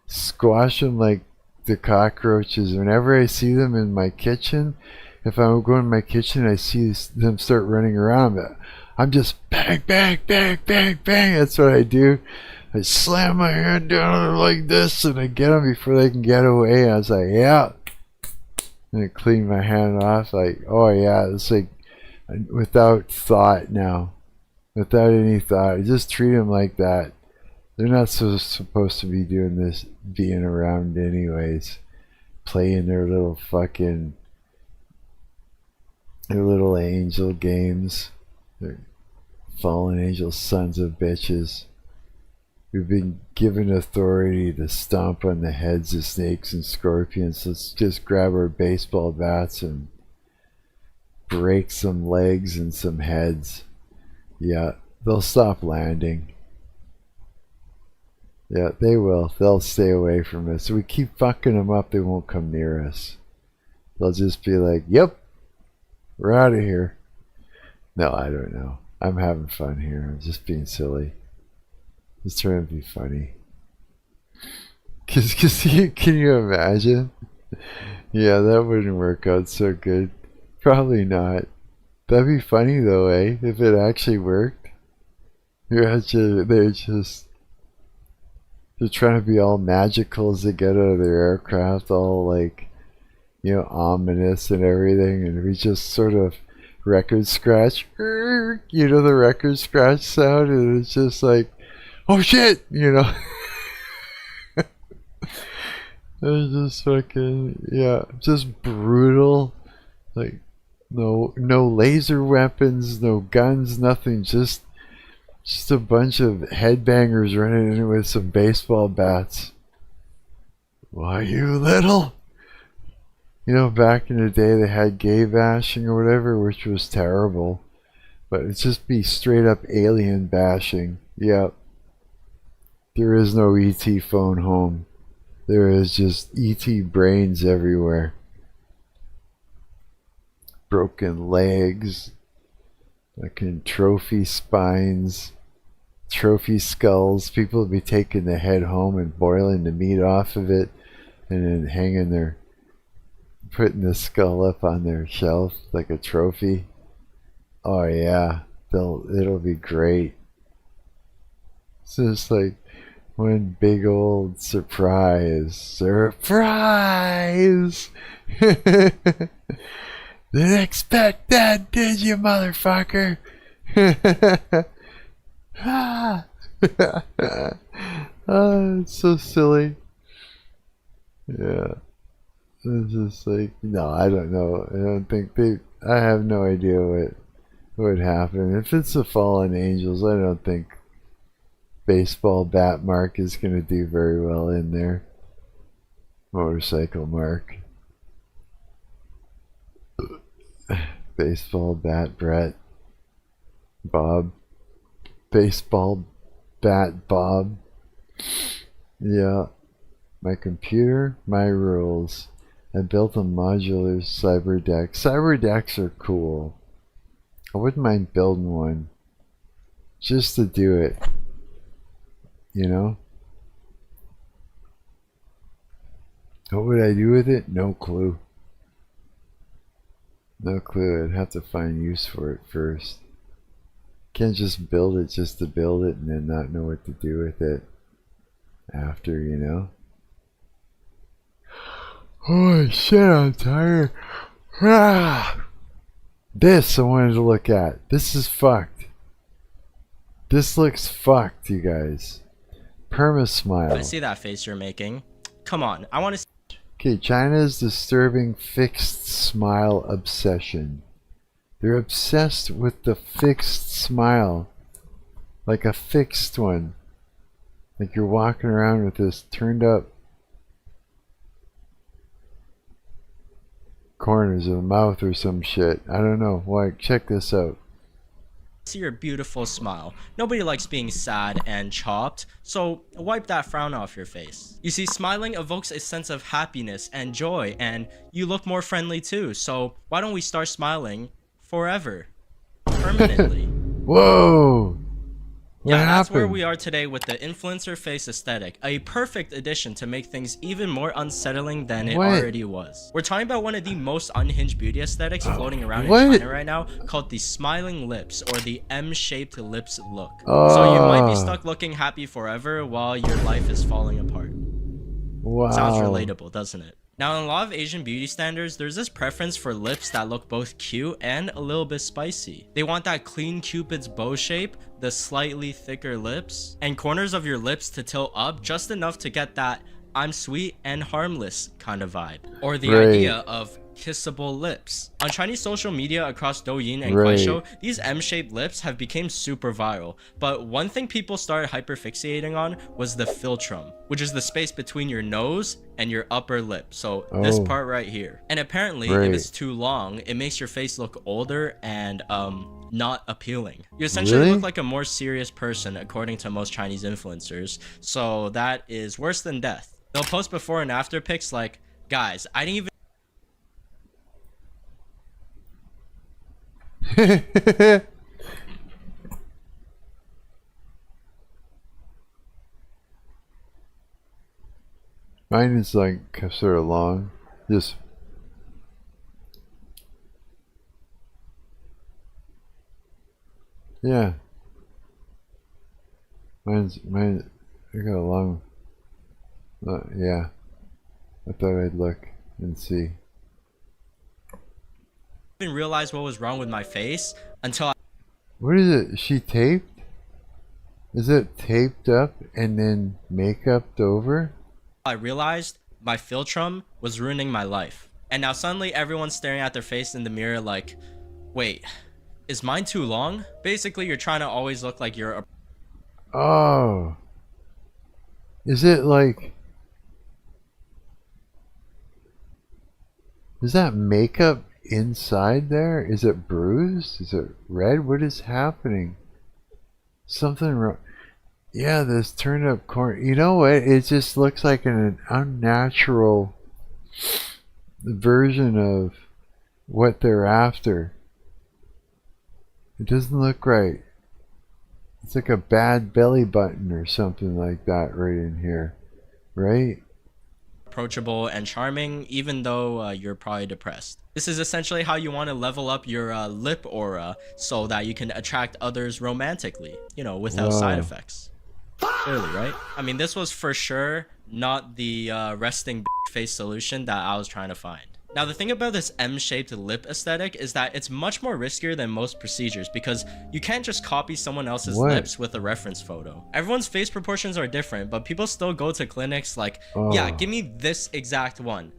squash them like the cockroaches. Whenever I see them in my kitchen, if I'm going to my kitchen, I see them start running around. I'm just bang, bang, bang, bang, bang. That's what I do. I slam my hand down like this and I get them before they can get away. I was like, yeah. And I clean my hand off. Like, oh yeah. It's like without thought now. Without any thought. I just treat them like that. They're not supposed to be doing this, being around anyways. Playing their little fucking, their little angel games. They're fallen angel sons of bitches. We've been given authority to stomp on the heads of snakes and scorpions. Let's just grab our baseball bats and break some legs and some heads. Yeah, they'll stop landing. Yeah, they will. They'll stay away from us. So we keep fucking them up, they won't come near us. They'll just be like, yep, we're out of here. No, I don't know. I'm having fun here. I'm just being silly. Just trying to be funny. Cause can you imagine? Yeah, that wouldn't work out so good. Probably not. That'd be funny though, eh? If it actually worked. They're trying to be all magical as they get out of their aircraft, all like, you know, ominous and everything, and we just sort of record scratch, you know, the record scratch sound, and it's just like, oh shit, you know. It's just fucking, yeah, just brutal. Like, no laser weapons, no guns, nothing, just a bunch of headbangers running in with some baseball bats. Why, you little? You know, back in the day they had gay bashing or whatever, which was terrible. But it'd just be straight up alien bashing. Yep. There is no ET phone home. There is just ET brains everywhere. Broken legs, fucking trophy spines, trophy skulls. People will be taking the head home and boiling the meat off of it and then putting the skull up on their shelf like a trophy. Oh yeah, it'll be great. It's just like one big old surprise. Surprise! Didn't expect that, did you, motherfucker? Oh, it's so silly. Yeah. It's just like, no, I don't know. I have no idea what would happen. If it's the fallen angels, I don't think baseball bat Mark is going to do very well in there. Motorcycle Mark. Baseball bat Brett. Bob. Baseball bat Bob. Yeah. My computer, my rules. I built a modular cyber deck. Cyber decks are cool. I wouldn't mind building one. Just to do it. You know? What would I do with it? No clue. No clue. I'd have to find use for it first. Can't just build it just to build it and then not know what to do with it after, you know? Holy shit, I'm tired. This I wanted to look at. This is fucked. This looks fucked, you guys. Perma smile. I see that face you're making. Come on, I want to. Okay, China's disturbing fixed smile obsession. They're obsessed with the fixed smile. Like a fixed one. Like you're walking around with this turned up corners of the mouth or some shit. I don't know. Why? Check this out. See your beautiful smile. Nobody likes being sad and chopped, so wipe that frown off your face. You see, smiling evokes a sense of happiness and joy, and you look more friendly too, so why don't we start smiling forever? Permanently. Whoa! What Yeah, that's where happened? we are today with the influencer face aesthetic, a perfect addition to make things even more unsettling than it What? already was. We're talking about one of the most unhinged beauty aesthetics floating around What? in China right now, called the smiling lips, or the M-shaped lips look. So you might be stuck looking happy forever while your life is falling apart. Wow. Sounds relatable, doesn't it? Now, in a lot of Asian beauty standards, there's this preference for lips that look both cute and a little bit spicy. They want that clean Cupid's bow shape, the slightly thicker lips, and corners of your lips to tilt up just enough to get that I'm sweet and harmless kind of vibe. Or the Right. idea of kissable lips. On Chinese social media across Douyin and Right. Kuaishou, these M-shaped lips have become super viral. But one thing people started hyperfixating on was the philtrum, which is the space between your nose and your upper lip. So this Oh. part right here. And apparently, Right. if it's too long, it makes your face look older and not appealing. You essentially Really? look like a more serious person according to most Chinese influencers. So that is worse than death. They'll post before and after pics like, guys, I didn't even Mine is like sort of long. Just yeah. Mine. I got a long. Yeah. I thought I'd look and see. even realize what was wrong with my face until What is it? Is she taped? Is it taped up and then makeup over? I realized my philtrum was ruining my life. And now suddenly everyone's staring at their face in the mirror like, wait, is mine too long? Basically, you're trying to always look like you're a... Oh. Is it like... Is that makeup inside there? Is it bruised? Is it red? What is happening? Something wrong. Yeah, this turnip corn. You know what? It just looks like an unnatural version of what they're after. It doesn't look right. It's like a bad belly button or something like that right in here. Right? Approachable and charming, even though you're probably depressed. This is essentially how you want to level up your lip aura so that you can attract others romantically, you know, without side effects. Clearly, right? I mean, this was for sure not the resting face solution that I was trying to find. Now, the thing about this M-shaped lip aesthetic is that it's much more riskier than most procedures because you can't just copy someone else's lips with a reference photo. Everyone's face proportions are different, but people still go to clinics like, yeah, give me this exact one.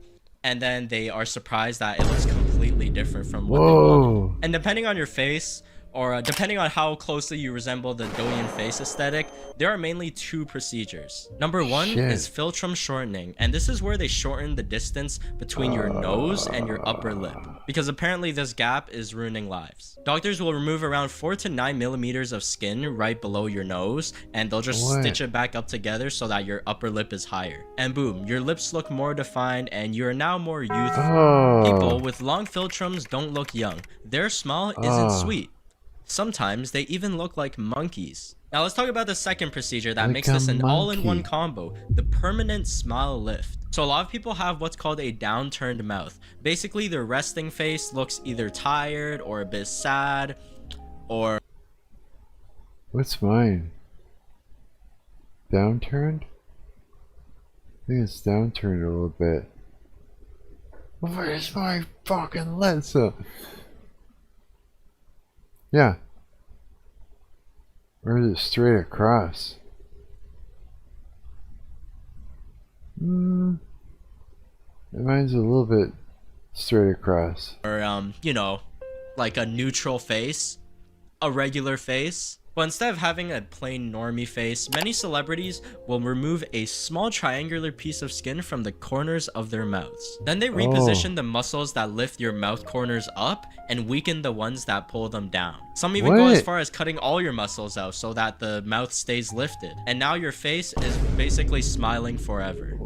And then they are surprised that it looks completely different from what they wanted. And depending on your face, or depending on how closely you resemble the Doyen face aesthetic, there are mainly two procedures. Number one is philtrum shortening, and this is where they shorten the distance between your nose and your upper lip, because apparently this gap is ruining lives. Doctors will remove around 4 to 9 millimeters of skin right below your nose, and they'll just stitch it back up together so that your upper lip is higher. And boom, your lips look more defined and you're now more youthful. People with long philtrums don't look young. Their smile isn't sweet. Sometimes they even look like monkeys. Now let's talk about the second procedure that makes this an all-in-one combo, the permanent smile lift. So a lot of people have what's called a downturned mouth. Basically, their resting face looks either tired or a bit sad or... What's mine? Downturned? I think it's downturned a little bit. Where's my fucking lens? Yeah. Or is it straight across? Mine's a little bit straight across. Or, you know, like a neutral face, a regular face. But instead of having a plain normie face, many celebrities will remove a small triangular piece of skin from the corners of their mouths. Then they reposition the muscles that lift your mouth corners up and weaken the ones that pull them down. Some even go as far as cutting all your muscles out so that the mouth stays lifted. And now your face is basically smiling forever.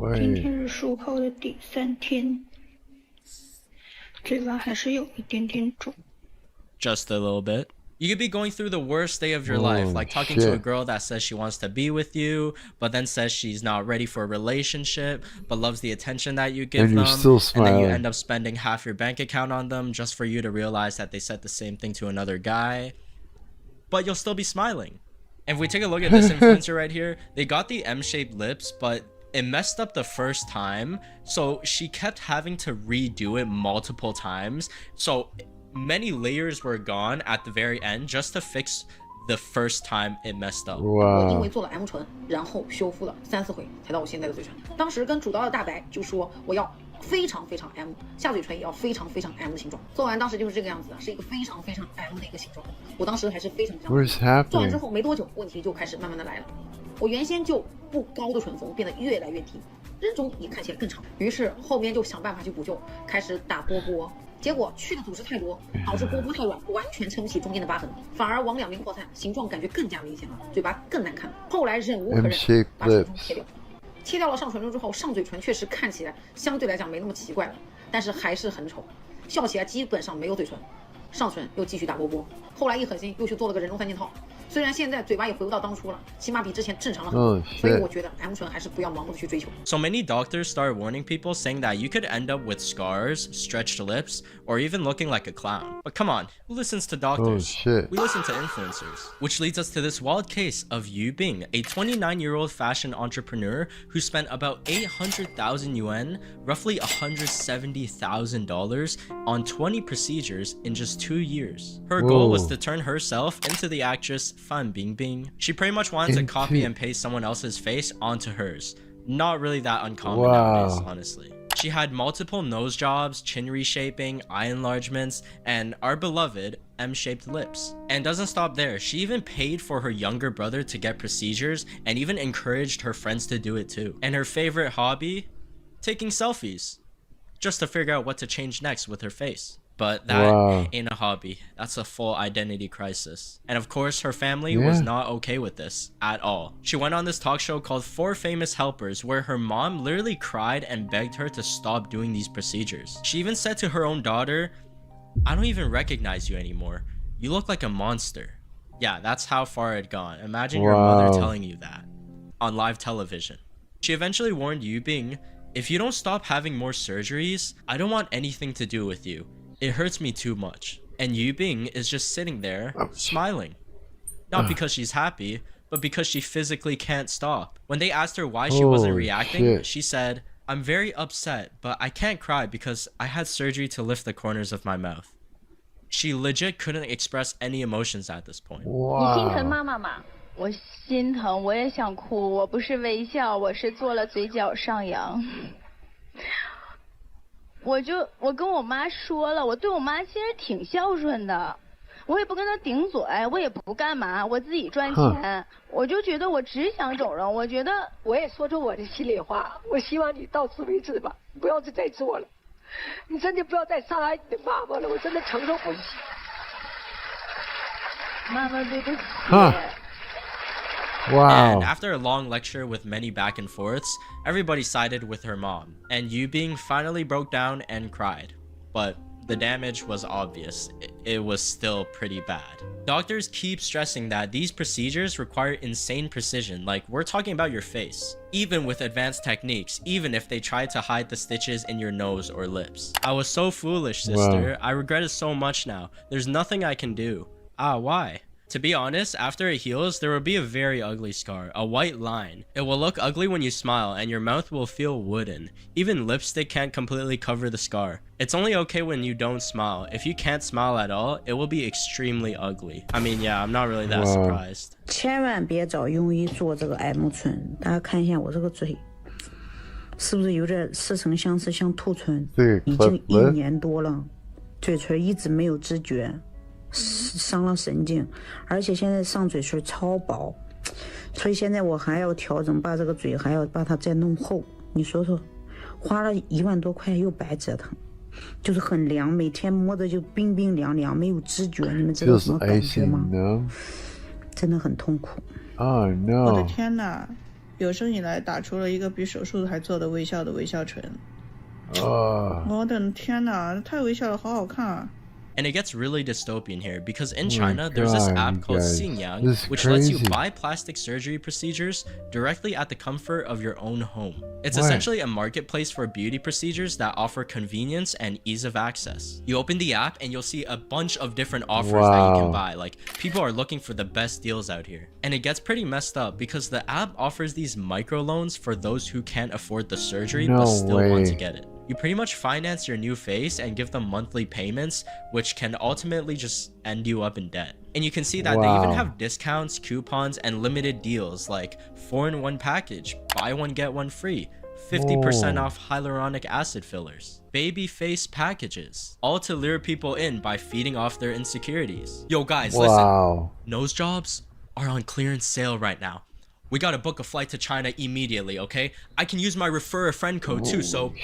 Just a little bit. You could be going through the worst day of your life, like talking to a girl that says she wants to be with you, but then says she's not ready for a relationship, but loves the attention that you give them, and then you end up spending half your bank account on them just for you to realize that they said the same thing to another guy, but you'll still be smiling. And if we take a look at this influencer right here, they got the M-shaped lips, but it messed up the first time, so she kept having to redo it multiple times, so many layers were gone at the very end just to fix the first time it messed up. Wow. 因为做了 M 唇，然后修复了3、4回，才到我现在的嘴唇。当时跟主刀的大白就说我要非常非常 M， 下嘴唇也要非常非常 M 的形状。做完当时就是这个样子的，是一个非常非常 M 的一个形状。我当时还是非常非常。做完之后没多久，问题就开始慢慢的来了。我原先就不高的唇峰变得越来越低，人中也看起来更长。于是后面就想办法去补救，开始打波波。 结果去的组织太多，导致波波太软，完全撑不起中间的疤痕，反而往两边扩散，形状感觉更加明显了，嘴巴更难看。后来忍无可忍，把唇中切掉。切掉了上唇中之后，上嘴唇确实看起来相对来讲没那么奇怪了，但是还是很丑，笑起来基本上没有嘴唇，上唇又继续打波波。后来一狠心又去做了个人中3件套。 虽然现在嘴巴也回不到当初了，起码比之前正常了很多，所以我觉得 M 唇还是不要盲目的去追求。So many doctors started warning people, saying that you could end up with scars, stretched lips, or even looking like a clown. But come on, who listens to doctors? We listen to influencers. Which leads us to this wild case of Yu Bing, a 29-year-old fashion entrepreneur who spent about 800,000 yuan, roughly $170,000, on 20 procedures in just 2 years. Her goal was to turn herself into the actress Fan Bingbing. She pretty much wanted to copy and paste someone else's face onto hers. Not really that uncommon nowadays, honestly. She had multiple nose jobs, chin reshaping, eye enlargements, and our beloved M-shaped lips. And doesn't stop there, she even paid for her younger brother to get procedures and even encouraged her friends to do it too. And her favorite hobby? Taking selfies. Just to figure out what to change next with her face. But that ain't a hobby. That's a full identity crisis. And of course, her family was not okay with this at all. She went on this talk show called 4 Famous Helpers, where her mom literally cried and begged her to stop doing these procedures. She even said to her own daughter, "I don't even recognize you anymore. You look like a monster." Yeah, that's how far it had gone. Imagine your mother telling you that on live television. She eventually warned Yu Bing, "If you don't stop having more surgeries, I don't want anything to do with you. It hurts me too much." And Yu Bing is just sitting there, smiling. Not because she's happy, but because she physically can't stop. When they asked her why she wasn't reacting, she said, "I'm very upset, but I can't cry because I had surgery to lift the corners of my mouth." She legit couldn't express any emotions at this point. 你心疼妈妈吗？我心疼，我也想哭。我不是微笑，我是做了嘴角上扬。我跟我妈说了，我对我妈其实挺孝顺的，我也不跟她顶嘴，我也不干嘛，我自己赚钱。我就觉得我只想整容，我觉得我也说出我的心里话，我希望你到此为止吧，不要再做了。 你真的不要再伤害你的妈妈了，我真的承受不起。妈妈，对不起。Wow. And after a long lecture with many back and forths, everybody sided with her mom, and Yu Bing finally broke down and cried. But the damage was obvious. It was still pretty bad. Doctors keep stressing that these procedures require insane precision, like we're talking about your face. Even with advanced techniques, even if they try to hide the stitches in your nose or lips. I was so foolish, sister. I regret it so much now. There's nothing I can do. Why? To be honest, after it heals, there will be a very ugly scar, a white line. It will look ugly when you smile, and your mouth will feel wooden. Even lipstick can't completely cover the scar. It's only okay when you don't smile. If you can't smile at all, it will be extremely ugly. I mean, yeah, I'm not really that surprised. 千万别找庸医做这个 M 唇，大家看一下我这个嘴，是不是有点似曾相识，像兔唇？已经1年多了，嘴唇一直没有知觉。 伤了神经，而且现在上嘴唇超薄，所以现在我还要调整，把这个嘴还要把它再弄厚。你说说，花了1万多块又白折腾，就是很凉，每天摸着就冰冰凉凉，没有知觉。你们知道什么感觉吗？真的很痛苦。Oh no！ 我的天哪！有生以来打出了一个比手术还做的微笑的微笑唇。我的天哪，太微笑了，好好看啊！ And it gets really dystopian here because in China, there's this app called Xingyang, which lets you buy plastic surgery procedures directly at the comfort of your own home. It's essentially a marketplace for beauty procedures that offer convenience and ease of access. You open the app and you'll see a bunch of different offers that you can buy. Like, people are looking for the best deals out here. And it gets pretty messed up because the app offers these microloans for those who can't afford the surgery but still want to get it. You pretty much finance your new face and give them monthly payments, which can ultimately just end you up in debt. And you can see that they even have discounts, coupons, and limited deals like 4-in-1 package, buy one get one free, 50% off hyaluronic acid fillers, baby face packages, all to lure people in by feeding off their insecurities. Yo guys, listen, nose jobs are on clearance sale right now. We gotta book a flight to China immediately, okay? I can use my refer a friend code too, so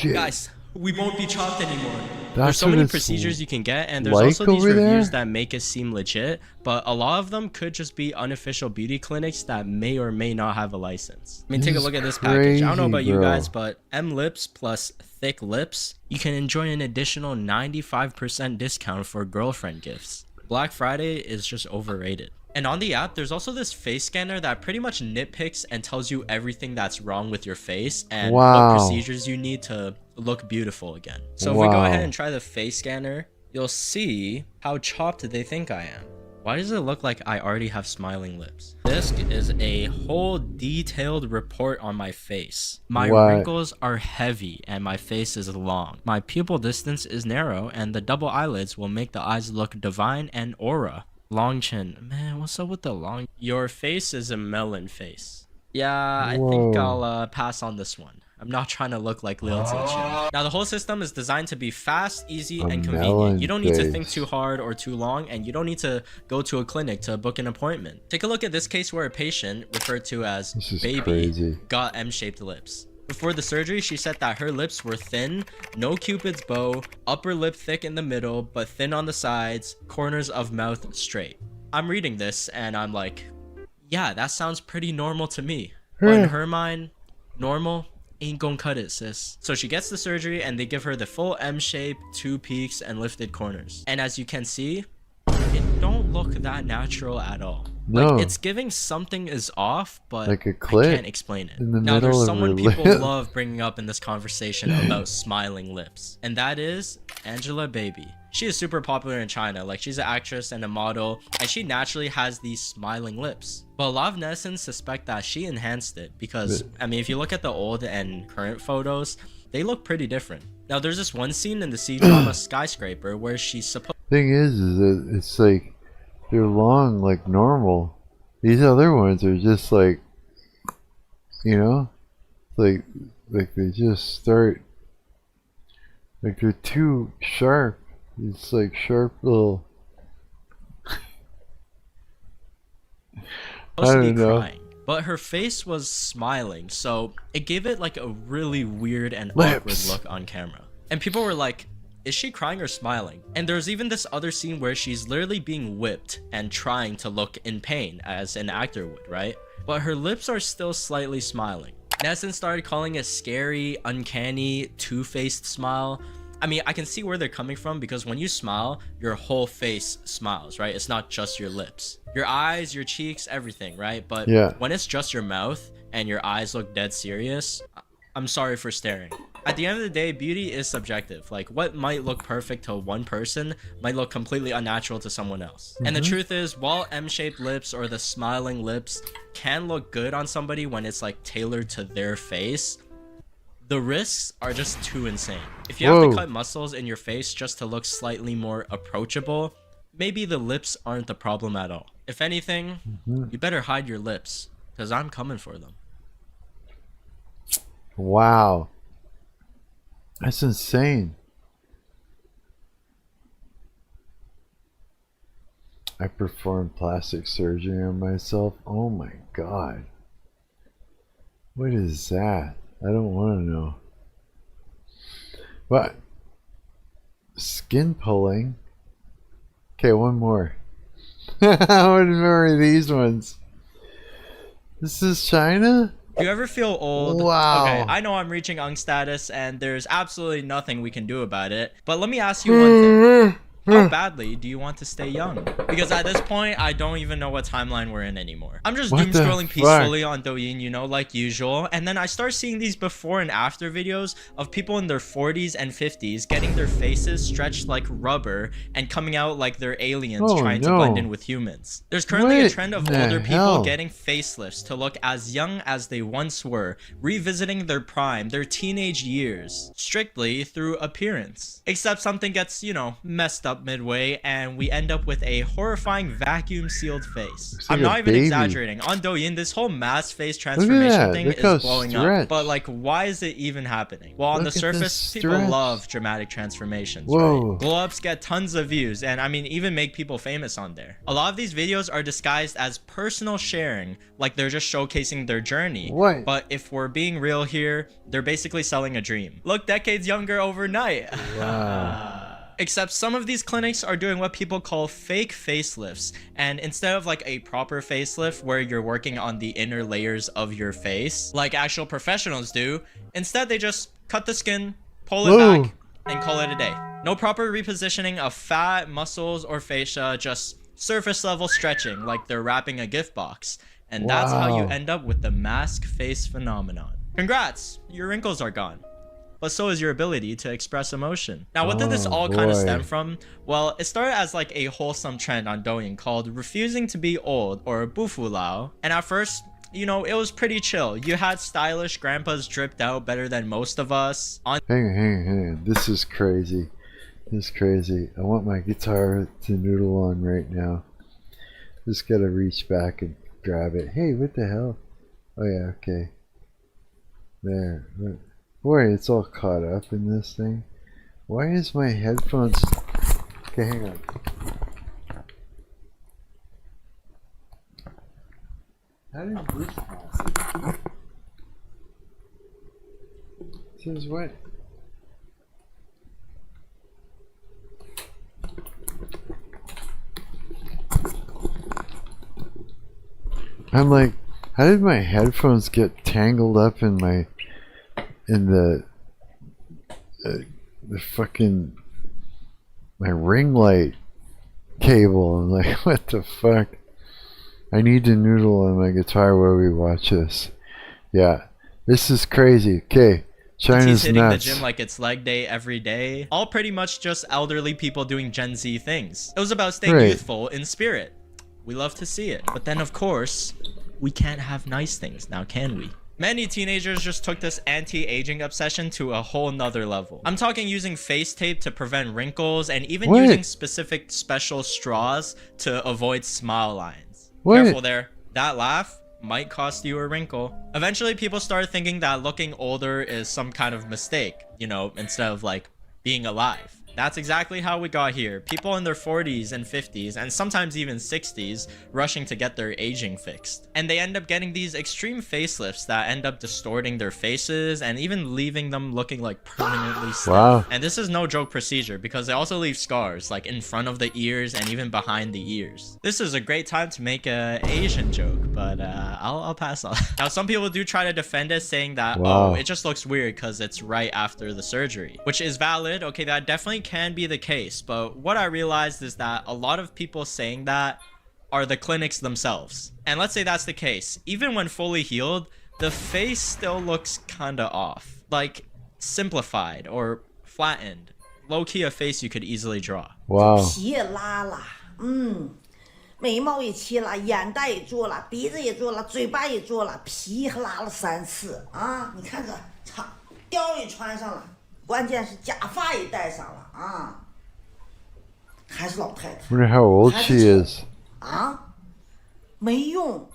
guys, we won't be chopped anymore. There's so many procedures you can get, and there's also these reviews that make it seem legit, but a lot of them could just be unofficial beauty clinics that may or may not have a license. I mean, take a look at this package. I don't know about you guys, but M lips plus thick lips, you can enjoy an additional 95% discount for girlfriend gifts. Black Friday is just overrated. And on the app, there's also this face scanner that pretty much nitpicks and tells you everything that's wrong with your face and what procedures you need to look beautiful again. So if we go ahead and try the face scanner, you'll see how chopped they think I am. Why does it look like I already have smiling lips? This is a whole detailed report on my face. My wrinkles are heavy and my face is long. My pupil distance is narrow and the double eyelids will make the eyes look divine and aura. Long chin. Man, what's up with the long? Your face is a melon face. Yeah, I think I'll pass on this one. I'm not trying to look like Lil Teacher. Now, the whole system is designed to be fast, easy, and convenient. You don't need to think too hard or too long, and you don't need to go to a clinic to book an appointment. Take a look at this case where a patient, referred to as Baby, got M-shaped lips. Before the surgery, she said that her lips were thin, no cupid's bow, upper lip thick in the middle, but thin on the sides, corners of mouth straight. I'm reading this and I'm like, yeah, that sounds pretty normal to me. But in her mind, normal ain't gonna cut it, sis. So she gets the surgery and they give her the full M shape, 2 peaks, and lifted corners. And as you can see, it don't look that natural at all. No. Like, it's giving something is off, but like a clit I can't explain it. in the Now, there's middle someone of her people lip. love bringing up in this conversation about smiling lips, and that is Angelababy. She is super popular in China. Like, she's an actress and a model, and she naturally has these smiling lips. But a lot of netizens suspect that she enhanced it because, I mean, if you look at the old and current photos, they look pretty different. Now, there's this one scene in the C-drama Skyscraper where she's supposed. Thing is that it's like they're long, like normal. These other ones are just like, you know, like they just start, like they're too sharp. It's like sharp little. I don't know. Crying, but her face was smiling, so it gave it like a really weird and awkward look on camera. And people were like, is she crying or smiling? And there's even this other scene where she's literally being whipped and trying to look in pain as an actor would, right? But her lips are still slightly smiling. Netizens started calling it scary, uncanny, two-faced smile. I mean, I can see where they're coming from because when you smile, your whole face smiles, right? It's not just your lips. Your eyes, your cheeks, everything, right? But when it's just your mouth and your eyes look dead serious, I'm sorry for staring. At the end of the day, beauty is subjective. Like, what might look perfect to one person might look completely unnatural to someone else. And the truth is, while M-shaped lips or the smiling lips can look good on somebody when it's like tailored to their face, the risks are just too insane. If you have to cut muscles in your face just to look slightly more approachable, maybe the lips aren't the problem at all. If anything, you better hide your lips, because I'm coming for them. Wow. That's insane. I performed plastic surgery on myself. Oh my god. What is that? I don't want to know. But skin pulling. Okay, one more. I would remember these ones. This is China? Do you ever feel old? Wow. Okay, I know I'm reaching Ung status and there's absolutely nothing we can do about it. But let me ask you one thing. How badly do you want to stay young? Because at this point, I don't even know what timeline we're in anymore. I'm just doom scrolling peacefully on Douyin, you know, like usual. And then I start seeing these before and after videos of people in their 40s and 50s getting their faces stretched like rubber and coming out like they're aliens trying to blend in with humans. There's currently a trend of older people getting facelifts to look as young as they once were, revisiting their prime, their teenage years, strictly through appearance. Except something gets, you know, messed up midway and we end up with a horrifying vacuum sealed face. Like I'm not even exaggerating. On Douyin, this whole mass face transformation thing is blowing up. But like, why is it even happening? Well, on the surface, people love dramatic transformations, right? Glow ups get tons of views and I mean even make people famous on there. A lot of these videos are disguised as personal sharing, like they're just showcasing their journey. But if we're being real here, they're basically selling a dream. Look decades younger overnight. Wow. Except some of these clinics are doing what people call fake facelifts, and instead of like a proper facelift where you're working on the inner layers of your face like actual professionals do, instead they just cut the skin, pull it back, and call it a day. No proper repositioning of fat, muscles, or fascia, just surface level stretching like they're wrapping a gift box. And that's how you end up with the mask face phenomenon. Congrats, your wrinkles are gone. But so is your ability to express emotion. Now, what did this all kind of stem from? Well, it started as like a wholesome trend on Douyin called refusing to be old, or bufulao. And at first, you know, it was pretty chill. You had stylish grandpas dripped out better than most of us. Hang on. This is crazy. This is crazy. I want my guitar to noodle on right now. Just gotta reach back and grab it. Hey, what the hell? Oh yeah, okay. There. Boy, it's all caught up in this thing. Why is my headphones... Okay, hang on. How did this happen? says what? I'm like, how did my headphones get tangled up in the fucking my ring light cable? I'm like, what the fuck? I need to noodle on my guitar while we watch this. Yeah, this is crazy. Okay, China's He's hitting nuts. the gym like it's leg day every day. All pretty much just elderly people doing Gen Z things. It was about staying youthful in spirit. We love to see it. But then, of course, we can't have nice things now, can we? Many teenagers just took this anti-aging obsession to a whole nother level. I'm talking using face tape to prevent wrinkles and even using specific special straws to avoid smile lines. Careful there. That laugh might cost you a wrinkle. Eventually, people started thinking that looking older is some kind of mistake, you know, instead of like being alive. That's exactly how we got here. People in their 40s and 50s and sometimes even 60s rushing to get their aging fixed. And they end up getting these extreme facelifts that end up distorting their faces and even leaving them looking like permanently stiff. Wow. And this is no joke procedure because they also leave scars like in front of the ears and even behind the ears. This is a great time to make a Asian joke, but I'll pass on. Now, some people do try to defend it, saying that, oh, it just looks weird because it's right after the surgery, which is valid. Okay, that definitely can be the case, but what I realized is that a lot of people saying that are the clinics themselves. And let's say that's the case. Even when fully healed, the face still looks kinda off. Like simplified or flattened. Low-key a face you could easily draw. Wow. 皮也拉了，眉毛也切了，眼袋也做了，鼻子也做了，嘴巴也做了，皮还拉了3次啊！你看这，操，貂也穿上了。 关键是假发也戴上了啊，还是老太太。 Wonder how old she is. 啊，没用，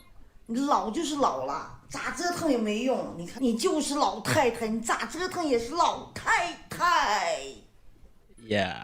你老就是老了，咋折腾也没用。你看，你就是老太太，你咋折腾也是老太太。 Yeah.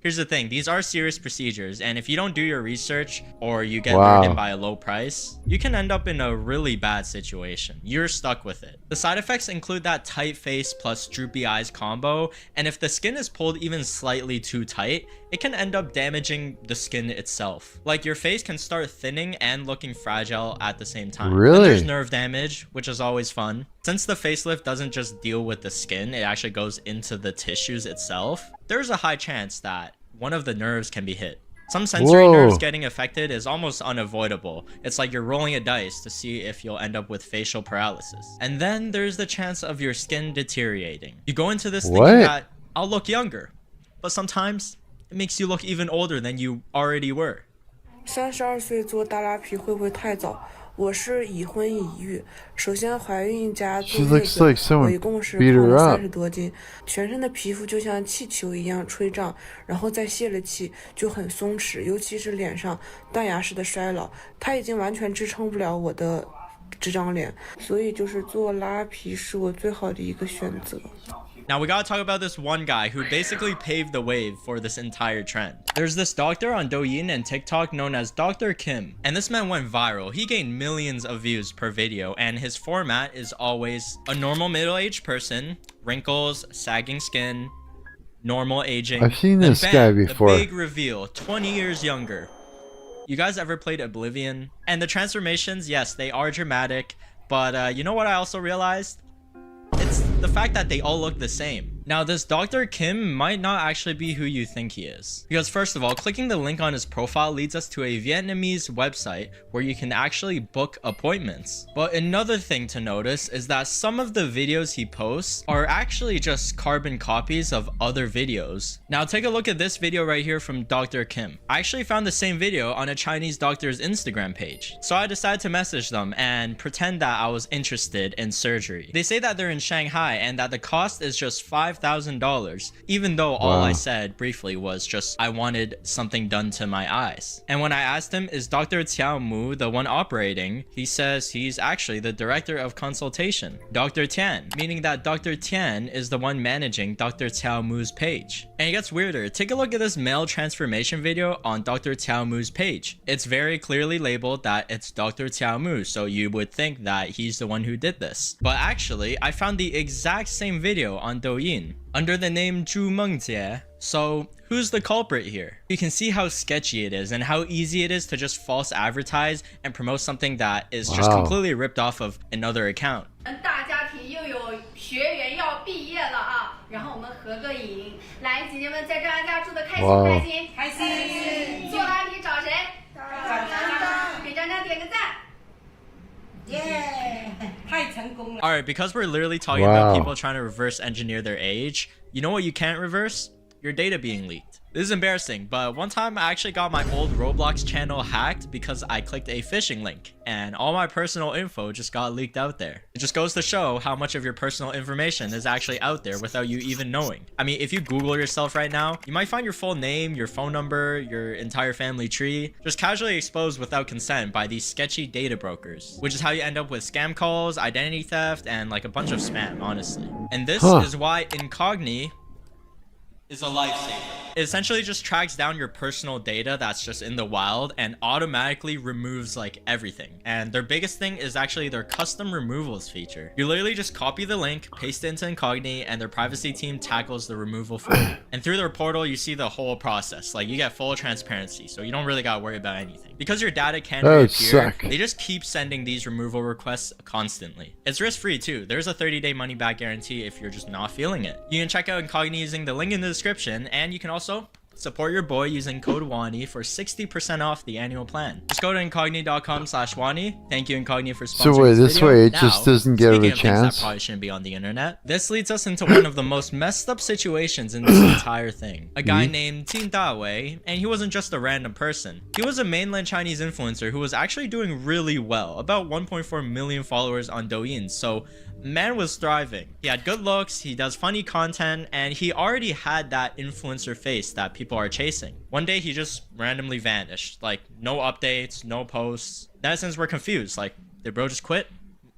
Here's the thing, these are serious procedures, and if you don't do your research or you get lured in by a low price, you can end up in a really bad situation. You're stuck with it. The side effects include that tight face plus droopy eyes combo, and if the skin is pulled even slightly too tight, it can end up damaging the skin itself. Like your face can start thinning and looking fragile at the same time. Really? Then there's nerve damage, which is always fun. Since the facelift doesn't just deal with the skin, it actually goes into the tissues itself, there's a high chance that one of the nerves can be hit. Some sensory nerves getting affected is almost unavoidable. It's like you're rolling a dice to see if you'll end up with facial paralysis. And then there's the chance of your skin deteriorating. You go into this thinking that I'll look younger, but sometimes it makes you look even older than you already were. 32岁做大拉皮会不会太早？我是已婚已育，首先怀孕加坐月子，我一共是胖了30多斤，全身的皮肤就像气球一样吹胀，然后再泄了气就很松弛，尤其是脸上断崖式的衰老，它已经完全支撑不了我的这张脸，所以就是做拉皮是我最好的一个选择。 Now we gotta talk about this one guy who basically paved the wave for this entire trend. There's this doctor on Douyin and TikTok known as Dr. Kim, and this man went viral. He gained millions of views per video, and his format is always a normal middle-aged person, wrinkles, sagging skin, normal aging. I've seen this guy before. The big reveal, 20 years younger. You guys ever played Oblivion? And the transformations, yes, they are dramatic, but you know what I also realized? It's the fact that they all look the same. Now, this Dr. Kim might not actually be who you think he is. Because first of all, clicking the link on his profile leads us to a Vietnamese website where you can actually book appointments. But another thing to notice is that some of the videos he posts are actually just carbon copies of other videos. Now, take a look at this video right here from Dr. Kim. I actually found the same video on a Chinese doctor's Instagram page. So I decided to message them and pretend that I was interested in surgery. They say that they're in Shanghai and that the cost is just 5,000 $4,000, even though all I said briefly was just I wanted something done to my eyes. And when I asked him, is Dr. Tiao Mu the one operating, he says he's actually the director of consultation, Dr. Tian, meaning that Dr. Tian is the one managing Dr. Tiao Mu's page. And it gets weirder. Take a look at this male transformation video on Dr. Tiao Mu's page. It's very clearly labeled that it's Dr. Tiao Mu, so you would think that he's the one who did this. But actually, I found the exact same video on Douyin under the name Zhu Mengjie. So who's the culprit here? You can see how sketchy it is and how easy it is to just false advertise and promote something that is just completely ripped off of another account. 大家庭又有学员要毕业了啊，然后我们合个影。来，姐姐们在张家住的开心不开心？开心。做完题找谁？找张张，给张张点个赞。Alright, because we're literally talking about people trying to reverse engineer their age, you know what you can't reverse? Your data being leaked. This is embarrassing, but one time I actually got my old Roblox channel hacked because I clicked a phishing link and all my personal info just got leaked out there. It just goes to show how much of your personal information is actually out there without you even knowing. I mean, if you Google yourself right now, you might find your full name, your phone number, your entire family tree, just casually exposed without consent by these sketchy data brokers, which is how you end up with scam calls, identity theft, and like a bunch of spam, honestly. And this is why Incogni is a lifesaver. It essentially just tracks down your personal data that's just in the wild and automatically removes like everything. And their biggest thing is actually their custom removals feature. You literally just copy the link, paste it into Incogni, and their privacy team tackles the removal for you. And through their portal, you see the whole process. Like you get full transparency, so you don't really gotta worry about anything. Because your data can reappear, they just keep sending these removal requests constantly. It's risk-free too. There's a 30-day money-back guarantee if you're just not feeling it. You can check out Incogni using the link in the description, and you can also support your boy using code WANI for 60% off the annual plan. Just go to incogni.com/WANI. Thank you, Incogni, for sponsoring So wait, this video. way it now, just doesn't get a chance? That probably shouldn't be on the internet. This leads us into one of the most messed up situations in this entire thing. A guy named Tin Dawei, and he wasn't just a random person. He was a mainland Chinese influencer who was actually doing really well, about 1.4 million followers on Douyin, so man was thriving. He had good looks, he does funny content, and he already had that influencer face that people are chasing. One day he just randomly vanished, like no updates, no posts. Netizens were confused, like did bro just quit?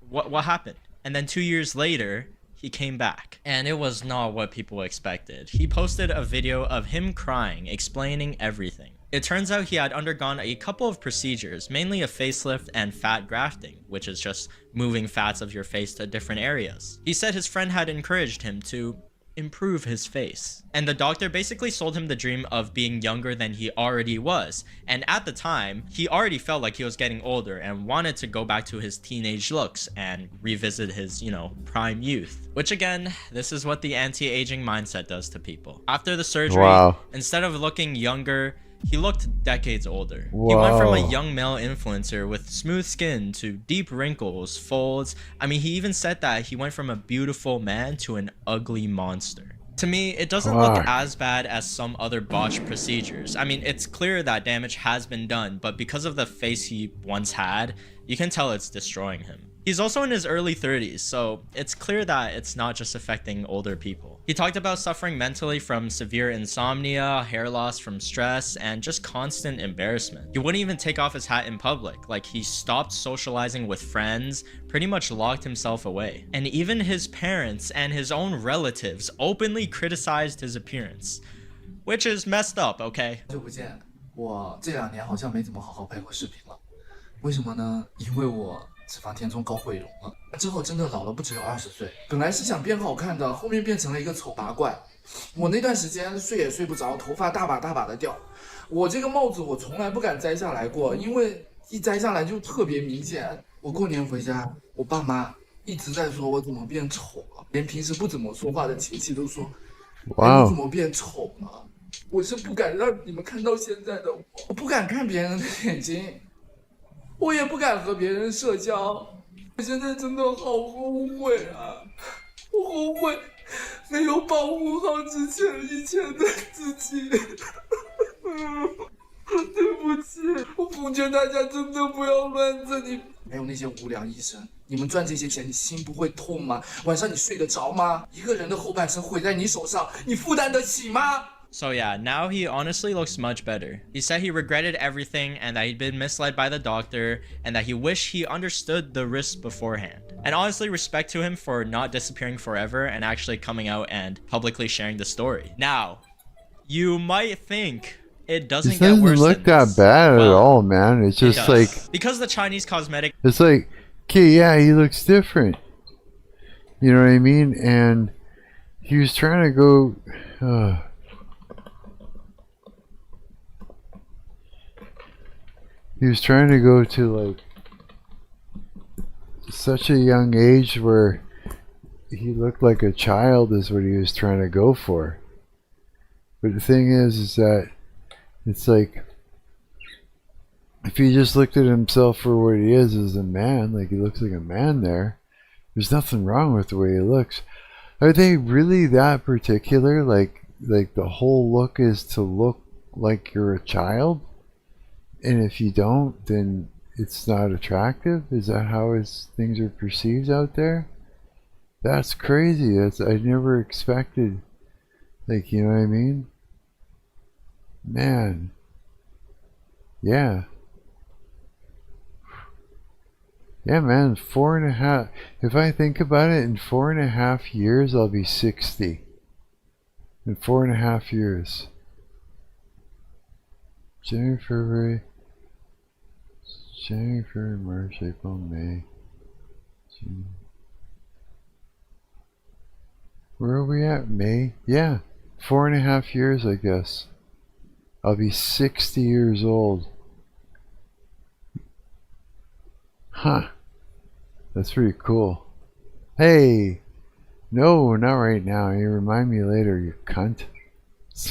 What happened? And then 2 years later, he came back, and it was not what people expected. He posted a video of him crying, explaining everything. It turns out he had undergone a couple of procedures, mainly a facelift and fat grafting, which is just moving fats of your face to different areas. He said his friend had encouraged him to improve his face, and the doctor basically sold him the dream of being younger than he already was. And at the time, he already felt like he was getting older and wanted to go back to his teenage looks and revisit his, you know, prime youth. Which again, this is what the anti-aging mindset does to people. After the surgery, instead of looking younger, he looked decades older. He went from a young male influencer with smooth skin to deep wrinkles, folds. I mean, he even said that he went from a beautiful man to an ugly monster. To me, it doesn't look as bad as some other botched procedures. I mean, it's clear that damage has been done, but because of the face he once had, you can tell it's destroying him. He's also in his early 30s, so it's clear that it's not just affecting older people. He talked about suffering mentally from severe insomnia, hair loss from stress, and just constant embarrassment. He wouldn't even take off his hat in public. Like, he stopped socializing with friends, pretty much locked himself away. And even his parents and his own relatives openly criticized his appearance, which is messed up, okay? 我这2年好像没怎么好好拍过视频了，为什么呢？因为我脂肪填充高毁容了，之后真的老了不只有20岁。本来是想变好看的，后面变成了一个丑八怪。我那段时间睡也睡不着，头发大把大把的掉。我这个帽子我从来不敢摘下来过，因为一摘下来就特别明显。我过年回家，我爸妈一直在说我怎么变丑了，连平时不怎么说话的亲戚都说，你怎么变丑了？我是不敢让你们看到现在的我，我不敢看别人的眼睛。我也不敢和别人社交，我现在真的好后悔啊！我后悔没有保护好以前的自己。对不起，我奉劝大家真的不要乱整。你没有那些无良医生，你们赚这些钱，你心不会痛吗？晚上你睡得着吗？一个人的后半生毁在你手上，你负担得起吗？ So yeah, now he honestly looks much better. He said he regretted everything and that he'd been misled by the doctor and that he wished he understood the risks beforehand. And honestly, respect to him for not disappearing forever and actually coming out and publicly sharing the story. Now, you might think it doesn't get worse look than that this. bad Well, at all, man. It's just like because the Chinese cosmetic. It's like, okay, yeah, he looks different. You know what I mean? And he was trying to go. He was trying to go to like such a young age where he looked like a child is what he was trying to go for. But the thing is that it's like if he just looked at himself for what he is as a man, like he looks like a man there, there's nothing wrong with the way he looks. Are they really that particular? Like the whole look is to look like you're a child? And if you don't, then it's not attractive? Is that how things are perceived out there? That's crazy. I never expected. Like, you know what I mean? Man. Yeah. Yeah, man, 4.5. If I think about it, in 4.5 years, I'll be 60. In 4.5 years. January, February, March, April, May, June. Where are we at? May? Yeah. 4.5 years, I guess. I'll be 60 years old. Huh. That's pretty cool. Hey! No, not right now. You remind me later, you cunt.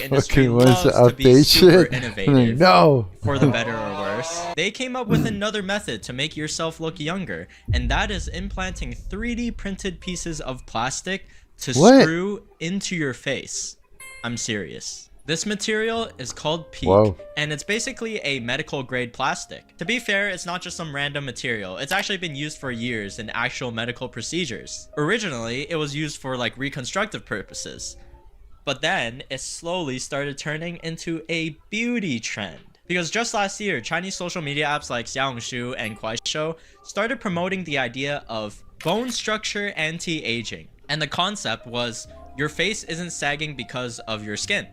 Industry Fucking wants to update super shit. innovative. No! For the better or worse. They came up with another method to make yourself look younger, and that is implanting 3D printed pieces of plastic to screw into your face. I'm serious. This material is called PEEK, and it's basically a medical grade plastic. To be fair, it's not just some random material. It's actually been used for years in actual medical procedures. Originally, it was used for like reconstructive purposes. But then, it slowly started turning into a beauty trend. Because just last year, Chinese social media apps like Xiaohongshu and Kuaishou started promoting the idea of bone structure anti-aging. And the concept was, your face isn't sagging because of your skin.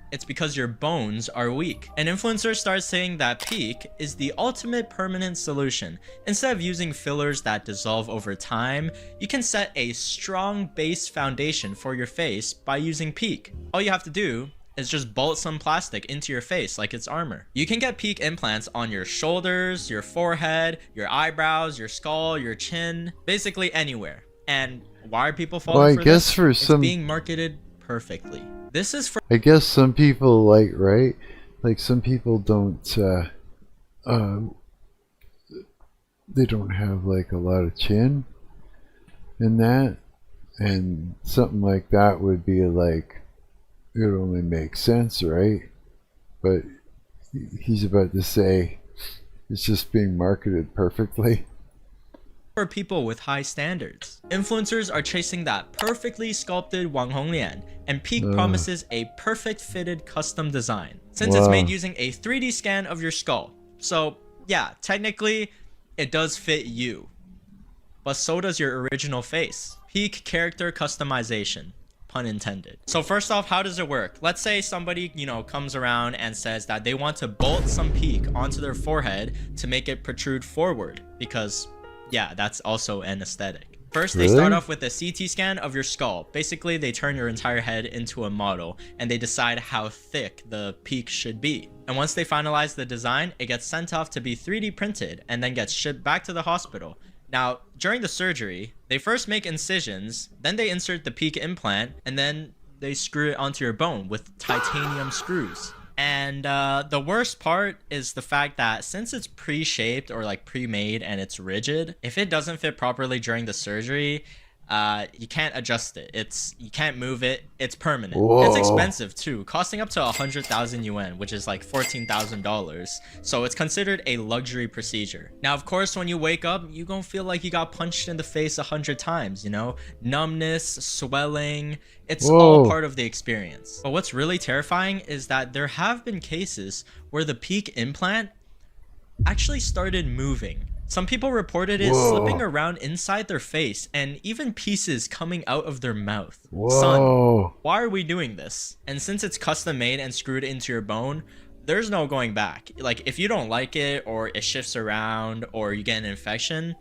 It's because your bones are weak. And influencers start saying that PEEK is the ultimate permanent solution. Instead of using fillers that dissolve over time, you can set a strong base foundation for your face by using PEEK. All you have to do is just bolt some plastic into your face like it's armor. You can get PEEK implants on your shoulders, your forehead, your eyebrows, your skull, your chin, basically anywhere. And why are people falling for this? It's being marketed perfectly. This is for I guess some people like, right? Like some people don't they don't have like a lot of chin in that, and something like that would be like, it would only make sense, right? But he's about to say it's just being marketed perfectly. For people with high standards. Influencers are chasing that perfectly sculpted Wang Honglian, and PEEK promises a perfect fitted custom design, since it's made using a 3D scan of your skull. So yeah, technically it does fit you, but so does your original face. PEEK character customization, pun intended. So first off, how does it work? Let's say somebody, comes around and says that they want to bolt some PEEK onto their forehead to make it protrude forward, because yeah, that's also an aesthetic. First, they start off with a CT scan of your skull. Basically, they turn your entire head into a model, and they decide how thick the PEEK should be. And once they finalize the design, it gets sent off to be 3D printed, and then gets shipped back to the hospital. Now, during the surgery, they first make incisions, then they insert the PEEK implant, and then they screw it onto your bone with titanium screws. And the worst part is the fact that since it's pre-shaped or like pre-made and it's rigid, if it doesn't fit properly during the surgery, You can't adjust it. You can't move it. It's permanent. Whoa. It's expensive too, costing up to 100,000 yuan, which is like $14,000. So it's considered a luxury procedure. Now, of course, when you wake up, you gonna feel like you got punched in the face 100 times, you know? Numbness, swelling, it's all part of the experience. But what's really terrifying is that there have been cases where the peak implant actually started moving. Some people reported it slipping around inside their face and even pieces coming out of their mouth. Son, why are we doing this? And since it's custom made and screwed into your bone, there's no going back. Like, if you don't like it, or it shifts around, or you get an infection,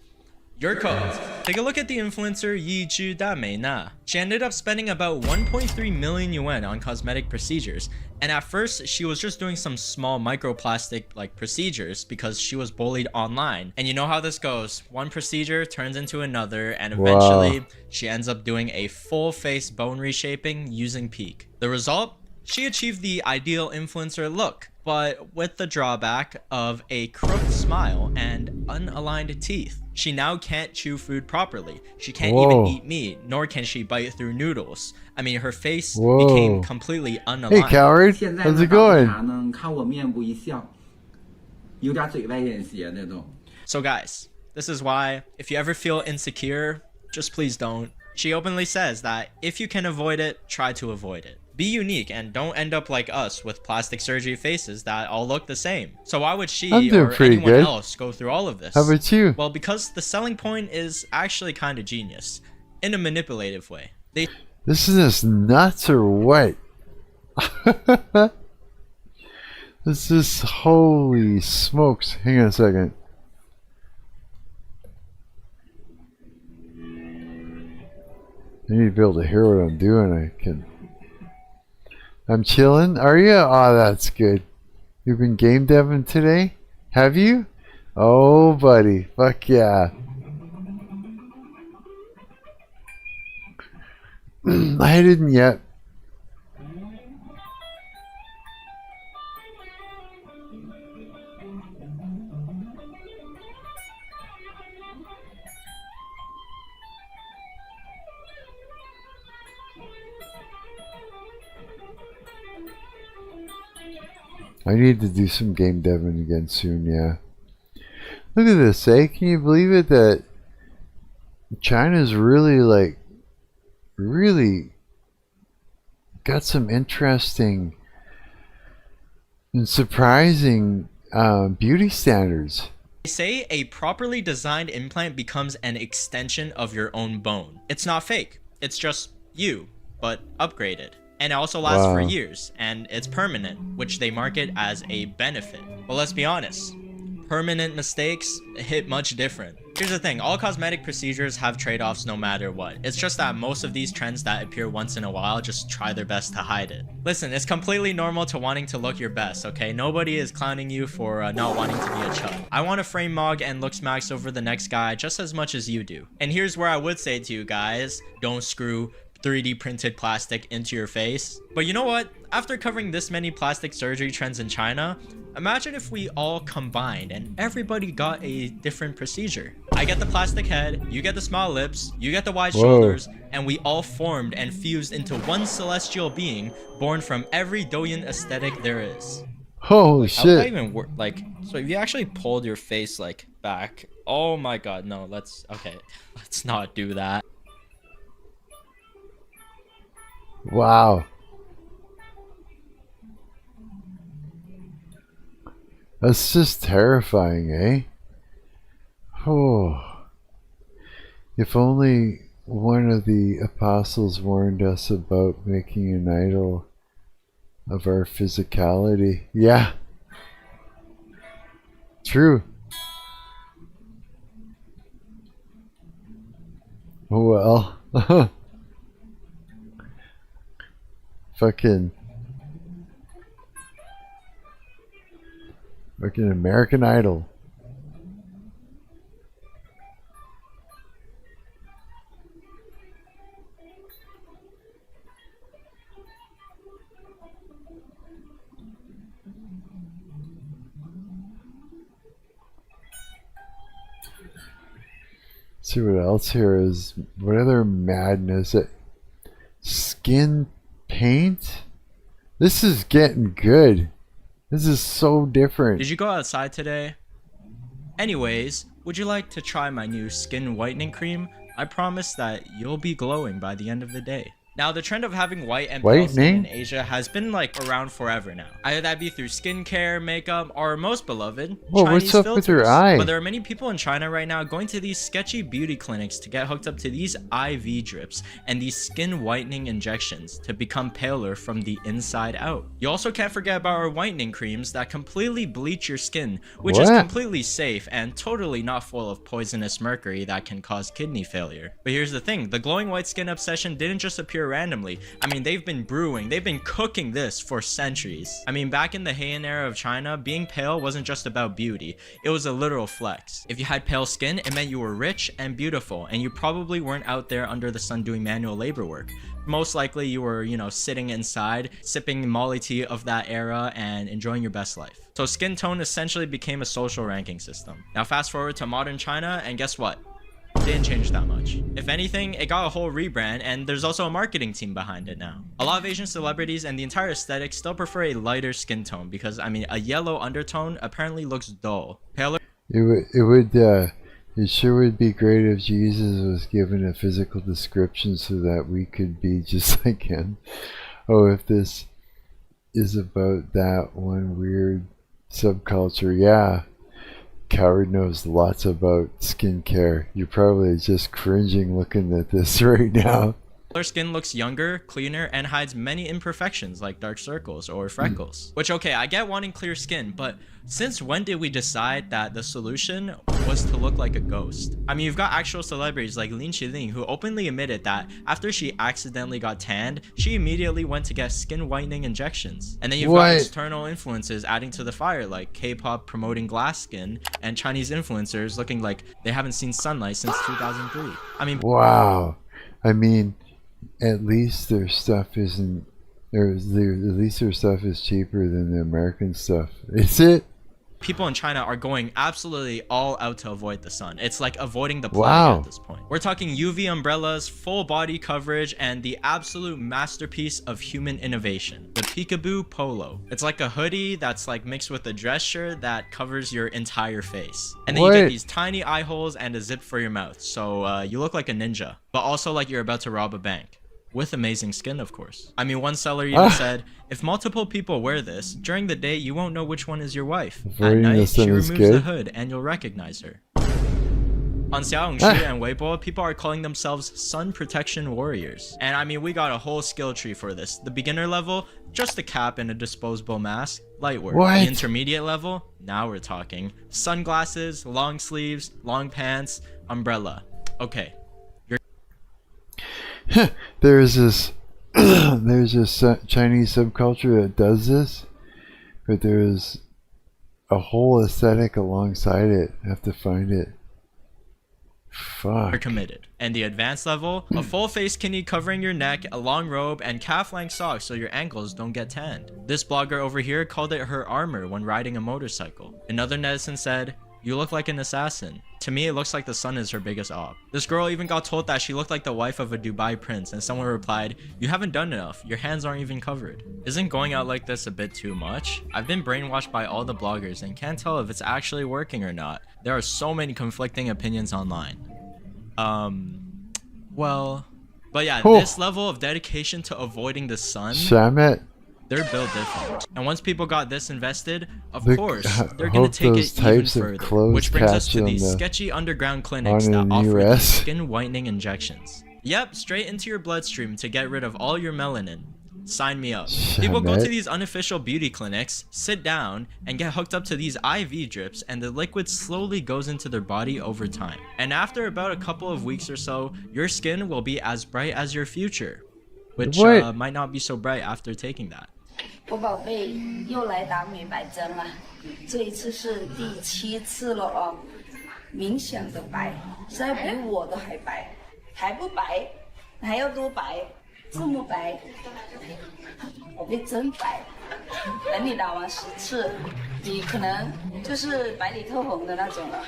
you're cooked. Take a look at the influencer Yi Zhu Damei Na. She ended up spending about 1.3 million yuan on cosmetic procedures, and at first she was just doing some small microplastic like procedures because she was bullied online. And you know how this goes. One procedure turns into another, and eventually she ends up doing a full face bone reshaping using Peak. The result? She achieved the ideal influencer look, but with the drawback of a crooked smile and unaligned teeth. She now can't chew food properly. She can't even eat meat, nor can she bite through noodles. I mean, her face became completely unaligned. Hey, coward. How's it going? So guys, this is why, if you ever feel insecure, just please don't. She openly says that if you can avoid it, try to avoid it. Be unique and don't end up like us with plastic surgery faces that all look the same. So why would she or anyone else go through all of this? How about you? Well, because the selling point is actually kind of genius, in a manipulative way. This is just nuts or what? This is holy smokes. Hang on a second. I need to be able to hear what I'm doing. I'm chilling. Are you? Oh, that's good. You've been game deving today? Have you? Oh, buddy. Fuck yeah. I didn't yet. I need to do some game deving again soon, yeah. Look at this, eh? Can you believe it that China's really got some interesting and surprising beauty standards. They say a properly designed implant becomes an extension of your own bone. It's not fake. It's just you, but upgraded. And it also lasts for years, and it's permanent, which they market as a benefit. But let's be honest, permanent mistakes hit much different. Here's the thing, all cosmetic procedures have trade-offs no matter what. It's just that most of these trends that appear once in a while just try their best to hide it. Listen, it's completely normal to wanting to look your best, okay? Nobody is clowning you for not wanting to be a chub. I want to frame Mog and looks max over the next guy just as much as you do. And here's where I would say to you guys, don't screw 3D printed plastic into your face. But you know what? After covering this many plastic surgery trends in China, imagine if we all combined and everybody got a different procedure. I get the plastic head, you get the small lips, you get the wide shoulders, and we all formed and fused into one celestial being born from every Douyin aesthetic there is. Holy shit. How would that even work? Like, so if you actually pulled your face like back, oh my god, no, let's not do that. Wow. That's just terrifying, eh? Oh. If only one of the apostles warned us about making an idol of our physicality. Yeah. True. Oh well. Fucking American Idol. see what else here is. What other madness? Skin paint? This is getting good. This is so different. Did you go outside today? Anyways, would you like to try my new skin whitening cream? I promise that you'll be glowing by the end of the day. Now, the trend of having white and pale skin in Asia has been like around forever now. Either that be through skincare, makeup, or most beloved, Whoa, Chinese what's up filters. with your eye? But there are many people in China right now going to these sketchy beauty clinics to get hooked up to these IV drips and these skin whitening injections to become paler from the inside out. You also can't forget about our whitening creams that completely bleach your skin, which is completely safe and totally not full of poisonous mercury that can cause kidney failure. But here's the thing, the glowing white skin obsession didn't just appear randomly. I mean, they've been cooking this for centuries. I mean, back in the Heian era of China, being pale wasn't just about beauty, it was a literal flex. If you had pale skin, it meant you were rich and beautiful, and you probably weren't out there under the sun doing manual labor work. Most likely you were, you know, sitting inside, sipping Molly tea of that era and enjoying your best life. So skin tone essentially became a social ranking system. Now fast forward to modern China, and guess what? Didn't change that much. If anything, it got a whole rebrand, and there's also a marketing team behind it now. A lot of Asian celebrities and the entire aesthetic still prefer a lighter skin tone because, I mean, a yellow undertone apparently looks dull. Paler. It sure would be great if Jesus was given a physical description so that we could be just like him. Oh, if this is about that one weird subculture, yeah. Coward knows lots about skincare. You're probably just cringing looking at this right now. Paler skin looks younger, cleaner, and hides many imperfections like dark circles or freckles. Which, okay, I get wanting clear skin, but since when did we decide that the solution was to look like a ghost? I mean, you've got actual celebrities like Lin Qiling who openly admitted that after she accidentally got tanned, she immediately went to get skin whitening injections. And then you've got external influences adding to the fire, like K-pop promoting glass skin and Chinese influencers looking like they haven't seen sunlight since 2003. I mean, wow. I mean, at least their stuff isn't, at least their stuff is cheaper than the American stuff. Is it? People in China are going absolutely all out to avoid the sun. It's like avoiding the plague at this point. We're talking UV umbrellas, full body coverage, and the absolute masterpiece of human innovation, the Peekaboo Polo. It's like a hoodie that's like mixed with a dress shirt that covers your entire face. And then you get these tiny eye holes and a zip for your mouth. So you look like a ninja, but also like you're about to rob a bank. With amazing skin, of course. I mean, one seller even said, if multiple people wear this, during the day you won't know which one is your wife. At night, she removes the hood and you'll recognize her. On Xiaohongshu and Weibo, people are calling themselves sun protection warriors. And I mean, we got a whole skill tree for this. The beginner level, just a cap and a disposable mask, light work. The intermediate level, now we're talking. Sunglasses, long sleeves, long pants, umbrella. Okay. There's this Chinese subculture that does this, but there's a whole aesthetic alongside it. I have to find it. Fuck. You're committed. And the advanced level, a full face kini covering your neck, a long robe, and calf-length socks so your ankles don't get tanned. This blogger over here called it her armor when riding a motorcycle. Another netizen said, "You look like an assassin." To me, it looks like the sun is her biggest op. This girl even got told that she looked like the wife of a Dubai prince, and someone replied, "You haven't done enough. Your hands aren't even covered." Isn't going out like this a bit too much? I've been brainwashed by all the bloggers and can't tell if it's actually working or not. There are so many conflicting opinions online. But yeah, this level of dedication to avoiding the sun, they're built different. And once people got this invested, of course, they're going to take it even further. Which brings us to these sketchy underground clinics that offer these skin whitening injections. Yep, straight into your bloodstream to get rid of all your melanin. Sign me up. People go to these unofficial beauty clinics, sit down, and get hooked up to these IV drips, and the liquid slowly goes into their body over time. And after about a couple of weeks or so, your skin will be as bright as your future. Which might not be so bright after taking that. 我宝贝又来打美白针了，这一次是第7次了哦，明显的白，现在比我的还白，还不白，还要多白，这么白，宝贝真白，等你打完10次，你可能就是白里透红的那种了。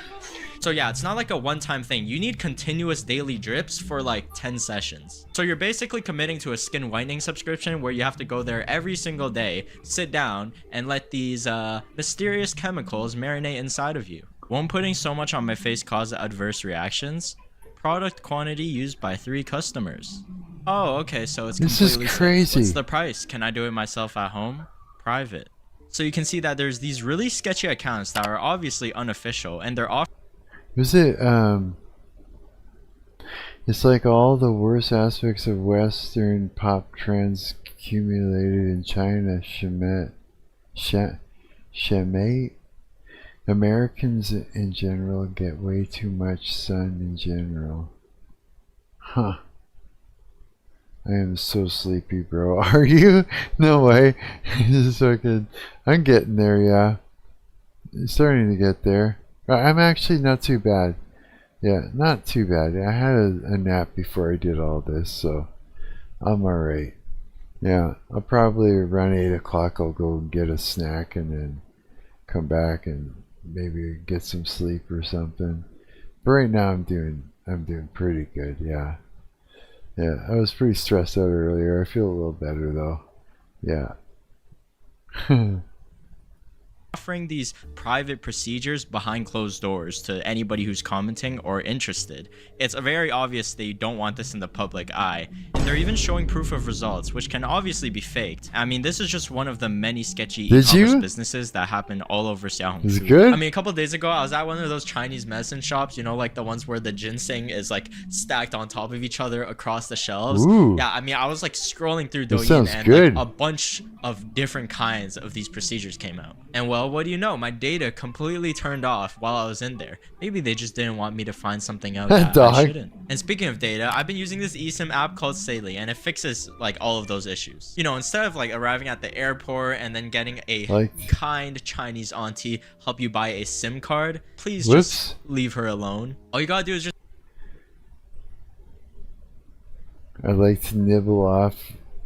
So yeah, it's not like a one-time thing. You need continuous daily drips for like 10 sessions. So you're basically committing to a skin whitening subscription where you have to go there every single day, sit down, and let these mysterious chemicals marinate inside of you. Won't putting so much on my face cause adverse reactions? Product quantity used by 3 customers. Oh, okay, so it's completely This is crazy. What's the price? Can I do it myself at home? Private. So you can see that there's these really sketchy accounts that are obviously unofficial, and they're offering. Was it it's like all the worst aspects of Western pop trends accumulated in China. Shemate. Americans in general get way too much sun in general. Huh. I am so sleepy, bro. Are you? No way. This is fucking... I'm getting there, yeah. It's starting to get there. I'm actually not too bad. Yeah, not too bad. I had a nap before I did all this, so I'm alright. Yeah, I'll probably around 8 o'clock I'll go and get a snack and then come back and maybe get some sleep or something. But right now I'm doing pretty good, yeah. Yeah, I was pretty stressed out earlier. I feel a little better though. Yeah. Offering these private procedures behind closed doors to anybody who's commenting or interested. It's very obvious they don't want this in the public eye, and they're even showing proof of results, which can obviously be faked. I mean, this is just one of the many sketchy e-commerce businesses that happen all over Xiaohongshu. Is it good? I mean, a couple of days ago, I was at one of those Chinese medicine shops, you know, like the ones where the ginseng is like stacked on top of each other across the shelves. Ooh. Yeah, I mean, I was like scrolling through That Douyin sounds and good. like a bunch of different kinds of these procedures came out. And well, what do you know? My data completely turned off while I was in there. Maybe they just didn't want me to find something out that I shouldn't. And speaking of data, I've been using this eSIM app called Saily, and it fixes like all of those issues. You know, instead of like arriving at the airport and then getting a kind Chinese auntie help you buy a SIM card, please just leave her alone. All you gotta do is just... I like to nibble off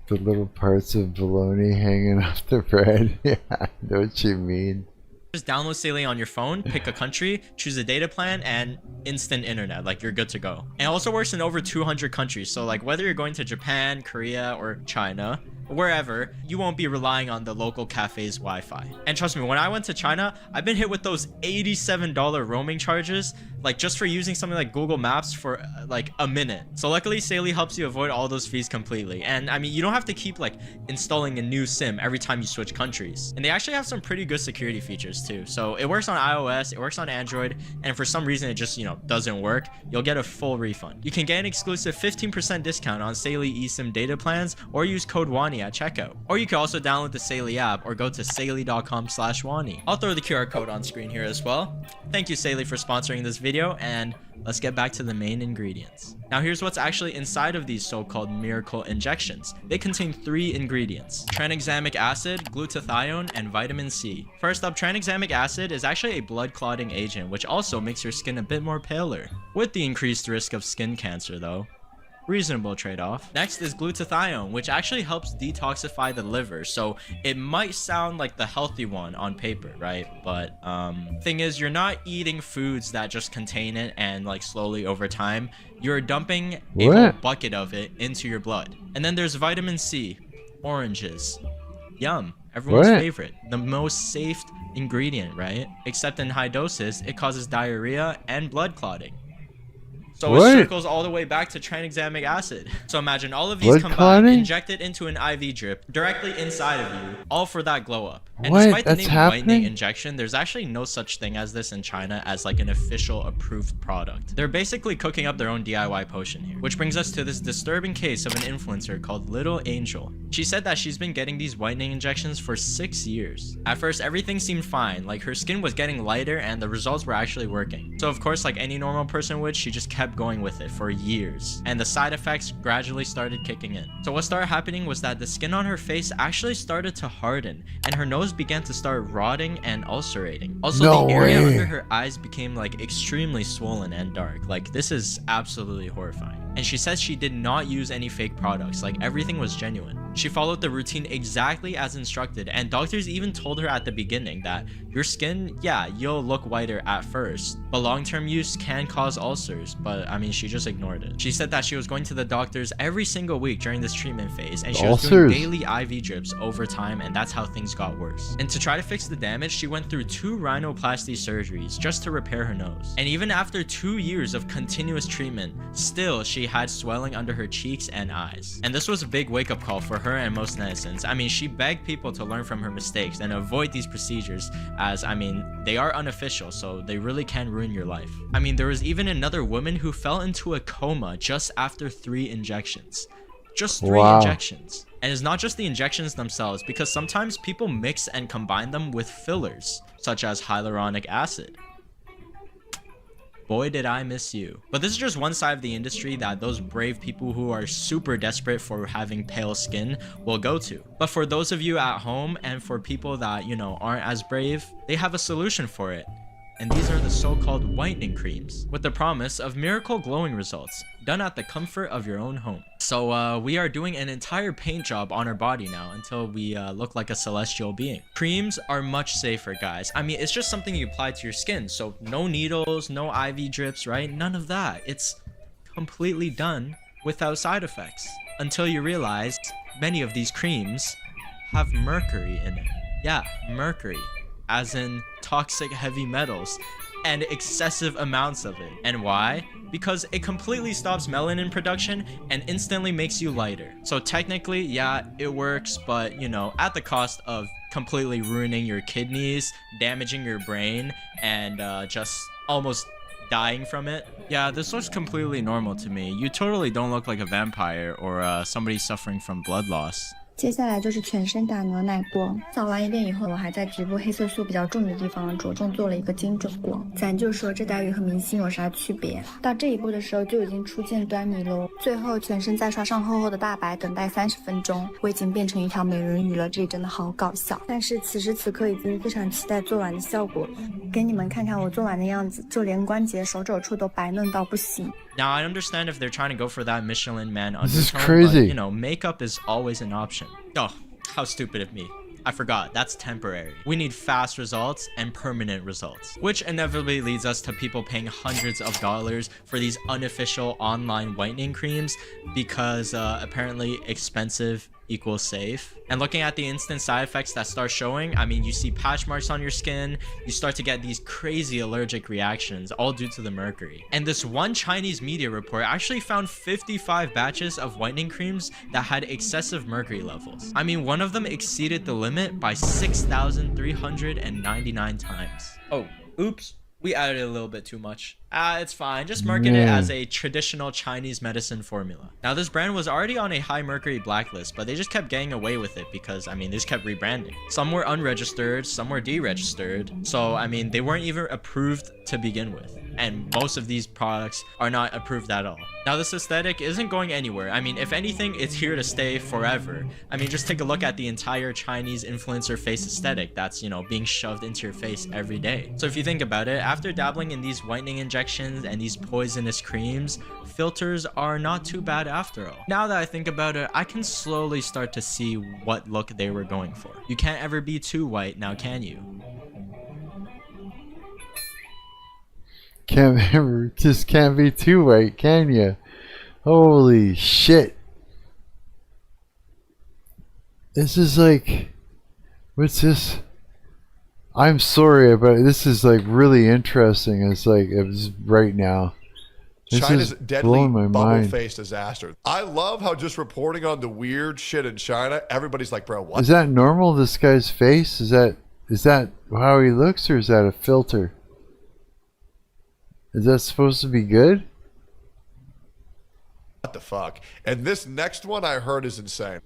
the little parts of bologna hanging off the bread. Yeah, I know what you mean. Just download Saily on your phone, pick a country, choose a data plan, and instant internet. Like, you're good to go. And it also works in over 200 countries. So like whether you're going to Japan, Korea, or China, wherever, you won't be relying on the local cafe's Wi-Fi. And trust me, when I went to China, I've been hit with those $87 roaming charges, like just for using something like Google Maps for like a minute. So luckily, Saily helps you avoid all those fees completely. And I mean, you don't have to keep like installing a new SIM every time you switch countries. And they actually have some pretty good security features too. So it works on iOS, it works on Android, and for some reason it just, you know, doesn't work, you'll get a full refund. You can get an exclusive 15% discount on Saily eSIM data plans or use code WANI at checkout. Or you can also download the Saily app or go to saily.com/WANI. I'll throw the QR code on screen here as well. Thank you, Saily, for sponsoring this video, and let's get back to the main ingredients. Now here's what's actually inside of these so-called miracle injections. They contain 3 ingredients: tranexamic acid, glutathione, and vitamin C. First up, tranexamic acid is actually a blood clotting agent, which also makes your skin a bit more paler, with the increased risk of skin cancer though. Reasonable trade-off. Next is glutathione, which actually helps detoxify the liver, so it might sound like the healthy one on paper, right? But thing is, you're not eating foods that just contain it and like slowly over time you're dumping a whole bucket of it into your blood. And then there's vitamin C, oranges. Yum, everyone's favorite, the most safe ingredient, right? Except in high doses it causes diarrhea and blood clotting. So it circles all the way back to tranexamic acid. So imagine all of these combined, injected into an IV drip directly inside of you, all for that glow up. And despite the name whitening injection, there's actually no such thing as this in China as like an official approved product. They're basically cooking up their own DIY potion here. Which brings us to this disturbing case of an influencer called Little Angel. She said that she's been getting these whitening injections for 6 years. At first, everything seemed fine, like her skin was getting lighter and the results were actually working. So of course, like any normal person would, she just kept going with it for years, and the side effects gradually started kicking in. So what started happening was that the skin on her face actually started to harden, and her nose began to start rotting and ulcerating. Also, the area under her eyes became like extremely swollen and dark. Like, this is absolutely horrifying. And she says she did not use any fake products, like everything was genuine. She followed the routine exactly as instructed, and doctors even told her at the beginning that your skin, yeah, you'll look whiter at first, but long-term use can cause ulcers, but I mean, she just ignored it. She said that she was going to the doctors every single week during this treatment phase, and she was doing daily IV drips over time, and that's how things got worse. And to try to fix the damage, she went through 2 rhinoplasty surgeries just to repair her nose. And even after 2 years of continuous treatment, still she had swelling under her cheeks and eyes. And this was a big wake-up call for her and most netizens. I mean, she begged people to learn from her mistakes and avoid these procedures, as I mean, they are unofficial, so they really can ruin your life. I mean, there was even another woman who fell into a coma just after 3 injections. Just 3 injections. And it's not just the injections themselves, because sometimes people mix and combine them with fillers, such as hyaluronic acid. Boy, did I miss you. But this is just one side of the industry that those brave people who are super desperate for having pale skin will go to. But for those of you at home and for people that, you know, aren't as brave, they have a solution for it. And these are the so-called whitening creams, with the promise of miracle glowing results, done at the comfort of your own home. So we are doing an entire paint job on our body now until we look like a celestial being. Creams are much safer, guys. I mean, it's just something you apply to your skin, so no needles, no IV drips, right? None of that. It's completely done without side effects. Until you realize many of these creams have mercury in it. Yeah, mercury. As in toxic heavy metals, and excessive amounts of it. And why? Because it completely stops melanin production and instantly makes you lighter. So technically, yeah, it works, but you know, at the cost of completely ruining your kidneys, damaging your brain, and just almost dying from it. Yeah, this looks completely normal to me. You totally don't look like a vampire or somebody suffering from blood loss. 接下来就是全身打牛奶光，扫完一遍以后，我还在局部黑色素比较重的地方着重做了一个精准光。咱就说这待遇和明星有啥区别？到这一步的时候就已经初见端倪喽。最后全身再刷上厚厚的大白，等待30分钟，我已经变成一条美人鱼了，这里真的好搞笑。但是此时此刻已经非常期待做完的效果了，给你们看看我做完的样子，就连关节、手肘处都白嫩到不行。Now, I understand if they're trying to go for that Michelin Man undertone, but, you know, makeup is always an option. Oh, how stupid of me. I forgot, that's temporary. We need fast results and permanent results, which inevitably leads us to people paying hundreds of dollars for these unofficial online whitening creams because apparently expensive equals safe. And looking at the instant side effects that start showing, I mean, you see patch marks on your skin, you start to get these crazy allergic reactions, all due to the mercury. And this one Chinese media report actually found 55 batches of whitening creams that had excessive mercury levels. I mean, one of them exceeded the limit by 6,399 times. Oh, oops. We added a little bit too much. It's fine. Just market it as a traditional Chinese medicine formula. Now, this brand was already on a high mercury blacklist, but they just kept getting away with it because, I mean, they just kept rebranding. Some were unregistered, some were deregistered. So, I mean, they weren't even approved to begin with. And most of these products are not approved at all. Now, this aesthetic isn't going anywhere. I mean, if anything, it's here to stay forever. I mean, just take a look at the entire Chinese influencer face aesthetic that's, you know, being shoved into your face every day. So if you think about it, after dabbling in these whitening injections and these poisonous creams, filters are not too bad after all. Now that I think about it, I can slowly start to see what look they were going for. You can't ever be too white, now can you? Can't be too white, can you? Holy shit. This is like, what's this? I'm sorry, but this is like really interesting. It's like, it was right now. This China's is deadly my bubble-faced disaster. I love how just reporting on the weird shit in China, everybody's like, bro, what? Is that normal, this guy's face? Is that how he looks, or is that a filter? Is that supposed to be good? What the fuck? And this next one I heard is insane.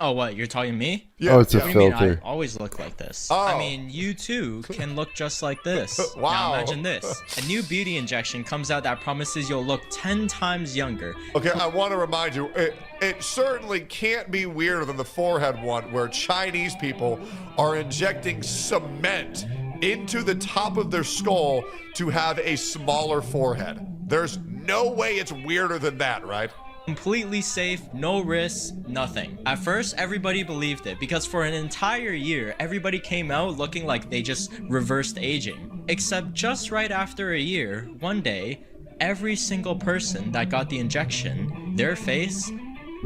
Oh, what? You're talking to me? Yeah, oh, it's a filter. I always look like this. Oh. I mean, you too can look just like this. Wow. Now imagine this. A new beauty injection comes out that promises you'll look 10 times younger. Okay, I want to remind you, it certainly can't be weirder than the forehead one where Chinese people are injecting cement into the top of their skull to have a smaller forehead. There's no way it's weirder than that, right? Completely safe, no risks, nothing. At first, everybody believed it because for an entire year, everybody came out looking like they just reversed aging. Except just right after a year, one day, every single person that got the injection, their face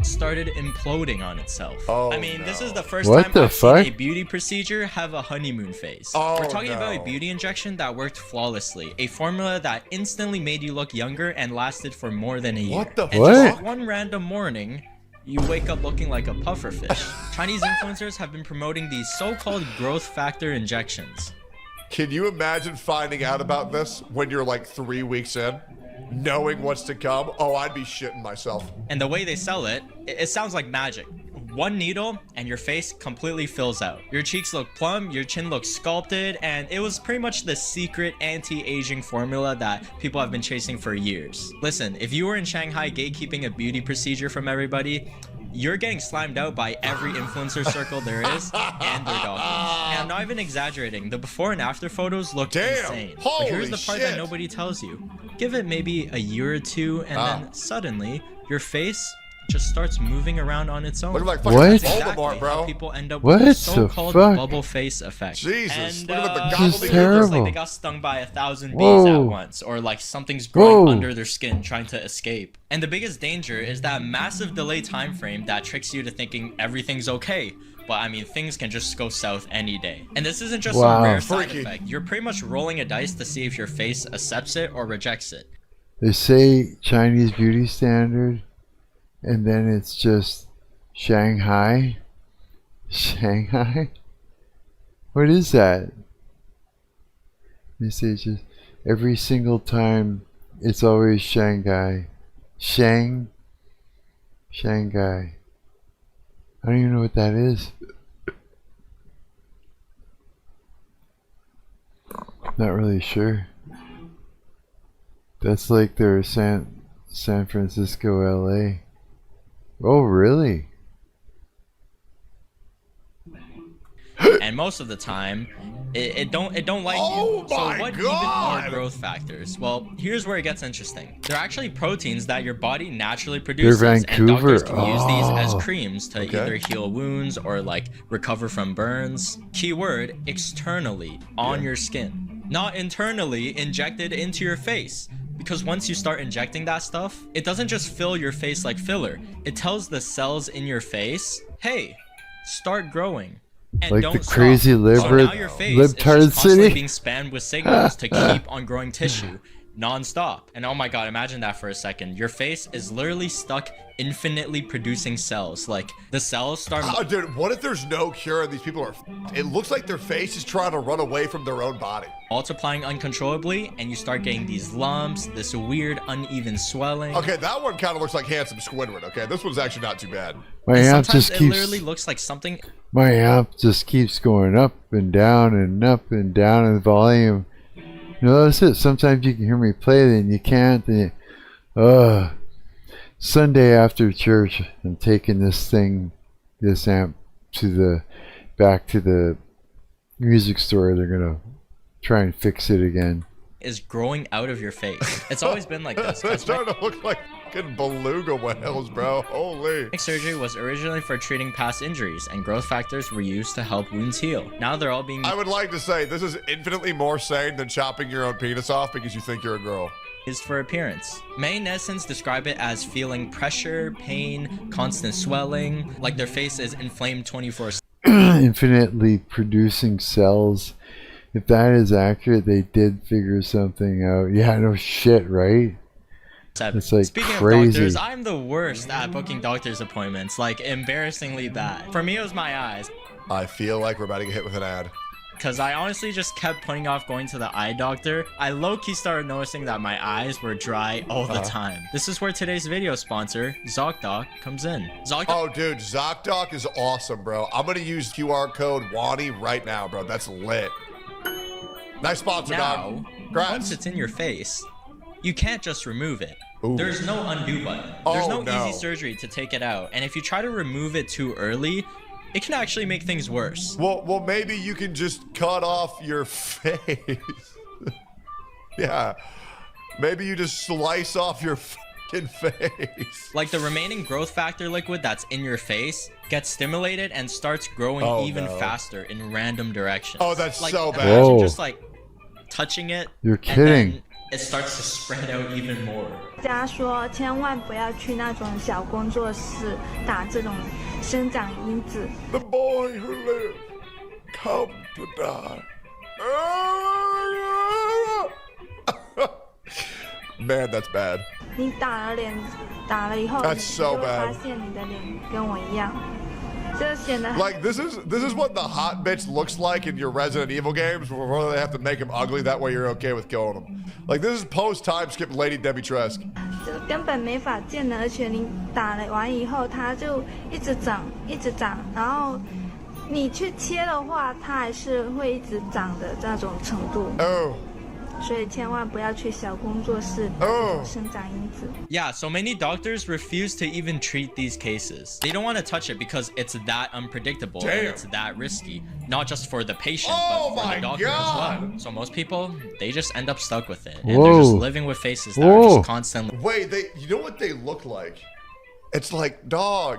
started imploding on itself. I mean, this is the first time I've seen a beauty procedure have a honeymoon phase. We're talking about a beauty injection that worked flawlessly, a formula that instantly made you look younger and lasted for more than a year. What the fuck? And just like one random morning, you wake up looking like a pufferfish. Chinese influencers have been promoting these so-called growth factor injections. Can you imagine finding out about this when you're like 3 weeks in? Knowing what's to come? Oh, I'd be shitting myself. And the way they sell it, it sounds like magic. One needle and your face completely fills out. Your cheeks look plump, your chin looks sculpted, and it was pretty much the secret anti-aging formula that people have been chasing for years. Listen, if you were in Shanghai gatekeeping a beauty procedure from everybody, you're getting slimed out by every influencer circle there is and their doctors. And I'm not even exaggerating. The before and after photos look insane. But here's the part that nobody tells you. Give it maybe a year or two, and then suddenly your face just starts moving around on its own. Look like what? Exactly how people end up with the so-called bubble face effect. Jesus, and, look at the this is terrible. Like they got stung by 1,000 bees at once, or like something's growing under their skin trying to escape. And the biggest danger is that massive delay time frame that tricks you to thinking everything's okay. But I mean, things can just go south any day. And this isn't just some rare side effect. You're pretty much rolling a dice to see if your face accepts it or rejects it. They say Chinese beauty standard, and then it's just Shanghai. Shanghai? What is that? They say it's just every single time it's always Shanghai. Shanghai. I don't even know what that is. Not really sure. That's like their San Francisco, LA. Oh, really? And most of the time, it don't like you. So what even are growth factors? Well, here's where it gets interesting. They're actually proteins that your body naturally produces, and doctors can use these as creams to either heal wounds or like recover from burns. Keyword, externally on your skin, not internally injected into your face. Because once you start injecting that stuff, it doesn't just fill your face like filler. It tells the cells in your face, hey, start growing. And like don't the crazy libtard city being spammed with signals to keep on growing tissue non-stop. And oh my god, imagine that for a second. Your face is literally stuck infinitely producing cells. Like the cells start dude, what if there's no cure and these people are it looks like their face is trying to run away from their own body, multiplying uncontrollably, and you start getting these lumps, this weird uneven swelling. Okay, that one kind of looks like handsome Squidward. Okay, this one's actually not too bad. My amp just it keeps literally looks like something. My amp just keeps going up and down and up and down in volume. You know, that's it. Sometimes you can hear me play, then you can't. Then Sunday after church, I'm taking this amp back to the music store. They're gonna try and fix it again. Is growing out of your face. It's always been like this. It's starting to look like fucking beluga whales, bro. Holy. Surgery was originally for treating past injuries, and growth factors were used to help wounds heal. Now they're all being... I would like to say, this is infinitely more sane than chopping your own penis off because you think you're a girl. Used for appearance. Many netizens describe it as feeling pressure, pain, constant swelling, like their face is inflamed 24/7. Infinitely producing cells. If that is accurate, they did figure something out. Yeah, no shit, right? It's like Speaking crazy. of doctors, I'm the worst at booking doctor's appointments. Like, embarrassingly bad. For me, it was my eyes. I feel like we're about to get hit with an ad. Because I honestly just kept putting off going to the eye doctor. I low-key started noticing that my eyes were dry all the time. This is where today's video sponsor, ZocDoc, comes in. Oh, dude, ZocDoc is awesome, bro. I'm going to use QR code WANI right now, bro. That's lit. Nice sponsor, dog. Once it's in your face, you can't just remove it. There's no undo button. There's no easy surgery to take it out. And if you try to remove it too early, it can actually make things worse. Well, maybe you can just cut off your face. Yeah. Maybe you just slice off your fucking face. Like the remaining growth factor liquid that's in your face gets stimulated and starts growing even faster in random directions. Oh, that's like, so bad. Imagine just like touching it. You're kidding. It starts to spread out even more. 大家说千万不要去那种小工作室打这种生长因子。 The boy who lived, come to die. Man, that's bad. 你打了以后， That's so 你就会 bad. 发现你的脸跟我一样，这显得 Like this is what the hot bitch looks like in your Resident Evil games, where they have to make them ugly. That way you're okay with killing them. Like this is post time skip Lady Debbie Trask. 这根本没法见的，而且你打了完以后，它就一直长，一直长，然后你去切的话，它还是会一直长的这种程度。 Oh. 所以千万不要去小工作室生长因子。 Yeah, so many doctors refuse to even treat these cases. They don't want to touch it because it's that unpredictable and it's that risky. Not just for the patient, but for the doctor as well. So most people, they just end up stuck with it. And they're just living with faces that are just constantly... Wait, you know what they look like? It's like, dog,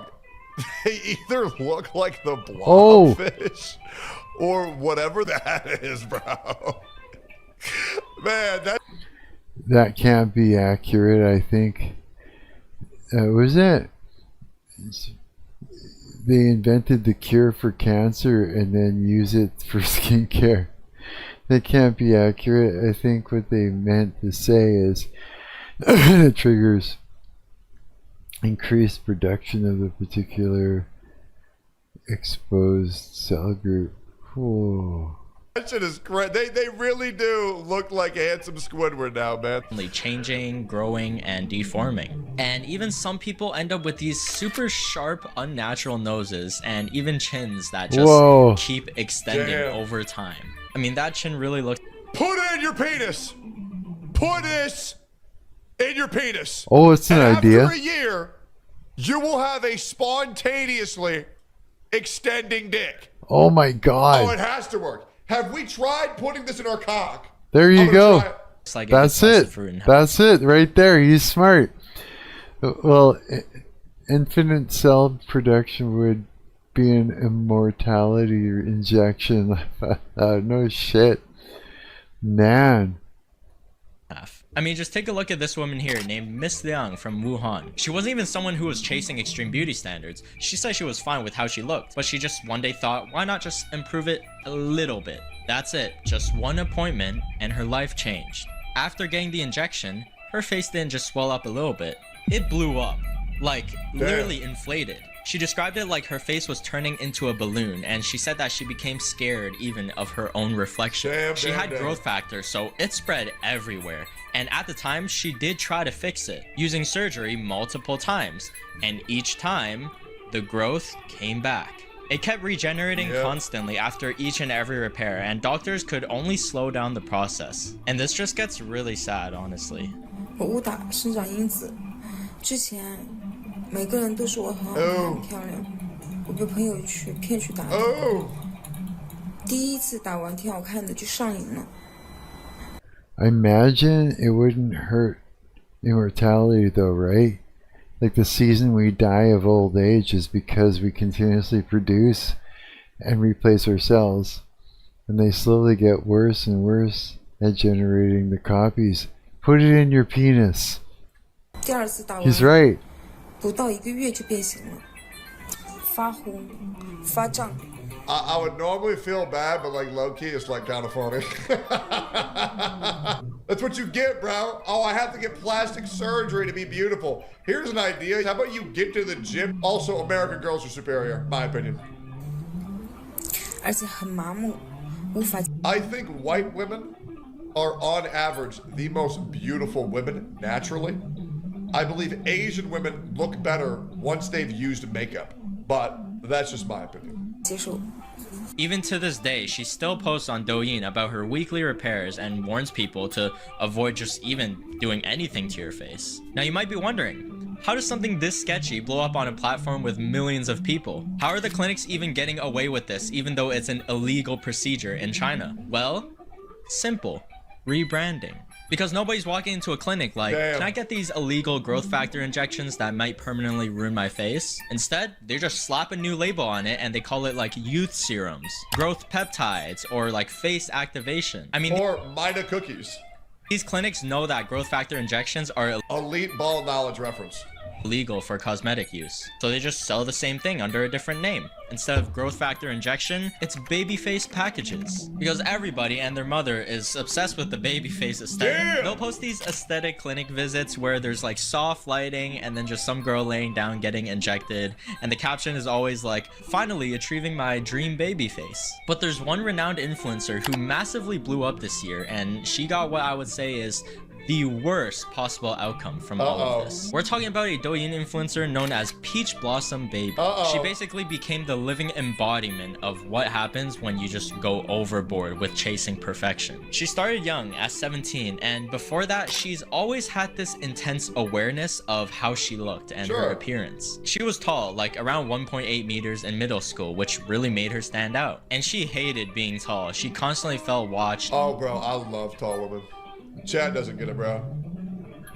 they either look like the blobfish or whatever that is, bro. Man, that can't be accurate, I think. Was that they invented the cure for cancer and then use it for skincare? That can't be accurate. I think what they meant to say is it triggers increased production of the particular exposed cell group. Whoa. That shit is great. They really do look like handsome Squidward now, man. Changing, growing, and deforming. And even some people end up with these super sharp, unnatural noses and even chins that just keep extending over time. I mean, that chin really looks... Put it in your penis! Put this in your penis! Oh, it's an idea. After a year, you will have a spontaneously extending dick. Oh my god. Oh, it has to work. Have we tried putting this in our cock? There you go. That's it. That's it right there. He's smart. Well, infinite cell production would be an immortality injection. No shit. Man. I mean, just take a look at this woman here named Miss Liang from Wuhan. She wasn't even someone who was chasing extreme beauty standards. She said she was fine with how she looked, but she just one day thought, why not just improve it a little bit? That's it. Just one appointment and her life changed. After getting the injection, her face didn't just swell up a little bit. It blew up. Like, literally inflated. She described it like her face was turning into a balloon, and she said that she became scared even of her own reflection. She had growth factor, so it spread everywhere. And at the time, she did try to fix it, using surgery multiple times. And each time, the growth came back. It kept regenerating constantly after each and every repair, and doctors could only slow down the process. And this just gets really sad, honestly. 我误打生长因子，之前每个人都说我很好看、很漂亮，我被朋友骗去打的。第一次打完挺好看的，就上瘾了。 I imagine it wouldn't hurt immortality though, right? Like the season we die of old age is because we continuously produce and replace our cells, and they slowly get worse and worse at generating the copies. Put it in your penis. 第二次打完 He's right. 不到1个月就变形了，发红、发胀。 I would normally feel bad, but like low key, it's like kind of funny. That's what you get, bro. Oh, I have to get plastic surgery to be beautiful. Here's an idea. How about you get to the gym? Also, American girls are superior, my opinion. 而且很麻木，无法。I think white women are on average the most beautiful women naturally. I believe Asian women look better once they've used makeup, but that's just my opinion. Even to this day, she still posts on Douyin about her weekly repairs and warns people to avoid just even doing anything to your face. Now you might be wondering, how does something this sketchy blow up on a platform with millions of people? How are the clinics even getting away with this even though it's an illegal procedure in China? Well, simple. Rebranding. Because nobody's walking into a clinic like, can I get these illegal growth factor injections that might permanently ruin my face? Instead, they just slap a new label on it and they call it like youth serums, growth peptides, or like face activation. I mean, or Mida cookies. These clinics know that growth factor injections are elite ball knowledge reference. Legal for cosmetic use. So they just sell the same thing under a different name. Instead of growth factor injection, it's baby face packages. Because everybody and their mother is obsessed with the baby face aesthetic. Yeah. They'll post these aesthetic clinic visits where there's like soft lighting and then just some girl laying down getting injected. And the caption is always like, finally achieving my dream baby face. But there's one renowned influencer who massively blew up this year, and she got what I would say is the worst possible outcome from all of this. We're talking about a Douyin influencer known as Peach Blossom Baby. She basically became the living embodiment of what happens when you just go overboard with chasing perfection. She started young at 17, and before that, she's always had this intense awareness of how she looked and her appearance. She was tall, like around 1.8 meters in middle school, which really made her stand out. And she hated being tall. She constantly felt watched. Oh, bro, I love tall women. Chad doesn't get it, bro.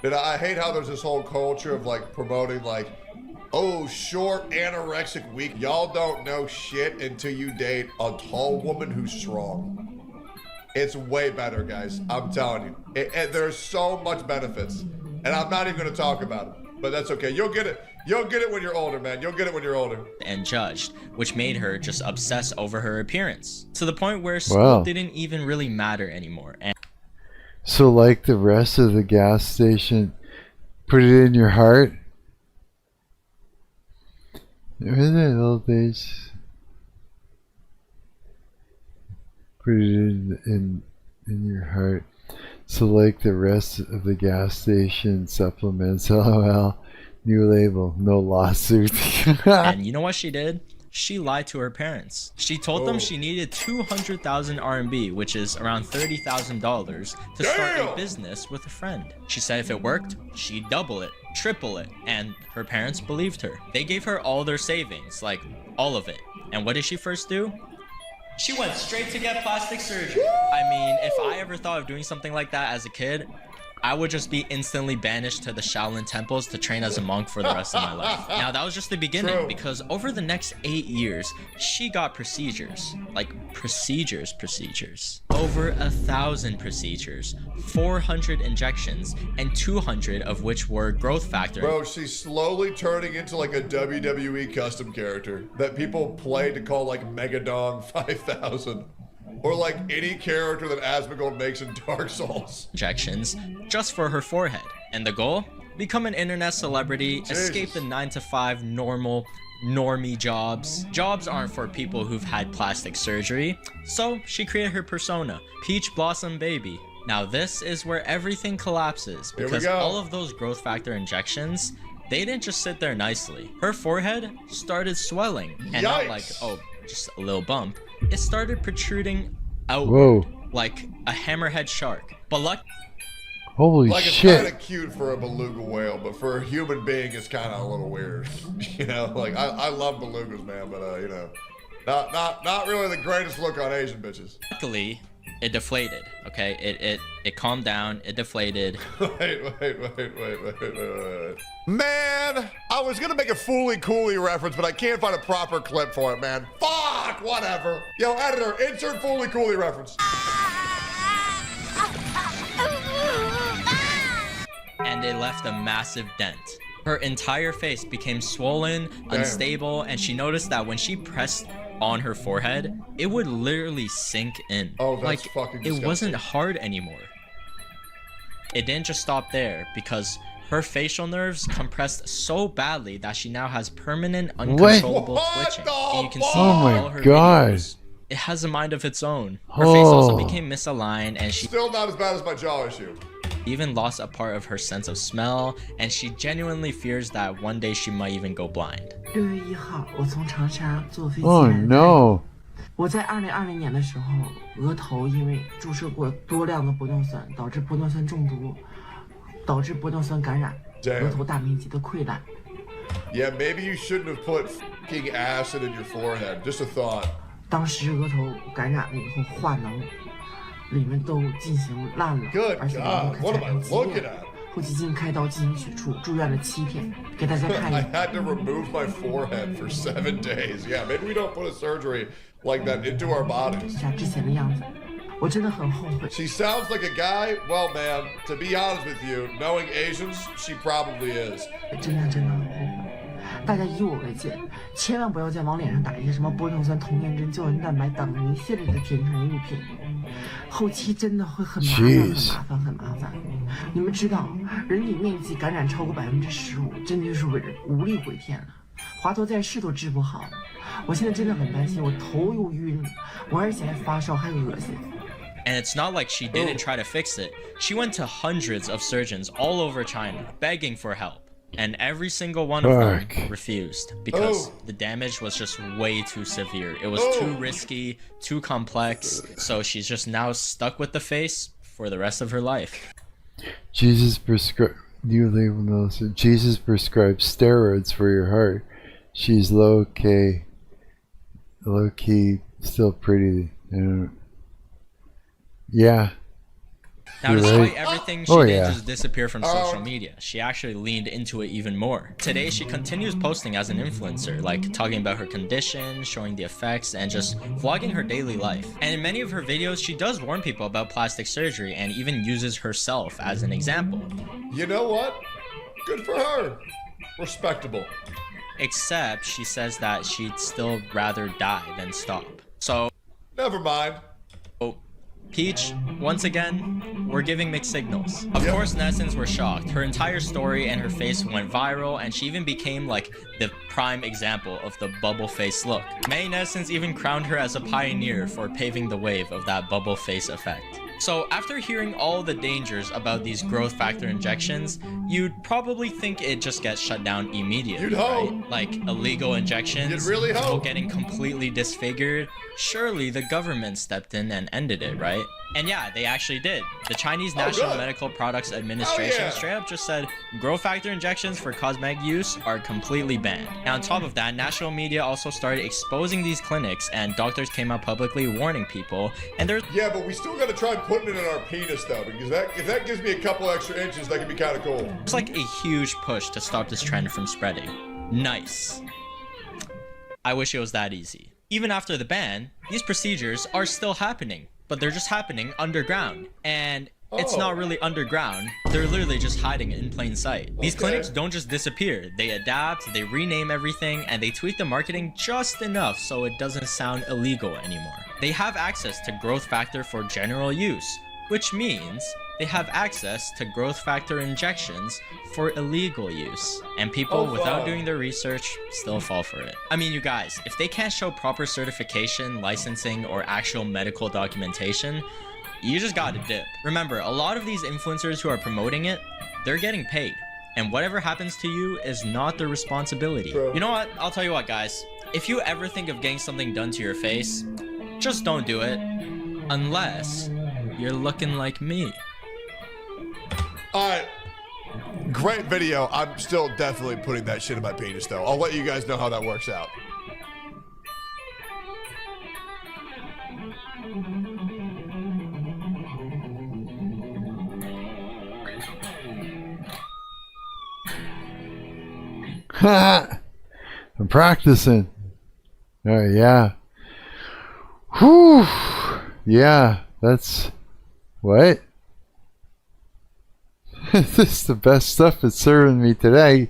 And I hate how there's this whole culture of like promoting like, oh, short, anorexic, weak. Y'all don't know shit until you date a tall woman who's strong. It's way better, guys. I'm telling you. There's so much benefits. And I'm not even going to talk about it. But that's okay. You'll get it. You'll get it when you're older, man. You'll get it when you're older. And judged, which made her just obsess over her appearance. To the point where school didn't even really matter anymore. And so like the rest of the gas station, put it in your heart. Remember that old days? Put it in your heart. So like the rest of the gas station supplements, LOL, new label, no lawsuit. And you know what she did? She lied to her parents. She told them she needed 200,000 RMB, which is around $30,000, to start a business with a friend. She said if it worked, she'd double it, triple it, and her parents believed her. They gave her all their savings, like all of it. And what did she first do? She went straight to get plastic surgery. I mean, if I ever thought of doing something like that as a kid, I would just be instantly banished to the Shaolin temples to train as a monk for the rest of my life. Now, that was just the beginning, because over the next 8 years, she got procedures. Like, procedures. Over 1,000 procedures, 400 injections, and 200 of which were growth factor. Bro, she's slowly turning into like a WWE custom character that people play to call like Megadong 5000. Or like any character that Asmongold makes in Dark Souls. Injections just for her forehead. And the goal? Become an internet celebrity, escape the 9-to-5 normie jobs. Jobs aren't for people who've had plastic surgery. So she created her persona, Peach Blossom Baby. Now this is where everything collapses, because all of those growth factor injections, they didn't just sit there nicely. Her forehead started swelling, and not like, oh, just a little bump. It started protruding outward, like a hammerhead shark. But holy like shit! It's kind of cute for a beluga whale, but for a human being, it's kind of a little weird. You know, like I love belugas, man, but you know, not really the greatest look on Asian bitches. Luckily, it deflated. Okay, it calmed down. It deflated. Wait. Man, I was gonna make a Fooly Cooley reference, but I can't find a proper clip for it, man. Fuck, whatever. Yo, editor, insert Fooly Cooley reference. And it left a massive dent. Her entire face became swollen, unstable, and she noticed that when she pressed on her forehead, it would literally sink in. Oh, that's fucking disgusting. It wasn't hard anymore. It didn't just stop there, because her facial nerves compressed so badly that she now has permanent uncontrollable twitching. And you can see all her videos. It has a mind of its own. Her face also became misaligned, and she still not as bad as my jaw issue. Even lost a part of her sense of smell, and she genuinely fears that one day she might even go blind. 6月1号，我从长沙坐飞机。Oh no！ 我在2020年的时候，额头因为注射过多量的玻尿酸，导致玻尿酸中毒，导致玻尿酸感染，额头大面积的溃烂。Yeah, maybe you shouldn't have put fucking acid in your forehead. Just a thought. 当时额头感染了以后化脓，里面都进行烂了，而且都看起来很激烈。后期经开刀进行取出，住院了7天。给大家看一下。I had to remove my forehead for 7 days. Yeah, maybe we don't put a surgery like that into our bodies. 之前的样子，我真的很后悔。 She sounds like a guy. Well, man, to be honest with you, knowing Asians, she probably is. 真的很后悔。大家以我为戒，千万不要再往脸上打一些什么玻尿酸、童颜针、胶原蛋白等一系列的添加物品，后期真的会很麻烦。你们知道，人体面积感染超过15%，真的就是无力回天了。华佗在世都治不好，我现在真的很担心，我头又晕，我而且还发烧还恶心。 And it's not like she didn't try to fix it. She went to hundreds of surgeons all over China, begging for help. And every single one of them refused because the damage was just way too severe. It was too risky, too complex. So she's just now stuck with the face for the rest of her life. Jesus prescribed steroids for your heart. She's low key, still pretty. Yeah. Now, despite everything, she didn't just disappear from social media. She actually leaned into it even more. Today, she continues posting as an influencer, like talking about her condition, showing the effects, and just vlogging her daily life. And in many of her videos, she does warn people about plastic surgery and even uses herself as an example. You know what? Good for her. Respectable. Except she says that she'd still rather die than stop. So... Never mind. Peach, once again, we're giving mixed signals. Of course, netizens were shocked. Her entire story and her face went viral, and she even became like the prime example of the bubble face look. Many netizens even crowned her as a pioneer for paving the wave of that bubble face effect. So after hearing all the dangers about these growth factor injections, you'd probably think it just gets shut down immediately, right? Like illegal injections, people getting completely disfigured. Surely the government stepped in and ended it, right? And yeah, they actually did. The Chinese National Medical Products Administration straight up just said growth factor injections for cosmetic use are completely banned. And on top of that, national media also started exposing these clinics, and doctors came out publicly warning people. And there's but we still gotta try putting it in our penis though, because if that gives me a couple extra inches, that could be kind of cool. It's like a huge push to stop this trend from spreading. Nice. I wish it was that easy. Even after the ban, these procedures are still happening, but they're just happening underground. And it's not really underground, they're literally just hiding in plain sight. These clinics don't just disappear, they adapt, they rename everything, and they tweak the marketing just enough so it doesn't sound illegal anymore. They have access to growth factor for general use, which means they have access to growth factor injections for illegal use. And people without doing their research still fall for it. I mean, you guys, if they can't show proper certification, licensing, or actual medical documentation, you just gotta dip. Remember, a lot of these influencers who are promoting it, they're getting paid. And whatever happens to you is not their responsibility. You know what? I'll tell you what, guys. If you ever think of getting something done to your face, just don't do it. Unless you're looking like me. Alright. Great video. I'm still definitely putting that shit in my penis though. I'll let you guys know how that works out. I'm practicing. Oh yeah. Whew. Yeah, that's what? This is the best stuff it's serving me today.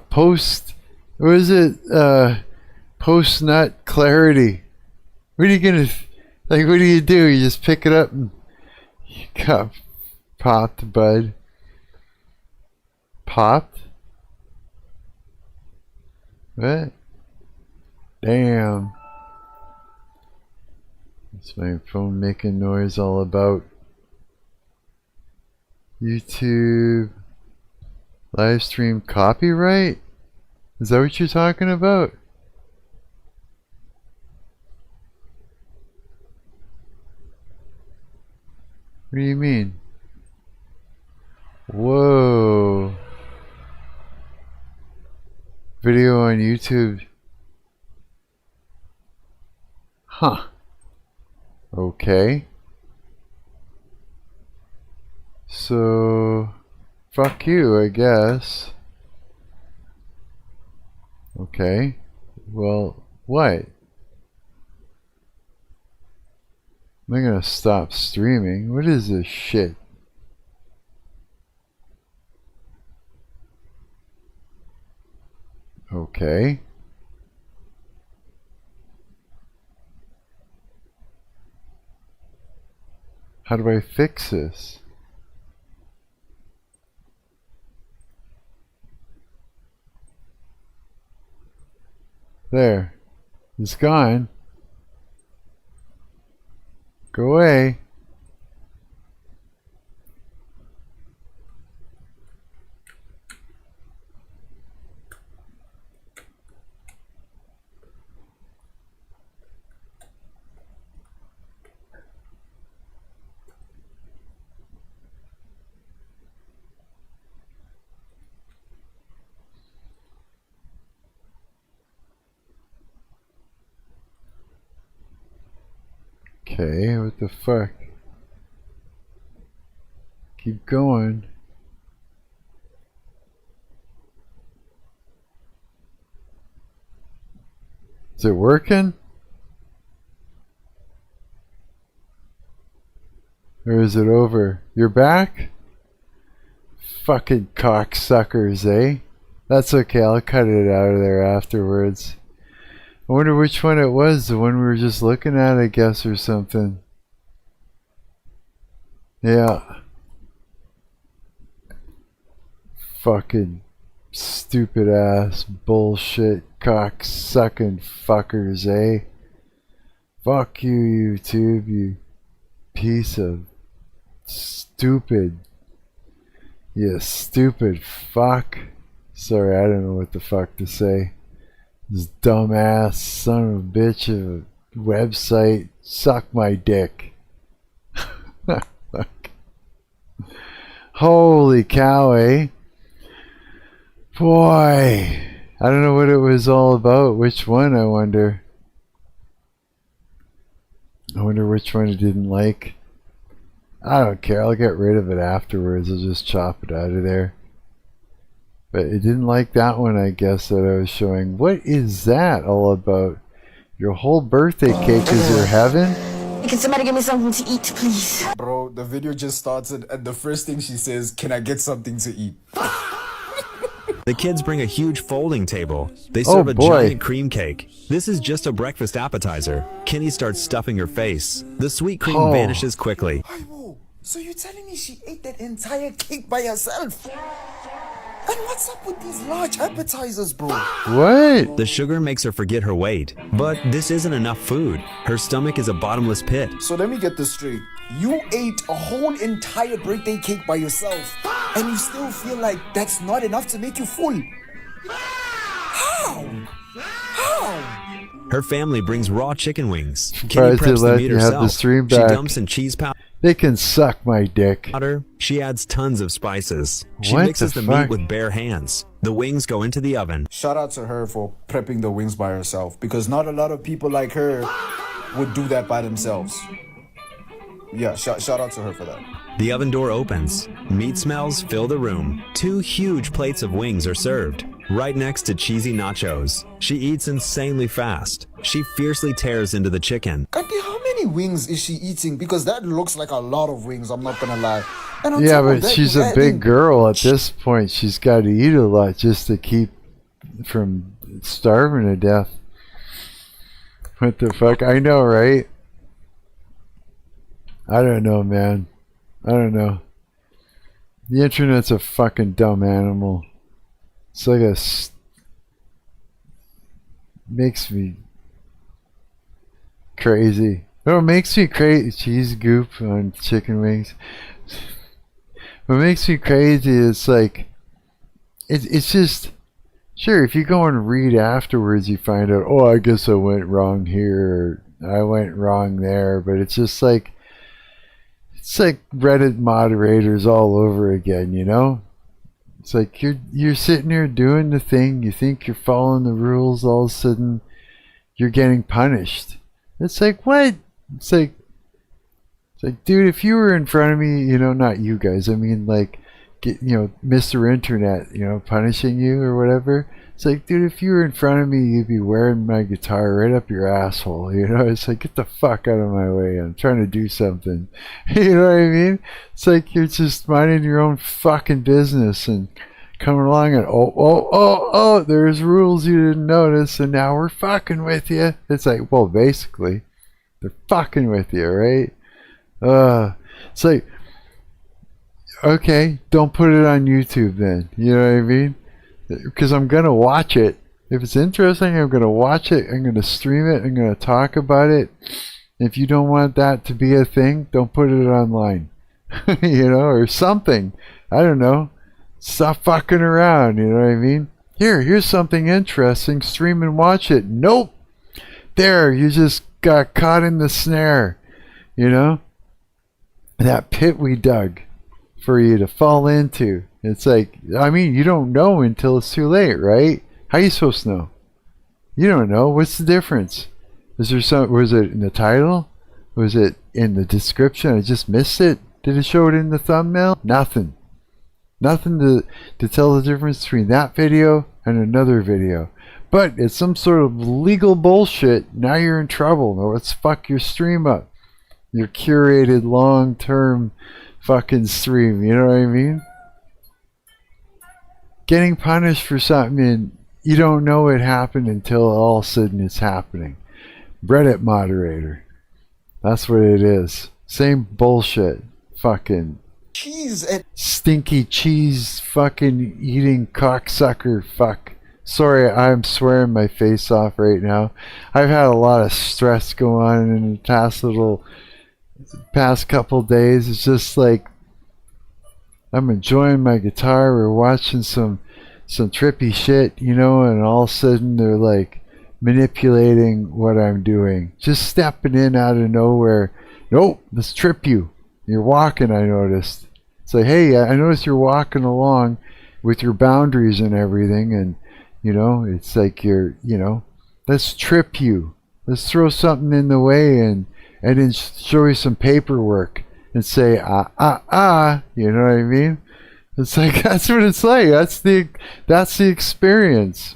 Post nut clarity. What are you gonna what do? You just pick it up and you got popped, bud. Popped? What? Damn. It's my phone making noise all about. YouTube live stream copyright? Is that what you're talking about? What do you mean? Whoa. Video on YouTube. Huh. Okay. So, fuck you, I guess. Okay. Well, what? Am I gonna stop streaming? What is this shit? Okay. How do I fix this? There. It's gone. Go away. Okay, what the fuck? Keep going. Is it working? Or is it over? You're back? Fucking cocksuckers, eh? That's okay, I'll cut it out of there afterwards. I wonder which one it was, the one we were just looking at, I guess, or something. Yeah. Fucking stupid ass bullshit cock-sucking fuckers, eh? Fuck you, YouTube, you piece of stupid. You stupid fuck. Sorry, I don't know what the fuck to say. This dumbass son of a bitch of a website. Suck my dick. Holy cow, eh? Boy. I don't know what it was all about. Which one, I wonder. I wonder which one I didn't like. I don't care. I'll get rid of it afterwards. I'll just chop it out of there. But it didn't like that one, I guess, that I was showing. What is that all about? Your whole birthday cake is your heaven? Can somebody give me something to eat, please? Bro, the video just started and the first thing she says, can I get something to eat? The kids bring a huge folding table. They serve a giant cream cake. This is just a breakfast appetizer. Kenny starts stuffing her face. The sweet cream vanishes quickly. So you're telling me she ate that entire cake by herself? And what's up with these large appetizers, bro? What? The sugar makes her forget her weight. But this isn't enough food. Her stomach is a bottomless pit. So let me get this straight. You ate a whole entire birthday cake by yourself, and you still feel like that's not enough to make you full? How? How? Her family brings raw chicken wings. Kenny preps the meat herself. She dumps in cheese powder. They can suck my dick. She adds tons of spices. She mixes the meat with bare hands. The wings go into the oven. Shout out to her for prepping the wings by herself, because not a lot of people like her would do that by themselves. Yeah, shout out to her for that. The oven door opens. Meat smells fill the room. 2 huge plates of wings are served, right next to cheesy nachos. She eats insanely fast. She fiercely tears into the chicken. How many wings is she eating? Because that looks like a lot of wings, I'm not gonna lie. Yeah, but she's a big girl at this point. She's got to eat a lot just to keep from starving to death. What the fuck? I know, right? I don't know, man. I don't know. The internet's a fucking dumb animal. It's like makes me crazy. Oh, it makes me crazy. Cheese goop on chicken wings. What makes me crazy is like, it's just, sure, if you go and read afterwards, you find out, oh, I guess I went wrong here, or I went wrong there, but it's just like, it's like Reddit moderators all over again, you know? It's like you're sitting there doing the thing, you think you're following the rules, all of a sudden you're getting punished. It's like, what? It's like It's like, dude, if you were in front of me, you know, not you guys, I mean, like, Mr. Internet, punishing you or whatever. It's like, dude, if you were in front of me, you'd be wearing my guitar right up your asshole, It's like, get the fuck out of my way. I'm trying to do something. You know what I mean? It's like you're just minding your own fucking business and coming along and, oh, there's rules you didn't notice and now we're fucking with you. It's like, well, basically, they're fucking with you, right? It's like, okay, don't put it on YouTube then. You know what I mean? Because I'm going to watch it. If it's interesting, I'm going to watch it. I'm going to stream it. I'm going to talk about it. If you don't want that to be a thing, don't put it online. Or something. I don't know. Stop fucking around. You know what I mean? Here's something interesting. Stream and watch it. Nope. There, you just got caught in the snare. That pit we dug for you to fall into. It's like, I mean, you don't know until it's too late, right? How are you supposed to know? You don't know. What's the difference? Was it in the title? Was it in the description? I just missed it. Did it show it in the thumbnail? Nothing. Nothing to tell the difference between that video and another video. But it's some sort of legal bullshit. Now you're in trouble. Now let's fuck your stream up. Your curated long-term fucking stream. You know what I mean? Getting punished for something and you don't know it happened until all of a sudden it's happening. Reddit moderator. That's what it is. Same bullshit. Fucking cheese and stinky cheese fucking eating cocksucker fuck. Sorry, I'm swearing my face off right now. I've had a lot of stress go on in the past couple days. It's just like I'm enjoying my guitar. We're watching some trippy shit, and all of a sudden they're like manipulating what I'm doing. Just stepping in out of nowhere. Nope, let's trip you. You're walking, I noticed. It's like, hey, I noticed you're walking along with your boundaries and everything, and it's like let's trip you. Let's throw something in the way and then show you some paperwork and say, you know what I mean? It's like, that's what it's like. That's the experience.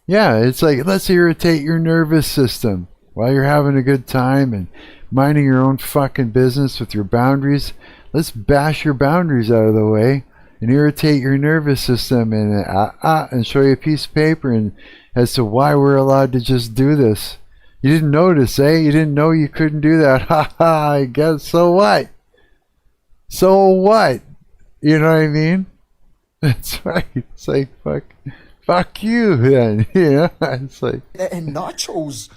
Yeah, it's like, let's irritate your nervous system while you're having a good time and minding your own fucking business with your boundaries. Let's bash your boundaries out of the way and irritate your nervous system and show you a piece of paper and as to why we're allowed to just do this. You didn't notice, eh? You didn't know you couldn't do that. Ha ha, I guess, so what? So what? You know what I mean? That's right. It's like, fuck you then. It's like... And nachos.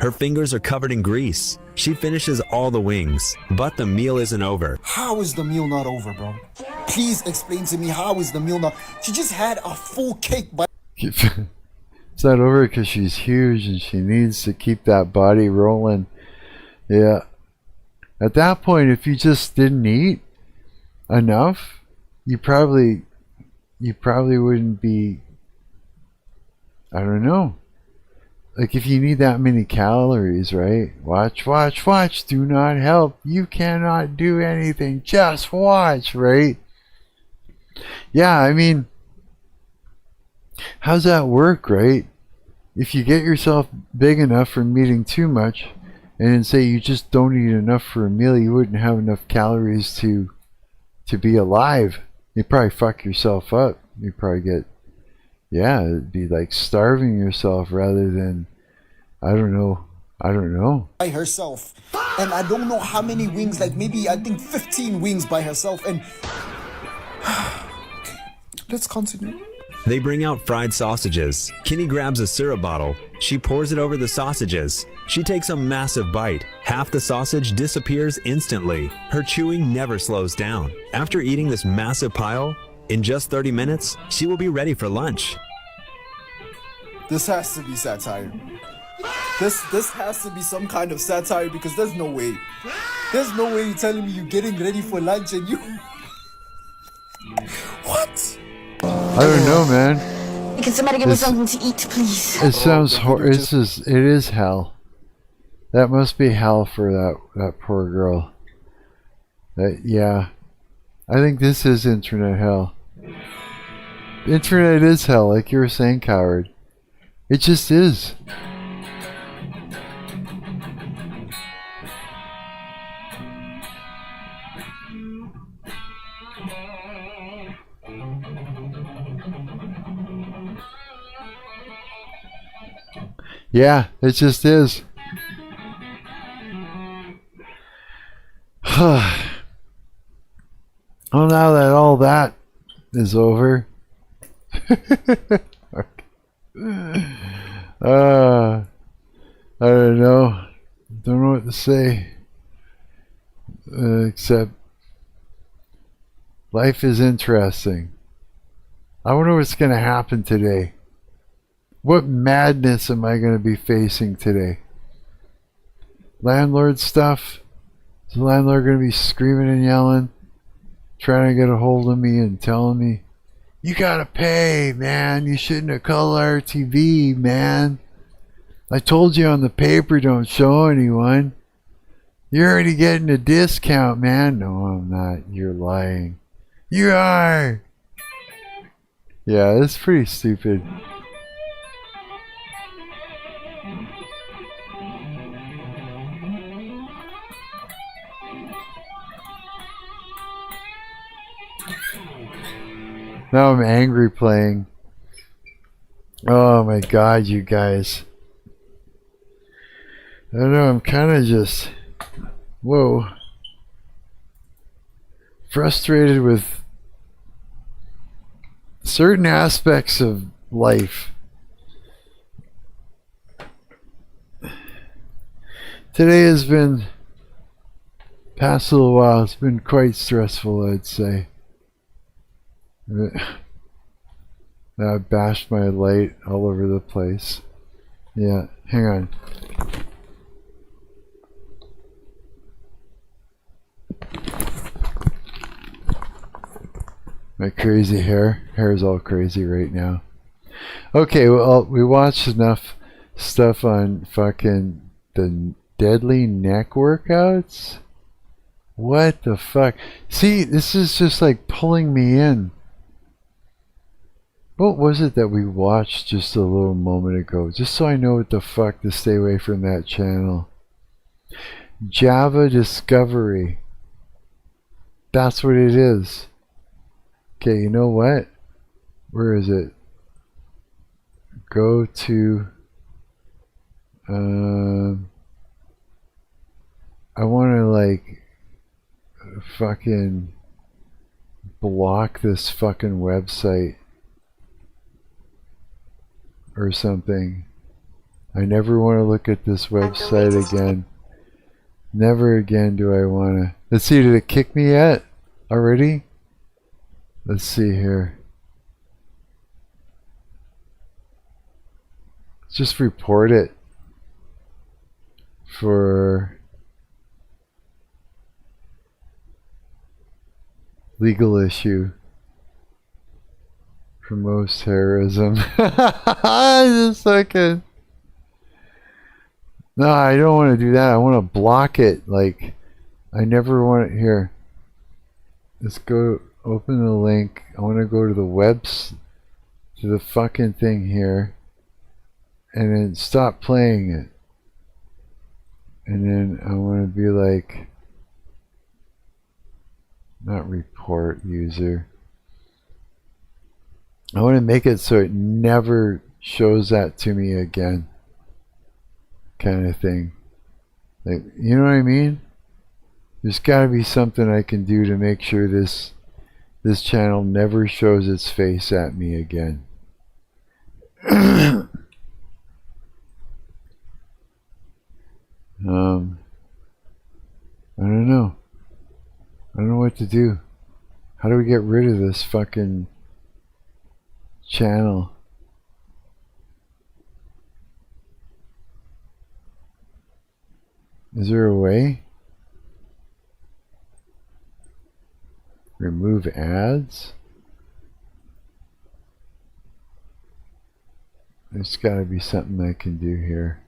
Her fingers are covered in grease. She finishes all the wings, but the meal isn't over. How is the meal not over, bro? Please explain to me, how is the meal not... She just had a full cake, but... It's not over because she's huge and she needs to keep that body rolling. Yeah. At that point, if you just didn't eat enough, you probably wouldn't be, I don't know. Like if you need that many calories, right? Watch. Do not help. You cannot do anything. Just watch, right? Yeah, I mean, how's that work, right? If you get yourself big enough from eating too much, and then say you just don't eat enough for a meal, you wouldn't have enough calories to be alive. You'd probably fuck yourself up. You'd probably get, it'd be like starving yourself rather than, I don't know. By herself. And I don't know how many wings, like maybe I think 15 wings by herself. And let's continue. They bring out fried sausages. Kenny grabs a syrup bottle. She pours it over the sausages. She takes a massive bite. Half the sausage disappears instantly. Her chewing never slows down. After eating this massive pile, in just 30 minutes, she will be ready for lunch. This has to be satire. This has to be some kind of satire because there's no way. There's no way you're telling me you're getting ready for lunch and you... What? I don't know, man. Can somebody give me something to eat, please? It sounds it is hell. That must be hell for that poor girl. Yeah. I think this is internet hell. Internet is hell, like you were saying, coward. It just is. Yeah, it just is. Well, now that all that is over. I don't know. Don't know what to say. Except life is interesting. I wonder what's going to happen today. What madness am I going to be facing today? Landlord stuff? Is the landlord going to be screaming and yelling? Trying to get a hold of me and telling me, you gotta pay, man. You shouldn't have called our TV, man. I told you on the paper don't show anyone. You're already getting a discount, man. No, I'm not. You're lying. You are. Yeah, it's pretty stupid. Now I'm angry playing. Oh my god, you guys. I don't know, I'm kind of just... Whoa. Frustrated with certain aspects of life. Today has been... Past little while, it's been quite stressful, I'd say. I bashed my light all over the place. Yeah, hang on. My crazy hair. Hair's all crazy right now. Okay, well, we watched enough stuff on fucking the deadly neck workouts. What the fuck? See, this is just like pulling me in. What was it that we watched just a little moment ago? Just so I know what the fuck to stay away from that channel. Java Discovery. That's what it is. Okay, you know what? Where is it? Go to... I want to like... fucking... block this fucking website. Or something. I never want to look at this website again. Never again do I want to. Let's see, did it kick me yet? Already? Let's see here. Let's just report it. For legal issue. Promotes terrorism. Just second. No, I don't want to do that. I want to block it. Like, I never want it here. Let's go open the link. I want to go to the webs, to the fucking thing here, and then stop playing it. And then I want to be like, not report user. I want to make it so it never shows that to me again. Kind of thing. Like, you know what I mean? There's got to be something I can do to make sure this channel never shows its face at me again. I don't know. I don't know what to do. How do we get rid of this fucking channel? Is there a way? Remove ads? There's got to be something I can do here.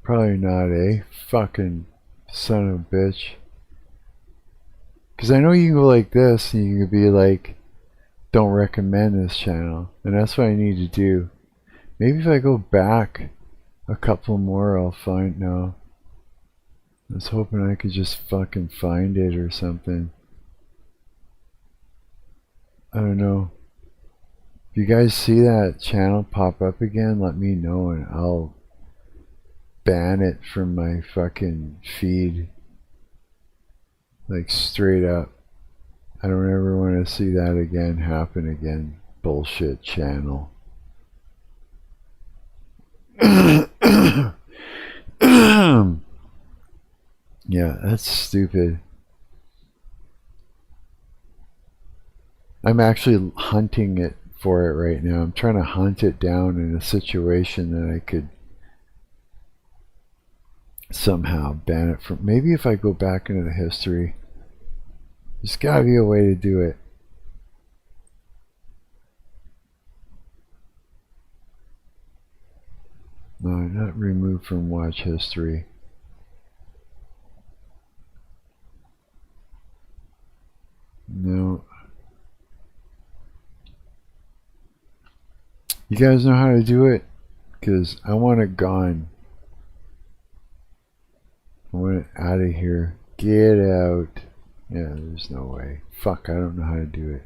Probably not, eh? Fucking son of a bitch. Because I know you can go like this and you can be like, don't recommend this channel. And that's what I need to do. Maybe if I go back a couple more, I'll find. No. I was hoping I could just fucking find it or something. I don't know. If you guys see that channel pop up again, let me know and I'll ban it from my fucking feed. Like straight up. I don't ever want to see that again happen again. Bullshit channel. Yeah, that's stupid. I'm actually hunting it for it right now. I'm trying to hunt it down in a situation that I could somehow ban it from. Maybe if I go back into the history. There's gotta be a way to do it. No, not removed from watch history. No. You guys know how to do it? Because I want it gone. I want it out of here. Get out. Yeah, there's no way. Fuck, I don't know how to do it.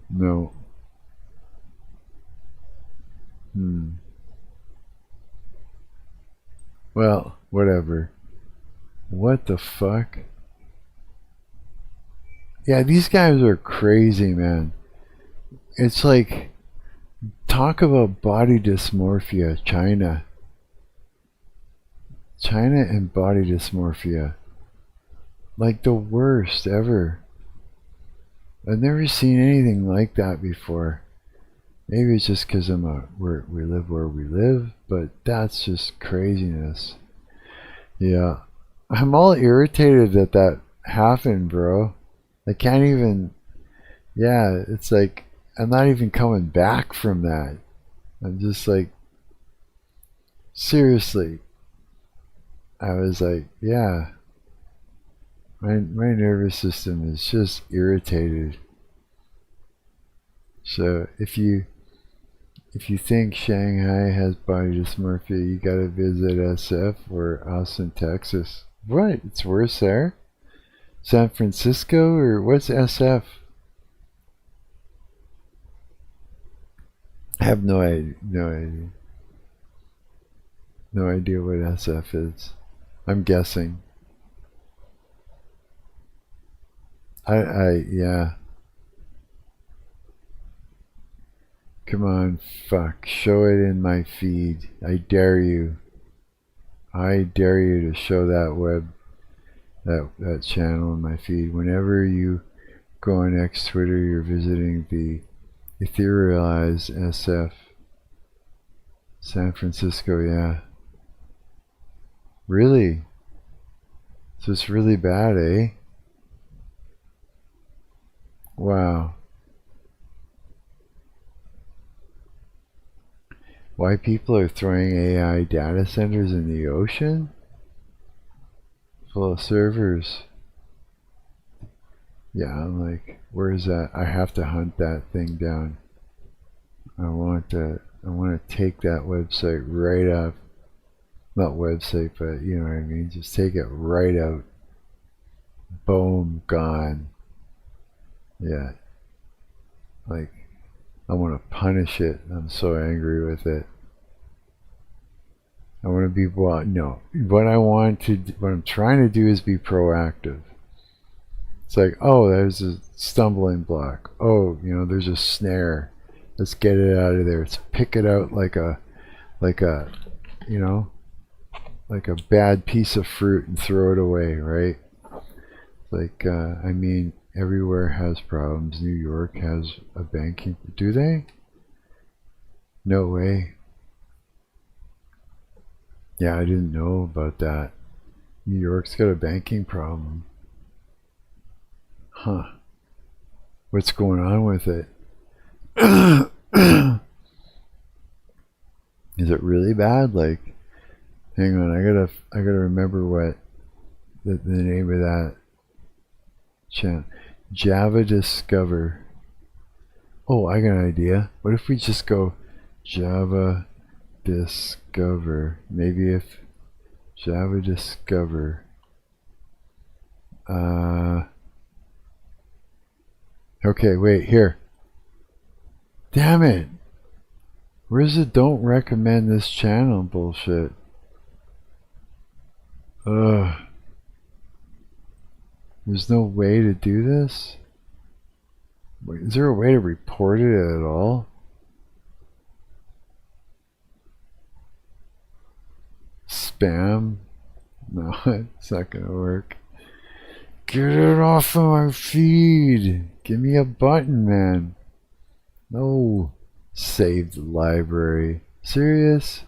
No. Well, whatever. What the fuck? Yeah, these guys are crazy, man. It's like, talk about body dysmorphia, China. China and body dysmorphia. Like the worst ever. I've never seen anything like that before. Maybe it's just because we live where we live, but that's just craziness. Yeah. I'm all irritated that that happened, bro. I can't even... Yeah, it's like, I'm not even coming back from that. I'm just like... Seriously. I was like, yeah. My nervous system is just irritated. So if you think Shanghai has body dysmorphia, you gotta visit SF or Austin, Texas. What? It's worse there? San Francisco or what's SF? I have no idea. No idea what SF is. I'm guessing. Yeah. Come on, fuck. Show it in my feed. I dare you. I dare you to show that that channel in my feed. Whenever you go on X Twitter, you're visiting the etherealized SF. San Francisco, yeah. Really? So it's really bad, eh? Wow. Why people are throwing AI data centers in the ocean? Full of servers. Yeah, I'm like, where is that? I have to hunt that thing down. I want to take that website right up. Not website, but you know what I mean. Just take it right out. Boom, gone. Yeah. Like, I want to punish it. I'm so angry with it. I want to be, well, no. What I'm trying to do is be proactive. It's like, oh, there's a stumbling block. Oh, you know, there's a snare. Let's get it out of there. Let's pick it out like a, you know, like a bad piece of fruit and throw it away, right? Like, I mean, everywhere has problems. New York has a banking... Do they? No way. Yeah, I didn't know about that. New York's got a banking problem. Huh. What's going on with it? Is it really bad? Like, hang on, I gotta remember what the name of that channel. Java Discover. Oh, I got an idea. What if we just go Java Discover? Maybe if Java Discover. Okay, wait, here. Damn it. Where's the don't recommend this channel bullshit? Ugh. There's no way to do this? Wait, is there a way to report it at all? Spam? No, it's not gonna work. Get it off of my feed! Give me a button, man. No. Saved library. Serious?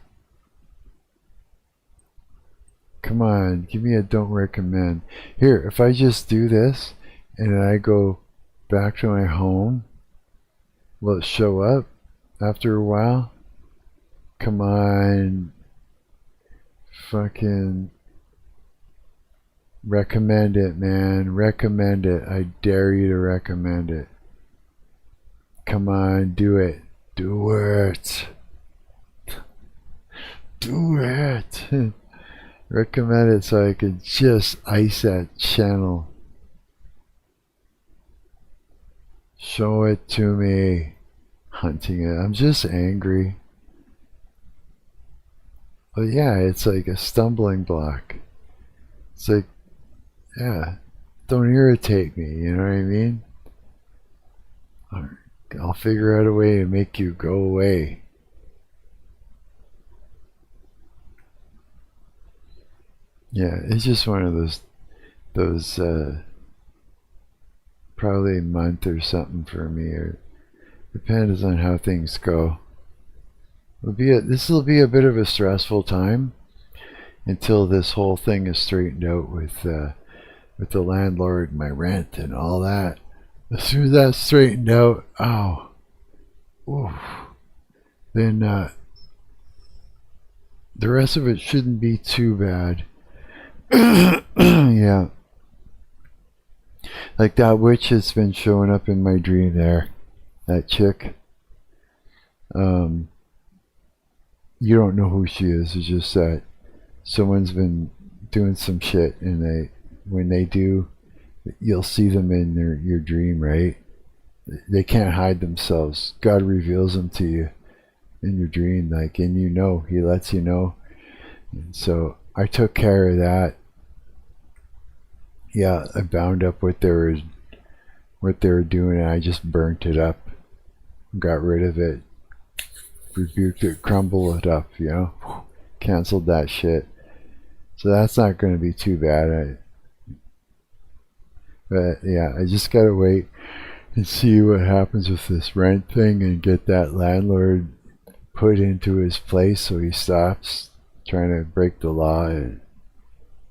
Come on, give me a don't recommend. Here, if I just do this and I go back to my home, will it show up after a while? Come on. Fucking recommend it, man. Recommend it. I dare you to recommend it. Come on, do it. Do it. Do it. Recommend it so I could just ice that channel. Show it to me. Hunting it. I'm just angry. But yeah, it's like a stumbling block. It's like, yeah, don't irritate me, you know what I mean? I'll figure out a way to make you go away. Yeah, it's just one of those probably a month or something for me, or depends on how things go. This will be a bit of a stressful time until this whole thing is straightened out with the landlord and my rent and all that. As soon as that's straightened out, then the rest of it shouldn't be too bad. Yeah. Like that witch that's been showing up in my dream there. That chick. You don't know who she is. It's just that someone's been doing some shit, and when they do, you'll see them in your dream, right? They can't hide themselves. God reveals them to you in your dream, like, and you know, He lets you know. And so I took care of that. Yeah, I bound up what they were doing, and I just burnt it up, got rid of it, rebuked it, crumbled it up, you know, canceled that shit. So that's not going to be too bad. But yeah, I just gotta wait and see what happens with this rent thing and get that landlord put into his place so he stops trying to break the law, and,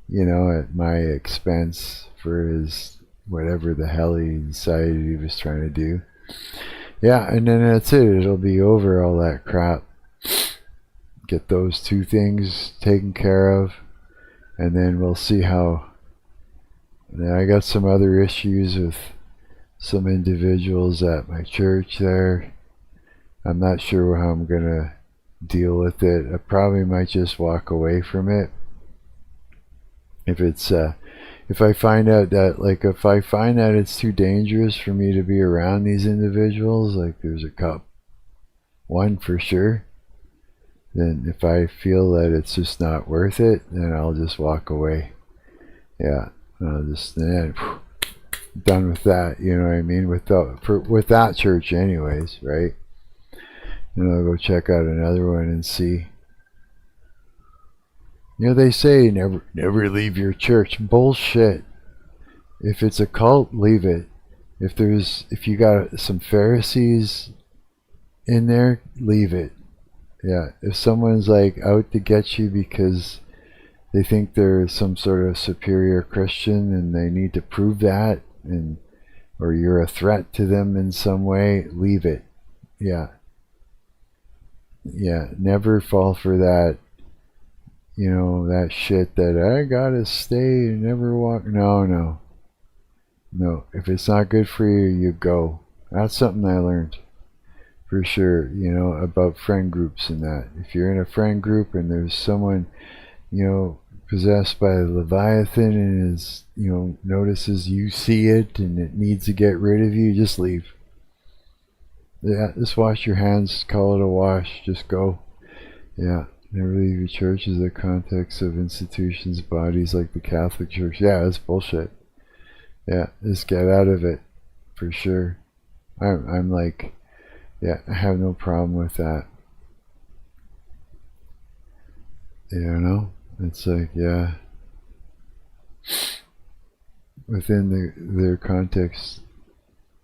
you know, at my expense for his whatever the hell he decided he was trying to do. Yeah, and then that's it. It'll be over, all that crap. Get those two things taken care of, and then we'll see how. And then I got some other issues with some individuals at my church there. I'm not sure how I'm gonna deal with it. I probably might just walk away from it. If I find out that, like, if I find that it's too dangerous for me to be around these individuals, like there's one for sure, then if I feel that it's just not worth it, then I'll just walk away. Yeah, I'll just done with that, you know what I mean, with that church anyways, right? And I'll go check out another one and see. You know, they say never leave your church. Bullshit. If it's a cult, leave it. If you got some Pharisees in there, leave it. Yeah, if someone's like out to get you because they think they're some sort of superior Christian and they need to prove that, and or you're a threat to them in some way, leave it. Yeah. Yeah, never fall for that, you know, that shit that I gotta stay and never walk. No. If it's not good for you, you go. That's something I learned. For sure, you know, about friend groups and that. If you're in a friend group and there's someone, you know, possessed by a Leviathan and is, you know, notices you see it and it needs to get rid of you, just leave. Yeah, just wash your hands, call it a wash, just go. Yeah, never leave your church as the context of institutions, bodies like the Catholic Church. Yeah, that's bullshit. Yeah, just get out of it, for sure. I'm like, yeah, I have no problem with that. You know, it's like, yeah, within their context,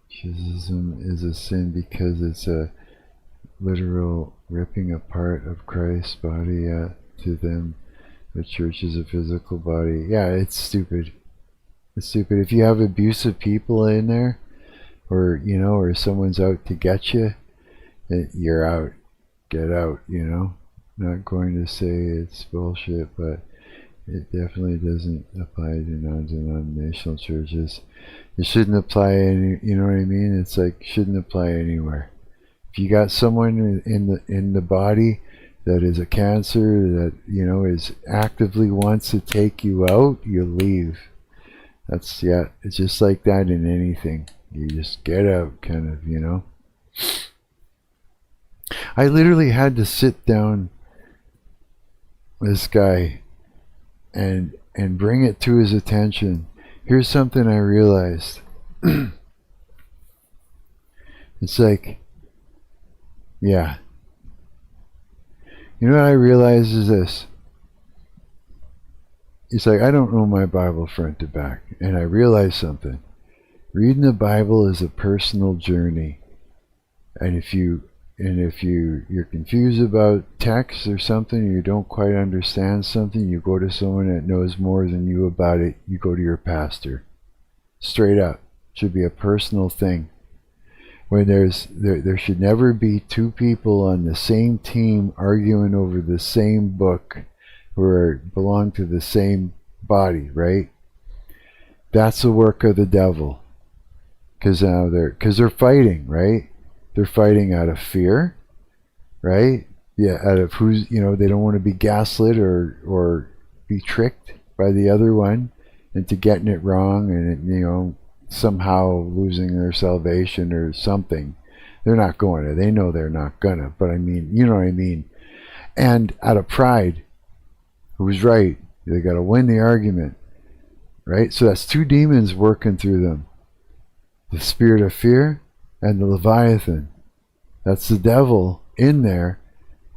schism is a sin because it's a literal ripping apart of Christ's body. To them, the church is a physical body. Yeah, it's stupid. It's stupid. If you have abusive people in there, or, you know, or someone's out to get you, you're out. Get out, you know. Not going to say it's bullshit, but it definitely doesn't apply to non-denominational churches. It shouldn't apply any, you know what I mean? It's like, shouldn't apply anywhere. If you got someone in the body that is a cancer that, you know, is actively wants to take you out, you leave. That's, yeah, it's just like that in anything. You just get out, kind of, you know. I literally had to sit down this guy and bring it to his attention. Here's something I realized. It's like, yeah. You know what I realized is this. It's like, I don't know my Bible front to back. And I realized something. Reading the Bible is a personal journey. And if you're confused about text or something, you don't quite understand something, you go to someone that knows more than you about it. You go to your pastor. Straight up. It should be a personal thing. When there should never be two people on the same team arguing over the same book who belong to the same body, right? That's the work of the devil. Because they're fighting, right? They're fighting out of fear, right? Yeah, out of who's, you know, they don't want to be gaslit or be tricked by the other one into getting it wrong and, you know, somehow losing their salvation or something. They're not going to. They know they're not gonna. But I mean, you know what I mean. And out of pride, who's right? They got to win the argument, right? So that's two demons working through them. The spirit of fear and the Leviathan. That's the devil in there,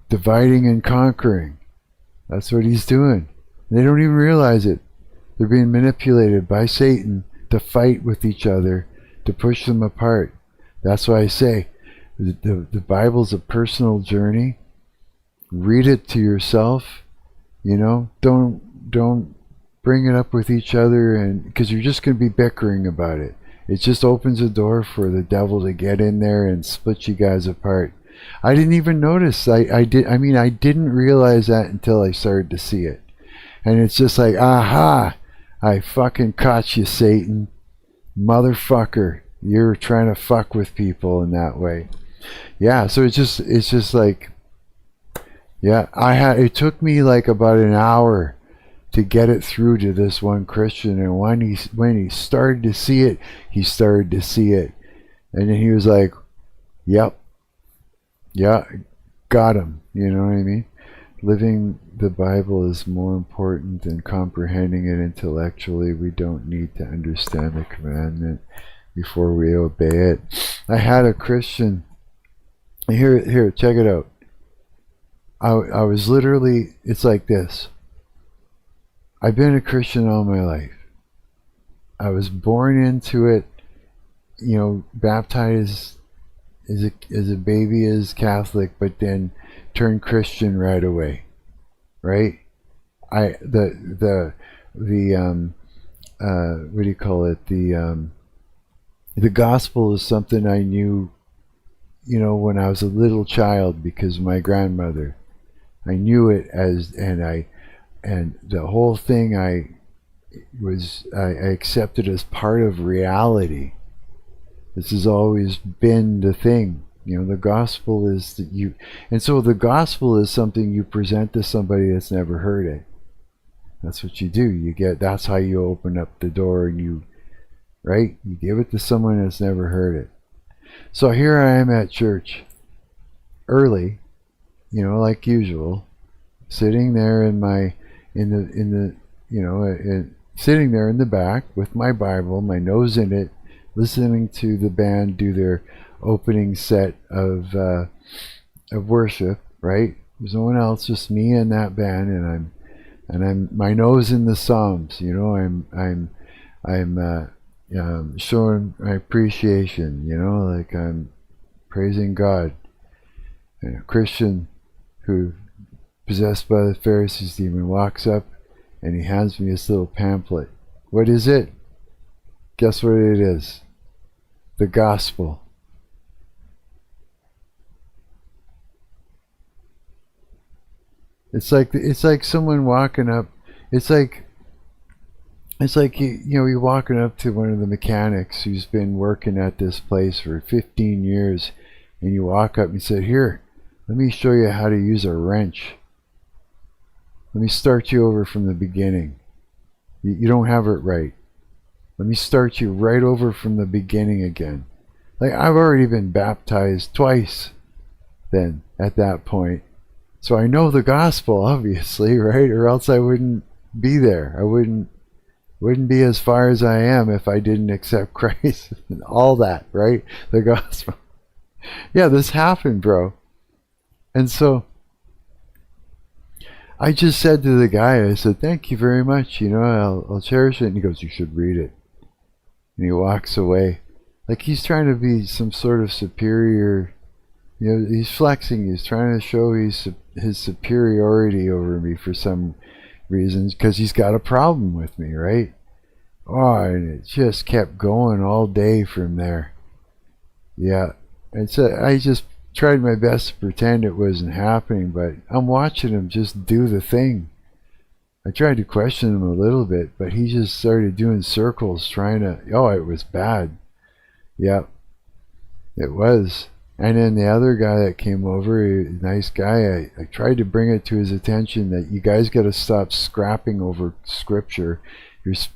dividing and conquering. That's what he's doing. They don't even realize it. They're being manipulated by Satan to fight with each other, to push them apart. That's why I say the Bible's a personal journey. Read it to yourself. You know, don't bring it up with each other, and because you're just going to be bickering about it. It just opens a door for the devil to get in there and split you guys apart. I didn't even notice. I didn't realize that until I started to see it. And it's just like, aha, I fucking caught you, Satan. Motherfucker. You're trying to fuck with people in that way. Yeah, so it's just like, yeah, it took me like about an hour to get it through to this one Christian, and when he started to see it, and then he was like, yep, yeah, got him. You know what I mean? Living the Bible is more important than comprehending it intellectually. We don't need to understand the commandment before we obey it. I had a Christian, here, check it out. I was literally, it's like this. I've been a Christian all my life. I was born into it, you know, baptized as a baby as Catholic, but then turned Christian right away, right? What do you call it? The gospel is something I knew, when I was a little child because of my grandmother. I knew it and the whole thing I accepted as part of reality. This has always been the thing. The gospel is that and so the gospel is something you present to somebody that's never heard it. That's what you do. That's how you open up the door and you give it to someone that's never heard it. So here I am at church, early, like usual, sitting there sitting there in the back with my Bible, my nose in it, listening to the band do their opening set of worship. Right? There's no one else, just me and that band, and I'm my nose in the Psalms. I'm showing my appreciation. Like I'm praising God. And a Christian who possessed by the Pharisees demon walks up and he hands me this little pamphlet. What is it? Guess what it is? The gospel. It's like someone walking up. It's like you're walking up to one of the mechanics who's been working at this place for 15 years, and you walk up and you say, "Here, let me show you how to use a wrench. Let me start you over from the beginning. You don't have it right. Let me start you right over from the beginning again." Like, I've already been baptized twice then at that point. So I know the gospel, obviously, right? Or else I wouldn't be there. I wouldn't be as far as I am if I didn't accept Christ and all that, right? The gospel. Yeah, this happened, bro. And so I just said to the guy, I said, "Thank you very much. I'll cherish it." And he goes, "You should read it." And he walks away. Like he's trying to be some sort of superior, he's flexing. He's trying to show his superiority over me for some reasons, because he's got a problem with me, right? Oh, and it just kept going all day from there. Yeah. And so I just tried my best to pretend it wasn't happening, but I'm watching him just do the thing. I tried to question him a little bit, but he just started doing circles it was bad. Yeah, it was. And then the other guy that came over, a nice guy, I tried to bring it to his attention that you guys got to stop scrapping over scripture. It's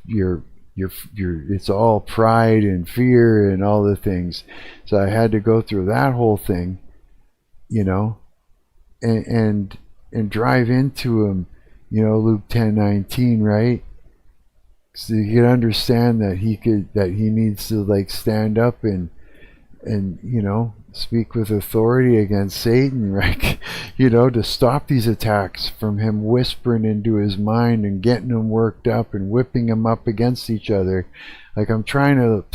all pride and fear and all the things. So I had to go through that whole thing, and drive into him, Luke 10:19, right? So you could understand that he needs to stand up and speak with authority against Satan, right? To stop these attacks from him whispering into his mind and getting him worked up and whipping him up against each other. Like, I'm trying to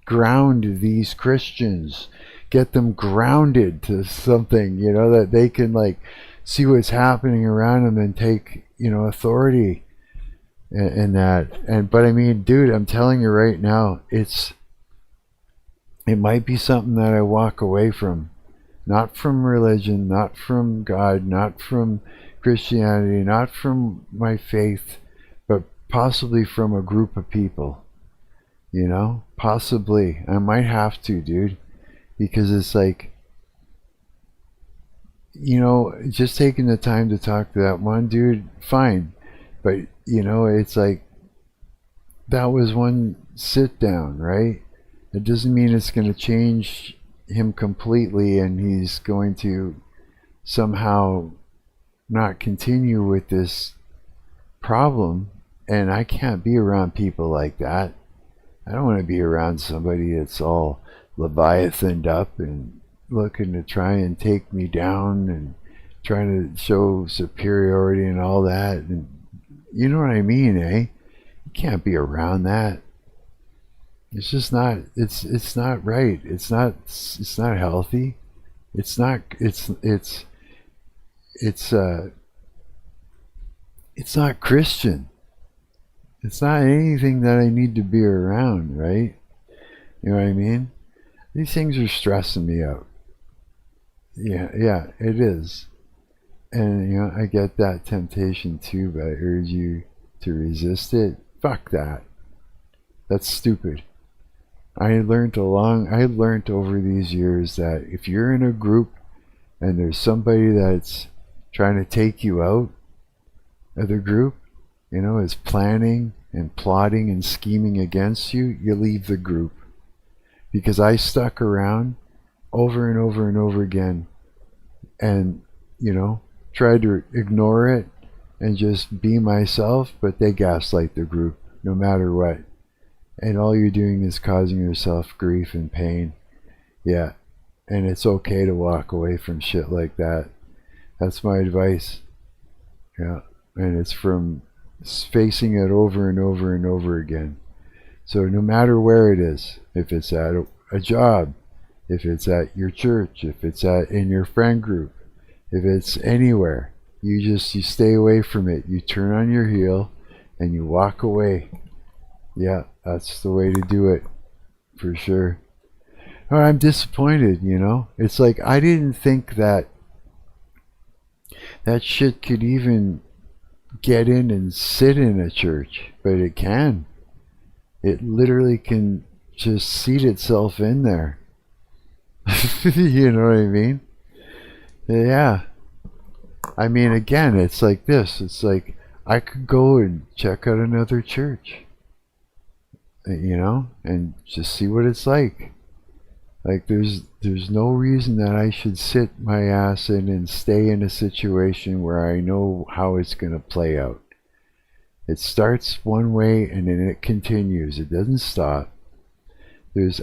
ground these Christians, get them grounded to something, that they can see what's happening around them and take, authority in that. But I mean, dude, I'm telling you right now, it might be something that I walk away from. Not from religion, not from God, not from Christianity, not from my faith, but possibly from a group of people. Possibly. I might have to, dude. Because it's just taking the time to talk to that one dude, fine. But, it's that was one sit down, right? It doesn't mean it's going to change him completely and he's going to somehow not continue with this problem. And I can't be around people like that. I don't want to be around somebody that's all leviathaned up and looking to try and take me down and trying to show superiority and all that. And you know what I mean, eh? You can't be around that. It's just not, it's not right. It's not healthy. It's not Christian. It's not anything that I need to be around, right? You know what I mean? These things are stressing me out. Yeah, it is. And, you know, I get that temptation too, but I urge you to resist it. Fuck that. That's stupid. I learned over these years that if you're in a group and there's somebody that's trying to take you out of the group, you know, is planning and plotting and scheming against you, you leave the group. Because I stuck around over and over and over again and, you know, tried to ignore it and just be myself, but they gaslight the group no matter what. And all you're doing is causing yourself grief and pain. Yeah. And it's okay to walk away from shit like that. That's my advice. Yeah. And it's from facing it over and over and over again. So no matter where it is, if it's at a job, if it's at your church, if it's in your friend group, if it's anywhere, you stay away from it. You turn on your heel and you walk away. Yeah, that's the way to do it, for sure. Oh, I'm disappointed, you know. It's like I didn't think that shit could even get in and sit in a church, but it can. It literally can just seat itself in there. You know what I mean? Yeah. I mean, again, it's like this. It's like I could go and check out another church, you know, and just see what it's like. Like there's no reason that I should sit my ass in and stay in a situation where I know how it's going to play out. It starts one way and then it continues. It doesn't stop.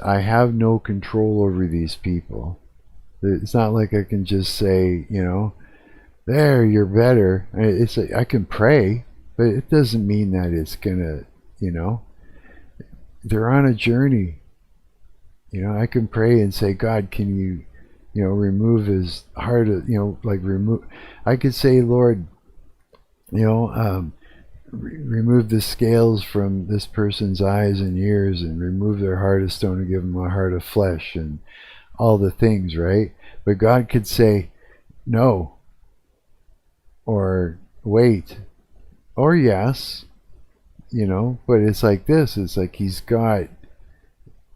I have no control over these people. It's not like I can just say, you know, there, you're better. It's like, I can pray, but it doesn't mean that it's gonna, you know, they're on a journey. You know, I can pray and say, God, can you, you know, remove his heart, you know, like remove, I could say, Lord, you know, remove the scales from this person's eyes and ears and remove their heart of stone and give them a heart of flesh and all the things, right? But God could say, no, or wait, or yes, you know, but it's like this. It's like he's got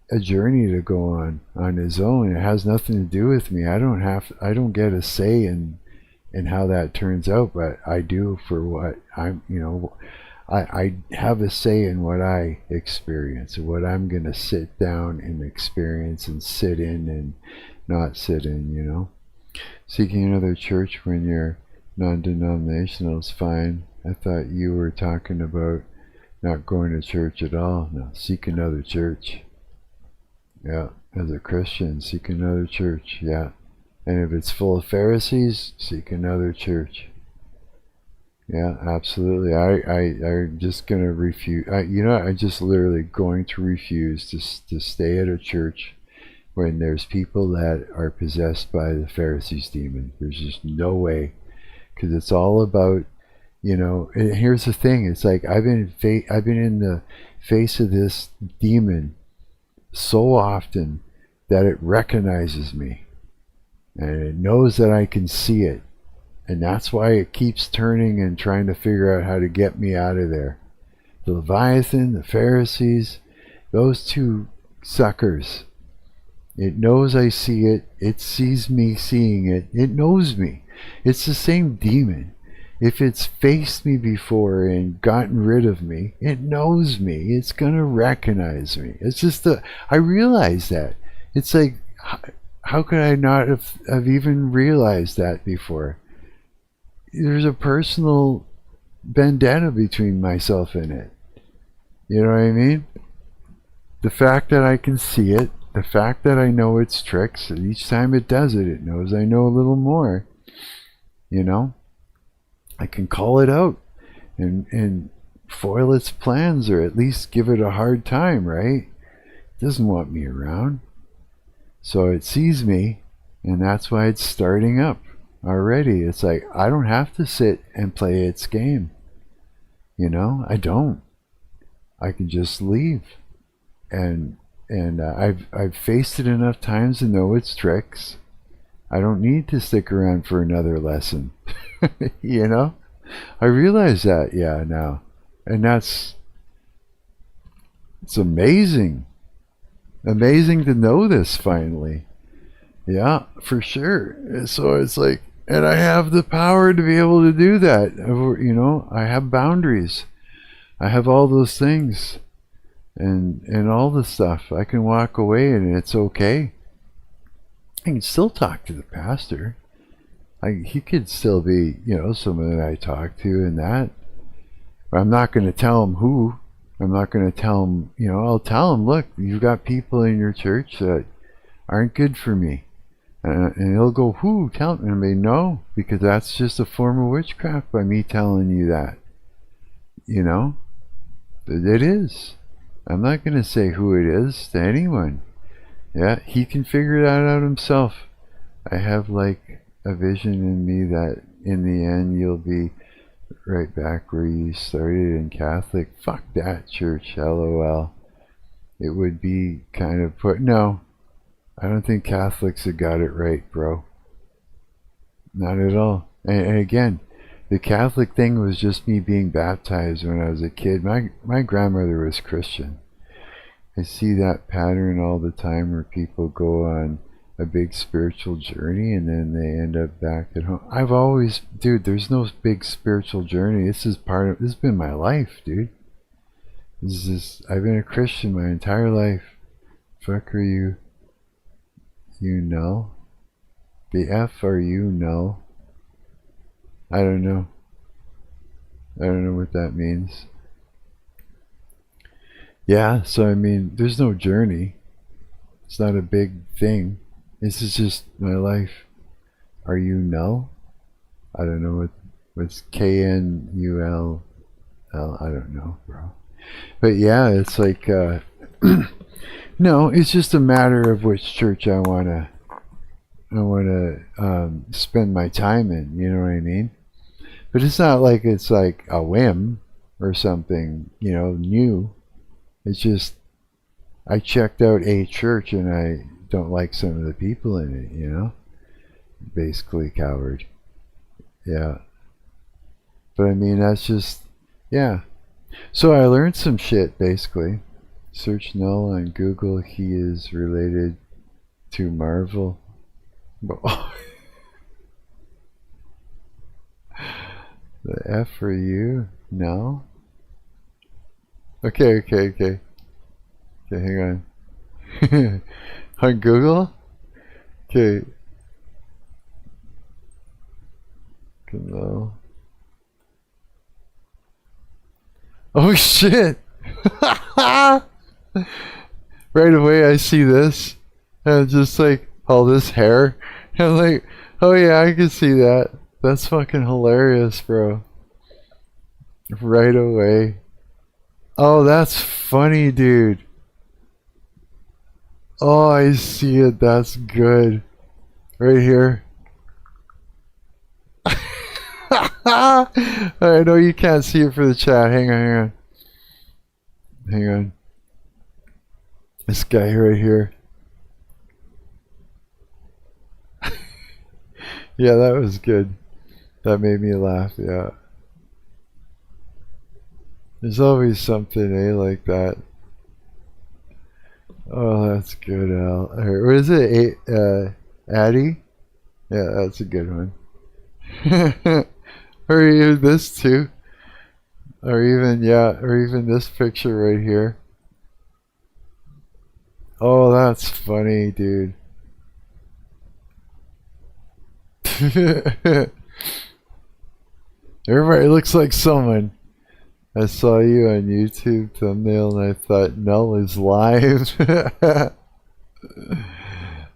a journey to go on his own. It has nothing to do with me. I don't get a say in how that turns out, but I do for what I'm, you know, I have a say in what I experience, what I'm going to sit down and experience and sit in and not sit in, you know. Seeking another church when you're non-denominational is fine. I thought you were talking about not going to church at all. No, seek another church. Yeah, as a Christian, seek another church. Yeah. And if it's full of Pharisees, seek another church. Yeah, absolutely. I'm just going to refuse. You know, I'm just literally going to refuse to stay at a church when there's people that are possessed by the Pharisees demon. There's just no way. Because it's all about, you know, and here's the thing. It's like I've been in the face of this demon so often that it recognizes me. And it knows that I can see it. And that's why it keeps turning and trying to figure out how to get me out of there. The Leviathan, the Pharisees, those two suckers. It knows I see it. It sees me seeing it. It knows me. It's the same demon. If it's faced me before and gotten rid of me, it knows me. It's going to recognize me. It's just I realize that. It's like, how could I not have even realized that before? There's a personal vendetta between myself and it. You know what I mean? The fact that I can see it, the fact that I know its tricks, and each time it does it, it knows I know a little more. You know? I can call it out and foil its plans, or at least give it a hard time, right? It doesn't want me around. So it sees me, and that's why it's starting up already. It's like, I don't have to sit and play its game. You know, I don't. I can just leave. And and I've faced it enough times to know its tricks. I don't need to stick around for another lesson. You know? I realize that, yeah, now. And it's amazing. Amazing to know this finally. Yeah, for sure. So it's like, and I have the power to be able to do that. You know, I have boundaries. I have all those things. And all the stuff. I can walk away and it's okay. I can still talk to the pastor. He could still be, you know, someone that I talk to and that. But I'm not going to tell him who. I'm not going to tell him, you know, I'll tell him, look, you've got people in your church that aren't good for me. And he'll go, who? Tell him. And I mean, no, because that's just a form of witchcraft by me telling you that. You know? It is. I'm not going to say who it is to anyone. Yeah, he can figure that out himself. I have like a vision in me that in the end you'll be right back where you started in Catholic. Fuck that church, LOL. It would be kind of no, I don't think Catholics have got it right, bro. Not at all. And again, the Catholic thing was just me being baptized when I was a kid. My grandmother was Christian. I see that pattern all the time where people go on a big spiritual journey and then they end up back at home. I've always, dude, there's no big spiritual journey. This has been my life, dude. I've been a Christian my entire life. Fuck are you? You know? The F are you know? I don't know. I don't know what that means. Yeah, so I mean, there's no journey. It's not a big thing. This is just my life. Are you null? I don't know what's KNUL. I don't know, bro. But yeah, it's like no, it's just a matter of which church I wanna spend my time in. You know what I mean? But it's not like it's like a whim or something, you know, new. It's just I checked out a church and I don't like some of the people in it, you know? Basically coward. Yeah. But I mean, that's just, yeah. So I learned some shit, basically. Search null on Google. He is related to Marvel. The F for you? No? Okay. Okay, hang on. On Google? Okay. No. Oh shit! Right away I see this. And it's just like, all this hair. And I'm like, oh yeah, I can see that. That's fucking hilarious, bro. Right away. Oh, that's funny, dude. Oh, I see it. That's good. Right here. I know you can't see it for the chat. Hang on. This guy right here. Yeah, that was good. That made me laugh, yeah. There's always something, like that. Oh, that's good, Al. What is it? Addie? Yeah, that's a good one. Or even this too. Or even this picture right here. Oh, that's funny, dude. Everybody looks like someone. I saw you on YouTube thumbnail and I thought Null is live.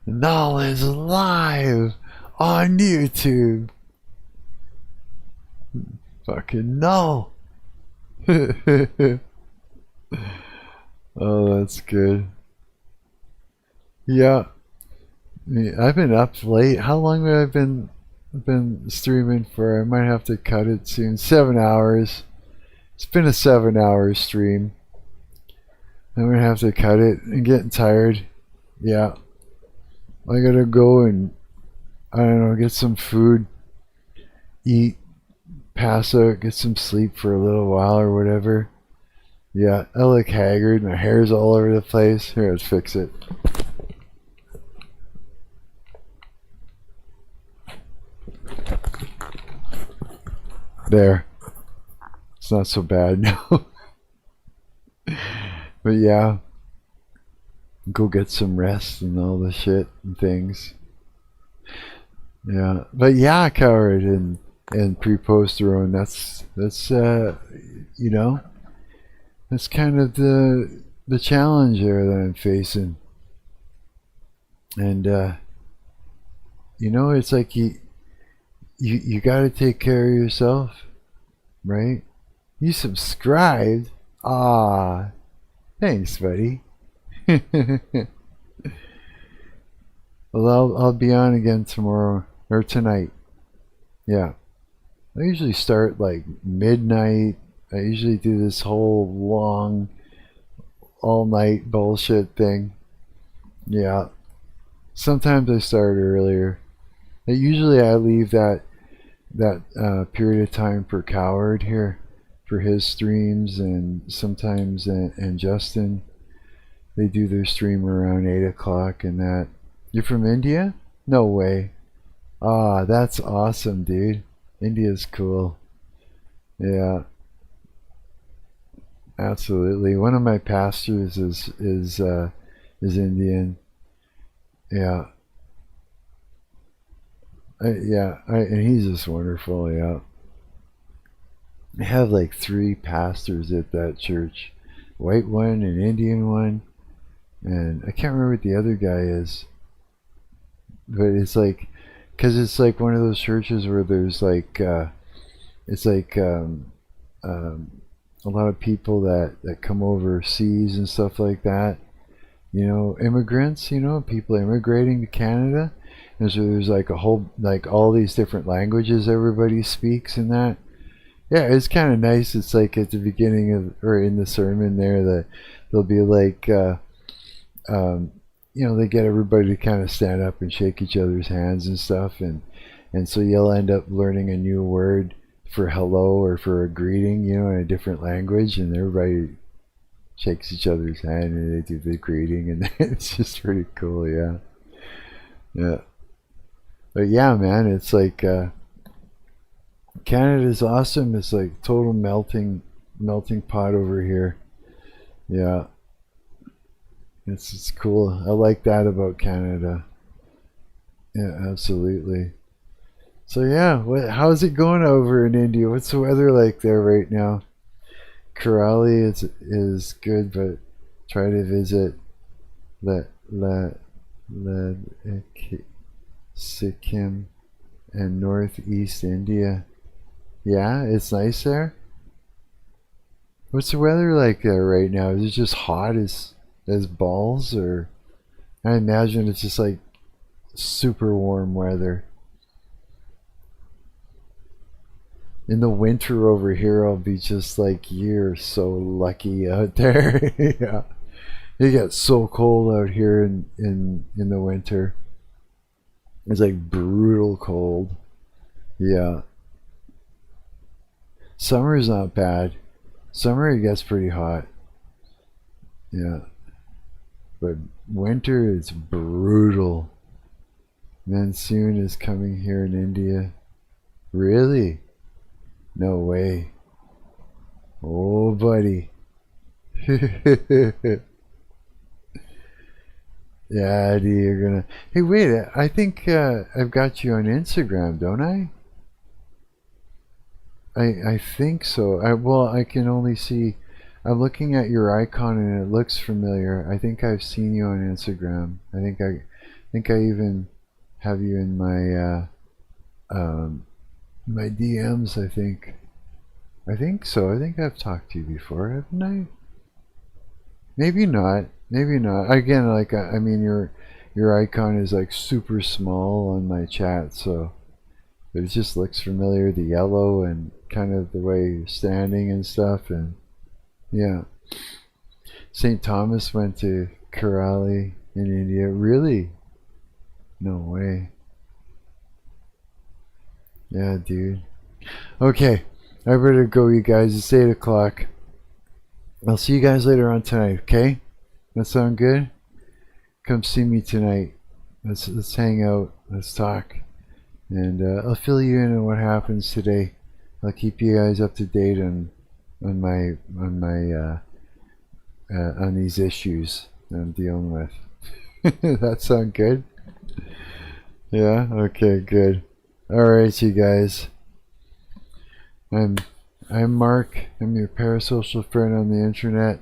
Null is live on YouTube. Fucking Null. Oh, that's good. Yeah. I've been up late. How long have I been streaming for? I might have to cut it soon. 7 hours. It's been a 7-hour stream. I'm gonna have to cut it. I'm getting tired. Yeah. I gotta go and, I don't know, get some food, eat, pass out, get some sleep for a little while or whatever. Yeah, I look haggard. My hair's all over the place. Here, let's fix it. There. It's not so bad now. But yeah. Go get some rest and all the shit and things. Yeah. But yeah, coward and pre-posterone, that's you know, that's kind of the challenge there that I'm facing. And you know, it's like you got to take care of yourself, right? You subscribed. Ah, thanks, buddy. Well, I'll be on again tomorrow or tonight. Yeah, I usually start like midnight. I usually do this whole long, all-night bullshit thing. Yeah, sometimes I start earlier. Usually I leave that period of time for Coward here, for his streams, and sometimes and Justin, they do their stream around 8 o'clock and that. You're from India? No way. Ah, that's awesome, dude. India's cool. Yeah, absolutely. One of my pastors is Indian. Yeah. And he's just wonderful. Yeah. I have like 3 pastors at that church, white one, an Indian one, and I can't remember what the other guy is. But it's like, because it's like one of those churches where there's like, it's like a lot of people that come overseas and stuff like that. You know, immigrants. You know, people immigrating to Canada. And so there's like a whole, like all these different languages everybody speaks and that. Yeah, it's kind of nice. It's like at the beginning of, or in the sermon there, that they'll be like, you know, they get everybody to kind of stand up and shake each other's hands and stuff. And so you'll end up learning a new word for hello or for a greeting, you know, in a different language. And everybody shakes each other's hand and they do the greeting. And it's just pretty cool, yeah. Yeah. But yeah, man, it's like Canada's awesome. It's like total melting pot over here. Yeah, it's cool. I like that about Canada. Yeah, absolutely. So yeah, how's it going over in India? What's the weather like there right now? Kerala is good, but try to visit Sikkim and northeast India. Yeah, it's nice there. What's the weather like there right now? Is it just hot as balls, or I imagine it's just like super warm weather. In the winter over here, I'll be just like, you're so lucky out there. Yeah, it gets so cold out here in the winter. It's like brutal cold. Yeah. Summer's not bad. Summer it gets pretty hot. Yeah. But winter is brutal. Monsoon is coming here in India. Really? No way. Oh, buddy. Yeah, Eddie, you're gonna... Hey, wait, I think I've got you on Instagram, don't I? I think so. Well, I can only see... I'm looking at your icon and it looks familiar. I think I've seen you on Instagram. I think I even have you in my my DMs, I think. I think so. I think I've talked to you before, haven't I? Maybe not. Maybe not. Again, like I mean, your icon is like super small on my chat, so but it just looks familiar. The yellow and kind of the way you're standing and stuff, and yeah. St. Thomas went to Kerala in India. Really? No way. Yeah, dude. Okay, I better go, you guys. It's 8 o'clock. I'll see you guys later on tonight, okay? That sound good? Come see me tonight. Let's hang out. Let's talk. And I'll fill you in on what happens today. I'll keep you guys up to date on these issues that I'm dealing with. That sound good? Yeah? Okay, good. Alright, you guys. I'm Mark. I'm your parasocial friend on the internet.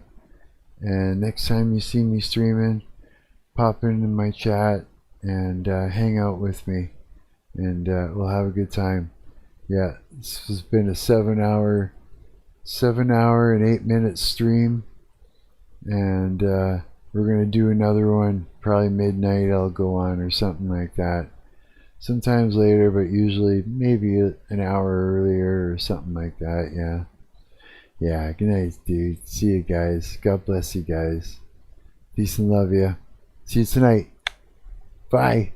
And next time you see me streaming, pop into my chat and hang out with me. And we'll have a good time. Yeah, this has been a 7 hour and 8 minute stream. And we're going to do another one. Probably midnight I'll go on or something like that. Sometimes later, but usually maybe an hour earlier or something like that, yeah. Yeah, good night, dude. See you guys. God bless you guys. Peace and love ya. See you tonight. Bye.